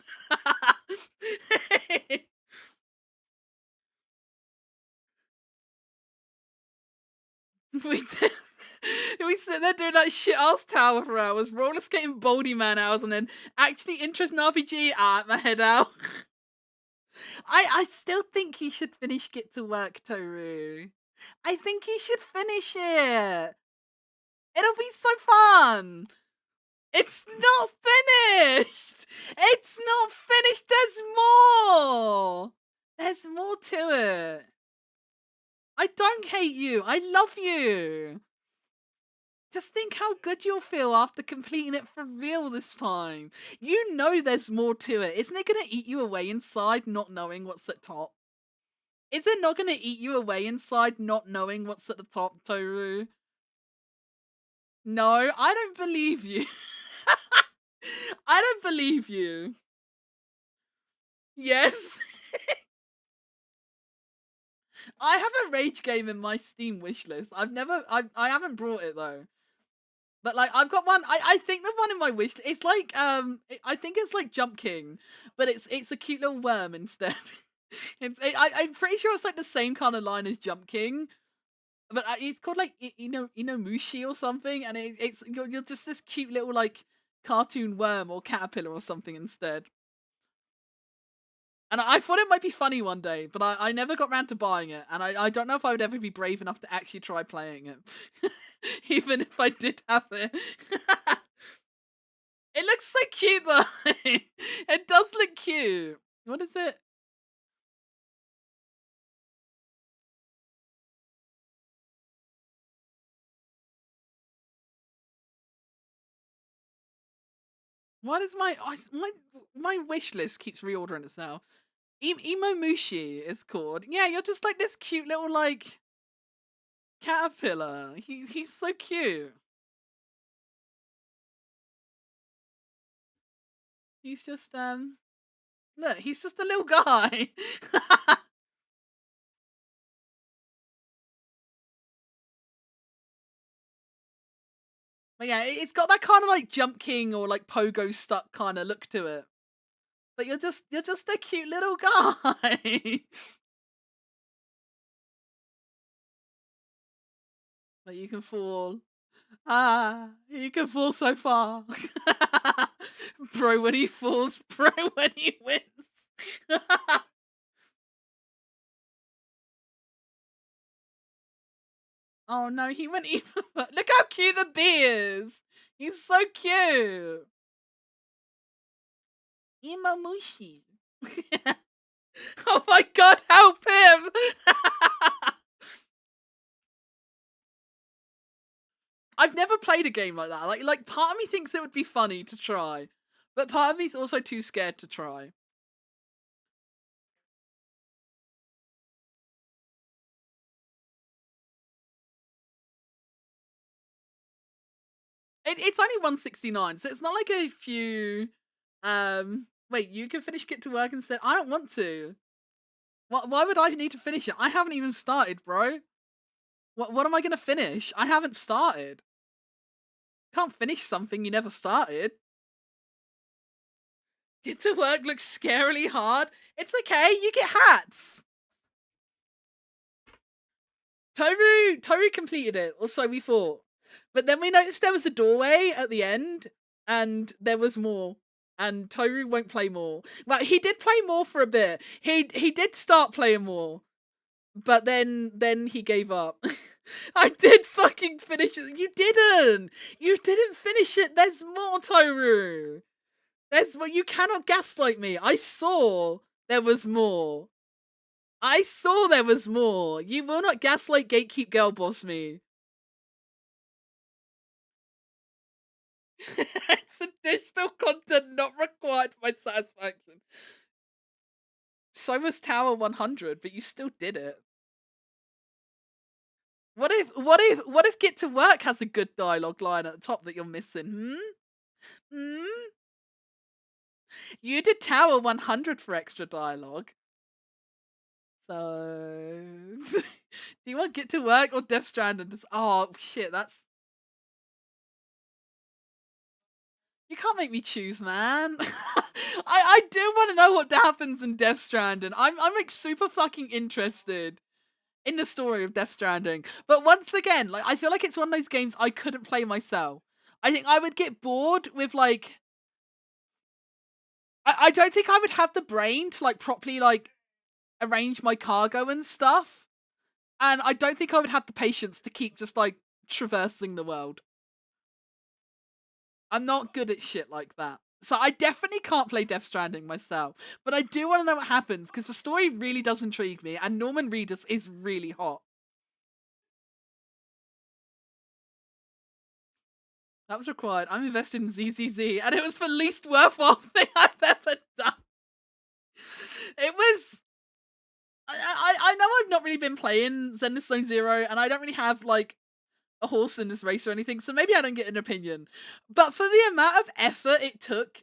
we sit there doing that shit ass tower for hours, roller skating Baldy Man hours, and then actually interest in RPG. My head out. I still think you should finish Get to Work, Toru. I think you should finish it. It'll be so fun. It's not finished. It's not finished. There's more. There's more to it. I don't hate you. I love you. Just think how good you'll feel after completing it for real this time. You know there's more to it. Isn't it going to eat you away inside not knowing what's at top? Is it not going to eat you away inside not knowing what's at the top, Toru? No, I don't believe you. I don't believe you. Yes. I have a rage game in my Steam wishlist. I haven't brought it though. But like I've got one. I think the one in my wish. It's like I think it's like Jump King, but it's a cute little worm instead. I'm pretty sure it's like the same kind of line as Jump King, but it's called like Inomushi or something, and it's you're just this cute little like cartoon worm or caterpillar or something instead. And I thought it might be funny one day, but I never got round to buying it, and I don't know if I would ever be brave enough to actually try playing it, even if I did have it. It looks so cute though. It does look cute. What is it? Why does my wish list keeps reordering itself? Imomushi is called. Yeah, you're just like this cute little like caterpillar. He's so cute. He's just look, he's just a little guy. But yeah, it's got that kind of like Jump King or like Pogo Stuck kind of look to it. But you're just a cute little guy. But you can fall. Ah, you can fall so far. Bro when he falls, bro when he wins. Oh no, he went even. Look how cute the bee is. He's so cute. Imamushi. Oh my god, help him! I've never played a game like that. Like part of me thinks it would be funny to try, but part of me's also too scared to try. It's only 169, so it's not like a few. Wait, you can finish Get to Work instead. I don't want to. Why would I need to finish it? I haven't even started, bro. What am I gonna finish? I haven't started. Can't finish something you never started. Get to Work looks scarily hard. It's okay, you get hats. Toru completed it, or so we thought. But then we noticed there was a doorway at the end, and there was more. And Toru won't play more. Well, he did play more for a bit. He did start playing more, but then he gave up. I did fucking finish it. You didn't. You didn't finish it. There's more, Toru. There's more. You cannot gaslight me. I saw there was more. I saw there was more. You will not gaslight Gatekeep Girl Boss me. It's additional content not required for my satisfaction. So was Tower 100, but you still did it. What if Get to Work has a good dialogue line at the top that you're missing? You did Tower 100 for extra dialogue. So do you want Get to Work or Death Stranding? Oh shit, that's. You can't make me choose, man. I do want to know what happens in Death Stranding. I'm like super fucking interested in the story of Death Stranding. But once again, like I feel like it's one of those games I couldn't play myself. I think I would get bored with like I don't think I would have the brain to like properly like arrange my cargo and stuff. And I don't think I would have the patience to keep just like traversing the world. I'm not good at shit like that. So I definitely can't play Death Stranding myself. But I do want to know what happens, because the story really does intrigue me, and Norman Reedus is really hot. That was required. I'm invested in ZZZ, and it was the least worthwhile thing I've ever done. It was... I know I've not really been playing Zenless Zone Zero, and I don't really have, like, a horse in this race or anything, so maybe I don't get an opinion. But for the amount of effort it took,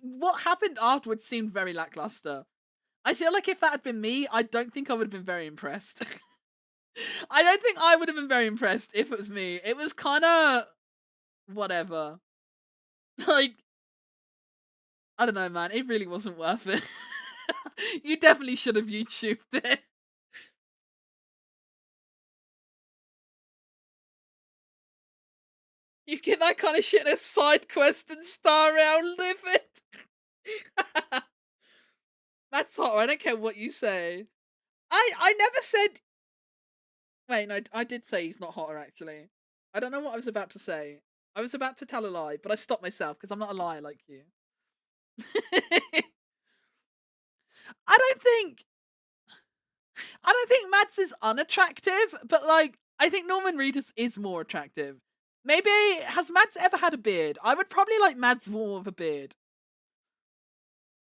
what happened afterwards seemed very lackluster. I feel like if that had been me, I don't think I would have been very impressed. I don't think I would have been very impressed if it was me. It was kind of whatever. Like, I don't know, man. It really wasn't worth it. You definitely should have YouTubed it. You get that kind of shit in a side quest and star around, live it. That's hot. I don't care what you say. I never said. Wait, no, I did say he's not hotter. Actually, I don't know what I was about to say. I was about to tell a lie, but I stopped myself because I'm not a liar like you. I don't think. I don't think Mads is unattractive, but like I think Norman Reedus is more attractive. Maybe has Mads ever had a beard? I would probably like Mads more with a beard.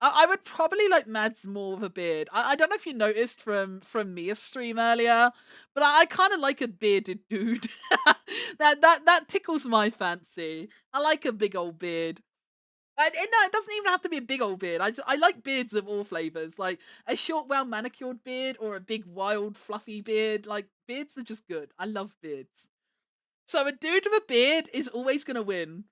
I would probably like Mads more with a beard. I don't know if you noticed from Mia's stream earlier, but I kind of like a bearded dude. that tickles my fancy. I like a big old beard. No, it doesn't even have to be a big old beard. I like beards of all flavors, like a short, well manicured beard or a big, wild, fluffy beard. Like beards are just good. I love beards. So a dude with a beard is always gonna win.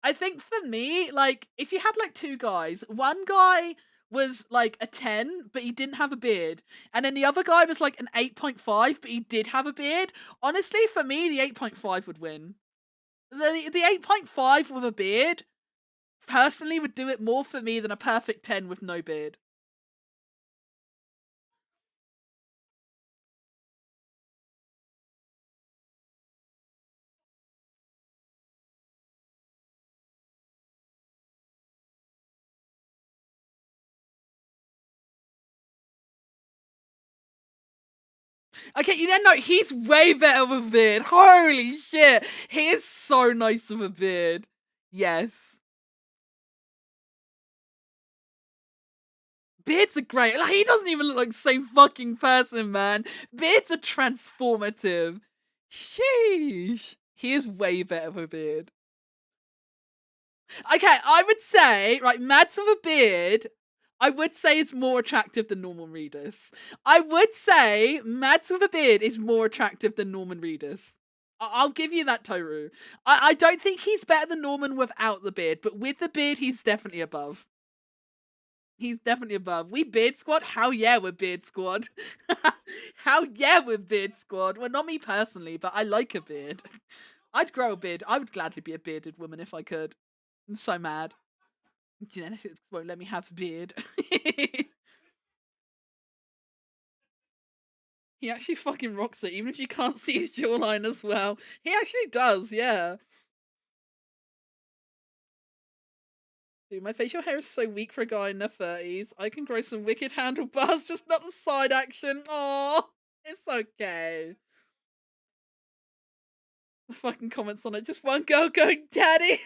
I think for me, like, if you had like two guys, one guy was like a 10, but he didn't have a beard, and then the other guy was like an 8.5, but he did have a beard. Honestly, for me, the 8.5 would win. The 8.5 with a beard, personally, would do it more for me than a perfect 10 with no beard. Okay, you then know he's way better with a beard. Holy shit. He is so nice with a beard. Yes. Beards are great. Like, he doesn't even look like the same fucking person, man. Beards are transformative. Sheesh. He is way better with a beard. Okay, I would say, right, Mads with a beard, I would say is more attractive than Norman Reedus. I would say Mads with a beard is more attractive than Norman Reedus. I'll give you that, Toru. I don't think he's better than Norman without the beard, but with the beard, he's definitely above. He's definitely above. We Beard Squad? Hell yeah, we're Beard Squad. Hell yeah, we're Beard Squad. Well, not me personally, but I like a beard. I'd grow a beard. I would gladly be a bearded woman if I could. I'm so mad. Genetics won't let me have a beard. He actually fucking rocks it, even if you can't see his jawline as well. He actually does, yeah. Dude, my facial hair is so weak for a guy in their 30s. I can grow some wicked handlebars, just not the side action. Aww, it's okay. The fucking comments on it. Just one girl going, daddy.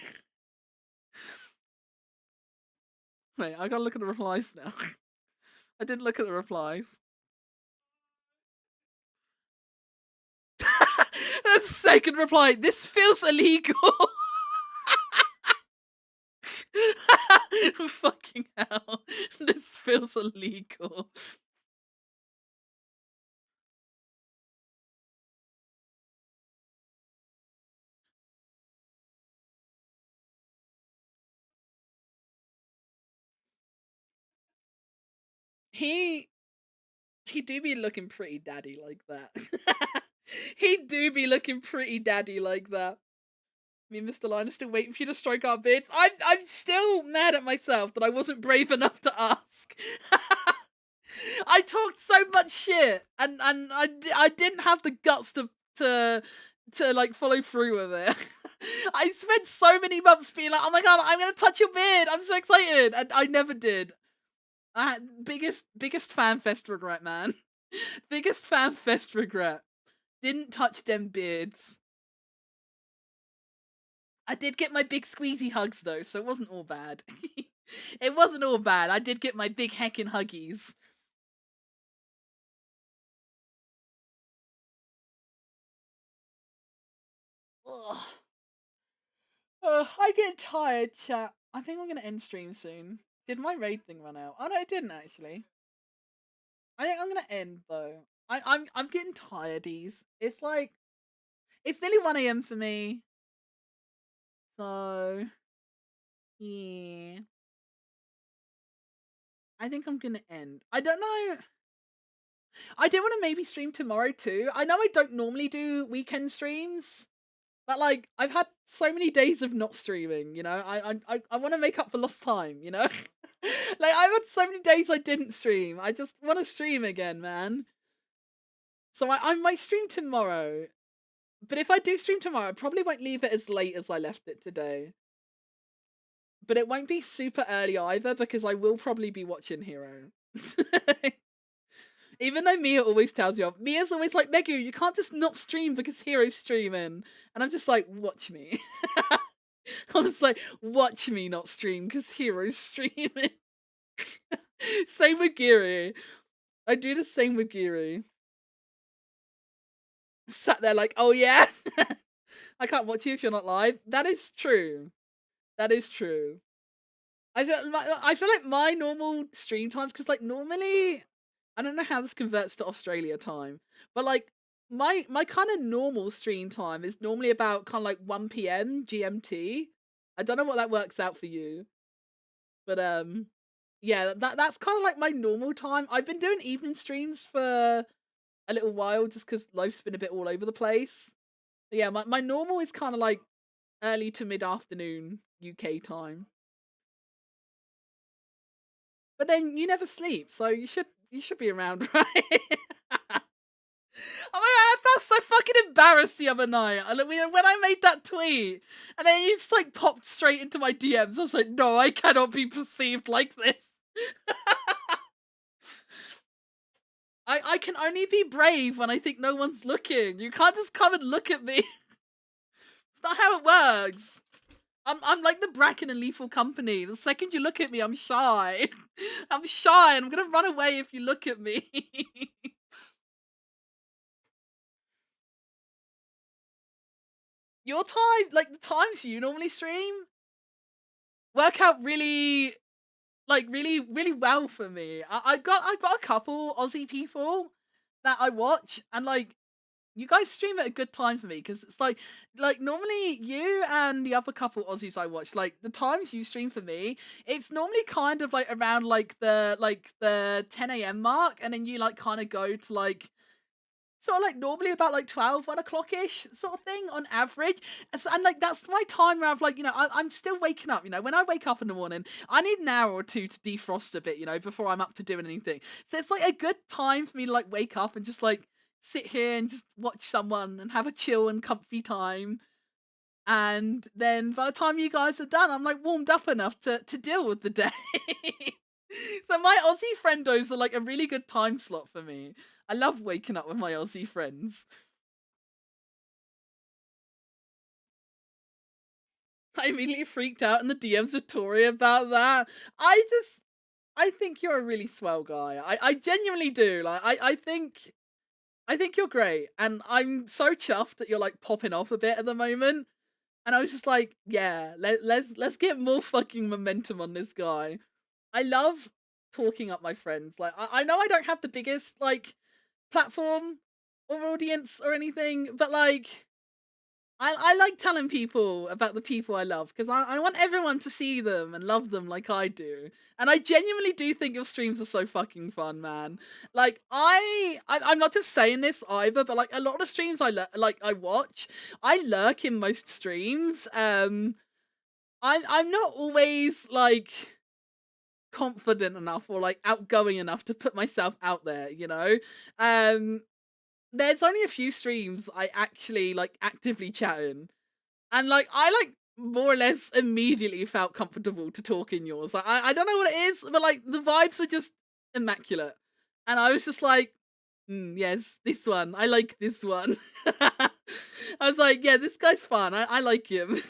Wait, I gotta look at the replies now. I didn't look at the replies. The second reply, this feels illegal. Fucking hell. This feels illegal. He do be looking pretty daddy like that. He do be looking pretty daddy like that. Me and Mr. Line are still waiting for you to stroke our beards. I'm still mad at myself that I wasn't brave enough to ask. I talked so much shit, and I didn't have the guts to like follow through with it. I spent so many months being like, oh my god, I'm gonna touch your beard. I'm so excited, and I never did. Biggest fan fest regret, man. Biggest fan fest regret. Didn't touch them beards. I did get my big squeezy hugs though, so it wasn't all bad. It wasn't all bad. I did get my big heckin' huggies. Ugh. I get tired, chat. I think I'm gonna end stream soon. Did my raid thing run out? Oh no, it didn't actually. I think I'm gonna end though. I'm getting tiredies. It's like it's nearly 1 AM for me. So yeah. I think I'm gonna end. I don't know. I do want to maybe stream tomorrow too. I know I don't normally do weekend streams, but like I've had so many days of not streaming. You know, I want to make up for lost time. You know, like I've had so many days I didn't stream. I just want to stream again, man. So I might stream tomorrow, but if I do stream tomorrow, I probably won't leave it as late as I left it today. But it won't be super early either because I will probably be watching Hero. Even though Mia always tells you off. Mia's always like, Megu, you can't just not stream because Hero's streaming. And I'm just like, watch me. I'm just like, watch me not stream because Hero's streaming. Same with Giri. I do the same with Giri. Sat there like, oh yeah? I can't watch you if you're not live. That is true. That is true. I feel like my normal stream times, because like normally, I don't know how this converts to Australia time, but like my kind of normal stream time is normally about kind of like 1 p.m. GMT. I don't know what that works out for you, but yeah, that's kind of like my normal time. I've been doing evening streams for a little while just because life's been a bit all over the place. But yeah, my normal is kind of like early to mid-afternoon UK time. But then you never sleep, so you should be around, right? Oh my god, I felt so fucking embarrassed the other night. When I made that tweet, and then you just like popped straight into my DMs. I was like, no, I cannot be perceived like this. I can only be brave when I think no one's looking. You can't just come and look at me. It's not how it works. I'm like the Bracken and Lethal Company. The second you look at me, I'm shy. I'm shy and I'm gonna run away if you look at me. Your time, like the times you normally stream, work out really well for me. I've got a couple Aussie people that I watch, and like you guys stream at a good time for me because it's like normally you and the other couple Aussies I watch, like the times you stream for me, it's normally kind of like around like the 10 a.m. mark, and then you like kind of go to like sort of like normally about like 12, 1 o'clock-ish sort of thing on average. And like that's my time where I've like, you know, I'm still waking up, you know, when I wake up in the morning, I need an hour or two to defrost a bit, you know, before I'm up to doing anything. So it's like a good time for me to like wake up and just like sit here and just watch someone and have a chill and comfy time. And then by the time you guys are done, I'm like warmed up enough to deal with the day. So my Aussie friendos are like a really good time slot for me. I love waking up with my Aussie friends. I immediately freaked out in the DMs with Tori about that. I think you're a really swell guy. I genuinely do. Like I think you're great, and I'm so chuffed that you're like popping off a bit at the moment. And I was just like, yeah, let's get more fucking momentum on this guy. I love talking up my friends. Like I know I don't have the biggest like platform or audience or anything, but like I like telling people about the people I love because I want everyone to see them and love them like I do. And I genuinely do think your streams are so fucking fun, man. Like I'm not just saying this either, but like a lot of the streams I watch, I lurk in most streams. I'm not always like confident enough or like outgoing enough to put myself out there, you know. There's only a few streams I actually like actively chatting, and like I like more or less immediately felt comfortable to talk in yours. Like I don't know what it is, but like the vibes were just immaculate, and I was just like, yes, this one, I like this one. I was like, yeah, this guy's fun. I like him.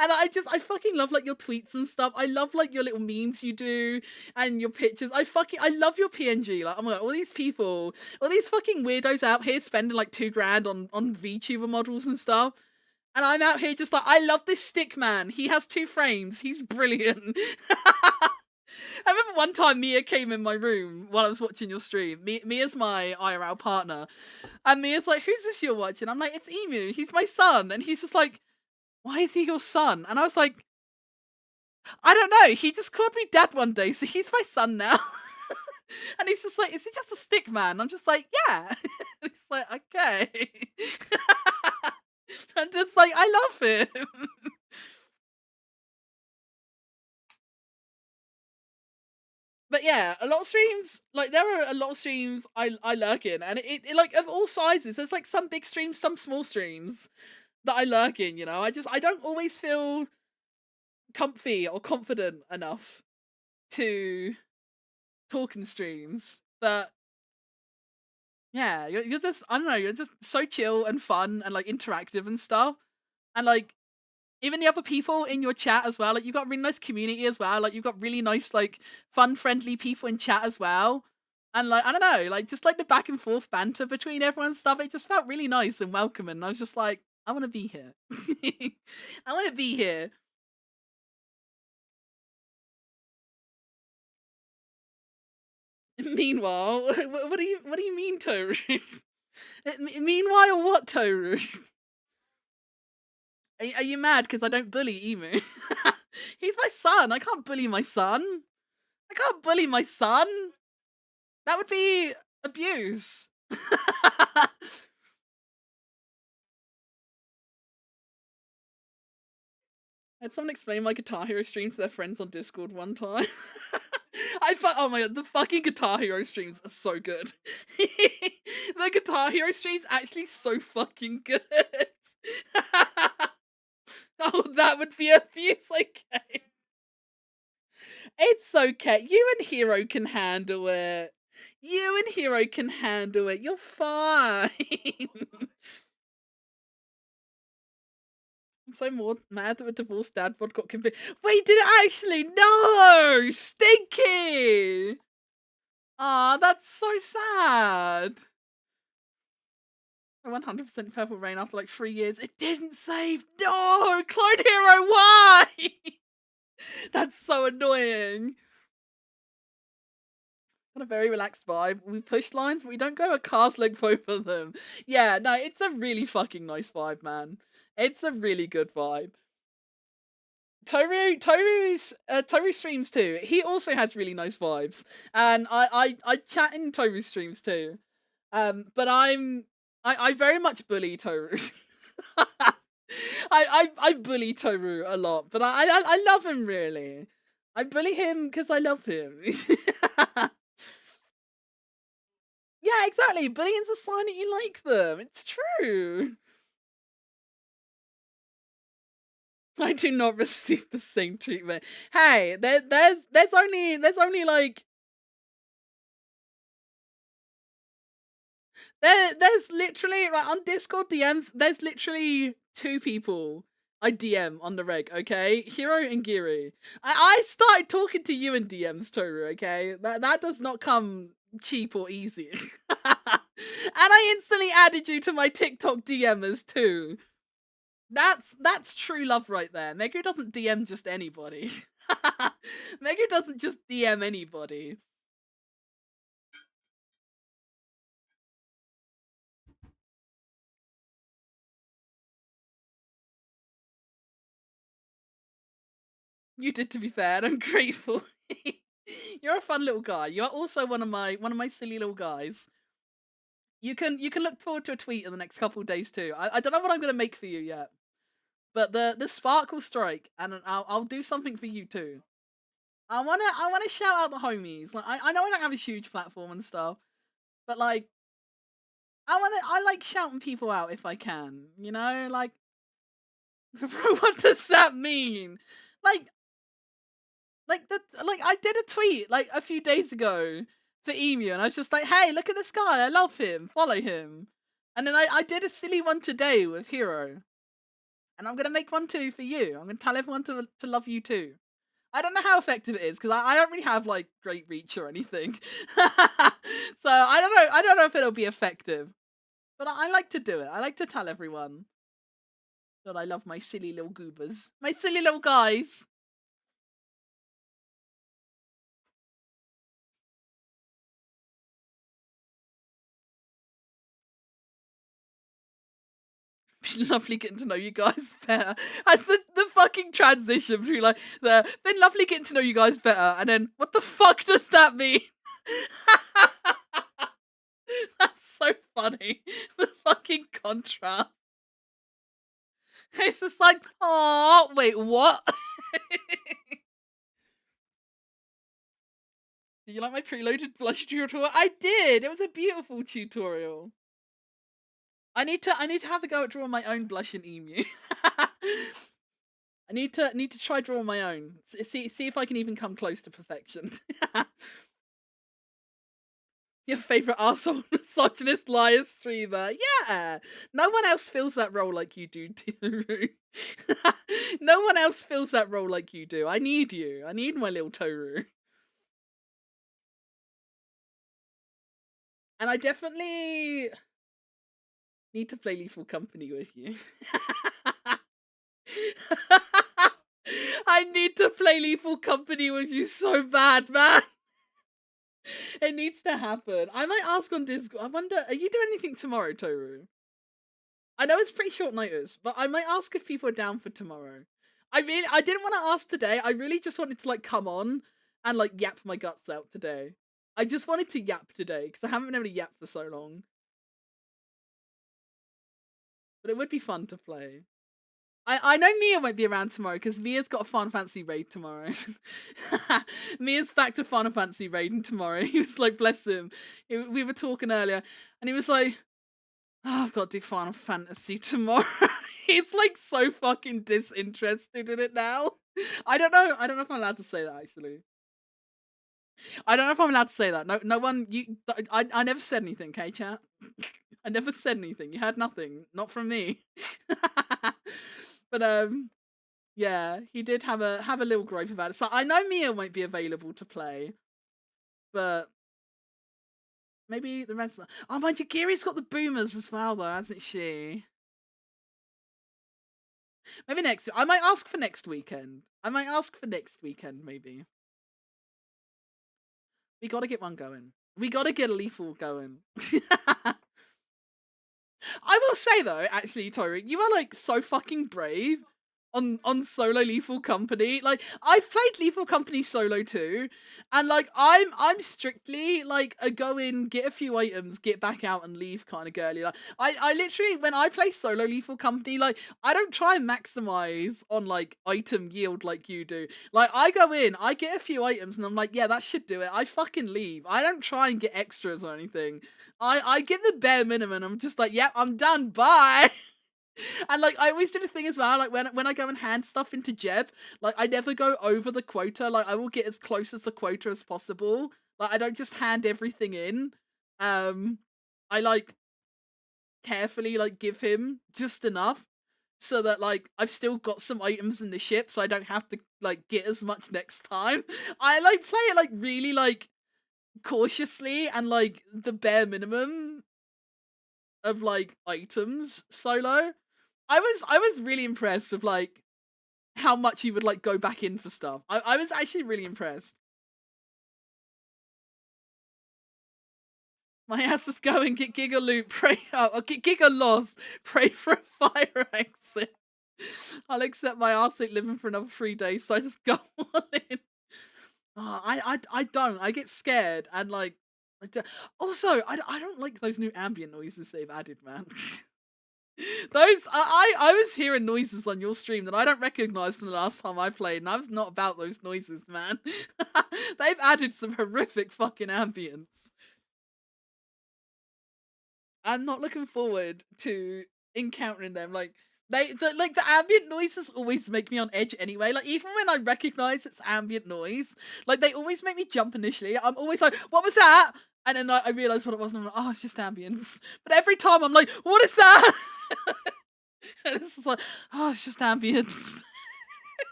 And I fucking love like your tweets and stuff. I love like your little memes you do and your pictures. I love your PNG. Like, oh my god, all these people, all these fucking weirdos out here spending like $2,000 on VTuber models and stuff. And I'm out here just like, I love this stick man. He has 2 frames. He's brilliant. I remember one time Mia came in my room while I was watching your stream. Mia's my IRL partner. And Mia's like, who's this you're watching? I'm like, it's Emu. He's my son. And he's just like, why is he your son? And I was like, I don't know. He just called me dad one day, so he's my son now. And he's just like, is he just a stick man? I'm just like, yeah. He's like, okay. I'm just like, I love him. But yeah, a lot of streams, like there are a lot of streams I lurk in, and it like of all sizes. There's like some big streams, some small streams that I lurk in. You know, I don't always feel comfy or confident enough to talk in streams. But yeah, you're just, I don't know, you're just so chill and fun and like interactive and stuff, and like even the other people in your chat as well, like you've got a really nice community as well, like you've got really nice like fun friendly people in chat as well, and like I don't know, like just like the back and forth banter between everyone and stuff, it just felt really nice and welcoming, and I was just like, I want to be here. I want to be here. Meanwhile, what do you mean, Toru? Meanwhile, what, Toru? Are you mad because I don't bully Emu? He's my son. I can't bully my son. I can't bully my son. That would be abuse. I had someone explain my Guitar Hero stream to their friends on Discord one time. Oh my god, the fucking Guitar Hero streams are so good. The Guitar Hero streams actually so fucking good. Oh, that would be abuse, okay. It's okay. You and Hero can handle it. You and Hero can handle it. You're fine. I'm so more mad that a divorced dad bod got convicted. Wait, did it actually? No! Stinky! Aw, that's so sad. I 100% Purple Rain after like 3 years. It didn't save. No! Clone Hero, why? That's so annoying. Got a very relaxed vibe. We push lines, but we don't go a cast like both of them. Yeah, no, it's a really fucking nice vibe, man. It's a really good vibe. Toru streams too. He also has really nice vibes, and I chat in Toru streams too. But I very much bully Toru. I bully Toru a lot, but I love him really. I bully him because I love him. Yeah, exactly. Bullying's a sign that you like them. It's true. I do not receive the same treatment. Hey, there's only like there's literally right on Discord DMs. There's literally 2 people I DM on the reg. Okay, Hero and Giri. I started talking to you in DMs, Toru. Okay, that does not come cheap or easy. And I instantly added you to my TikTok DMers too. That's true love right there. Megu doesn't DM just anybody. Megu doesn't just DM anybody. You did, to be fair, and I'm grateful. You're a fun little guy. You're also one of my silly little guys. You can look forward to a tweet in the next couple of days too. I don't know what I'm gonna make for you yet. But the spark will strike, and I'll do something for you too. I wanna shout out the homies. Like I know I don't have a huge platform and stuff, but like I like shouting people out if I can. You know, like what does that mean? Like I did a tweet like a few days ago for Emu, and I was just like, hey, look at this guy, I love him, follow him. And then I did a silly one today with Hero. And I'm going to make one too for you. I'm going to tell everyone to love you too. I don't know how effective it is, because I don't really have like great reach or anything. So I don't know if it'll be effective. But I like to do it. I like to tell everyone that I love my silly little goobers. My silly little guys. Lovely getting to know you guys better. And the fucking transition between like been lovely getting to know you guys better, and then what the fuck does that mean? That's so funny. The fucking contrast. It's just like, oh, wait, what? Did you like my preloaded blush tutorial? I did. It was a beautiful tutorial. I need to have a go at drawing my own blush and emu. I need to try drawing my own. See if I can even come close to perfection. Your favorite arsehole misogynist liar streamer. Yeah. No one else fills that role like you do, Toru. No one else fills that role like you do. I need you. I need my little Toru. And I definitely need to play Lethal Company with you. I need to play Lethal Company with you so bad, man. It needs to happen. I might ask on Discord. I wonder, are you doing anything tomorrow, Toru? I know it's pretty short notice, but I might ask if people are down for tomorrow. I didn't want to ask today. I really just wanted to like come on and like yap my guts out today. I just wanted to yap today because I haven't been able to yap for so long. But it would be fun to play. I know Mia won't be around tomorrow because Mia's got a Final Fantasy raid tomorrow. Mia's back to Final Fantasy raiding tomorrow. He was like, bless him. We were talking earlier and he was like, oh, I've got to do Final Fantasy tomorrow. He's like so fucking disinterested in it now. I don't know if I'm allowed to say that actually. I don't know if I'm allowed to say that. No one, I never said anything, okay, chat? I never said anything. You heard nothing. Not from me. But yeah, he did have a little gripe about it. So I know Mia won't be available to play, but maybe the rest. Oh, mind you, Giri's got the boomers as well, though, hasn't she? Maybe next. I might ask for next weekend. Maybe. We gotta get one going. We gotta get a lethal going. I will say though, actually, Tori, you are like so fucking brave on solo Lethal Company. Like I've played Lethal Company solo too, and like I'm strictly like a go in, get a few items, get back out and leave kind of girly. Like I literally when I play solo Lethal Company, like I don't try and maximize on like item yield like you do. Like I go in, I get a few items and I'm like, yeah, that should do it. I fucking leave. I don't try and get extras or anything. I get the bare minimum. I'm just like, yeah, I'm done. Bye. And like I always do the thing as well, like when I go and hand stuff into Jeb, like I never go over the quota. Like I will get as close as the quota as possible. Like I don't just hand everything in. I like carefully like give him just enough so that like I've still got some items in the ship so I don't have to like get as much next time. I like play it like really like cautiously and like the bare minimum of like items solo. I was really impressed with like how much you would like go back in for stuff. I was actually really impressed. My ass is going, get Giga Loot, pray get Giga Lost, pray for a fire exit. I'll accept my ass ain't living for another 3 days, so I just go all in. Oh, I don't. I get scared and like also I don't like those new ambient noises they've added, man. Those I was hearing noises on your stream that I don't recognize from the last time I played, and I was not about those noises, man. They've added some horrific fucking ambience. I'm not looking forward to encountering them. Like the ambient noises always make me on edge anyway. Like even when I recognize it's ambient noise, like they always make me jump initially. I'm always like, what was that? And then I realize what it was and I'm like, oh, it's just ambience. But every time I'm like, what is that? And it's just like, oh, it's just ambience.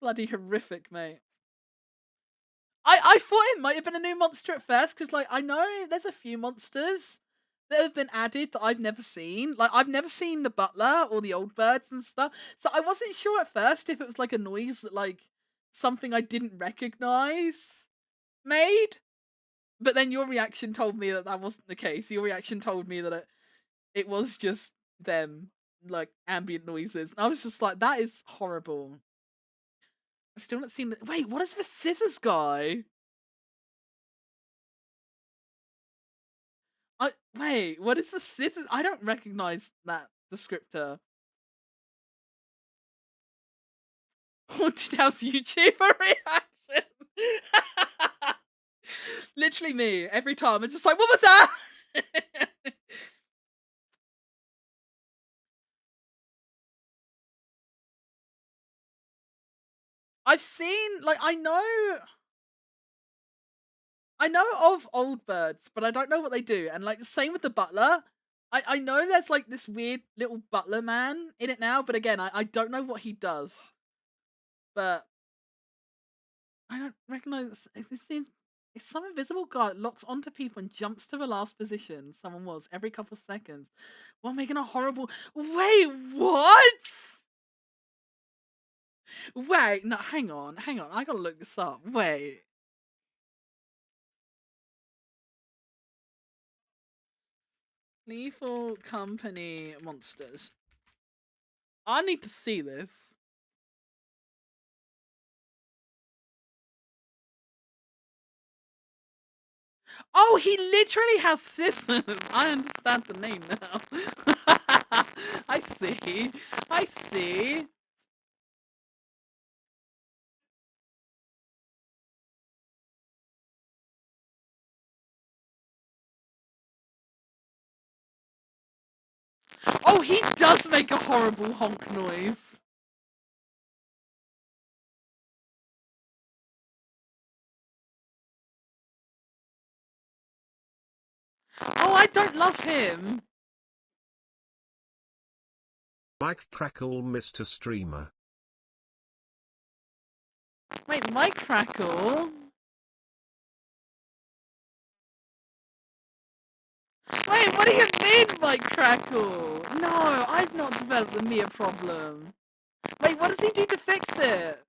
Bloody horrific, mate. I thought it might have been a new monster at first, because like I know there's a few monsters that have been added that I've never seen. Like I've never seen the butler or the old birds and stuff. So I wasn't sure at first if it was like a noise that like something I didn't recognize made. But then your reaction told me that wasn't the case. Your reaction told me that it was just them, like, ambient noises. And I was just like, that is horrible. I've still not seen the... Wait, what is the scissors guy? Wait, what is this? I don't recognize that descriptor. Haunted house YouTuber reaction. Literally me every time. I'm just like, what was that? I've seen, like, I know of old birds, but I don't know what they do. And like the same with the butler. I know there's like this weird little butler man in it now, but again, I don't know what he does. But I don't recognize this seems it's some invisible guy that locks onto people and jumps to the last position someone was every couple seconds while making a horrible wait, what? Wait, no, hang on, I gotta look this up. Wait. Lethal Company monsters. I need to see this. Oh, he literally has scissors. I understand the name now. I see. I see. Oh, he does make a horrible honk noise. Oh, I don't love him. Mike Crackle, Mr. Streamer. Wait, Mike Crackle? Wait, what do you mean, Mike Crackle? No, I've not developed the Mia problem. Wait, what does he do to fix it?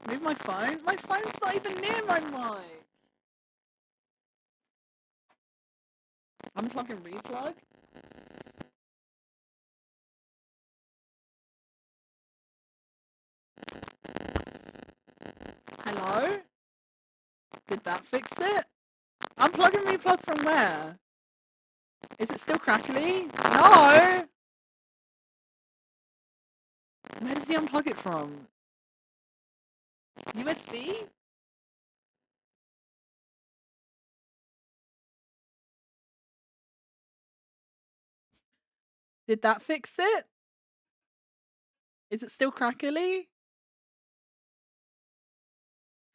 Move my phone? My phone's not even near my mic. Unplug and replug? Hello? Did that fix it? Unplug and replug from where? Is it still crackly? No! Where does he unplug it from? USB? Did that fix it? Is it still crackly?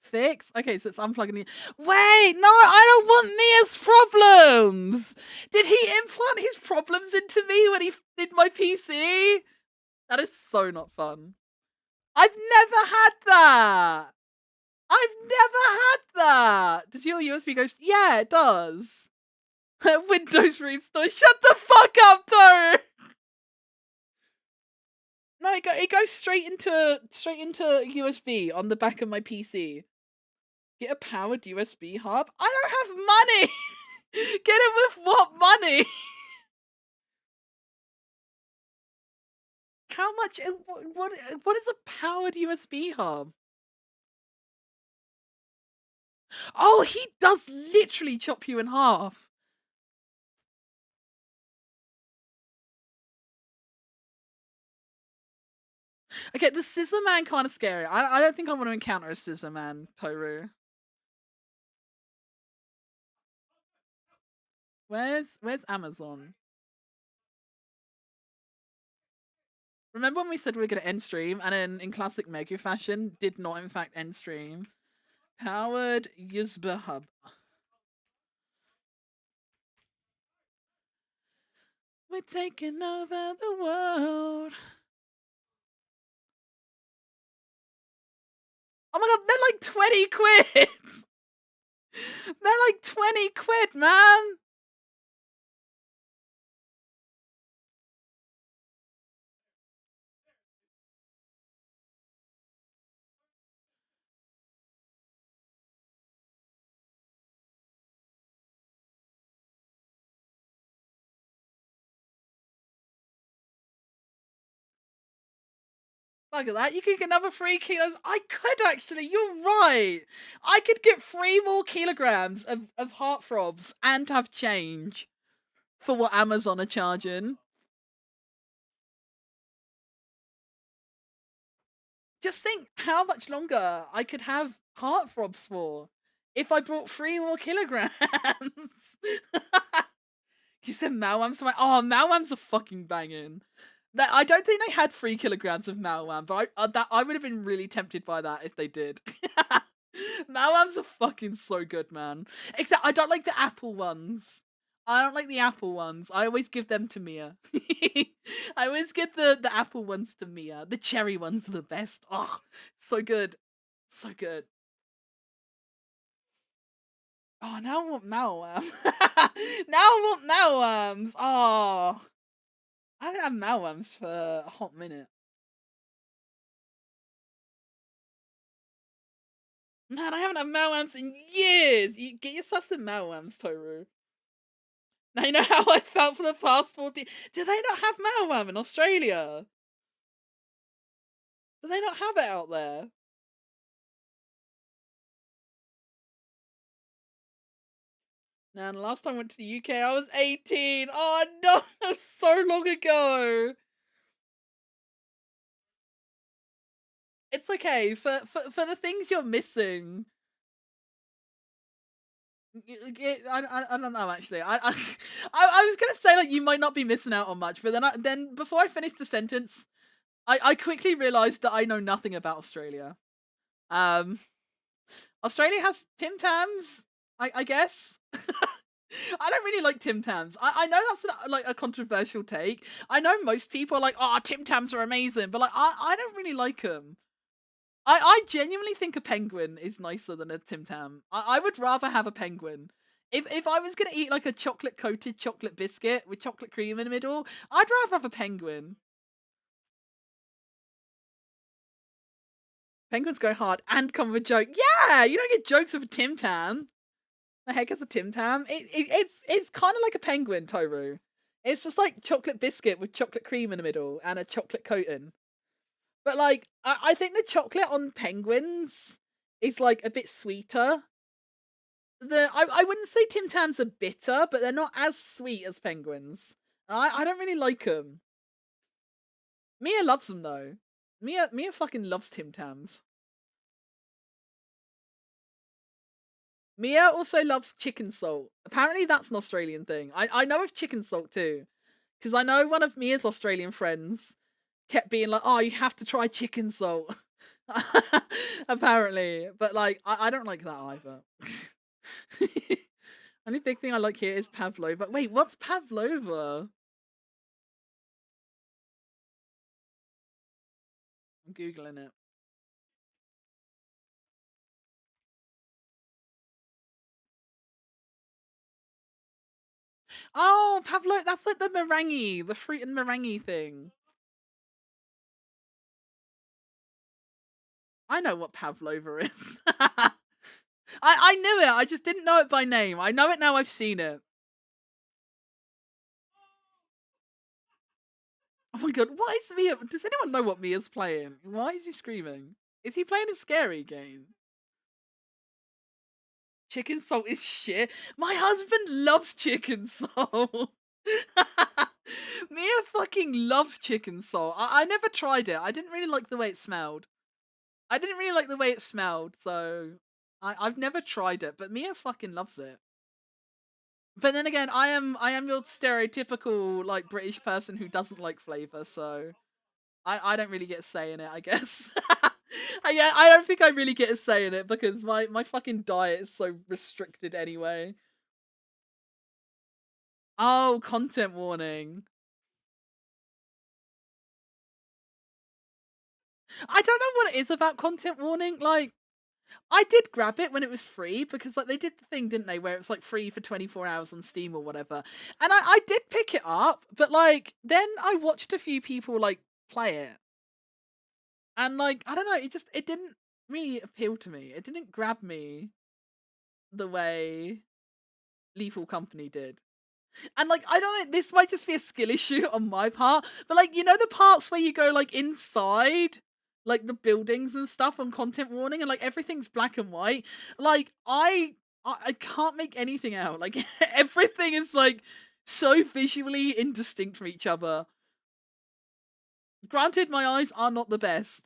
Fix? Okay, so it's unplugging it. Wait, no, I don't want Mia's problems! Did he implant his problems into me when he did my PC? That is so not fun. I've never had that! I've never had that! Does your USB go... Yeah, it does. Windows restore. Shut the fuck up, Toru! No, it goes straight into USB on the back of my PC. Get a powered USB hub? I don't have money! Get it with what money? How much? What is a powered USB hub? Oh, he does literally chop you in half. Okay, the Scissor Man kind of scary. I don't think I want to encounter a Scissor Man, Toru. Where's Amazon? Remember when we said we were going to end stream, and then in classic Megu fashion, did not in fact end stream? Powered USB hub. We're taking over the world. Oh my god, they're like 20 quid! They're like 20 quid, man! Fuck at that. You could get another 3 kilos. I could actually. You're right. I could get 3 more kilograms of heartthrobs and have change for what Amazon are charging. Just think how much longer I could have heartthrobs for if I brought 3 more kilograms. You said Malwams? Oh, Malwams are fucking banging. That I don't think they had 3 kilograms of Malwam, but I would have been really tempted by that if they did. Malwams are fucking so good, man. Except I don't like the apple ones. I don't like the apple ones. I always give them to Mia. I always give the apple ones to Mia. The cherry ones are the best. Oh, so good. So good. Oh, now I want Malwam. Now I want Malwams. Oh. I haven't had Malwams for a hot minute. Man, I haven't had Malwams in years. You get yourself some Malwams, Toru. Now you know how I felt for the past 14. Do they not have Malwam in Australia? Do they not have it out there? Now, the last time I went to the UK, I was 18. Oh no, that was so long ago. It's okay for the things you're missing. I don't know actually. I was gonna say like you might not be missing out on much, but then before I finished the sentence, I quickly realized that I know nothing about Australia. Australia has Tim Tams, I guess. I don't really like Tim Tams. I know that's like a controversial take. I know most people are like, oh, Tim Tams are amazing, but like I don't really like them. I genuinely think a penguin is nicer than a Tim Tam. I would rather have a penguin. If I was gonna eat like a chocolate coated chocolate biscuit with chocolate cream in the middle, I'd rather have a penguin. Penguins go hard and come with a joke. Yeah, you don't get jokes with a Tim Tam. The heck is a Tim Tam? It's kind of like a penguin, Toru. It's just like chocolate biscuit with chocolate cream in the middle and a chocolate coating. But like, I think the chocolate on penguins is like a bit sweeter. I wouldn't say Tim Tams are bitter, but they're not as sweet as penguins. I don't really like them. Mia loves them though. Mia fucking loves Tim Tams. Mia also loves chicken salt. Apparently that's an Australian thing. I know of chicken salt too. Because I know one of Mia's Australian friends kept being like, oh, you have to try chicken salt. Apparently. But like, I don't like that either. Only big thing I like here is pavlova. Wait, what's pavlova? I'm Googling it. Oh, pavlova, that's like the meringue, the fruit and meringue thing. I know what pavlova is. I knew it, I just didn't know it by name. I know it now, I've seen it. Oh my god, what is Mia? Does anyone know what Mia's playing? Why is he screaming? Is he playing a scary game? Chicken salt is shit. My husband loves chicken salt. Mia fucking loves chicken salt. I never tried it. I didn't really like the way it smelled. So I've never tried it, but Mia fucking loves it. But then again, I am your stereotypical like British person who doesn't like flavour, so I don't really get a say in it, I guess. I don't think I really get a say in it because my fucking diet is so restricted anyway. Oh, content warning. I don't know what it is about content warning. Like, I did grab it when it was free because like they did the thing, didn't they, where it was like free for 24 hours on Steam or whatever. And I did pick it up, but like then I watched a few people like play it. And like, I don't know, it didn't really appeal to me. It didn't grab me the way Lethal Company did. And like, I don't know, this might just be a skill issue on my part, but like, you know the parts where you go like inside like the buildings and stuff on content warning, and like everything's black and white. Like I can't make anything out. Like everything is like so visually indistinct from each other. Granted, my eyes are not the best.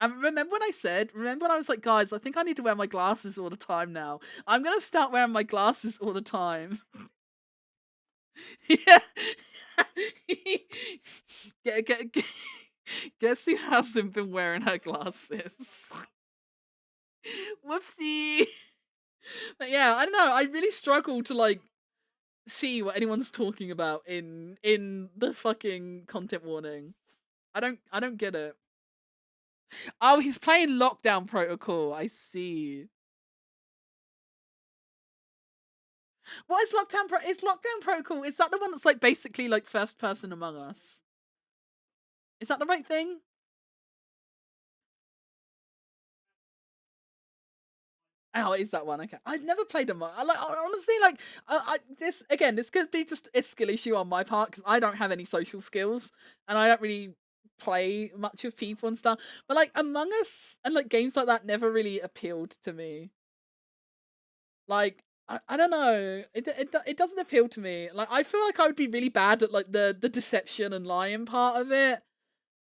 And remember when I was like, guys, I think I need to wear my glasses all the time now. I'm gonna start wearing my glasses all the time. Yeah. Guess who hasn't been wearing her glasses? Whoopsie. But yeah, I don't know. I really struggle to like see what anyone's talking about in the fucking content warning. I don't get it. Oh, he's playing Lockdown Protocol. I see. What is Lockdown Protocol? Is that the one that's like basically like first person Among Us? Is that the right thing? Oh, it is that one? Okay, I've never played Among Us. Honestly, like this could be just a skill issue on my part because I don't have any social skills and I don't really play much with people and stuff. But like Among Us and like games like that never really appealed to me. Like I don't know. It doesn't appeal to me. Like I feel like I would be really bad at like the deception and lying part of it.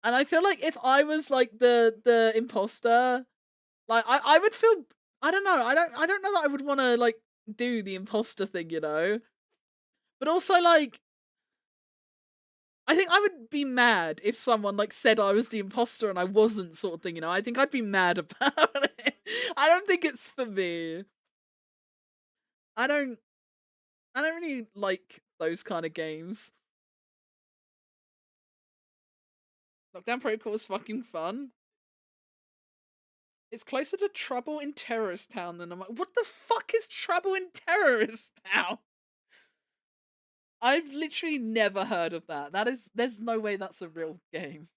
And I feel like if I was like the imposter, like I would feel I don't know. I don't know that I would want to like do the imposter thing, you know. But also like I think I would be mad if someone like said I was the imposter and I wasn't, sort of thing, you know. I think I'd be mad about it. I don't think it's for me. I don't really like those kind of games. Lockdown Protocol is fucking fun. It's closer to Trouble in Terrorist Town than I'm like, what the fuck is Trouble in Terrorist Town? I've literally never heard of that. There's no way that's a real game.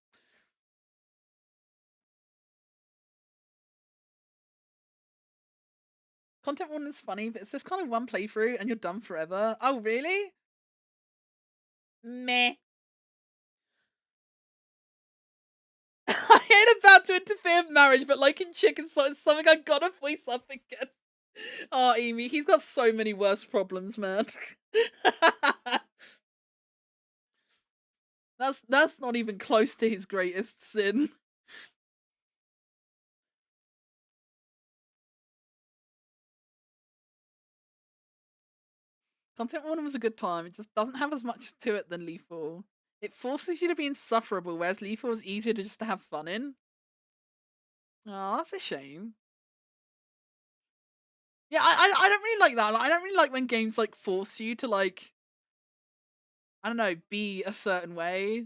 Content warning is funny, but it's just kind of one playthrough and you're done forever. Oh, really? Meh. I ain't about to interfere in marriage, but like in Chicken Song, it's something I gotta voice up against. Oh, Amy, he's got so many worse problems, man. That's not even close to his greatest sin. Content warning was a good time. It just doesn't have as much to it than Lethal. It forces you to be insufferable, whereas Lethal is easier to just to have fun in. Oh, that's a shame. Yeah, I don't really like that. Like, I don't really like when games like force you to like, I don't know, be a certain way.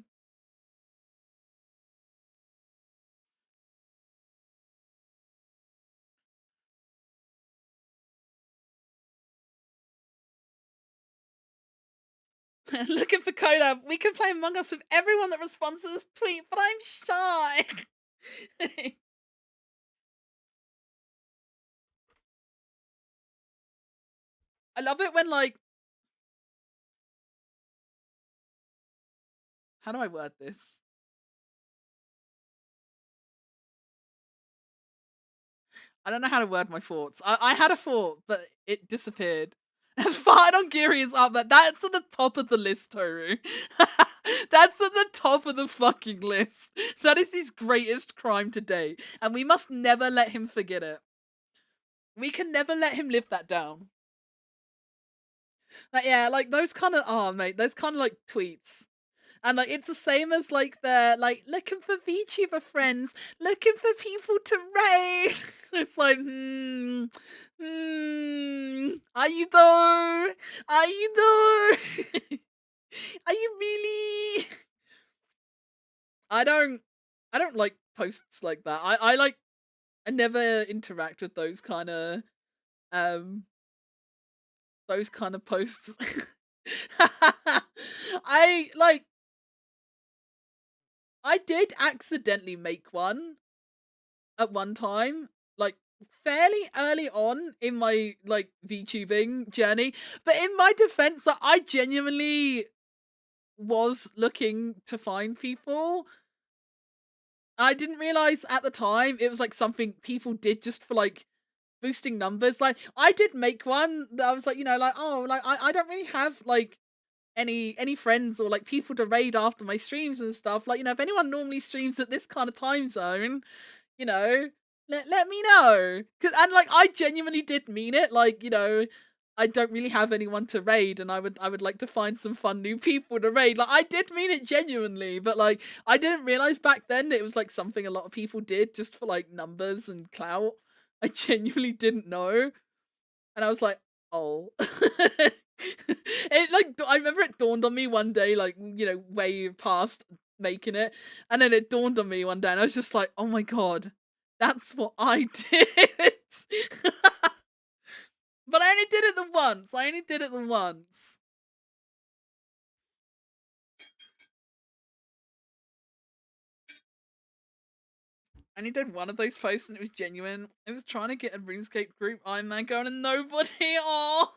Looking for collab. We can play Among Us with everyone that responds to this tweet, but I'm shy. I love it when like, how do I word this? I don't know how to word my thoughts. I had a thought, but it disappeared. Fart on Geary is up there. That's at the top of the list, Toru. That's at the top of the fucking list. That is his greatest crime to date. And we must never let him forget it. We can never let him live that down. Like, yeah, like those kind of, oh mate, those kind of like tweets. And like it's the same as like the like looking for VTuber friends, looking for people to raid. It's like, are you though? Are you though? Are you really? I don't like posts like that. I never interact with those kind of posts. I did accidentally make one at one time, like fairly early on in my like VTubing journey. But in my defense, that I genuinely was looking to find people. I didn't realize at the time it was like something people did just for like boosting numbers. Like I did make one that I was like, like, oh, like I don't really have like any friends or like people to raid after my streams and stuff. Like, if anyone normally streams at this kind of time zone, you know, let me know. And like I genuinely did mean it. Like, I don't really have anyone to raid, and I would like to find some fun new people to raid. Like I did mean it genuinely, but like I didn't realize back then it was like something a lot of people did just for like numbers and clout. I genuinely didn't know, and I was like, oh. It like I remember it dawned on me one day, like way past making it, and then it dawned on me one day, and I was just like, oh my god, that's what I did. But I only did it the once. I only did it the once. I only did one of those posts and it was genuine. It was trying to get a RuneScape group Iron Man going and nobody. Oh,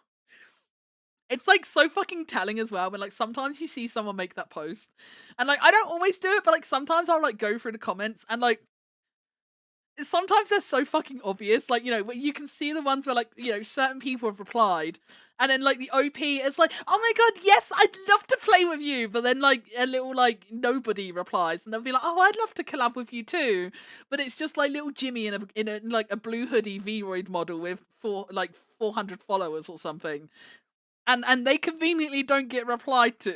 it's like so fucking telling as well when like sometimes you see someone make that post and like I don't always do it, but like sometimes I'll like go through the comments and like sometimes they're so fucking obvious. Like, where you can see the ones where like, certain people have replied and then like the OP is like, oh my god, yes, I'd love to play with you. But then like a little like nobody replies and they'll be like, oh, I'd love to collab with you too. But it's just like little Jimmy in a like a blue hoodie Vroid model with 400 followers or something. And they conveniently don't get replied to.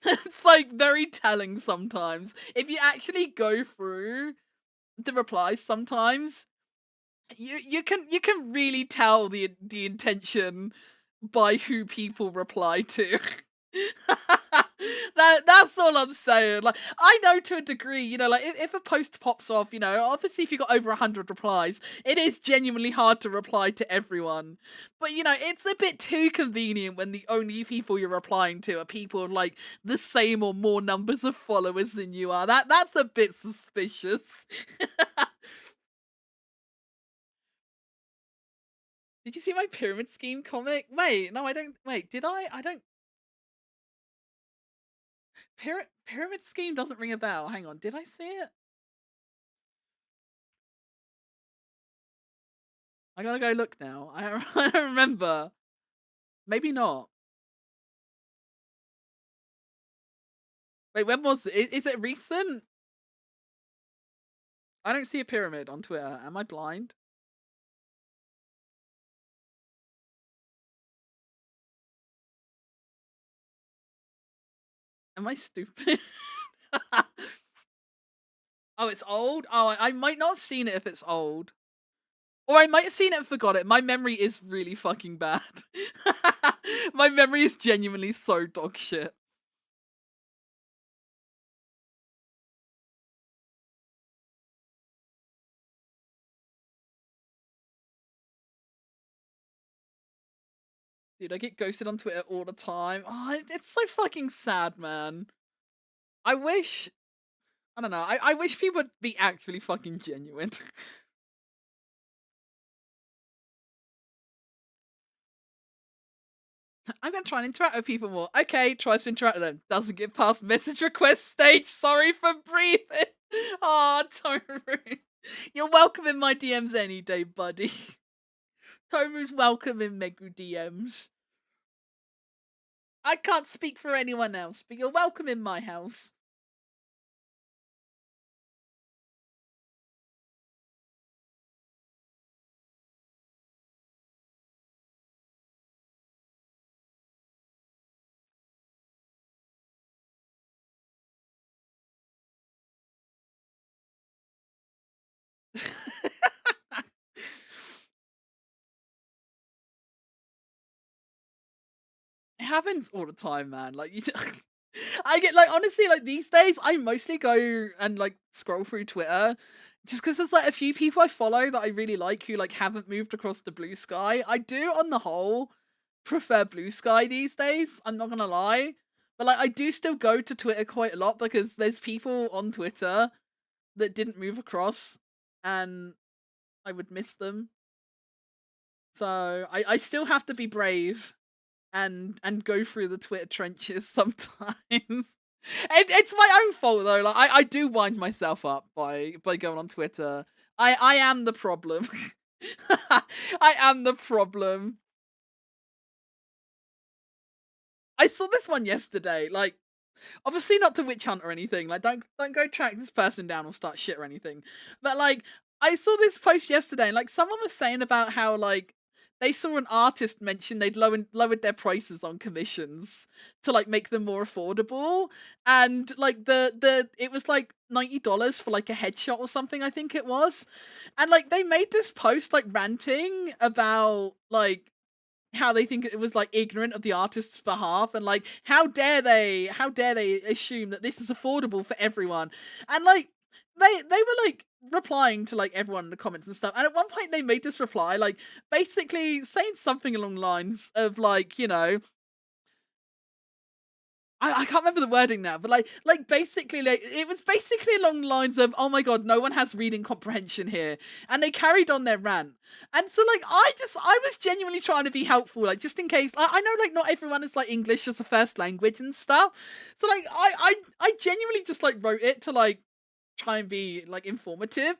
It's like very telling sometimes. If you actually go through the replies sometimes you can really tell the intention by who people reply to. That's all I'm saying. Like I know to a degree, like if a post pops off, obviously if you got over 100 replies, it is genuinely hard to reply to everyone. But it's a bit too convenient when the only people you're replying to are people with like the same or more numbers of followers than you are. That's a bit suspicious. Did you see my pyramid scheme comic? Wait, no, I don't. Wait, did I? I don't. Pyramid scheme doesn't ring a bell. Hang on, did I see it? I gotta go look now. I don't remember. Maybe not. Wait, when was it? Is it recent? I don't see a pyramid on Twitter. Am I blind? Am I stupid? Oh, it's old? Oh, I might not have seen it if it's old. Or I might have seen it and forgot it. My memory is really fucking bad. My memory is genuinely so dog shit. Dude, I get ghosted on Twitter all the time. Oh, it's so fucking sad, man. I wish... I don't know. I wish people would be actually fucking genuine. I'm gonna try and interact with people more. Okay, tries to interact with them. Doesn't get past message request stage. Sorry for breathing. Oh, Toru. You're welcome in my DMs any day, buddy. Toru's welcome in Megu DMs. I can't speak for anyone else, but you're welcome in my house. It happens all the time, man. Like I get like honestly like these days I mostly go and like scroll through Twitter just because there's like a few people I follow that I really like who like haven't moved across the Blue Sky. I do on the whole prefer Blue Sky these days. I'm not gonna lie, but like I do still go to Twitter quite a lot because there's people on Twitter that didn't move across, and I would miss them. So I still have to be brave and go through the Twitter trenches sometimes. It's my own fault though. Like I do wind myself up by going on Twitter. I am the problem. I am the problem. I saw this one yesterday. Like, obviously not to witch hunt or anything. Like, don't go track this person down or start shit or anything. But like, I saw this post yesterday, and like someone was saying about how like they saw an artist mention they'd lowered their prices on commissions to like make them more affordable, and like the it was like $90 for like a headshot or something, I think it was, and like they made this post like ranting about like how they think it was like ignorant of the artist's behalf, and like how dare they assume that this is affordable for everyone, and like they were like replying to like everyone in the comments and stuff, and at one point they made this reply like basically saying something along the lines of like, you know, I can't remember the wording now, but like basically like it was basically along the lines of, oh my god, no one has reading comprehension here, and they carried on their rant. And so like I was genuinely trying to be helpful, like just in case. I know like not everyone is like English as a first language and stuff, so like I genuinely just like wrote it to like try and be like informative,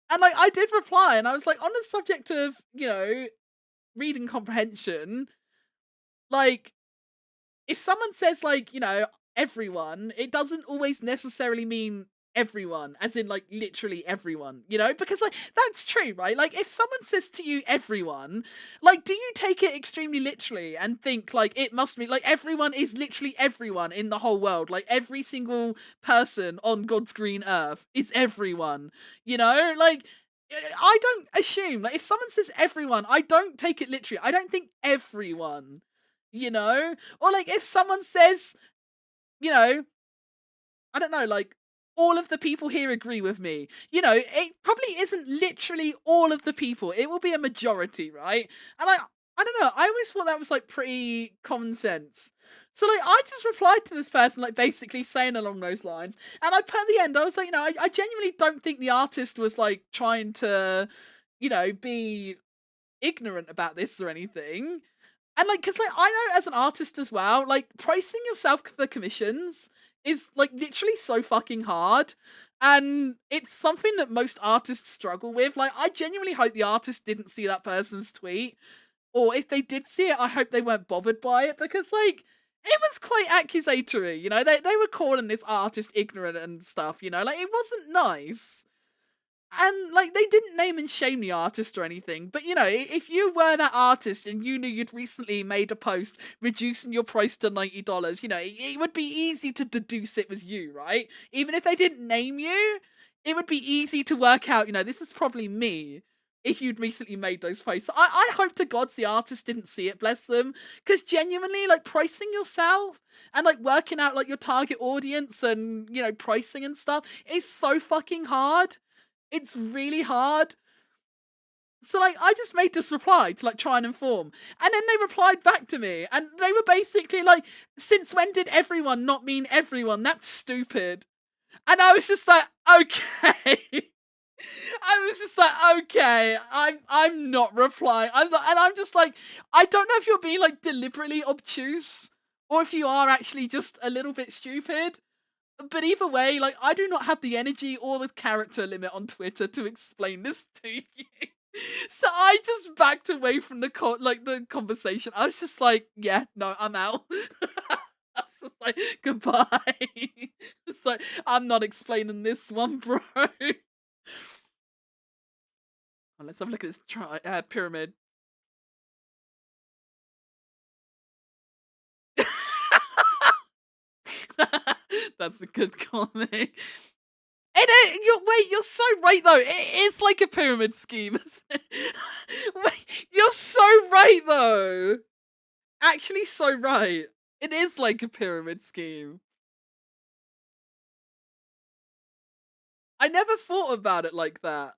and like I did reply, and I was like, on the subject of, you know, reading comprehension, like if someone says like, you know, everyone, it doesn't always necessarily mean everyone, as in like literally everyone, you know, because like that's true, right? Like if someone says to you everyone, like do you take it extremely literally and think like it must be like everyone is literally everyone in the whole world, like every single person on God's green earth is everyone, you know? Like I don't assume, like if someone says everyone, I don't take it literally. I don't think everyone, you know? Or like if someone says, you know, I don't know, like all of the people here agree with me. You know, it probably isn't literally all of the people. It will be a majority, right? And I don't know, I always thought that was like pretty common sense. So like I just replied to this person like basically saying along those lines. And I put at the end, I was like, you know, I genuinely don't think the artist was like trying to, you know, be ignorant about this or anything. And like, cause like I know as an artist as well, like pricing yourself for commissions is like literally so fucking hard. And it's something that most artists struggle with. Like, I genuinely hope the artist didn't see that person's tweet. Or if they did see it, I hope they weren't bothered by it, because like it was quite accusatory, you know. They were calling this artist ignorant and stuff, you know, like it wasn't nice. And like they didn't name and shame the artist or anything, but you know, if you were that artist and you knew you'd recently made a post reducing your price to $90, you know, it would be easy to deduce it was you, right? Even if they didn't name you, it would be easy to work out, you know, this is probably me. If you'd recently made those posts, I hope to God the artist didn't see it, bless them, because genuinely, like pricing yourself and like working out like your target audience and, you know, pricing and stuff is so fucking hard. It's really hard. So like I just made this reply to like try and inform. And then they replied back to me and they were basically like, since when did everyone not mean everyone? That's stupid. And I was just like, okay. I was just like, okay, I'm not replying. I'm just like, I don't know if you're being like deliberately obtuse or if you are actually just a little bit stupid. But either way, like I do not have the energy or the character limit on Twitter to explain this to you. So I just backed away from the the conversation. I was just like, yeah, no, I'm out. I was just like, goodbye. It's like, I'm not explaining this one, bro. Well, let's have a look at this pyramid. That's a good comment. You're so right though. It is like a pyramid scheme. Wait, you're so right though. Actually, so right. It is like a pyramid scheme. I never thought about it like that.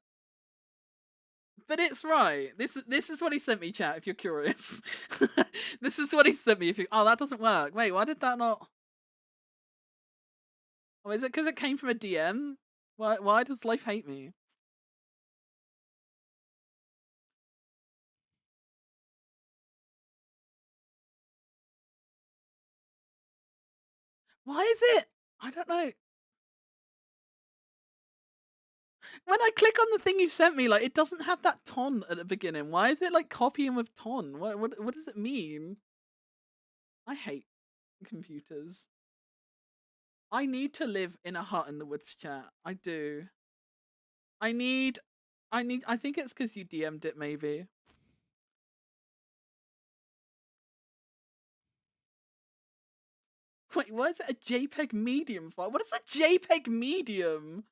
But it's right. This is what he sent me, chat. If you're curious, this is what he sent me. If you, oh, that doesn't work. Wait, why did that not? Oh, is it because it came from a DM? Why does life hate me? Why is it? I don't know. When I click on the thing you sent me, like it doesn't have that ton at the beginning. Why is it like copying with ton? What does it mean? I hate computers. I need to live in a hut in the woods, chat. I do. I think it's because you DM'd it, maybe. Wait, why is it a JPEG medium file? What is a JPEG medium?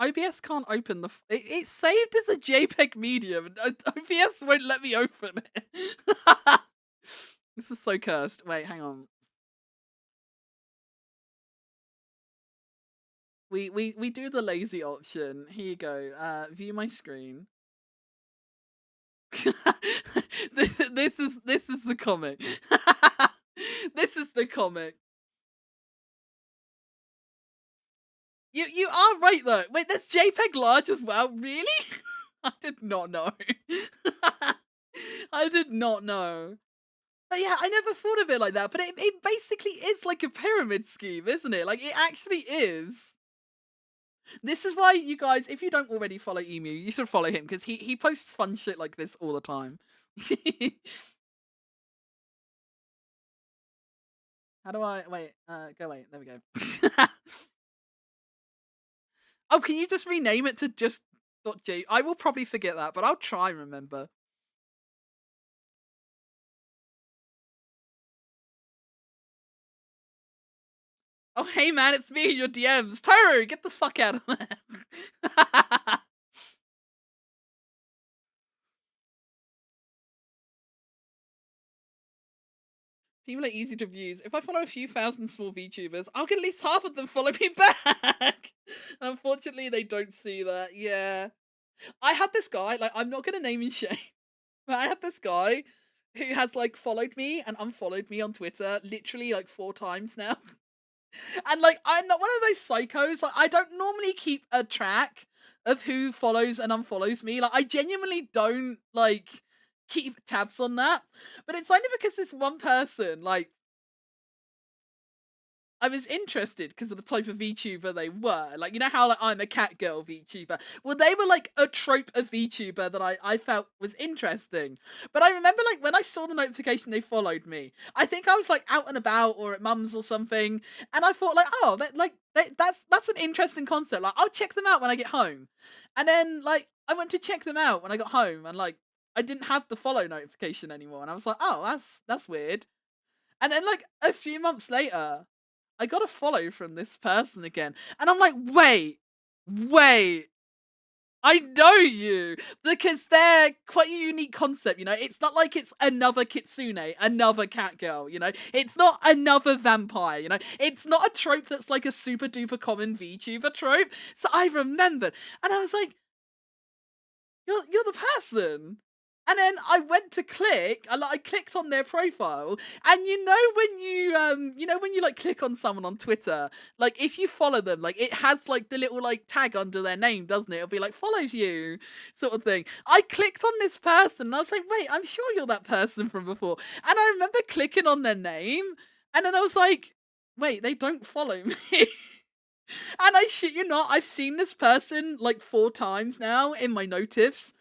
OBS can't open the. It's saved as a JPEG medium. OBS won't let me open it. This is so cursed. Wait, hang on. We do the lazy option. Here you go. View my screen. This is the comic. This is the comic. You are right though. Wait, there's JPEG large as well. Really? I did not know. I did not know. But yeah, I never thought of it like that. But it basically is like a pyramid scheme, isn't it? Like it actually is. This is why you guys, if you don't already follow Emu, you should follow him because he posts fun shit like this all the time. How do I wait? Go away. There we go. Oh, can you just rename it to just .j? I will probably forget that, but I'll try and remember. Oh, hey man, it's me in your DMs. Toru, get the fuck out of there. People are easy to abuse. If I follow a few thousand small VTubers, I'll get at least half of them follow me back. Unfortunately, they don't see that. Yeah. I had this guy, like, I'm not gonna name and shame, but I had this guy who has, like, followed me and unfollowed me on Twitter literally, like, 4 times now. And, like, I'm not one of those psychos. Like, I don't normally keep a track of who follows and unfollows me. Like, I genuinely don't, like, keep tabs on that. But it's only because this one person, like, I was interested because of the type of VTuber they were. Like, you know how, like, I'm a cat girl VTuber? Well, they were, like, a trope of VTuber that I felt was interesting. But I remember, like, when I saw the notification they followed me, I think I was, like, out and about or at mum's or something. And I thought, like, oh, that's an interesting concept. Like, I'll check them out when I get home. And then, like, I went to check them out when I got home and, like, I didn't have the follow notification anymore. And I was like, oh, that's weird. And then, like, a few months later, I got a follow from this person again. And I'm like, wait, I know you. Because they're quite a unique concept, you know? It's not like it's another kitsune, another cat girl, you know? It's not another vampire, you know? It's not a trope that's like a super duper common VTuber trope. So I remembered. And I was like, you're the person. And then I went to click, I clicked on their profile, and you know when you like click on someone on Twitter, like if you follow them, like it has like the little like tag under their name, doesn't it? It'll be like follows you, sort of thing. I clicked on this person, and I was like, wait, I'm sure you're that person from before. And I remember clicking on their name, and then I was like, wait, they don't follow me. And I shit you not, I've seen this person like 4 times now in my notifs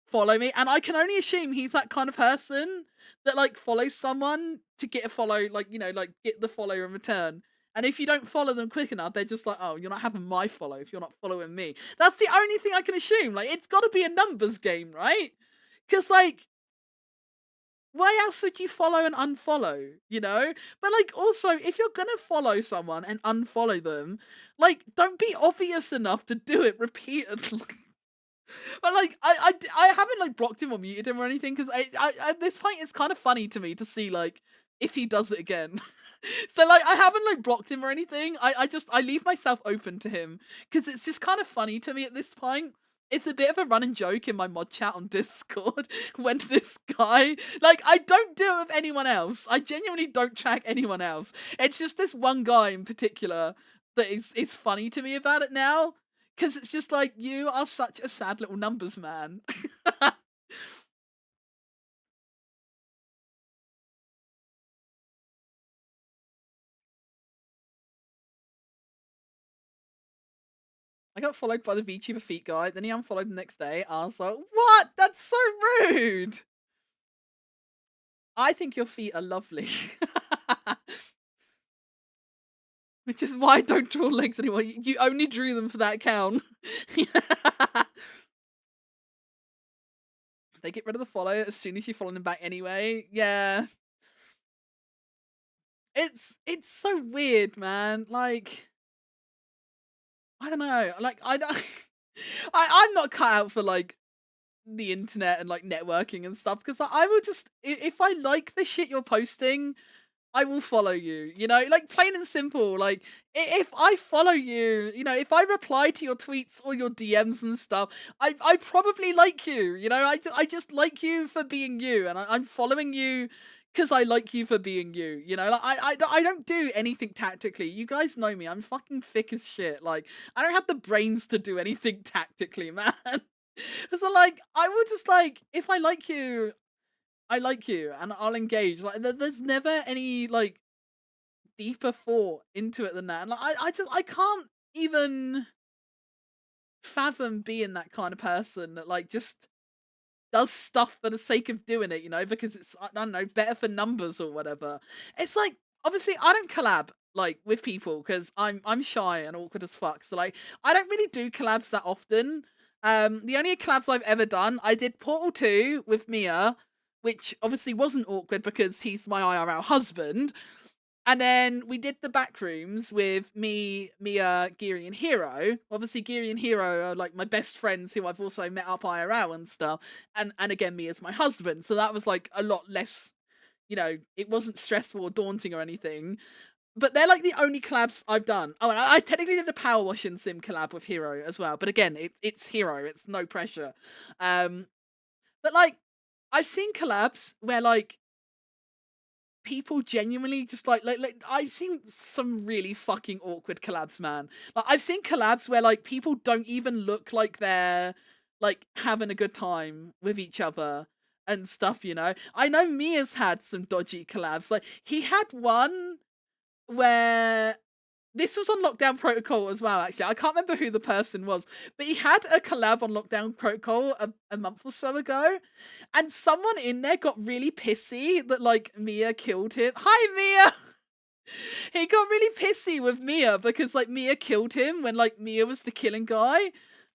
follow me, and I can only assume he's that kind of person that like follows someone to get a follow, like, you know, like get the follow in return. And if you don't follow them quick enough, they're just like, oh, you're not having my follow if you're not following me. That's the only thing I can assume. Like, it's got to be a numbers game, right? Because like, why else would you follow and unfollow, you know? But like, also, if you're gonna follow someone and unfollow them, like, don't be obvious enough to do it repeatedly. But like, I haven't like blocked him or muted him or anything because I at this point it's kind of funny to me to see like if he does it again. So like I haven't like blocked him or anything. I leave myself open to him because it's just kind of funny to me at this point. It's a bit of a running joke in my mod chat on Discord when this guy, like, I don't do it with anyone else. I genuinely don't track anyone else. It's just this one guy in particular that is funny to me about it now. Because it's just like, you are such a sad little numbers man. I got followed by the VTuber feet guy, then he unfollowed the next day. I was like, what? That's so rude. I think your feet are lovely. Which is why I don't draw legs anymore. You only drew them for that account. They get rid of the follow as soon as you follow them back anyway. Yeah. It's so weird, man. Like, I don't know. Like, I don't I'm not cut out for like the internet and like networking and stuff, because I will just, if I like the shit you're posting, I will follow you, you know, like plain and simple. Like, if I follow you, you know, if I reply to your tweets or your DMs and stuff, I probably like you, you know, I just like you for being you, and I'm following you because I like you for being you, you know, like I don't do anything tactically. You guys know me, I'm fucking thick as shit. Like, I don't have the brains to do anything tactically, man. So like, I will just like, if I like you, I like you, and I'll engage. Like, there's never any like deeper thought into it than that. And like, I can't even fathom being that kind of person that like just does stuff for the sake of doing it, you know, because it's, I don't know, better for numbers or whatever. It's like, obviously I don't collab like with people because I'm shy and awkward as fuck. So like, I don't really do collabs that often. The only collabs I've ever done, I did Portal 2 with Mia, which obviously wasn't awkward because he's my IRL husband. And then we did the Backrooms with me, Mia, Geary, and Hero. Obviously, Geary and Hero are like my best friends who I've also met up IRL and stuff. And again, Mia's my husband. So that was like a lot less, you know, it wasn't stressful or daunting or anything. But they're like the only collabs I've done. Oh, and I technically did a power washing sim collab with Hero as well. But again, it's Hero. It's no pressure. But like, I've seen collabs where like people genuinely just like I've seen some really fucking awkward collabs, man. Like, I've seen collabs where like people don't even look like they're like having a good time with each other and stuff, you know. I know Mia's had some dodgy collabs. Like, he had one where, this was on Lockdown Protocol as well, actually. I can't remember who the person was, but he had a collab on Lockdown Protocol a month or so ago, and someone in there got really pissy that, like, Mia killed him. Hi, Mia! He got really pissy with Mia because, like, Mia killed him when, like, Mia was the killing guy.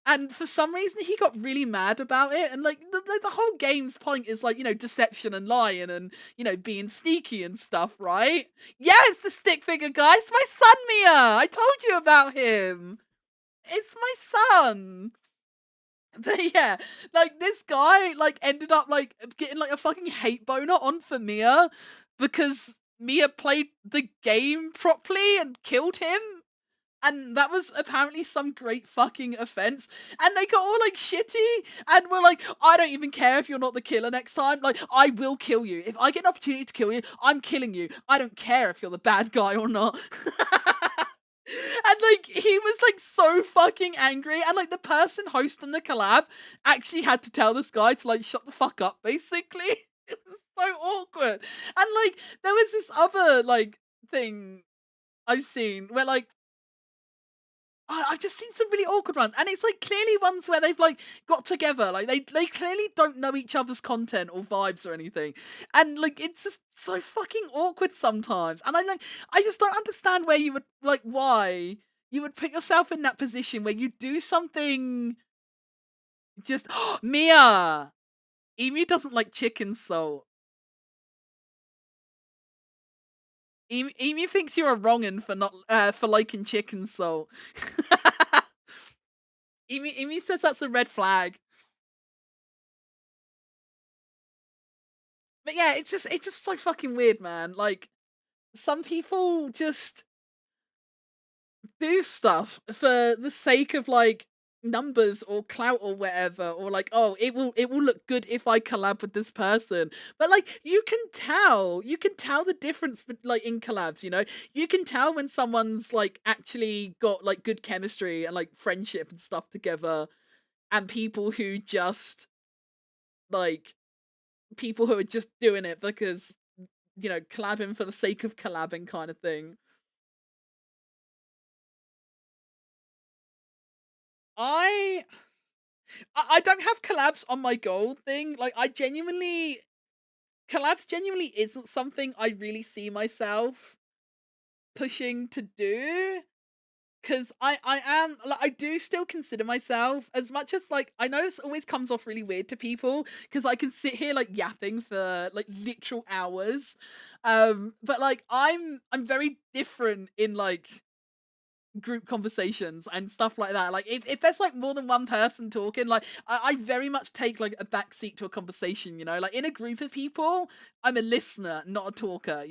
And for some reason, he got really mad about it. And, like, the whole game's point is, like, you know, deception and lying and, you know, being sneaky and stuff, right? Yeah, it's the stick figure guy. It's my son, Mia. I told you about him. It's my son. But yeah, like, this guy, like, ended up, like, getting, like, a fucking hate boner on for Mia because Mia played the game properly and killed him. And that was apparently some great fucking offense. And they got all like shitty and were like, I don't even care if you're not the killer next time. Like, I will kill you. If I get an opportunity to kill you, I'm killing you. I don't care if you're the bad guy or not. And like, he was like so fucking angry. And like, the person hosting the collab actually had to tell this guy to like shut the fuck up, basically. It was so awkward. And like, there was this other like thing I've seen where like, I've just seen some really awkward ones, and it's like clearly ones where they've like got together, like they clearly don't know each other's content or vibes or anything, and like it's just so fucking awkward sometimes. And I just don't understand where you would like why you would put yourself in that position where you do something. Just Mia, Emu doesn't like chicken salt. Emu thinks you're a wrongin' for not for liking chicken salt. Emu says that's a red flag. But yeah, it's just so fucking weird, man. Like, some people just do stuff for the sake of like numbers or clout or whatever, or like, oh, it will look good if I collab with this person. But like you can tell the difference like in collabs, you can tell when someone's like actually got like good chemistry and like friendship and stuff together, and like people who are just doing it because collabing for the sake of collabing kind of thing. I I don't have collabs on my goal thing. Like collabs genuinely isn't something I really see myself pushing to do. Cause I am like I do still consider myself, as much as like I know this always comes off really weird to people because I can sit here like yapping for like literal hours. But like I'm very different in like group conversations and stuff like that. Like if there's like more than one person talking, like I very much take like a backseat to a conversation, like in a group of people, I'm a listener, not a talker,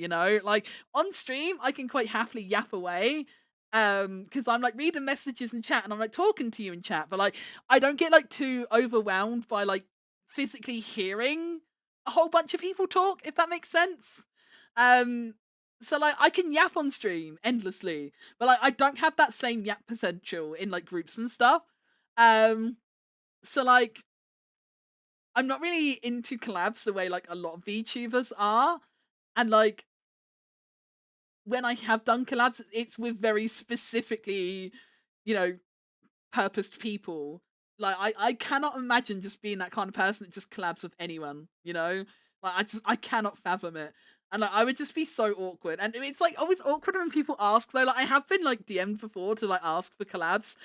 like on stream I can quite happily yap away. Because I'm like reading messages in chat and I'm like talking to you in chat, but like I don't get like too overwhelmed by like physically hearing a whole bunch of people talk, if that makes sense. Um so like I can yap on stream endlessly, but like I don't have that same yap potential in like groups and stuff. Um so like I'm not really into collabs the way like a lot of VTubers are. And like when I have done collabs, it's with very specifically, you know, purposed people. Like I cannot imagine just being that kind of person that just collabs with anyone, Like I cannot fathom it. And like I would just be so awkward. And it's like always awkward when people ask though. Like I have been like DM'd before to like ask for collabs,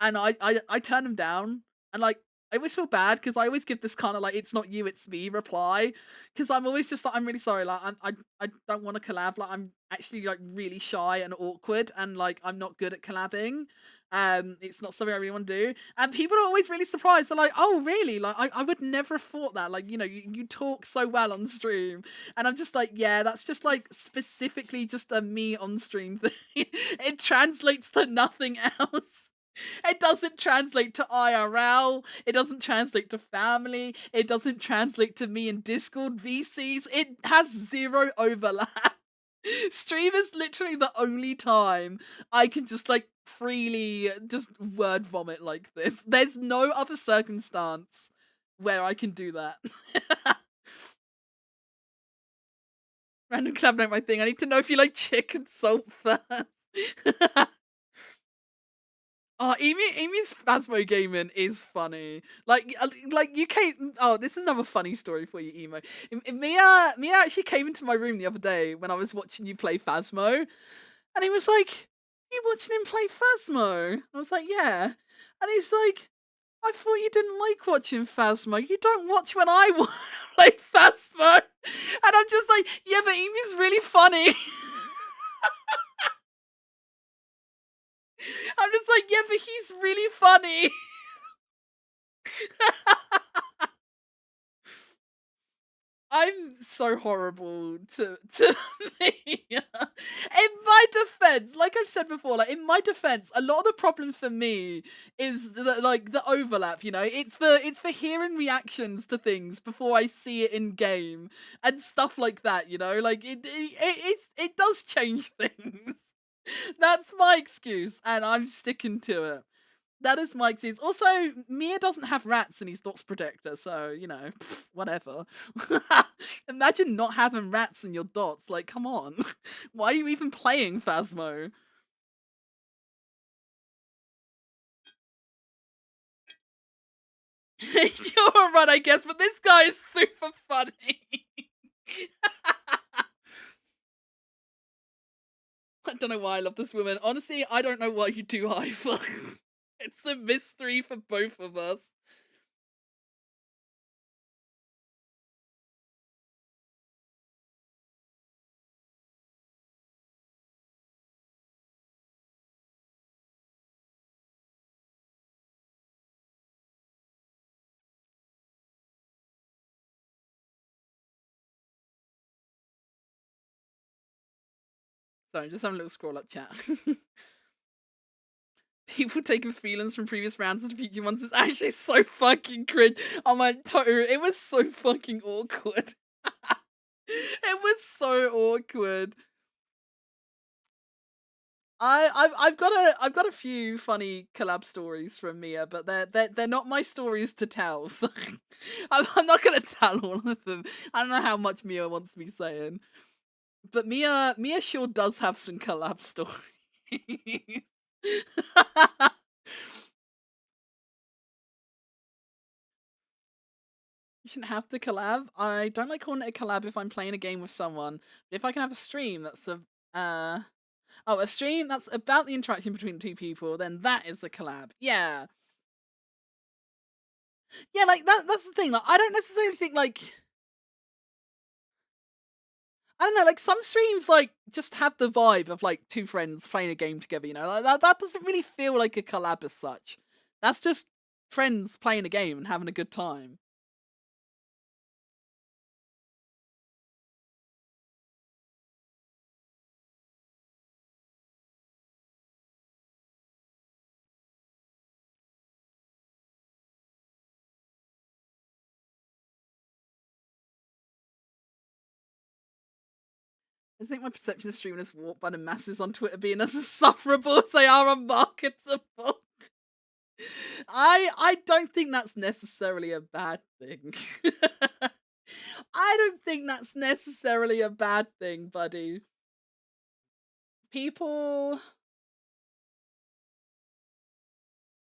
and I turn them down. And like I always feel bad because I always give this kind of like it's not you, it's me reply. Because I'm always just like I'm really sorry, like I don't want to collab. Like I'm actually like really shy and awkward, and like I'm not good at collabing. It's not something I really want to do. And people are always really surprised. They're like, oh really? Like I would never have thought that. Like, you talk so well on stream. And I'm just like, yeah, that's just like specifically just a me on stream thing. It translates to nothing else. It doesn't translate to IRL. It doesn't translate to family. It doesn't translate to me in Discord VCs. It has zero overlap. Stream is literally the only time I can just like freely just word vomit like this. There's no other circumstance where I can do that. Random collab note my thing. I need to know if you like chicken salt first. Oh, Amy's Phasmo gaming is funny. Like you came. Oh, this is another funny story for you, Emo. Mia actually came into my room the other day when I was watching you play Phasmo, and he was like, "You watching him play Phasmo?" I was like, "Yeah," and he's like, "I thought you didn't like watching Phasmo. You don't watch when I play Phasmo," and I'm just like, "Yeah, but Amy's really funny." I'm just like, yeah, but he's really funny. I'm so horrible to me. In my defense, like I've said before, like in my defense, a lot of the problem for me is the overlap. It's for hearing reactions to things before I see it in game and stuff like that. Like it does change things. That's my excuse, and I'm sticking to it. That is my excuse. Also, Mia doesn't have rats and he's Dots Protector, so, whatever. Imagine not having rats in your dots. Like, come on. Why are you even playing Phasmo? You're right, I guess, but this guy is super funny. I don't know why I love this woman. Honestly, I don't know why you do either. It's a mystery for both of us. Sorry, just having a little scroll up chat. People taking feelings from previous rounds into future ones is actually so fucking cringe. Oh my Toru, it was so fucking awkward. It was so awkward. I've got a few funny collab stories from Mia, but they're not my stories to tell. So I'm not gonna tell all of them. I don't know how much Mia wants me saying, but Mia sure does have some collab stories. You shouldn't have to collab. I don't like calling it a collab if I'm playing a game with someone. But if I can have a stream that's a stream that's about the interaction between two people, then that is a collab. Yeah. Yeah, like that's the thing. Like I don't necessarily think like I don't know, like some streams like just have the vibe of like two friends playing a game together, you know? Like that doesn't really feel like a collab as such. That's just friends playing a game and having a good time. I think my perception of streaming is warped by the masses on Twitter being as insufferable as they are unmarketable. I don't think that's necessarily a bad thing. I don't think that's necessarily a bad thing, buddy. People,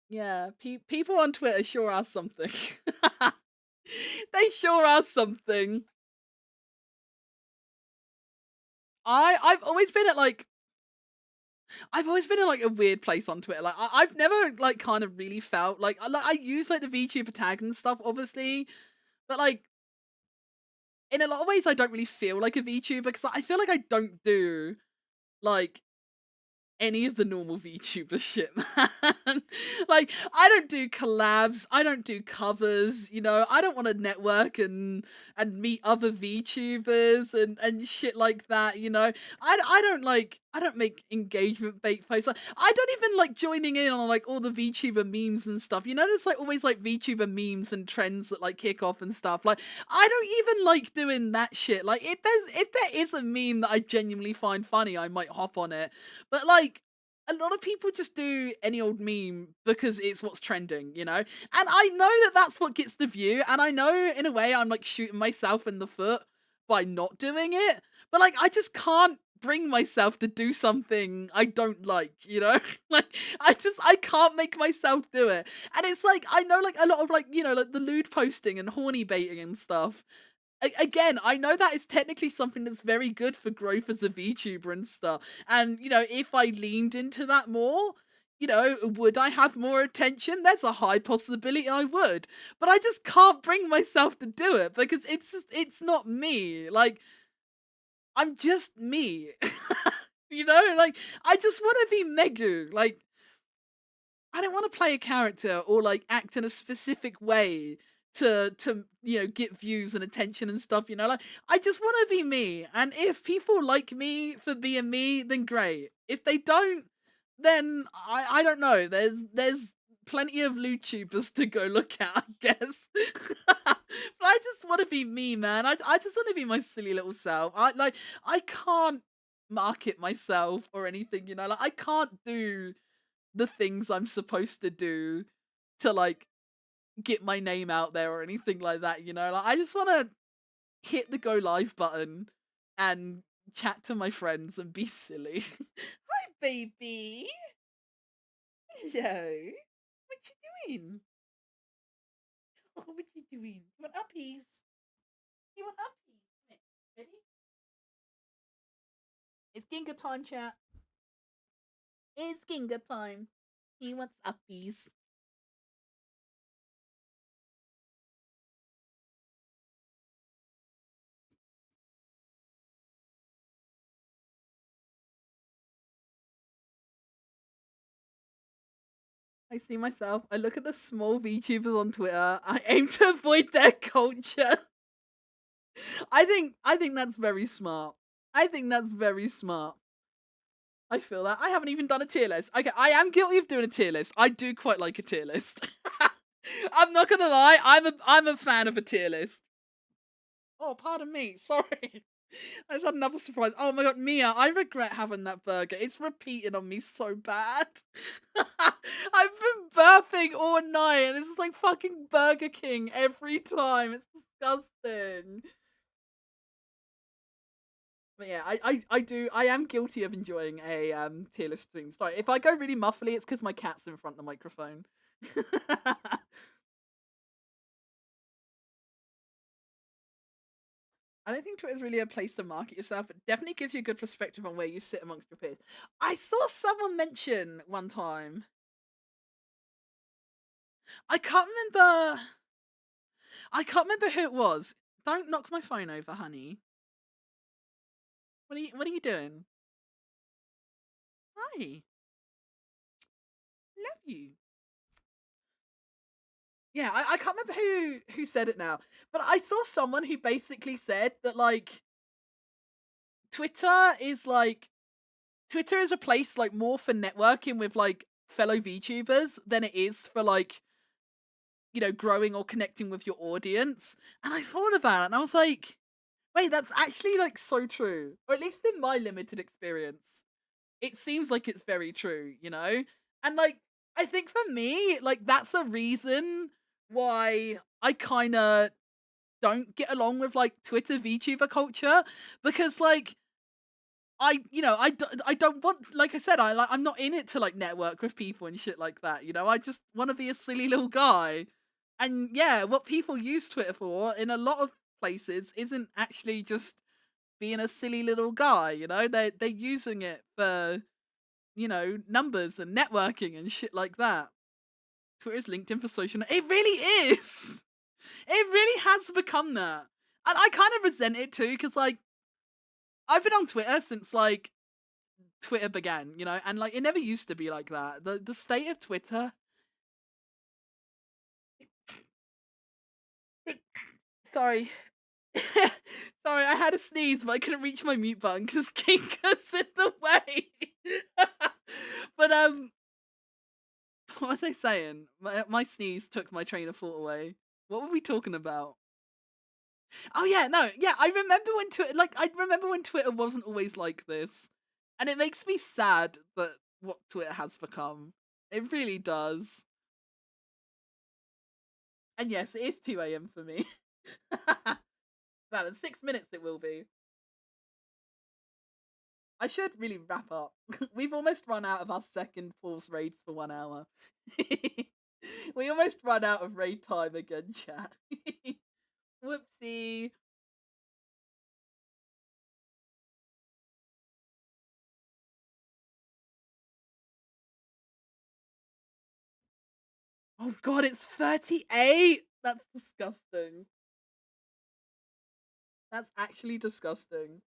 yeah, people on Twitter sure are something. They sure are something. I've always been at like I've always been in like a weird place on Twitter. Like I've never like kind of really felt like I use like the VTuber tag and stuff, obviously, but like in a lot of ways I don't really feel like a VTuber because I feel like I don't do like any of the normal VTuber shit, man. Like, I don't do collabs, I don't do covers, you know, I don't want to network and meet other VTubers and shit like that, you know. I don't make engagement bait posts. Like, I don't even like joining in on like all the VTuber memes and stuff. You know, there's like always like VTuber memes and trends that like kick off and stuff. Like, I don't even like doing that shit. Like, if there is a meme that I genuinely find funny, I might hop on it. But like a lot of people just do any old meme because it's what's trending, you know? And I know that that's what gets the view, and I know in a way I'm like shooting myself in the foot by not doing it, but like I just can't bring myself to do something I don't like, you know? Like I can't make myself do it. And it's like I know like a lot of like, you know, like the lewd posting and horny baiting and stuff. Again, I know that is technically something that's very good for growth as a VTuber and stuff. And, you know, if I leaned into that more, you know, would I have more attention? There's a high possibility I would. But I just can't bring myself to do it because it's not me. Like, I'm just me. You know, like I just want to be Megu. Like I don't want to play a character or like act in a specific way to you know get views and attention and stuff, you know. Like I just want to be me, and if people like me for being me, then great. If they don't, then I don't know. There's plenty of YouTubers to go look at, I guess. But I just want to be me, man. I just want to be my silly little self. I can't market myself or anything, you know. Like I can't do the things I'm supposed to do to like get my name out there or anything like that, you know. Like I just want to hit the go live button and chat to my friends and be silly. Hi, baby. Hello. What you doing? Oh, what you doing? You want uppies? You want uppies? Come here. Ready? It's Ginga time, chat. It's Ginga time. He wants uppies. I see myself. I look at the small VTubers on Twitter. I aim to avoid their culture. I think that's very smart. I think that's very smart. I feel that. I haven't even done a tier list. Okay, I am guilty of doing a tier list. I do quite like a tier list. I'm not gonna lie. I'm a fan of a tier list. Oh, pardon me. Sorry. I just had another surprise. Oh my god, Mia, I regret having that burger. It's repeating on me so bad. I've been burping all night and it's like fucking Burger King every time. It's disgusting. But yeah, I am guilty of enjoying a tier list stream. Sorry, if I go really muffly, it's because my cat's in front of the microphone. I don't think Twitter's really a place to market yourself, but definitely gives you a good perspective on where you sit amongst your peers. I saw someone mention one time. I can't remember. I can't remember who it was. Don't knock my phone over, honey. What are you doing? Hi. Love you. Yeah, I can't remember who said it now, but I saw someone who basically said that like Twitter is a place like more for networking with like fellow VTubers than it is for like, you know, growing or connecting with your audience. And I thought about it and I was like, wait, that's actually like so true. Or at least in my limited experience, it seems like it's very true, you know? And like, I think for me, like, that's a reason why I kind of don't get along with like Twitter VTuber culture because like I don't want, like I said, I'm not in it to like network with people and shit like that, you know. I just want to be a silly little guy. And yeah, what people use Twitter for in a lot of places isn't actually just being a silly little guy, you know. They're using it for, you know, numbers and networking and shit like that. Twitter's LinkedIn for social. It really is. It really has become that. And I kind of resent it too, because like I've been on Twitter since like Twitter began, you know, and like it never used to be like that. The state of Twitter. Sorry. Sorry, I had a sneeze, but I couldn't reach my mute button because Kinka's in the way. But what was I saying? My sneeze took my train of thought away. What were we talking about? Oh yeah, no, yeah. I remember when Twitter wasn't always like this, and it makes me sad that what Twitter has become. It really does. And yes, it is 2 a.m. for me. Well, in 6 minutes it will be. I should really wrap up. We've almost run out of our second pause raids for 1 hour. We almost run out of raid time again, chat. Whoopsie. Oh god, it's 38! That's disgusting. That's actually disgusting.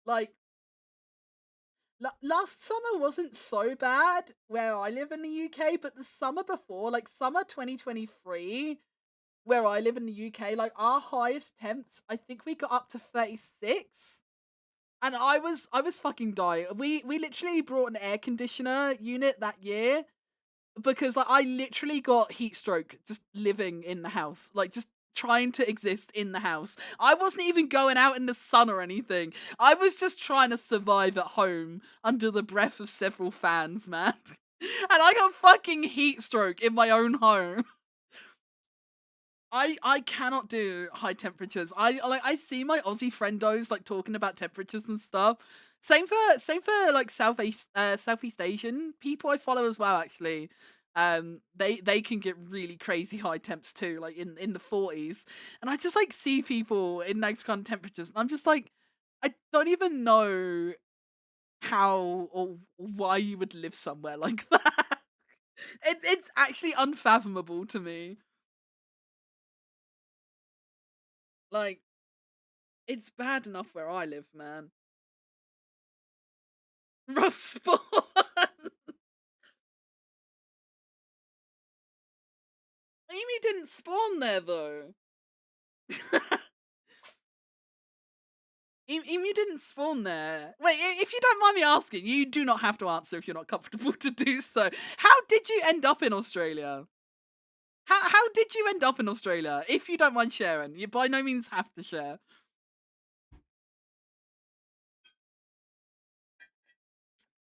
Like, last summer wasn't so bad where I live in the UK, but the summer before, like summer 2023, where I live in the UK, like our highest temps, I think we got up to 36. And I was fucking dying. We literally brought an air conditioner unit that year because like I literally got heat stroke just living in the house, like just trying to exist in the house. I wasn't even going out in the sun or anything. I was just trying to survive at home under the breath of several fans, man. And I got fucking heat stroke in my own home. I cannot do high temperatures. I see my Aussie friendos like talking about temperatures and stuff. Same for like Southeast Asian people I follow as well actually. They can get really crazy high temps too, like in the 40s. And I just like see people in those kind of temperatures and I'm just like I don't even know how or why you would live somewhere like that. It's actually unfathomable to me. Like, it's bad enough where I live, man. Rough spawn. Amy didn't spawn there though. Emu didn't spawn there. Wait, if you don't mind me asking, you do not have to answer if you're not comfortable to do so. How did you end up in Australia? How did you end up in Australia? If you don't mind sharing, you by no means have to share.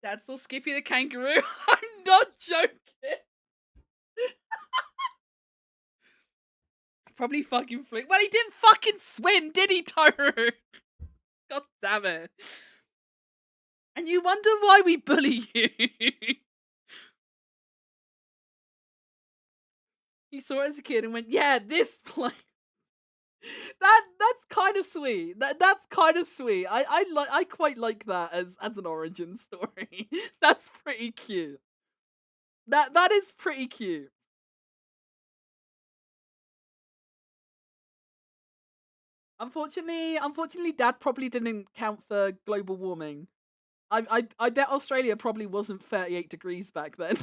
That's still Skippy the kangaroo. I'm not joking. Probably fucking flew. Well, he didn't fucking swim, did he, Toru? God damn it. And you wonder why we bully you. He saw it as a kid and went, yeah, this place. That's kind of sweet. That's kind of sweet. I quite like that as an origin story. That's pretty cute. That is pretty cute. Unfortunately, Dad probably didn't count for global warming. I bet Australia probably wasn't 38 degrees back then.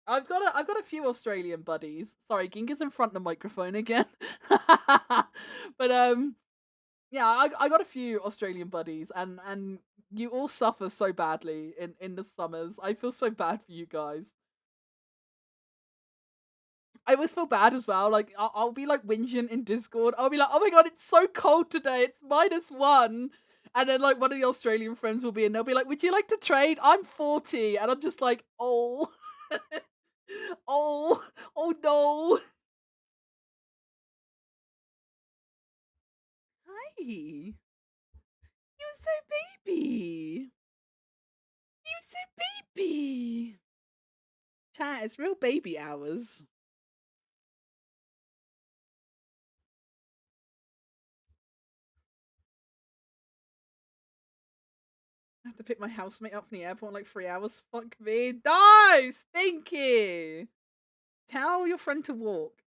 I've got a few Australian buddies. Sorry, Ginga's in front of the microphone again. But yeah, I got a few Australian buddies, and you all suffer so badly in the summers. I feel so bad for you guys. I always feel bad as well. Like I'll be like whinging in Discord. I'll be like, "Oh my god, it's so cold today. It's -1." And then like one of the Australian friends will be and they'll be like, "Would you like to trade? I'm 40." And I'm just like, "Oh." Oh, oh no. Hi. You so baby. You so baby. Chat, it's real baby hours. I have to pick my housemate up from the airport in like 3 hours. Fuck me. No! Stinky! Tell your friend to walk.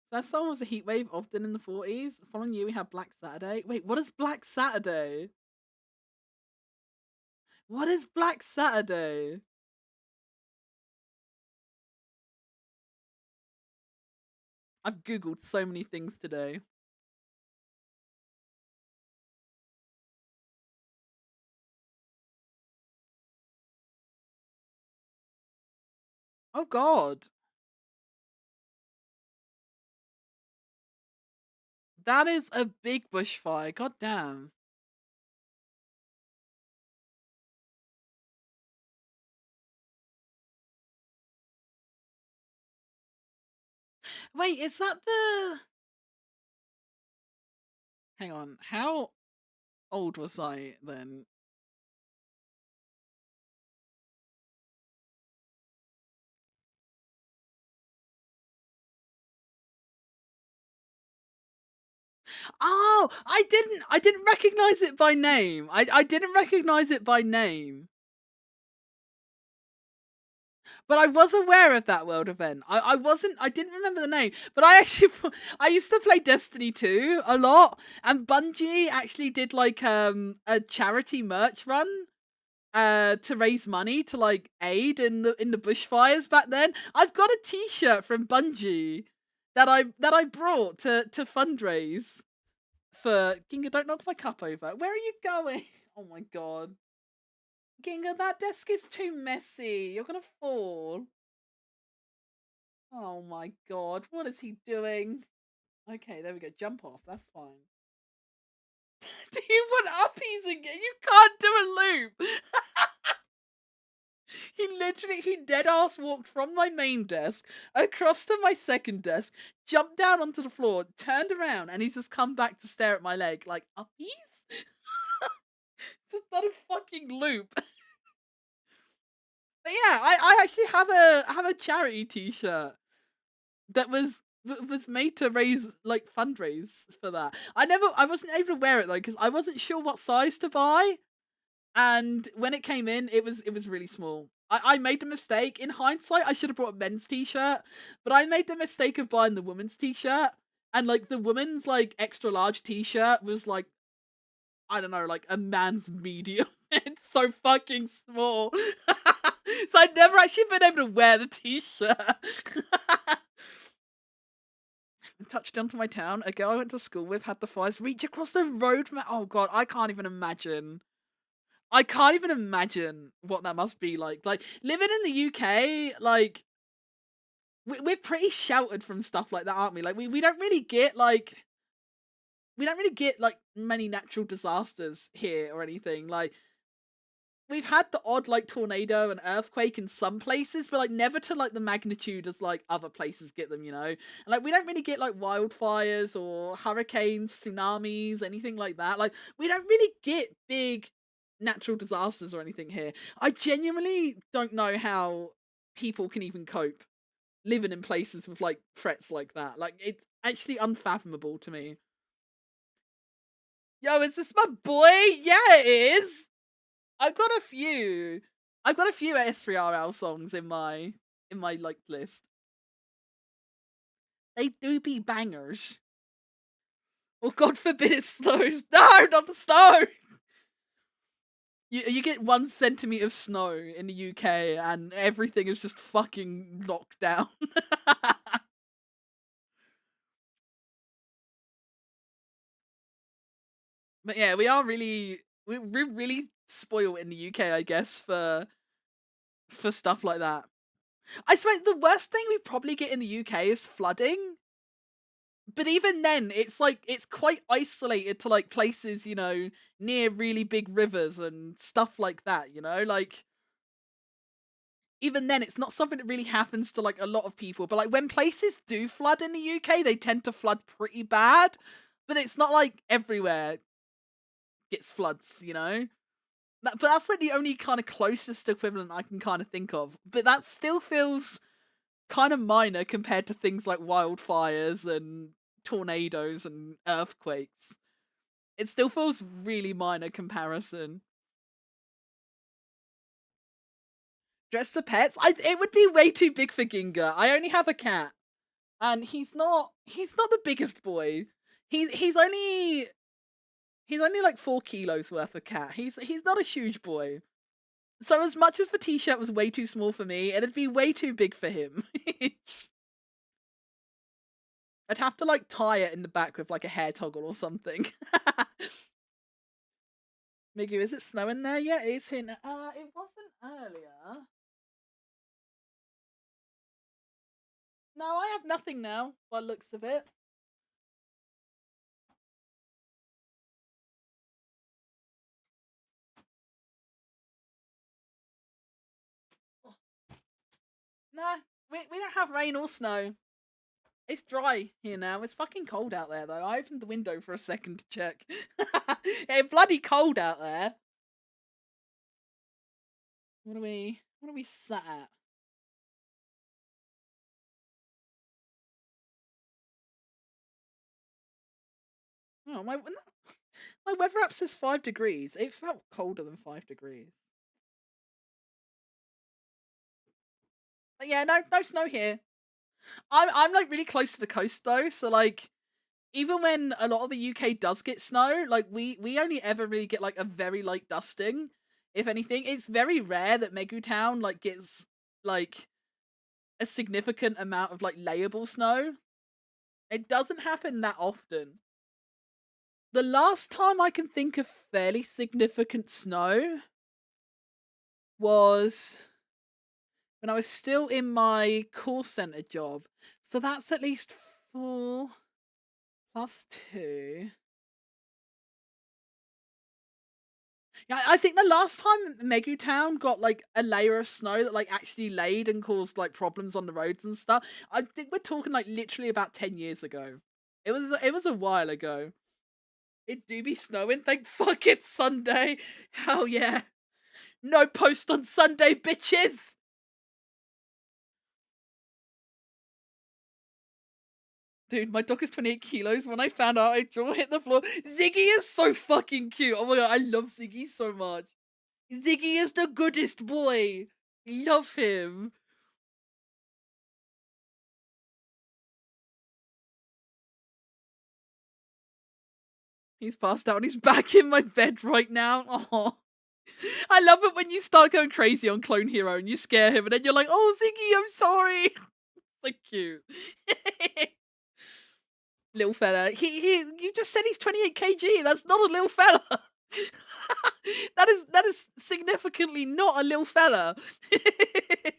First song was a heat wave, often in the 40s. The following year we had Black Saturday. Wait, what is Black Saturday? What is Black Saturday? I've googled so many things today. Oh god. That is a big bushfire. God damn. Wait, is that the... Hang on. How old was I then? Oh, I didn't recognize it by name. I didn't recognize it by name. But I was aware of that world event. I didn't remember the name, but I actually, I used to play Destiny 2 a lot, and Bungie actually did like a charity merch run to raise money to like aid in the bushfires back then. I've got a t-shirt from Bungie that I brought to fundraise for Ginga. Don't knock my cup over. Where are you going? Oh my god. Ginga, that desk is too messy. You're gonna fall. Oh my god, what is he doing? Okay, there we go. Jump off. That's fine. Do you want uppies again? You can't do a loop. He dead ass walked from my main desk across to my second desk, jumped down onto the floor, turned around, and he's just come back to stare at my leg like, uppies? It's not a fucking loop. But yeah, I actually have a charity t-shirt that was made to raise like fundraise for that. I wasn't able to wear it though because I wasn't sure what size to buy, and when it came in, it was really small. I made the mistake. In hindsight, I should have brought a men's t-shirt, but I made the mistake of buying the women's t-shirt, and like the women's like extra large t-shirt was like I don't know, like a man's medium. It's so fucking small. So I'd never actually been able to wear the t-shirt. Touched onto my town. A girl I went to school with had the fires reach across the road from. Oh god, I can't even imagine. I can't even imagine what that must be like. Like living in the UK, like we're pretty sheltered from stuff like that, aren't we? Like we don't really get like many natural disasters here or anything. Like we've had the odd like tornado and earthquake in some places, but like never to like the magnitude as like other places get them, you know? And like we don't really get like wildfires or hurricanes, tsunamis, anything like that. Like we don't really get big natural disasters or anything here. I genuinely don't know how people can even cope living in places with like threats like that. Like it's actually unfathomable to me. Yo, is this my boy? Yeah, it is. I've got a few. I've got a few S3RL songs in my like list. They do be bangers. Well, God forbid it snows. No, not the snow. You get 1 centimeter of snow in the UK and everything is just fucking locked down. But yeah, we're really spoiled in the UK, I guess, for stuff like that. I suppose the worst thing we probably get in the UK is flooding. But even then, it's like it's quite isolated to like places, you know, near really big rivers and stuff like that, you know? Like even then it's not something that really happens to like a lot of people. But like when places do flood in the UK, they tend to flood pretty bad. But it's not like everywhere gets floods, you know? But that's like the only kind of closest equivalent I can kind of think of. But that still feels kind of minor compared to things like wildfires and tornadoes and earthquakes. It still feels really minor comparison. Dress for pets? It would be way too big for Ginga. I only have a cat, and he's not the biggest boy. He's only like 4 kilos worth of cat. He's not a huge boy. So as much as the t-shirt was way too small for me, it'd be way too big for him. I'd have to like tie it in the back with like a hair toggle or something. Miggy, is it snowing there yet? It's in. It wasn't earlier. No, I have nothing now. By the looks of it. Nah, we don't have rain or snow. It's dry here now. It's fucking cold out there though. I opened the window for a second to check. It's bloody cold out there. What are we sat at? Oh, my weather app says 5 degrees. It felt colder than 5 degrees. But yeah, no snow here. I'm like really close to the coast though, so like even when a lot of the UK does get snow, like we only ever really get like a very light dusting. If anything, it's very rare that Megu Town like gets like a significant amount of like layable snow. It doesn't happen that often. The last time I can think of fairly significant snow was when I was still in my call center job. So that's at least 4 plus 2. Yeah, I think the last time Megu Town got like a layer of snow that like actually laid and caused like problems on the roads and stuff, I think we're talking like literally about 10 years ago. It was a while ago. It do be snowing, thank fuck it's Sunday. Hell yeah. No post on Sunday, bitches! Dude, my dog is 28 kilos. When I found out, I jaw hit the floor. Ziggy is so fucking cute. Oh my god, I love Ziggy so much. Ziggy is the goodest boy. Love him. He's passed out and he's back in my bed right now. Oh, I love it when you start going crazy on Clone Hero and you scare him and then you're like, oh, Ziggy, I'm sorry. So cute. Little fella. You just said he's 28 kg. That's not a little fella. that is significantly not a little fella. That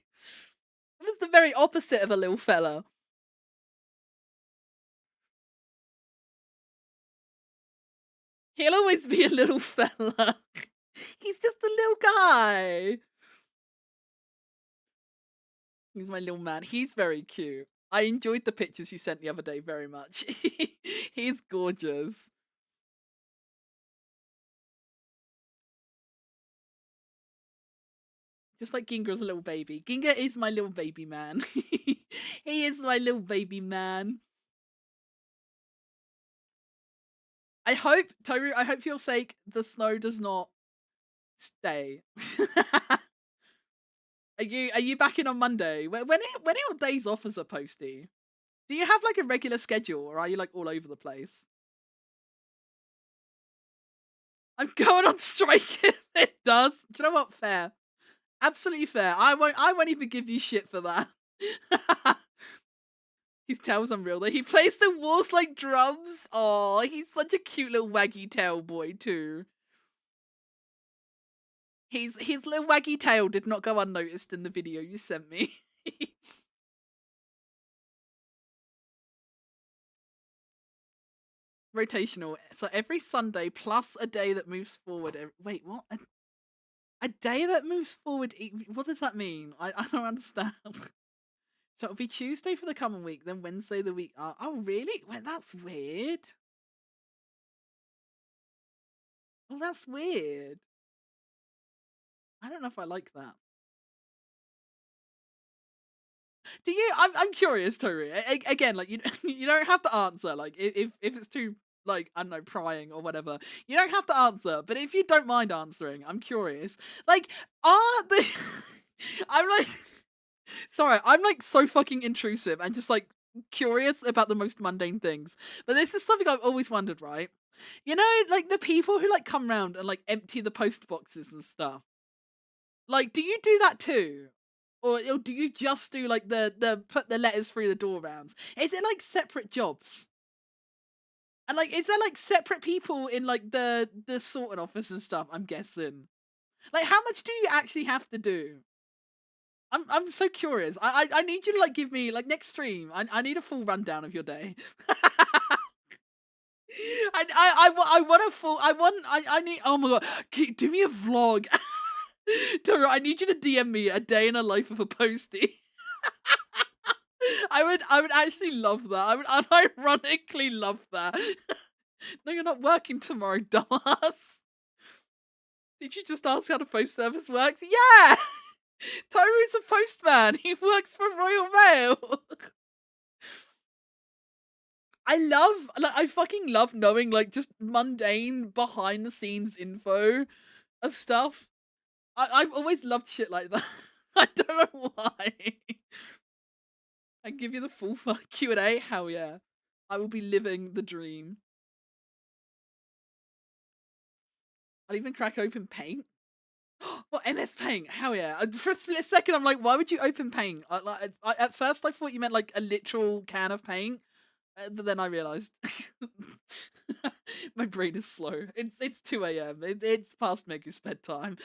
is the very opposite of a little fella. He'll always be a little fella. He's just a little guy. He's my little man. He's very cute. I enjoyed the pictures you sent the other day very much. He's gorgeous. Just like Ginger's a little baby. Ginger is my little baby man. He is my little baby man. I hope, Toru, I hope for your sake, the snow does not stay. Are you back in on Monday? When are your days off as a postie? Do you have like a regular schedule or are you like all over the place? I'm going on strike if it does. Do you know what? Fair. Absolutely fair. I won't even give you shit for that. His tail's unreal though. He plays the walls like drums. Oh, he's such a cute little waggy tail boy too. His little waggy tail did not go unnoticed in the video you sent me. Rotational. So every Sunday plus a day that moves forward. Wait, what? A day that moves forward? What does that mean? I don't understand. So it'll be Tuesday for the coming week, then Wednesday the week. Oh, really? Well, that's weird. Well, that's weird. I don't know if I like that. Do you? I'm curious, Tori. Again, like you don't have to answer. Like if it's too like I don't know prying or whatever, you don't have to answer. But if you don't mind answering, I'm curious. Like are the I'm like sorry, I'm like so fucking intrusive and just like curious about the most mundane things. But this is something I've always wondered, right? You know, like the people who like come round and like empty the post boxes and stuff. Like, do you do that too? Or do you just do like the put the letters through the door rounds? Is it like separate jobs? And like is there like separate people in like the sorting office and stuff, I'm guessing? Like how much do you actually have to do? I'm so curious. I need you to like give me like next stream. I need a full rundown of your day. I want a full. I need. Oh my god! Do me a vlog. Tara, I need you to DM me a day in a life of a postie. I would actually love that. I would unironically love that. No, you're not working tomorrow, dumbass. Did you just ask how the post service works? Yeah! Toru's a postman. He works for Royal Mail. I fucking love knowing like just mundane behind the scenes info of stuff. I've always loved shit like that. I don't know why. I give you the full Q&A. Hell yeah. I will be living the dream. I'll even crack open Paint. What, MS Paint? Hell yeah. For a split second, I'm like, why would you open Paint? At first, I thought you meant like a literal can of paint. But then I realised. My brain is slow. It's 2 a.m. It's past Megu's bedtime.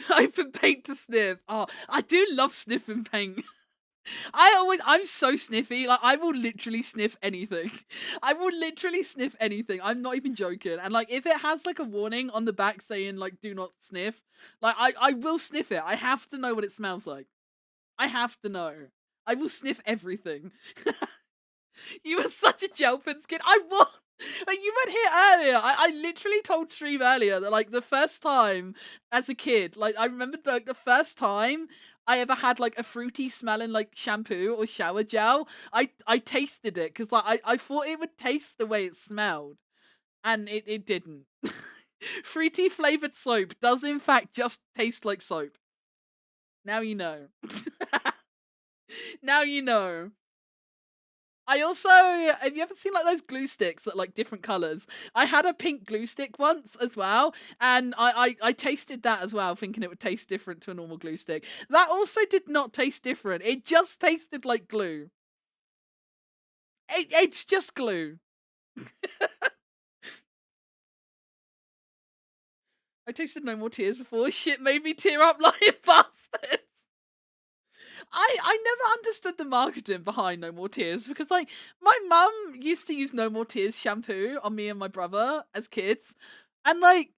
Open Paint to sniff. Oh, I do love sniffing paint. I'm so sniffy. Like I will literally sniff anything. I will literally sniff anything. I'm not even joking. And like if it has like a warning on the back saying like do not sniff, like I will sniff it. I have to know what it smells like. I have to know. I will sniff everything. You are such a Jelpin skin. I was. Like you weren't here earlier. I literally told Stream earlier that like the first time as a kid, like I remember like the first time I ever had like a fruity smelling like shampoo or shower gel. I tasted it because like I thought it would taste the way it smelled, and it didn't. Fruity flavored soap does in fact just taste like soap. Now you know. Now you know. I also have you ever seen like those glue sticks that like different colors? I had a pink glue stick once as well, and I tasted that as well, thinking it would taste different to a normal glue stick. That also did not taste different. It just tasted like glue. It's just glue. I tasted No More Tears before. Shit made me tear up like bastards. I never understood the marketing behind No More Tears because like my mum used to use No More Tears shampoo on me and my brother as kids, and like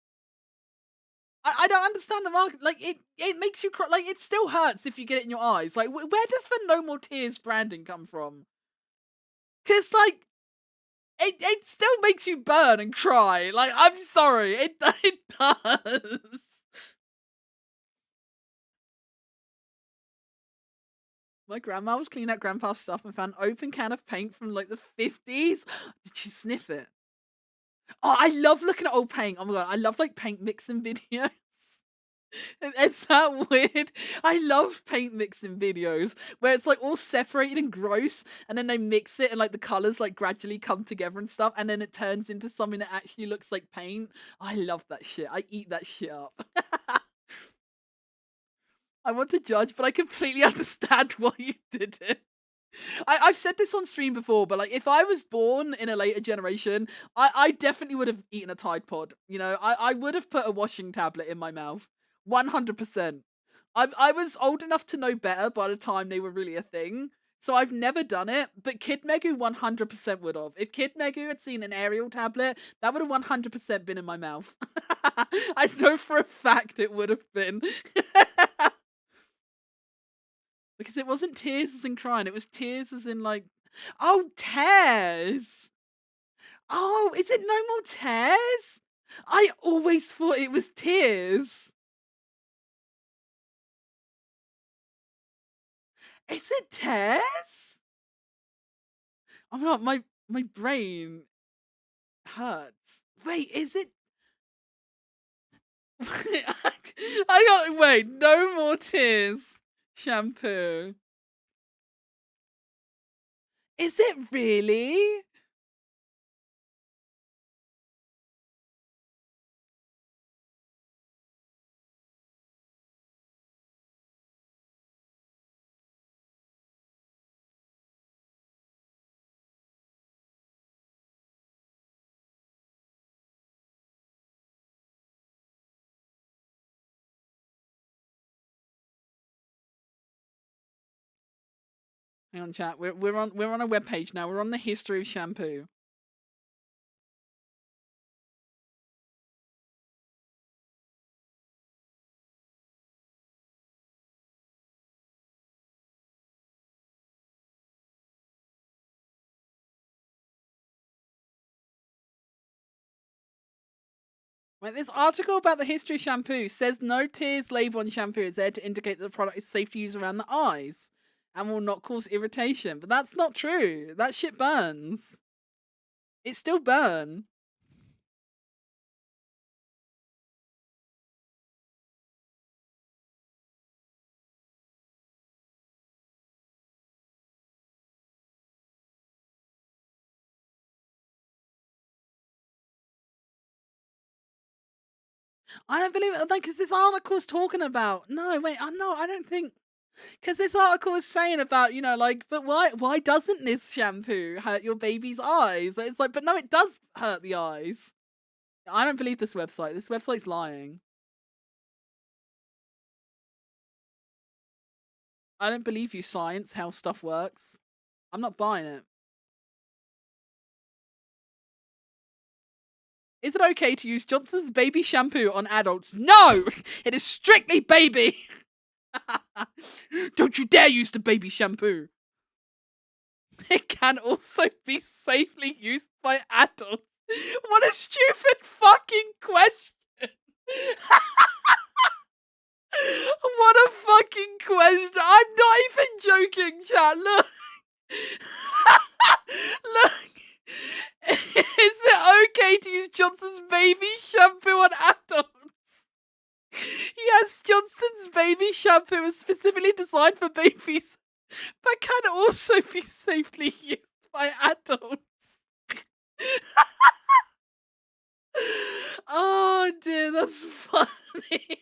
I don't understand the market. Like it makes you cry. Like it still hurts if you get it in your eyes. Like where does the No More Tears branding come from? Because like it still makes you burn and cry. Like I'm sorry, it does. My grandma was cleaning out grandpa's stuff and found an open can of paint from like the 50s. Did she sniff it? Oh, I love looking at old paint. Oh my god, I love like paint mixing videos. It's that weird. I love paint mixing videos where it's like all separated and gross, and then they mix it and like the colors like gradually come together and stuff, and then it turns into something that actually looks like paint. I love that shit. I eat that shit up. I want to judge, but I completely understand why you did it. I've said this on stream before, but like if I was born in a later generation, I definitely would have eaten a Tide Pod. You know, I would have put a washing tablet in my mouth. 100%. I was old enough to know better by the time they were really a thing. So I've never done it, but Kid Megu 100% would have. If Kid Megu had seen an Ariel tablet, that would have 100% been in my mouth. I know for a fact it would have been. Because it wasn't tears as in crying, it was tears as in like, oh, tears. Oh, is it No More Tears? I always thought it was tears. Is it tears? Oh my god, my brain hurts. Wait, is it? I got wait. No More Tears shampoo. Is it really? Hang on, chat. We're on a web page now. We're on the history of shampoo. Right, this article about the history of shampoo says no tears label on shampoo is there to indicate that the product is safe to use around the eyes and will not cause irritation. But that's not true. That shit burns. It still burn. I don't believe it. Like, because this article's talking about. No, wait. I don't think. Because this article is saying about, you know, like, but why doesn't this shampoo hurt your baby's eyes? It's like, but no, it does hurt the eyes. I don't believe this website. This website's lying. I don't believe you, science, how stuff works. I'm not buying it. Is it okay to use Johnson's baby shampoo on adults? No! It is strictly baby! Don't you dare use the baby shampoo! It can also be safely used by adults. What a stupid fucking question! What a fucking question! I'm not even joking, chat. Look! Look! Is it okay to use Johnson's baby shampoo on adults? Yes, Johnson's baby shampoo is specifically designed for babies, but can also be safely used by adults. Oh dear, that's funny.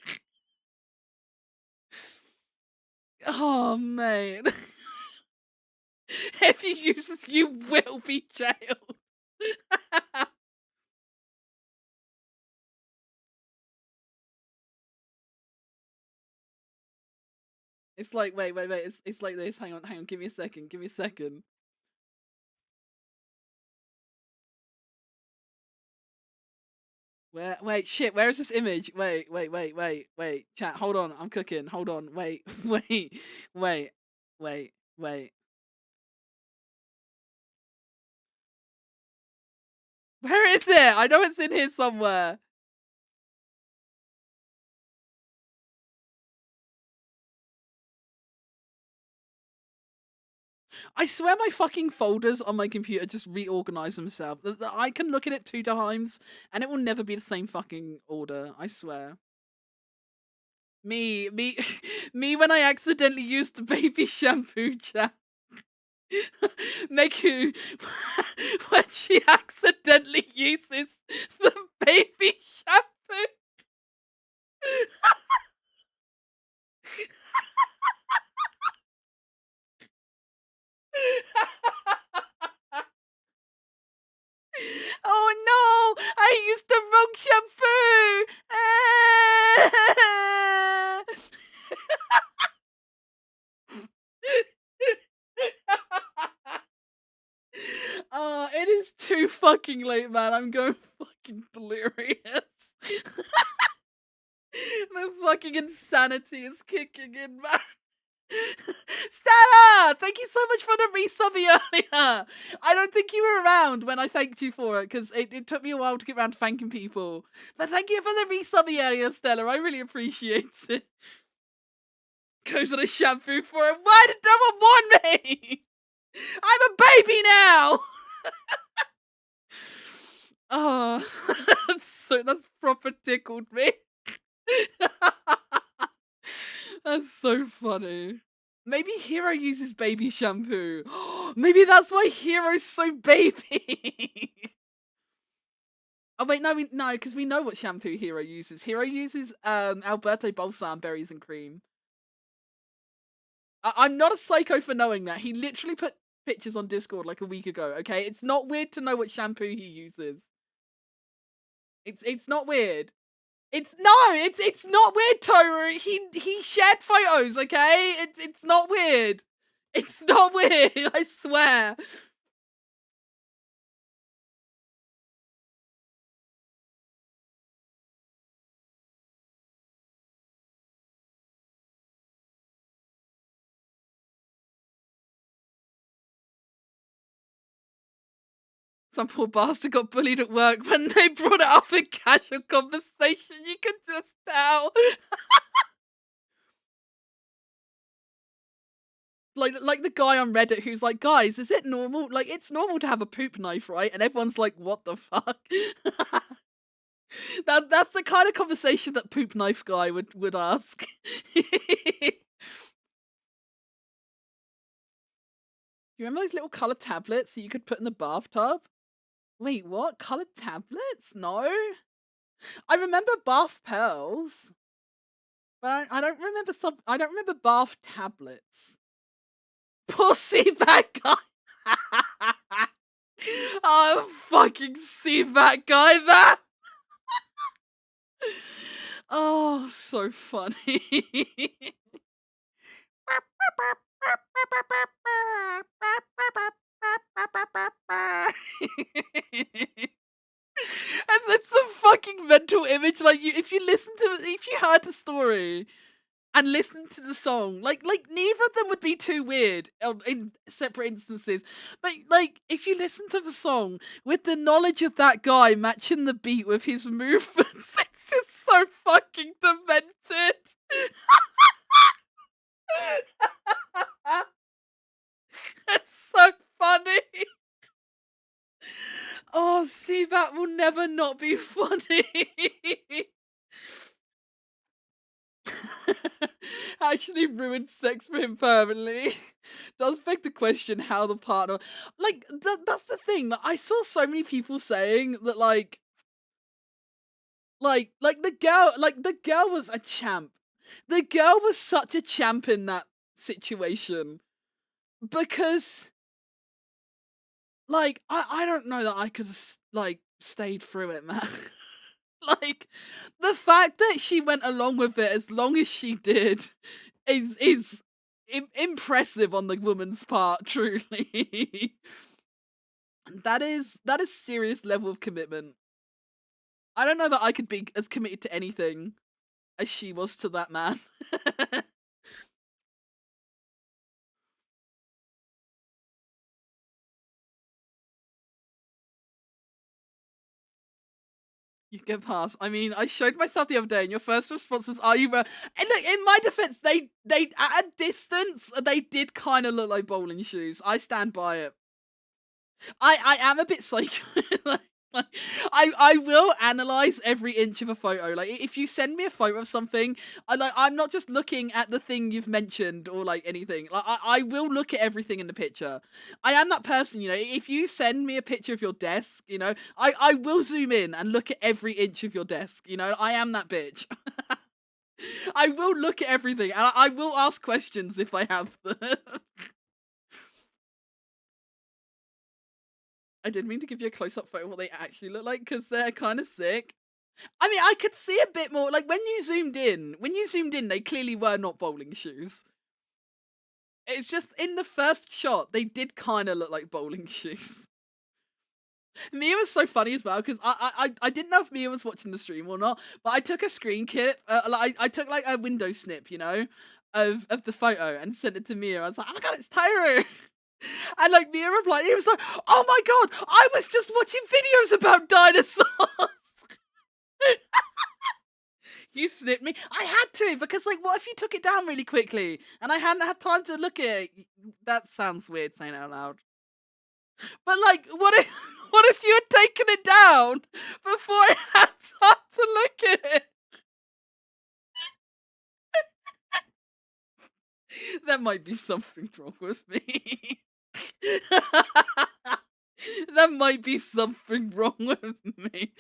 Oh man. If you use this, you will be jailed. It's like, wait. It's like this. Hang on. Give me a second. Wait, shit, where is this image? Wait. Chat, hold on. I'm cooking. Hold on. Wait. Where is it? I know it's in here somewhere. I swear my fucking folders on my computer just reorganize themselves. I can look at it 2 times and it will never be the same fucking order. I swear. Me when I accidentally used the baby shampoo, chat. Meku when she accidentally uses the baby shampoo. Oh no! I used the wrong shampoo! Oh, it is too fucking late, man. I'm going fucking delirious. The fucking insanity is kicking in, man. Stella! Thank you so much for the resubby earlier. I don't think you were around when I thanked you for it, because it took me a while to get around to thanking people. But thank you for the resubby earlier, Stella. I really appreciate it. Goes on a shampoo for it. Why did no one want me? I'm a baby now! Oh, that's proper tickled me. That's so funny. Maybe Hero uses baby shampoo. Maybe that's why Hero's so baby. Oh wait, no, because we know what shampoo Hero uses. Hero uses Alberto Balsam berries and cream. I'm not a psycho for knowing that. He literally put pictures on Discord like a week ago. Okay, it's not weird to know what shampoo he uses. It's not weird. It's not weird, Toru. He shared photos, okay? It's not weird. It's not weird, I swear. Some poor bastard got bullied at work when they brought it up in casual conversation. You can just tell. Like the guy on Reddit who's like, guys, is it normal? Like, it's normal to have a poop knife, right? And everyone's like, what the fuck? That's the kind of conversation that poop knife guy would ask. You remember those little colored tablets that you could put in the bathtub? Wait, what? Colored tablets? No. I remember bath pearls, but I don't remember I don't remember bath tablets. Pussy bag guy. Oh, fucking see that guy there. Oh, so funny. And it's a fucking mental image. Like, if you heard the story and listened to the song, like neither of them would be too weird in separate instances. But like, if you listen to the song with the knowledge of that guy matching the beat with his movements, it's just so fucking demented. It's so funny. Oh, see, that will never not be funny. actually ruined sex for him permanently. Does beg the question how the partner, like, that's the thing. Like, I saw so many people saying that, the girl was a champ. The girl was such a champ in that situation because, like, I don't know that I could like stayed through it, man. Like, the fact that she went along with it as long as she did is impressive on the woman's part, truly. That is serious level of commitment. I don't know that I could be as committed to anything as she was to that man. You get past. I mean, I showed myself the other day, and your first response was, "Are you?" And look, in my defense, they at a distance, they did kind of look like bowling shoes. I stand by it. I am a bit psycho. like, I will analyze every inch of a photo. Like, if you send me a photo of something, I'm not just looking at the thing you've mentioned or like anything. Like, I will look at everything in the picture. I am that person, you know. If you send me a picture of your desk, you know, I will zoom in and look at every inch of your desk. You know, I am that bitch. I will look at everything, and I will ask questions if I have them. I did mean to give you a close-up photo of what they actually look like, because they're kind of sick. I mean, I could see a bit more, like, when you zoomed in, they clearly were not bowling shoes. It's just, in the first shot, they did kind of look like bowling shoes. Mia was so funny as well, because I didn't know if Mia was watching the stream or not, but I took a screen kit, I took, like, a window snip, you know, of the photo, and sent it to Mia. I was like, oh my god, it's Tyro! And like Mia replied, he was like, "Oh my god, I was just watching videos about dinosaurs." You snipped me. I had to, because like, what if you took it down really quickly and I hadn't had time to look at it? That sounds weird saying it out loud. But like, what if you had taken it down before I had time to look at it? There might be something wrong with me. There might be something wrong with me.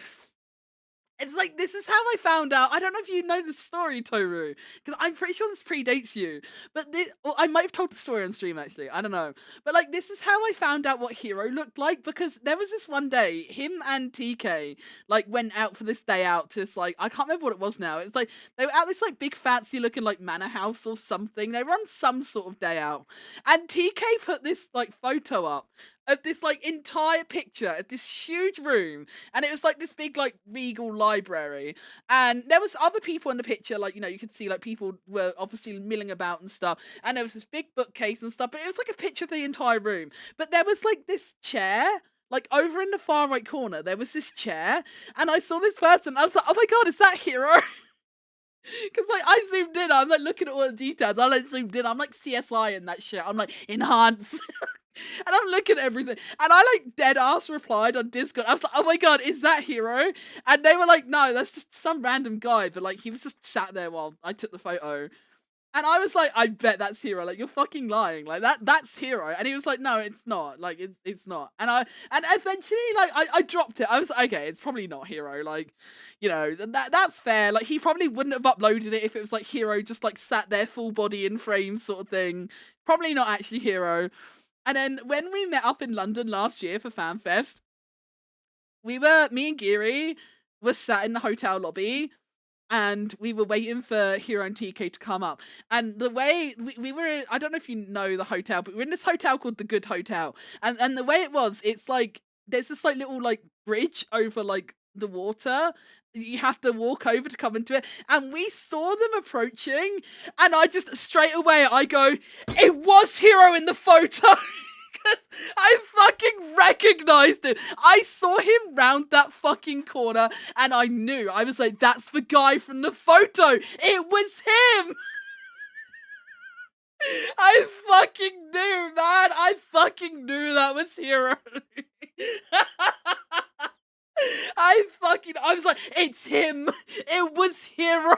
It's like, this is how I found out. I don't know if you know the story, Toru, because I'm pretty sure this predates you. But or I might have told the story on stream, actually. I don't know. But like, this is how I found out what Hero looked like, because there was this one day, him and TK like went out for this day out to this, like, I can't remember what it was now. It's like they were at this like big fancy looking like manor house or something. They were on some sort of day out, and TK put this like photo up of this like entire picture of this huge room, and it was like this big like regal library, and there was other people in the picture, like, you know, you could see like people were obviously milling about and stuff, and there was this big bookcase and stuff, but it was like a picture of the entire room. But there was like this chair, like over in the far right corner, there was this chair, and I saw this person, I was like, oh my god, is that Hero? Because like, I zoomed in, I'm like looking at all the details, I like zoomed in, I'm like CSI and that shit, I'm like enhance. And I'm looking at everything, and I like dead ass replied on Discord. I was like, oh my god, is that Hero? And they were like, no, that's just some random guy, but like, he was just sat there while I took the photo. And I was like, I bet that's Hero. Like, you're fucking lying. Like, that's Hero. And he was like, no, it's not. Like, it's not. And eventually, like, I dropped it. I was like, okay, it's probably not Hero. Like, you know, that's fair. Like, he probably wouldn't have uploaded it if it was like Hero just like sat there full body in frame sort of thing. Probably not actually Hero. And then when we met up in London last year for FanFest, me and Giri were sat in the hotel lobby, and we were waiting for Hero and TK to come up. And the way we were, I don't know if you know the hotel, but we're in this hotel called the Good Hotel. And the way it was, it's like, there's this like little like bridge over like the water. You have to walk over to come into it. And we saw them approaching, and I just straight away, I go, it was Hero in the photo. Because I fucking recognized him. I saw him round that fucking corner, and I knew. I was like, that's the guy from the photo. It was him. I fucking knew, man. I fucking knew that was Hero. I was like, it's him. It was Hero.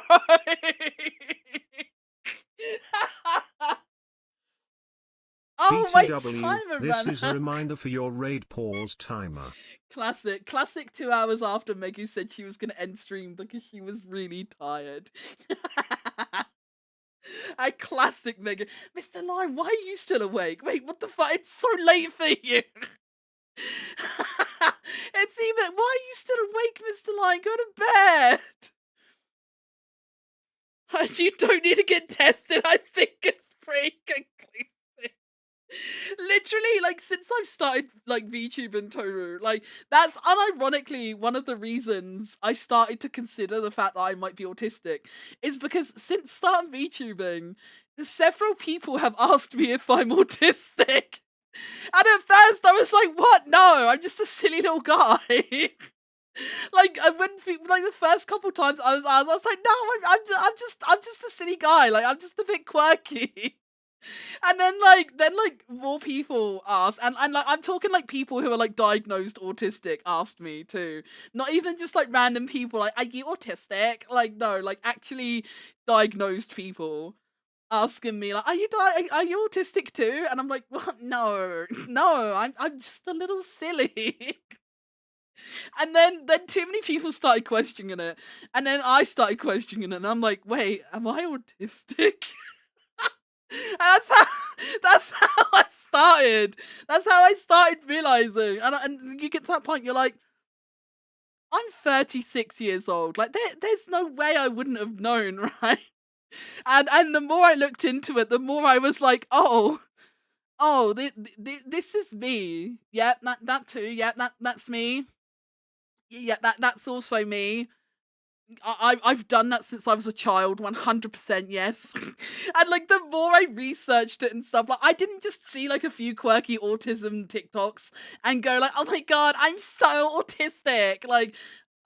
Oh, my BTW, timer this ran is a out. reminder for your raid pause timer. Classic. Classic 2 hours after Megu said she was going to end stream because she was really tired. A classic Megu. Mr. Lime, why are you still awake? Wait, what the fuck? It's so late for you. It's even. Why are you still awake, Mr. Lion? Go to bed. You don't need to get tested. I think it's pretty conclusive. Literally, like, since I've started like VTube and Toru, like, that's unironically one of the reasons I started to consider the fact that I might be autistic, is because since starting VTubing, several people have asked me if I'm autistic. And at first I was like, what? No, I'm just a silly little guy. Like, when like the first couple times I was asked, I was like, no, I'm just a silly guy. Like, I'm just a bit quirky. And then like more people asked, and like I'm talking like people who are like diagnosed autistic asked me too. Not even just like random people like, are you autistic? Like, no, like actually diagnosed people asking me like, are you autistic too? And I'm like, well, no, I'm just a little silly. And then too many people started questioning it, and then I started questioning it, and I'm like, wait, am I autistic? And that's how I started. That's how I started realizing, and you get to that point, you're like, I'm 36 years old. Like, there's no way I wouldn't have known, right? And the more I looked into it, the more I was like, oh, this is me. Yeah, that too. Yeah, that's me. Yeah, that's also me. I've done that since I was a child, 100% yes. And like the more I researched it and stuff, like I didn't just see like a few quirky autism TikToks and go like, oh my god, I'm so autistic. Like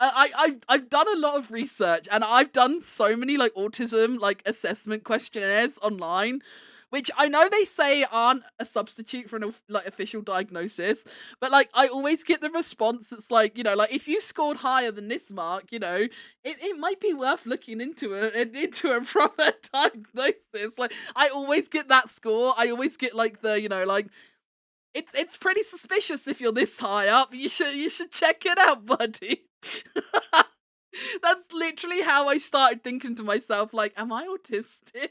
I've done a lot of research, and I've done so many like autism like assessment questionnaires online, which I know they say aren't a substitute for an like official diagnosis, but like I always get the response that's like, you know, like if you scored higher than this mark, you know, it might be worth looking into a proper diagnosis. Like I always get that score. I always get like the, you know, like it's pretty suspicious if you're this high up. You should check it out, buddy. That's literally how I started thinking to myself, like, am I autistic?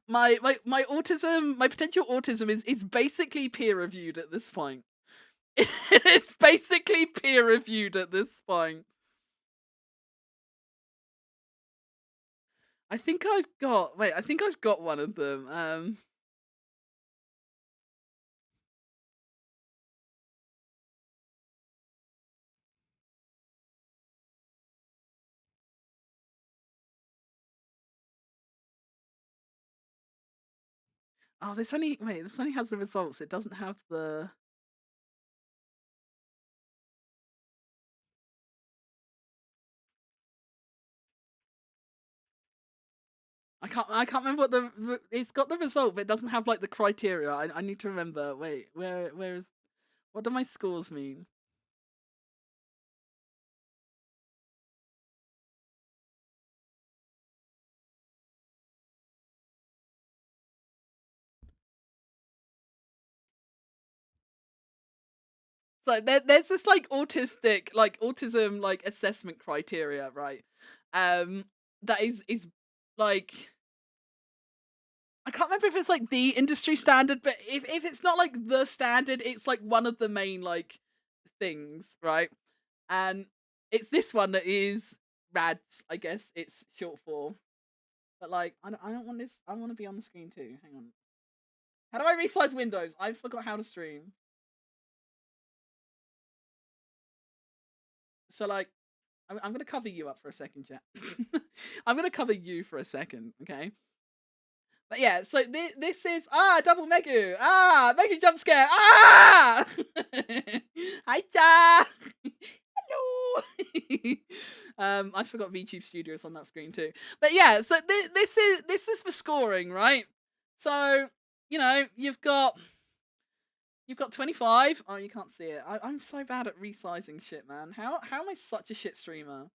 My autism, my potential autism is basically peer reviewed at this point. It's basically peer reviewed at this point. I think I've got one of them. Oh, this only has the results. It doesn't have the. I can't remember what it's got the result, but it doesn't have like the criteria. I need to remember. Wait, where is, what do my scores mean? So there's this like autism like assessment criteria, right? That is like, I can't remember if it's like the industry standard, but if it's not like the standard, it's like one of the main like things, right? And it's this one that is RADS, I guess it's short for. But like, I don't want this. I want to be on the screen too. Hang on. How do I resize Windows? I forgot how to stream. So like, I'm gonna cover you up for a second, chat. I'm gonna cover you for a second, okay? But yeah, so this is double Megu. Megu jump scare. Hi, cha. Hello. I forgot VTube Studios on that screen too. But yeah, so this is for scoring, right? So you know you've got 25. Oh, you can't see it. I'm so bad at resizing shit, man. How am I such a shit streamer?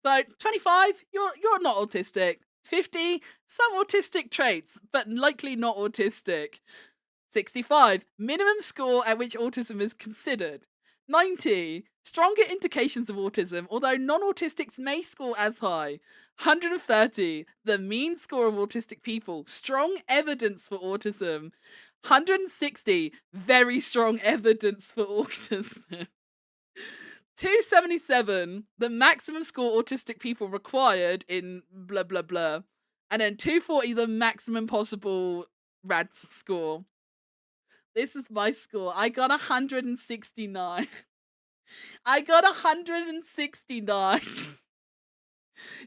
So 25, you're not autistic. 50, some autistic traits, but likely not autistic. 65, minimum score at which autism is considered. 90, stronger indications of autism, although non-autistics may score as high. 130, the mean score of autistic people, strong evidence for autism. 160, very strong evidence for autism. 277, the maximum score autistic people required in blah blah blah. And then 240, the maximum possible RAD score. This is my score. I got 169. I got 169.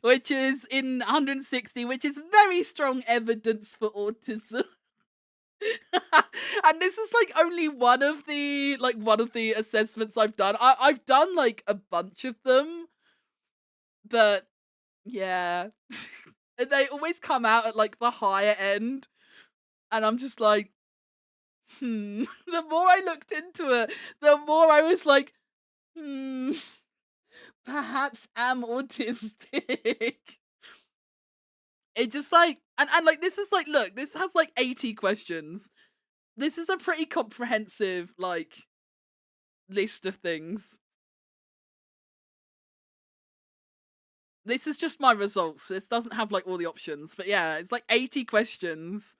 Which is in 160, which is very strong evidence for autism. And this is like only one of the assessments I've done. I've done like a bunch of them, but yeah. And they always come out at like the higher end, and I'm just like, the more I looked into it, the more I was like, perhaps am autistic. It just like, and like, this is like, look, this has like 80 questions. This is a pretty comprehensive like list of things. This is just my results. This doesn't have like all the options, but yeah, it's like 80 questions,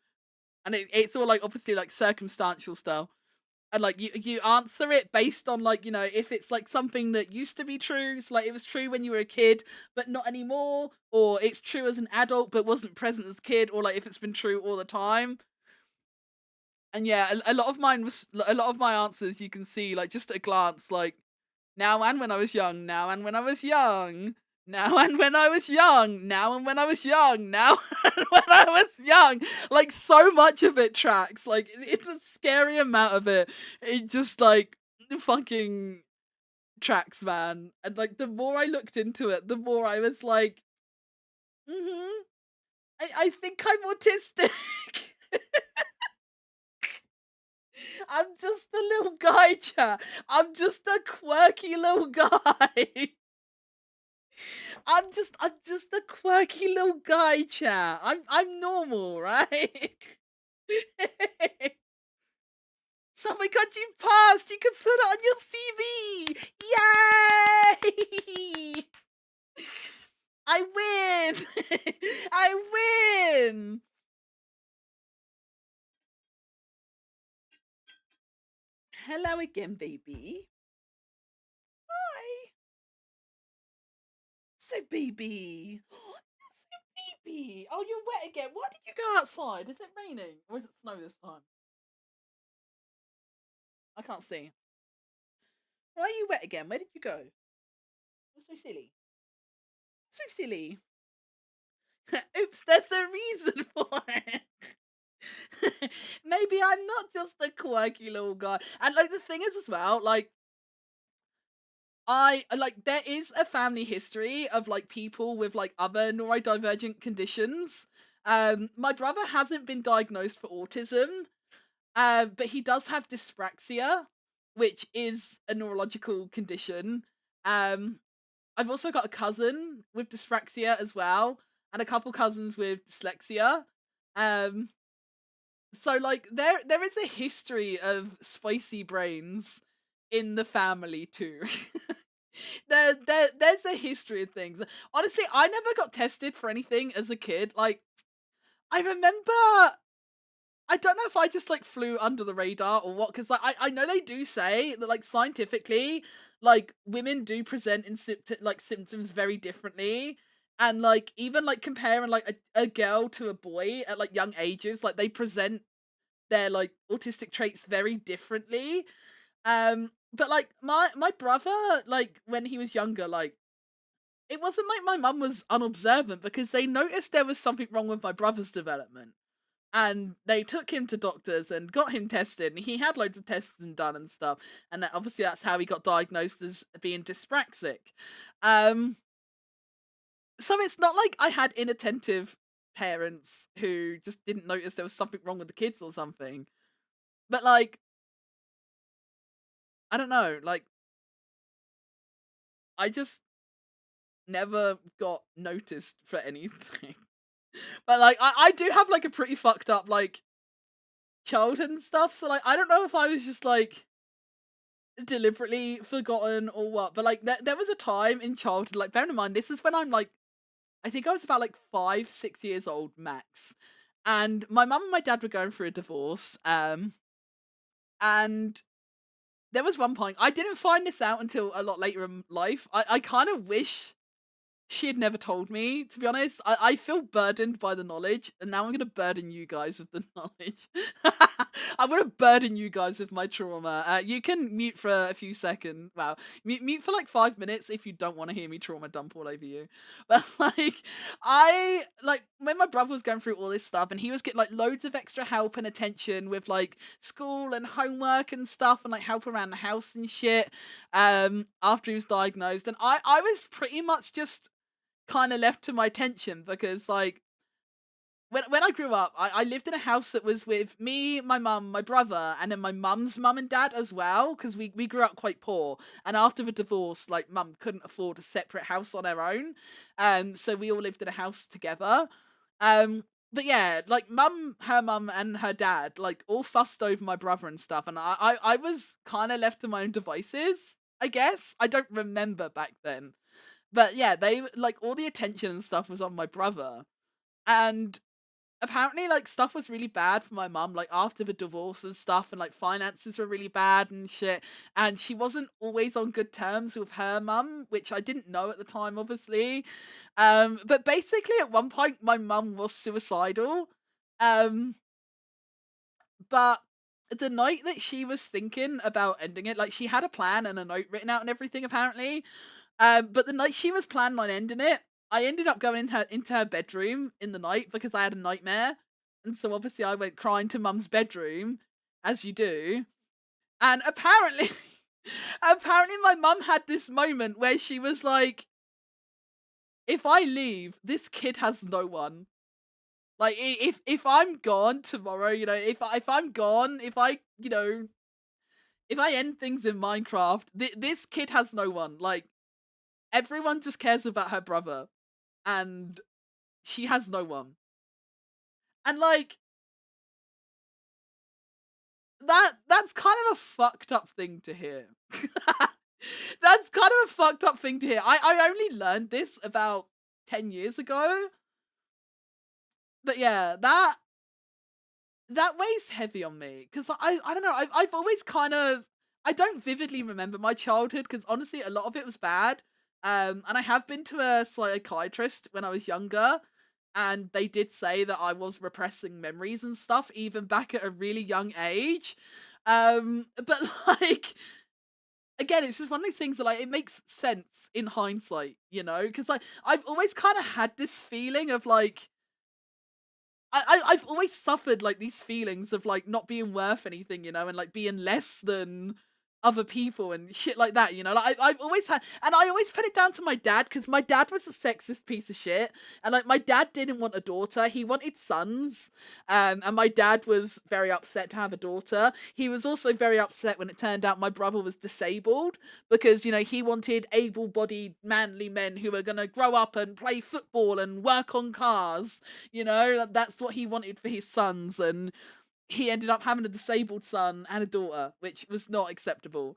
and it's all like obviously like circumstantial stuff, and like you answer it based on like, you know, if it's like something that used to be true, so like it was true when you were a kid but not anymore, or it's true as an adult but wasn't present as a kid, or like if it's been true all the time. And yeah, a lot of my answers you can see like just at a glance, like now and when I was young, now and when I was young, now and when I was young, now and when I was young, now and when I was young. Like so much of it tracks. Like it's a scary amount of it. It just like fucking tracks, man. And like the more I looked into it, the more I was like, I think I'm autistic. I'm just a little guy, chat. I'm just a quirky little guy. I'm just a quirky little guy, chat. I'm normal, right? Oh my god, you passed! You can put it on your CV! Yay! I win! I win! Hello again, baby. Hi. So, baby. So, baby. Oh, you're wet again. Why did you go outside? Is it raining? Or is it snow this time? I can't see. Why are you wet again? Where did you go? You're so silly. So silly. Oops, there's a reason for it. Maybe I'm not just a quirky little guy. And like the thing is as well, like I like there is a family history of like people with like other neurodivergent conditions. My brother hasn't been diagnosed for autism, but he does have dyspraxia, which is a neurological condition. I've also got a cousin with dyspraxia as well, and a couple cousins with dyslexia. So like there is a history of spicy brains in the family too. There's a history of things. Honestly, I never got tested for anything as a kid. Like I remember, I don't know if I just like flew under the radar or what, because like I know they do say that like scientifically, like women do present in symptoms very differently, and like even like comparing like a girl to a boy at like young ages, like they present their like autistic traits very differently. But like my brother, like when he was younger, like it wasn't like my mum was unobservant, because they noticed there was something wrong with my brother's development. And they took him to doctors and got him tested, and he had loads of tests and done and stuff. And obviously that's how he got diagnosed as being dyspraxic. So it's not like I had inattentive parents who just didn't notice there was something wrong with the kids or something. But like, I don't know, like I just never got noticed for anything. But like I do have like a pretty fucked up like childhood and stuff. So like I don't know if I was just like deliberately forgotten or what. But like there was a time in childhood, like bear in mind this is when I'm like I think I was about like 5, 6 years old max. And my mum and my dad were going through a divorce. And there was one point I didn't find this out until a lot later in life. I kind of wish she had never told me, to be honest. I feel burdened by the knowledge, and now I'm going to burden you guys with the knowledge. I'm going to burden you guys with my trauma. You can mute for a few seconds. Wow. Mute for like 5 minutes if you don't want to hear me trauma dump all over you. But like, when my brother was going through all this stuff, and he was getting like loads of extra help and attention with like school and homework and stuff, and like help around the house and shit, after he was diagnosed. And I was pretty much just kind of left to my attention because like when I grew up, I lived in a house that was with me, my mum, my brother, and then my mum's mum and dad as well, because we grew up quite poor. And after the divorce, like mum couldn't afford a separate house on her own. So we all lived in a house together. But yeah, like her mum and her dad, like all fussed over my brother and stuff. And I was kind of left to my own devices, I guess. I don't remember back then. But yeah, they like all the attention and stuff was on my brother. And apparently like stuff was really bad for my mum, like after the divorce and stuff, and like finances were really bad and shit. And she wasn't always on good terms with her mum, which I didn't know at the time, obviously. But basically at one point my mum was suicidal. But the night that she was thinking about ending it, like she had a plan and a note written out and everything apparently. But the night she was planning on ending it, I ended up going into her bedroom in the night because I had a nightmare. And so obviously I went crying to mum's bedroom, as you do. And apparently apparently my mum had this moment where she was like, if I leave, this kid has no one. Like if I'm gone tomorrow, if I'm gone, if I end things in Minecraft, this kid has no one. Like everyone just cares about her brother, and she has no one. And like that's kind of a fucked up thing to hear. That's kind of a fucked up thing to hear. I only learned this about 10 years ago. But yeah, that weighs heavy on me because I don't know. I've always kind of I don't vividly remember my childhood because honestly a lot of it was bad. And I have been to a psychiatrist when I was younger, and they did say that I was repressing memories and stuff even back at a really young age. But like again, it's just one of those things that like it makes sense in hindsight, because like I've always kind of had this feeling of like I've always suffered like these feelings of like not being worth anything, and like being less than other people and shit like that, like I've always had, and I always put it down to my dad because my dad was a sexist piece of shit, and like my dad didn't want a daughter, he wanted sons. And my dad was very upset to have a daughter. He was also very upset when it turned out my brother was disabled because he wanted able-bodied manly men who were going to grow up and play football and work on cars. That's what he wanted for his sons, and he ended up having a disabled son and a daughter, which was not acceptable.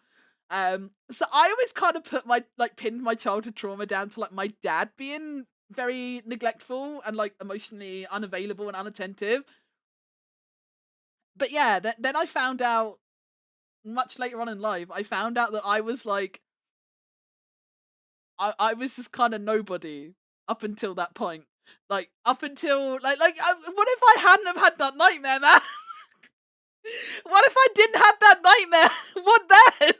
So I always kind of pinned my childhood trauma down to like my dad being very neglectful and like emotionally unavailable and unattentive. But yeah, then I found out much later on in life, I found out that I was like, I was just kind of nobody up until that point. Like up until what if I hadn't have had that nightmare, man? What if I didn't have that nightmare? What then?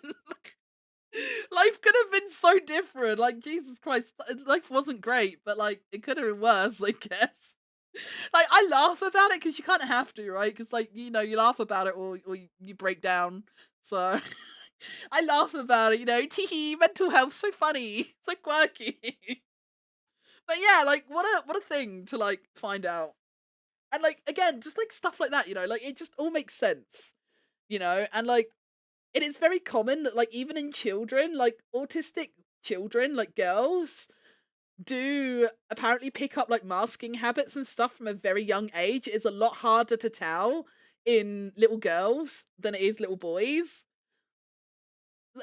Life could have been so different. Like, Jesus Christ, life wasn't great, but like, it could have been worse, I guess. Like, I laugh about it because you kind of have to, right? Because, like, you laugh about it or you break down. So, I laugh about it, teehee, mental health, so funny, so quirky. But yeah, like, what a thing to, like, find out. And like again, just like stuff like that, like it just all makes sense, and like it is very common that like even in children, like autistic children, like girls, do apparently pick up like masking habits and stuff from a very young age. It is a lot harder to tell in little girls than it is little boys.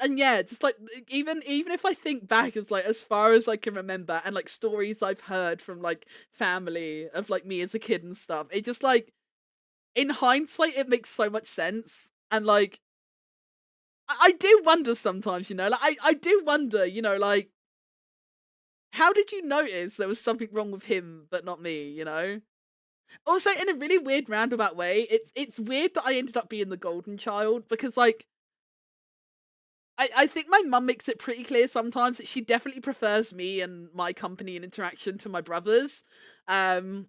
And yeah, just like even if I think back as far as I can remember and like stories I've heard from like family of like me as a kid and stuff, it just like in hindsight it makes so much sense. And like I do wonder sometimes, like I do wonder, like how did you notice there was something wrong with him but not me? Also, in a really weird roundabout way, it's weird that I ended up being the golden child because like I think my mum makes it pretty clear sometimes that she definitely prefers me and my company and interaction to my brothers. And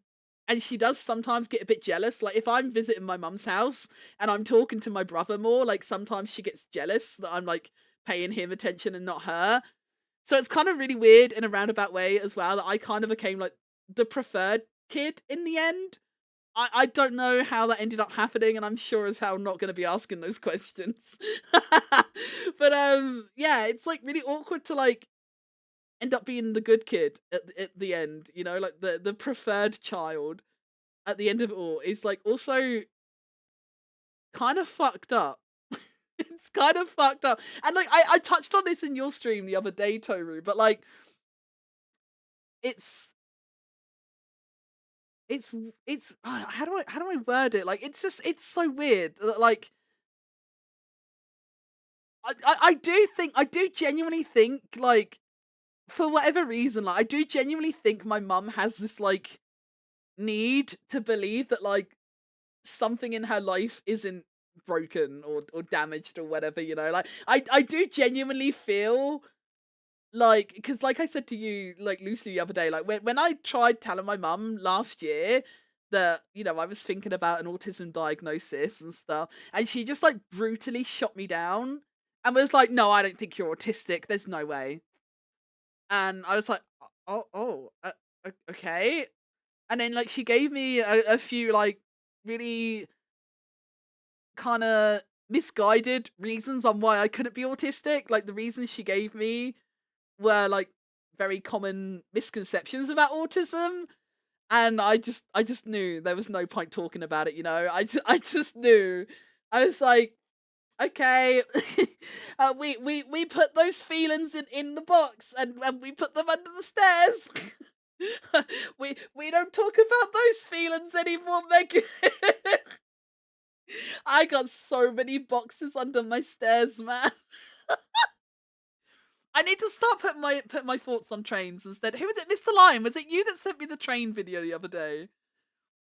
she does sometimes get a bit jealous. Like if I'm visiting my mum's house and I'm talking to my brother more, like sometimes she gets jealous that I'm like paying him attention and not her. So it's kind of really weird in a roundabout way as well that I kind of became like the preferred kid in the end. I don't know how that ended up happening, and I'm sure as hell not going to be asking those questions. But yeah, it's like really awkward to like end up being the good kid at the end. Like the preferred child at the end of it all is like also kind of fucked up. It's kind of fucked up, and like I touched on this in your stream the other day, Toru, but like it's it's how do I word it? Like it's so weird that like I do genuinely think like for whatever reason like I do genuinely think my mum has this like need to believe that like something in her life isn't broken or damaged or whatever, like I do genuinely feel like because like I said to you like loosely the other day, like when I tried telling my mum last year that I was thinking about an autism diagnosis and stuff, and she just like brutally shot me down and was like, no, I don't think you're autistic, there's no way. And I was like, okay. And then like she gave me a few like really kind of misguided reasons on why I couldn't be autistic. Like the reasons she gave me were like very common misconceptions about autism, and I just knew there was no point talking about it. I just knew. I was like, okay, we put those feelings in the box and we put them under the stairs. we don't talk about those feelings anymore, Megan. I got so many boxes under my stairs, man. I need to start putting my thoughts on trains instead. Who was it, Mr. Lime? Was it you that sent me the train video the other day?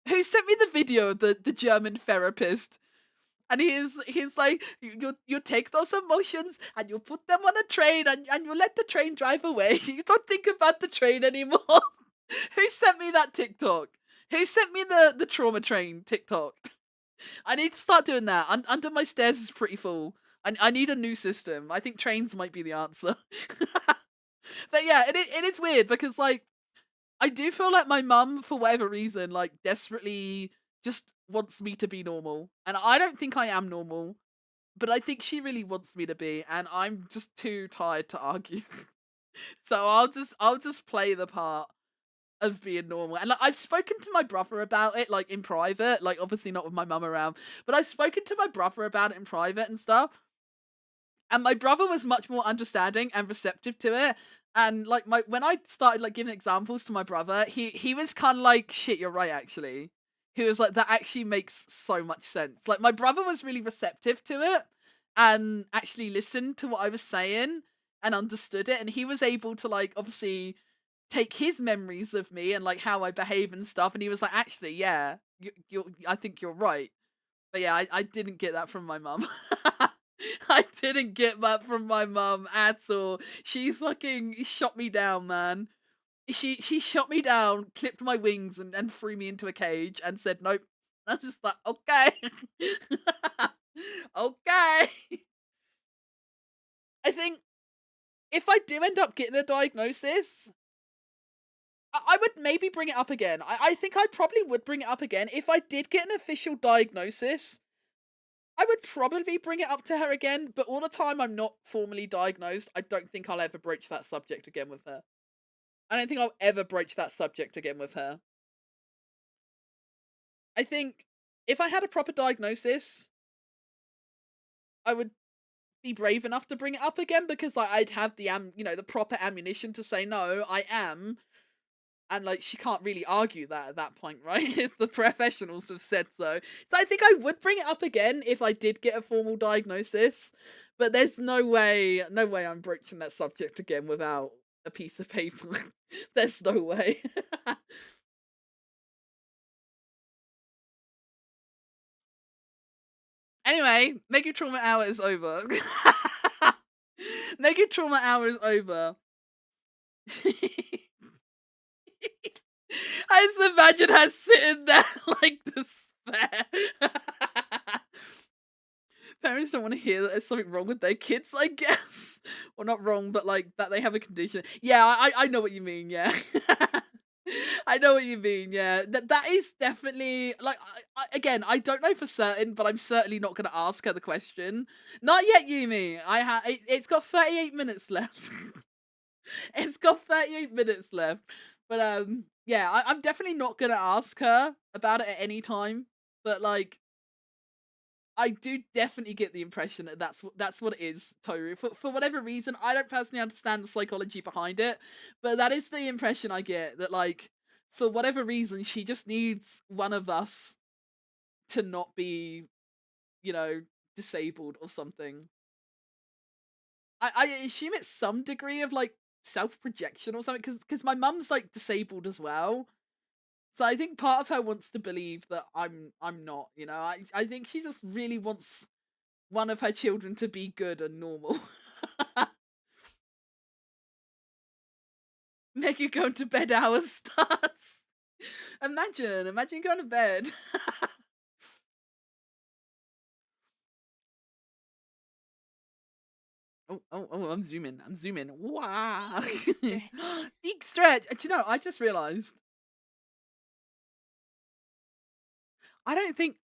Who sent me the video of the German therapist? And he's like, you take those emotions and you put them on a train and you let the train drive away. You don't think about the train anymore. Who sent me that TikTok? Who sent me the trauma train TikTok? I need to start doing that. Under my stairs is pretty full. I need a new system. I think trains might be the answer. But yeah, it is weird because like I do feel like my mum, for whatever reason, like desperately just wants me to be normal. And I don't think I am normal, but I think she really wants me to be, and I'm just too tired to argue. So I'll just play the part of being normal. And like I've spoken to my brother about it, like in private, like obviously not with my mum around, but I've spoken to my brother about it in private and stuff. And my brother was much more understanding and receptive to it. And like when I started like giving examples to my brother, he was kind of like, shit, you're right, actually. He was like, that actually makes so much sense. Like my brother was really receptive to it and actually listened to what I was saying and understood it. And he was able to like obviously take his memories of me and like how I behave and stuff. And he was like, actually, yeah, I think you're right. But yeah, I didn't get that from my mum. I didn't get that from my mum at all. She fucking shot me down, man. She shot me down, clipped my wings, and threw me into a cage and said, nope. I was just like, okay. Okay. I think if I do end up getting a diagnosis, I would maybe bring it up again. I think I probably would bring it up again. If I did get an official diagnosis, I would probably bring it up to her again, but all the time I'm not formally diagnosed, I don't think I'll ever broach that subject again with her. I don't think I'll ever broach that subject again with her. I think if I had a proper diagnosis, I would be brave enough to bring it up again because like I'd have the the proper ammunition to say no, I am. And like she can't really argue that at that point, right? If the professionals have said so. So I think I would bring it up again if I did get a formal diagnosis. But there's no way I'm broaching that subject again without a piece of paper. There's no way. Anyway, Mega Trauma Hour is over. Mega Trauma Hour is over. I just imagine her sitting there like despair. Parents don't want to hear that there's something wrong with their kids, I guess. Well, not wrong, but like that they have a condition. Yeah, I know what you mean, yeah. I know what you mean, yeah. That is definitely like again, I don't know for certain, but I'm certainly not going to ask her the question. Not yet, Yumi. It's got 38 minutes left. It's got 38 minutes left. But yeah, I'm definitely not gonna ask her about it at any time. But like, I do definitely get the impression that that's what it is, Toru. For whatever reason, I don't personally understand the psychology behind it, but that is the impression I get. That like, for whatever reason, she just needs one of us to not be, disabled or something. I assume it's some degree of like self-projection or something because my mum's like disabled as well, so I think part of her wants to believe that I'm not, I think she just really wants one of her children to be good and normal. Make you going to bed hours starts. Imagine going to bed. Oh, I'm zooming. Wow. Stretch. Big stretch. Do you know, I just realized I don't think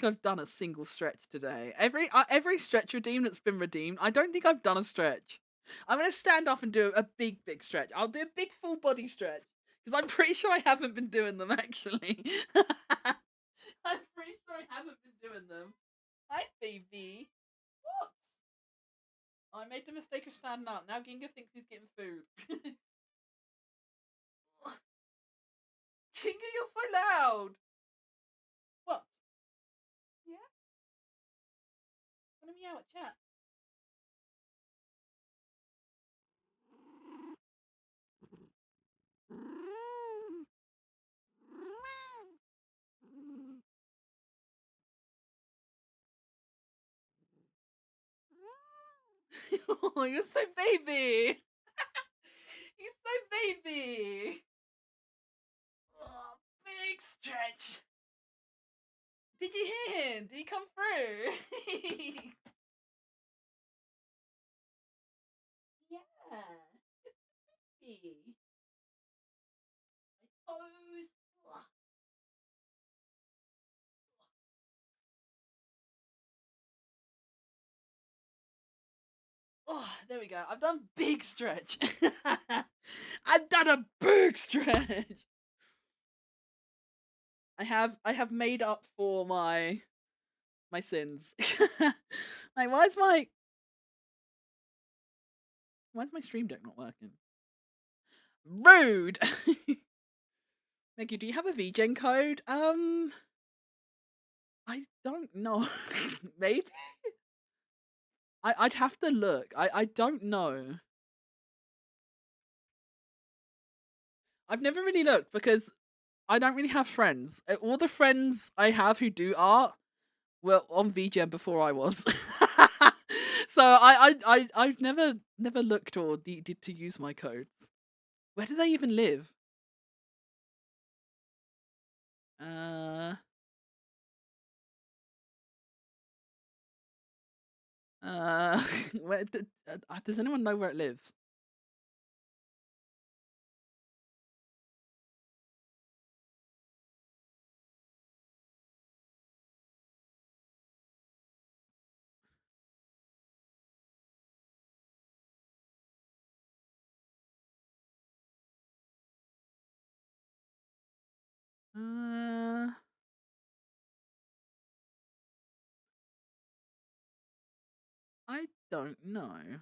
I've done a single stretch today. Every stretch redeemed that's been redeemed, I don't think I've done a stretch. I'm gonna stand up and do a big stretch. I'll do a big full body stretch because I'm pretty sure I haven't been doing them actually. I'm pretty sure I haven't been doing them. Hi, baby. What? I made the mistake of standing up. Now Ginga thinks he's getting food. Ginga, you're so loud. What? Yeah? Wanna meow at chat? Oh, you're so baby. You're so baby. Oh, big stretch. Did you hear him? Did he come through? Yeah. It's baby. My toes. Ugh. Oh, there we go. I've done big stretch. I've done a big stretch. I have made up for my sins. Like, why's my stream deck not working? Rude. Maggie, do you have a VGen code? I don't know. Maybe. I'd have to look. I don't know. I've never really looked because I don't really have friends. All the friends I have who do art were on VGen before I was. So I've never looked or needed to use my codes. Where do they even live? Where does anyone know where it lives? Uh, I don't know.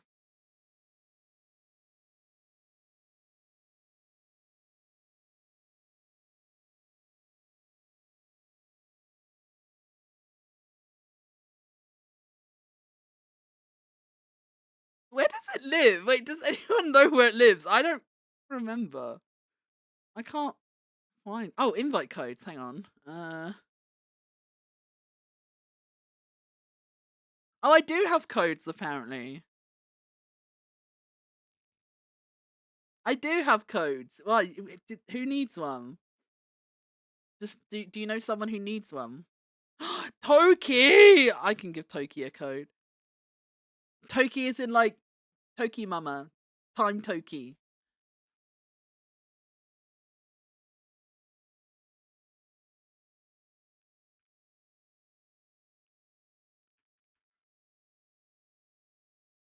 Where does it live? Wait, does anyone know where it lives? I don't remember. I can't find. Oh, invite codes. Hang on. Oh, I do have codes apparently. I do have codes. Well, who needs one? Just do you know someone who needs one? Toki! I can give Toki a code. Toki is in like Toki Mama. Time Toki.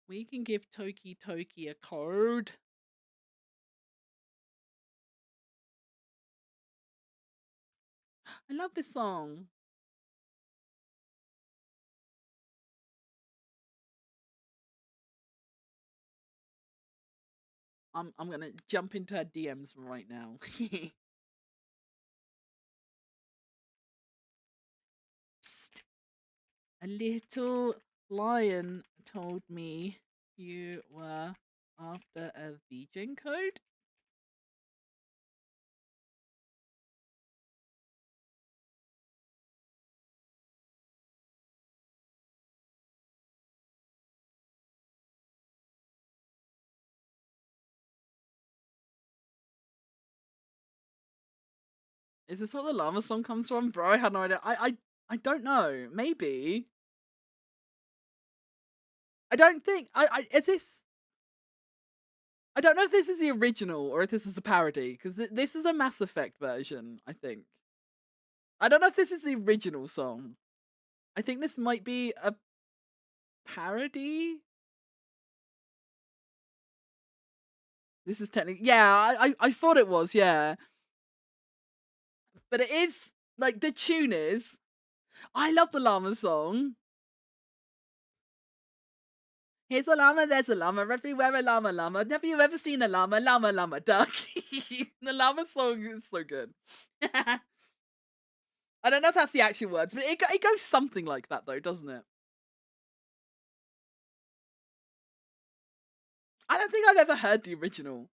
We can give Toki a code. I love this song. I'm gonna jump into her DMs right now. Psst. A little lion told me you were after a VGen code. Is this what the llama song comes from? Bro, I had no idea. I don't know. Maybe. I don't think is this I don't know if this is the original or if this is a parody, because this is a Mass Effect version, I think. I don't know if this is the original song. I think this might be a parody. This is technically, yeah, I thought it was, yeah. But it is, like, the tune is, I love the llama song. Here's a llama, there's a llama, everywhere a llama, llama. Have you ever seen a llama, llama, llama, duck? The llama song is so good. I don't know if that's the actual words, but it goes something like that, though, doesn't it? I don't think I've ever heard the original.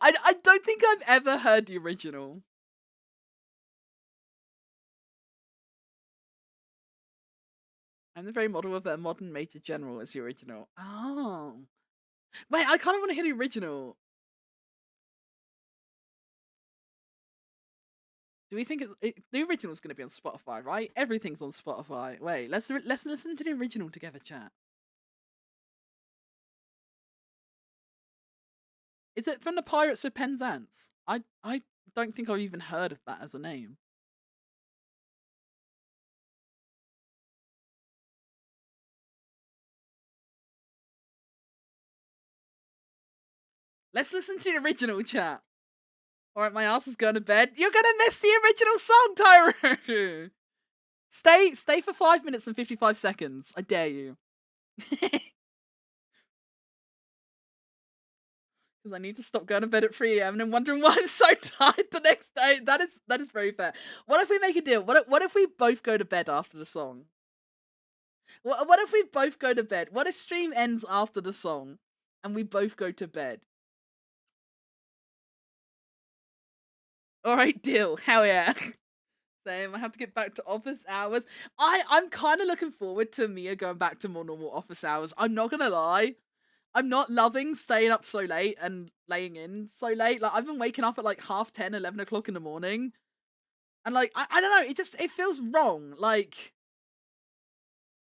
I don't think I've ever heard the original. I'm the very model of a modern Major General as the original. Oh. Wait, I kind of want to hear the original. Do we think the original's going to be on Spotify, right? Everything's on Spotify. Wait, let's listen to the original together, chat. Is it from the Pirates of Penzance? I don't think I've even heard of that as a name. Let's listen to the original, chat. Alright, my ass is going to bed. You're gonna miss the original song, Tyro! Stay for 5 minutes and 55 seconds. I dare you. Because I need to stop going to bed at 3 AM and then wondering why I'm so tired the next day. That is very fair. What if we make a deal? What if we both go to bed after the song? What if we both go to bed? What if stream ends after the song and we both go to bed? Alright, deal. Hell yeah. Same. I have to get back to office hours. I'm kind of looking forward to Mia going back to more normal office hours. I'm not gonna lie. I'm not loving staying up so late and laying in so late. Like, I've been waking up at like 10:30, 11 o'clock in the morning. And like, I don't know, it feels wrong. Like,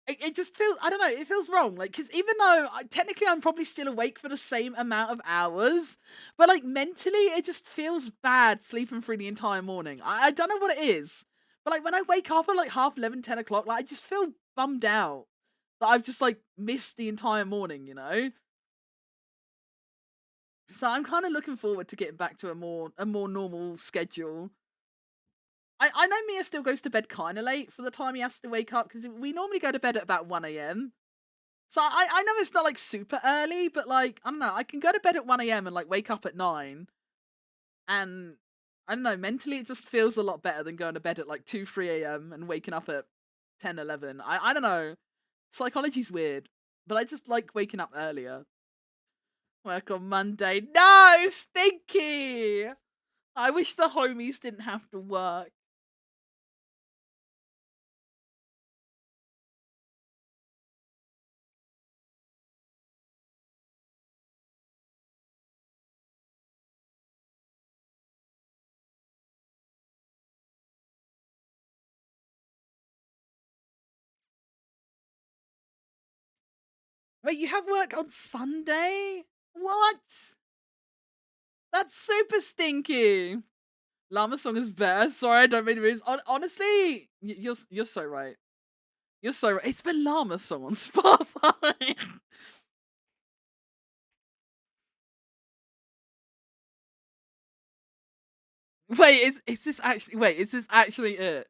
it just feels, I don't know, it feels wrong. Like, because even though technically I'm probably still awake for the same amount of hours, but like mentally it just feels bad sleeping through the entire morning. I don't know what it is, but like when I wake up at like 11, 10 o'clock, like I just feel bummed out that I've just like missed the entire morning, you know? So I'm kind of looking forward to getting back to a more normal schedule. I know Mia still goes to bed kind of late for the time he has to wake up because we normally go to bed at about 1 a.m. So I know it's not like super early, but like I don't know, I can go to bed at 1 a.m. and like wake up at 9, and I don't know, mentally it just feels a lot better than going to bed at like 2, 3 a.m. and waking up at 10, 11. I don't know. Psychology's weird, but I just like waking up earlier. Work on Monday. No, Stinky! I wish the homies didn't have to work. Wait, you have work on Sunday? What? That's super stinky. Llama song is better. Sorry, I don't mean to be. Honestly, you're so right. You're so right. It's been Llama song on Spotify. Wait, is this actually? Wait, is this actually it?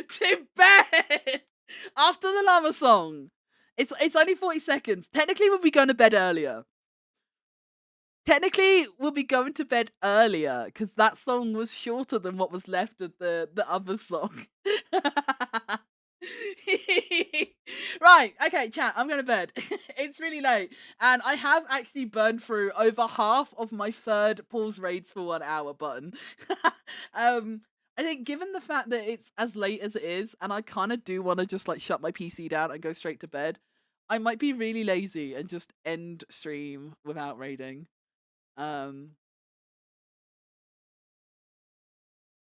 To bed after the Llama song. It's only 40 seconds. Technically, we'll be going to bed earlier. Technically, we'll be going to bed earlier because that song was shorter than what was left of the other song. Right, okay, chat, I'm going to bed. It's really late, and I have actually burned through over half of my third pause raids for 1 hour button. I think given the fact that it's as late as it is, and I kind of do want to just like shut my PC down and go straight to bed, I might be really lazy and just end stream without raiding.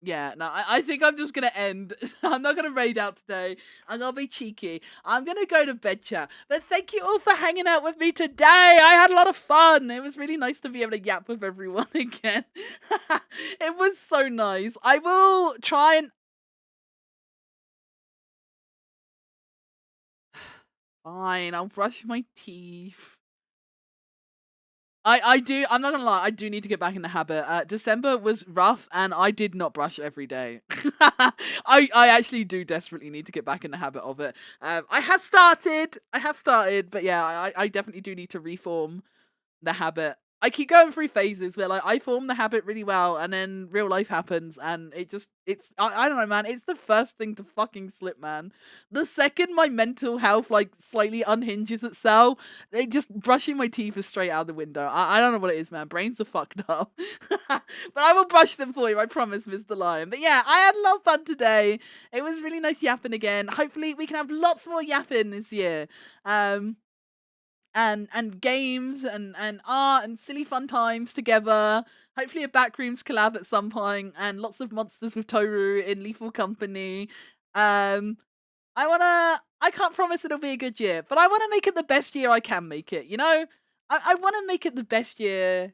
Yeah, no, I think I'm just gonna end. I'm not gonna raid out today. I'm gonna be cheeky. I'm gonna go to bed, chat. But thank you all for hanging out with me today. I had a lot of fun. It was really nice to be able to yap with everyone again. It was so nice. I will try and fine, I'll brush my teeth. I'm not gonna lie, I do need to get back in the habit. December was rough and I did not brush every day. I actually do desperately need to get back in the habit of it. I have started, but yeah, I definitely do need to reform the habit. I keep going through phases where like I form the habit really well and then real life happens and I don't know, man, it's the first thing to fucking slip, man. The second my mental health like slightly unhinges itself, it just brushing my teeth is straight out the window. I don't know what it is, man. Brains are fucked up. But I will brush them for you, I promise, Mr. Lion. But yeah, I had a lot of fun today. It was really nice yapping again. Hopefully we can have lots more yapping this year. And games and art and silly fun times together. Hopefully a Backrooms collab at some point and lots of monsters with Toru in Lethal Company. I can't promise it'll be a good year, but I want to make it the best year I can make it, you know? I want to make it the best year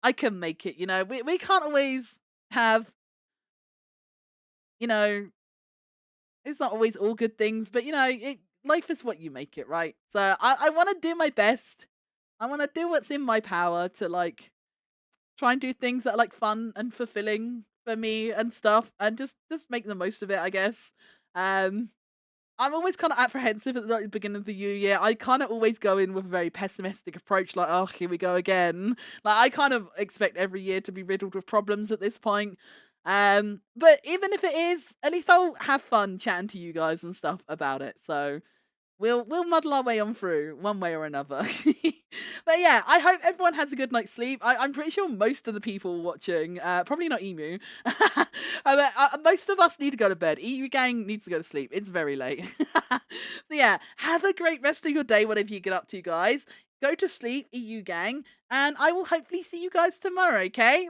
I can make it, you know? We can't always have, you know, it's not always all good things, but you know, life is what you make it, right? So I want to do my best. I want to do what's in my power to like try and do things that are like fun and fulfilling for me and stuff, and just make the most of it, I guess. I'm always kind of apprehensive at the beginning of the new year. I kind of always go in with a very pessimistic approach, like, oh, here we go again. Like, I kind of expect every year to be riddled with problems at this point. But even if it is, at least I'll have fun chatting to you guys and stuff about it. So we'll muddle our way on through one way or another. But yeah, I hope everyone has a good night's sleep. I'm pretty sure most of the people watching, probably not Emu, most of us need to go to bed. EU gang needs to go to sleep. It's very late. So yeah, have a great rest of your day, whatever you get up to, guys. Go to sleep, EU gang, and I will hopefully see you guys tomorrow, okay?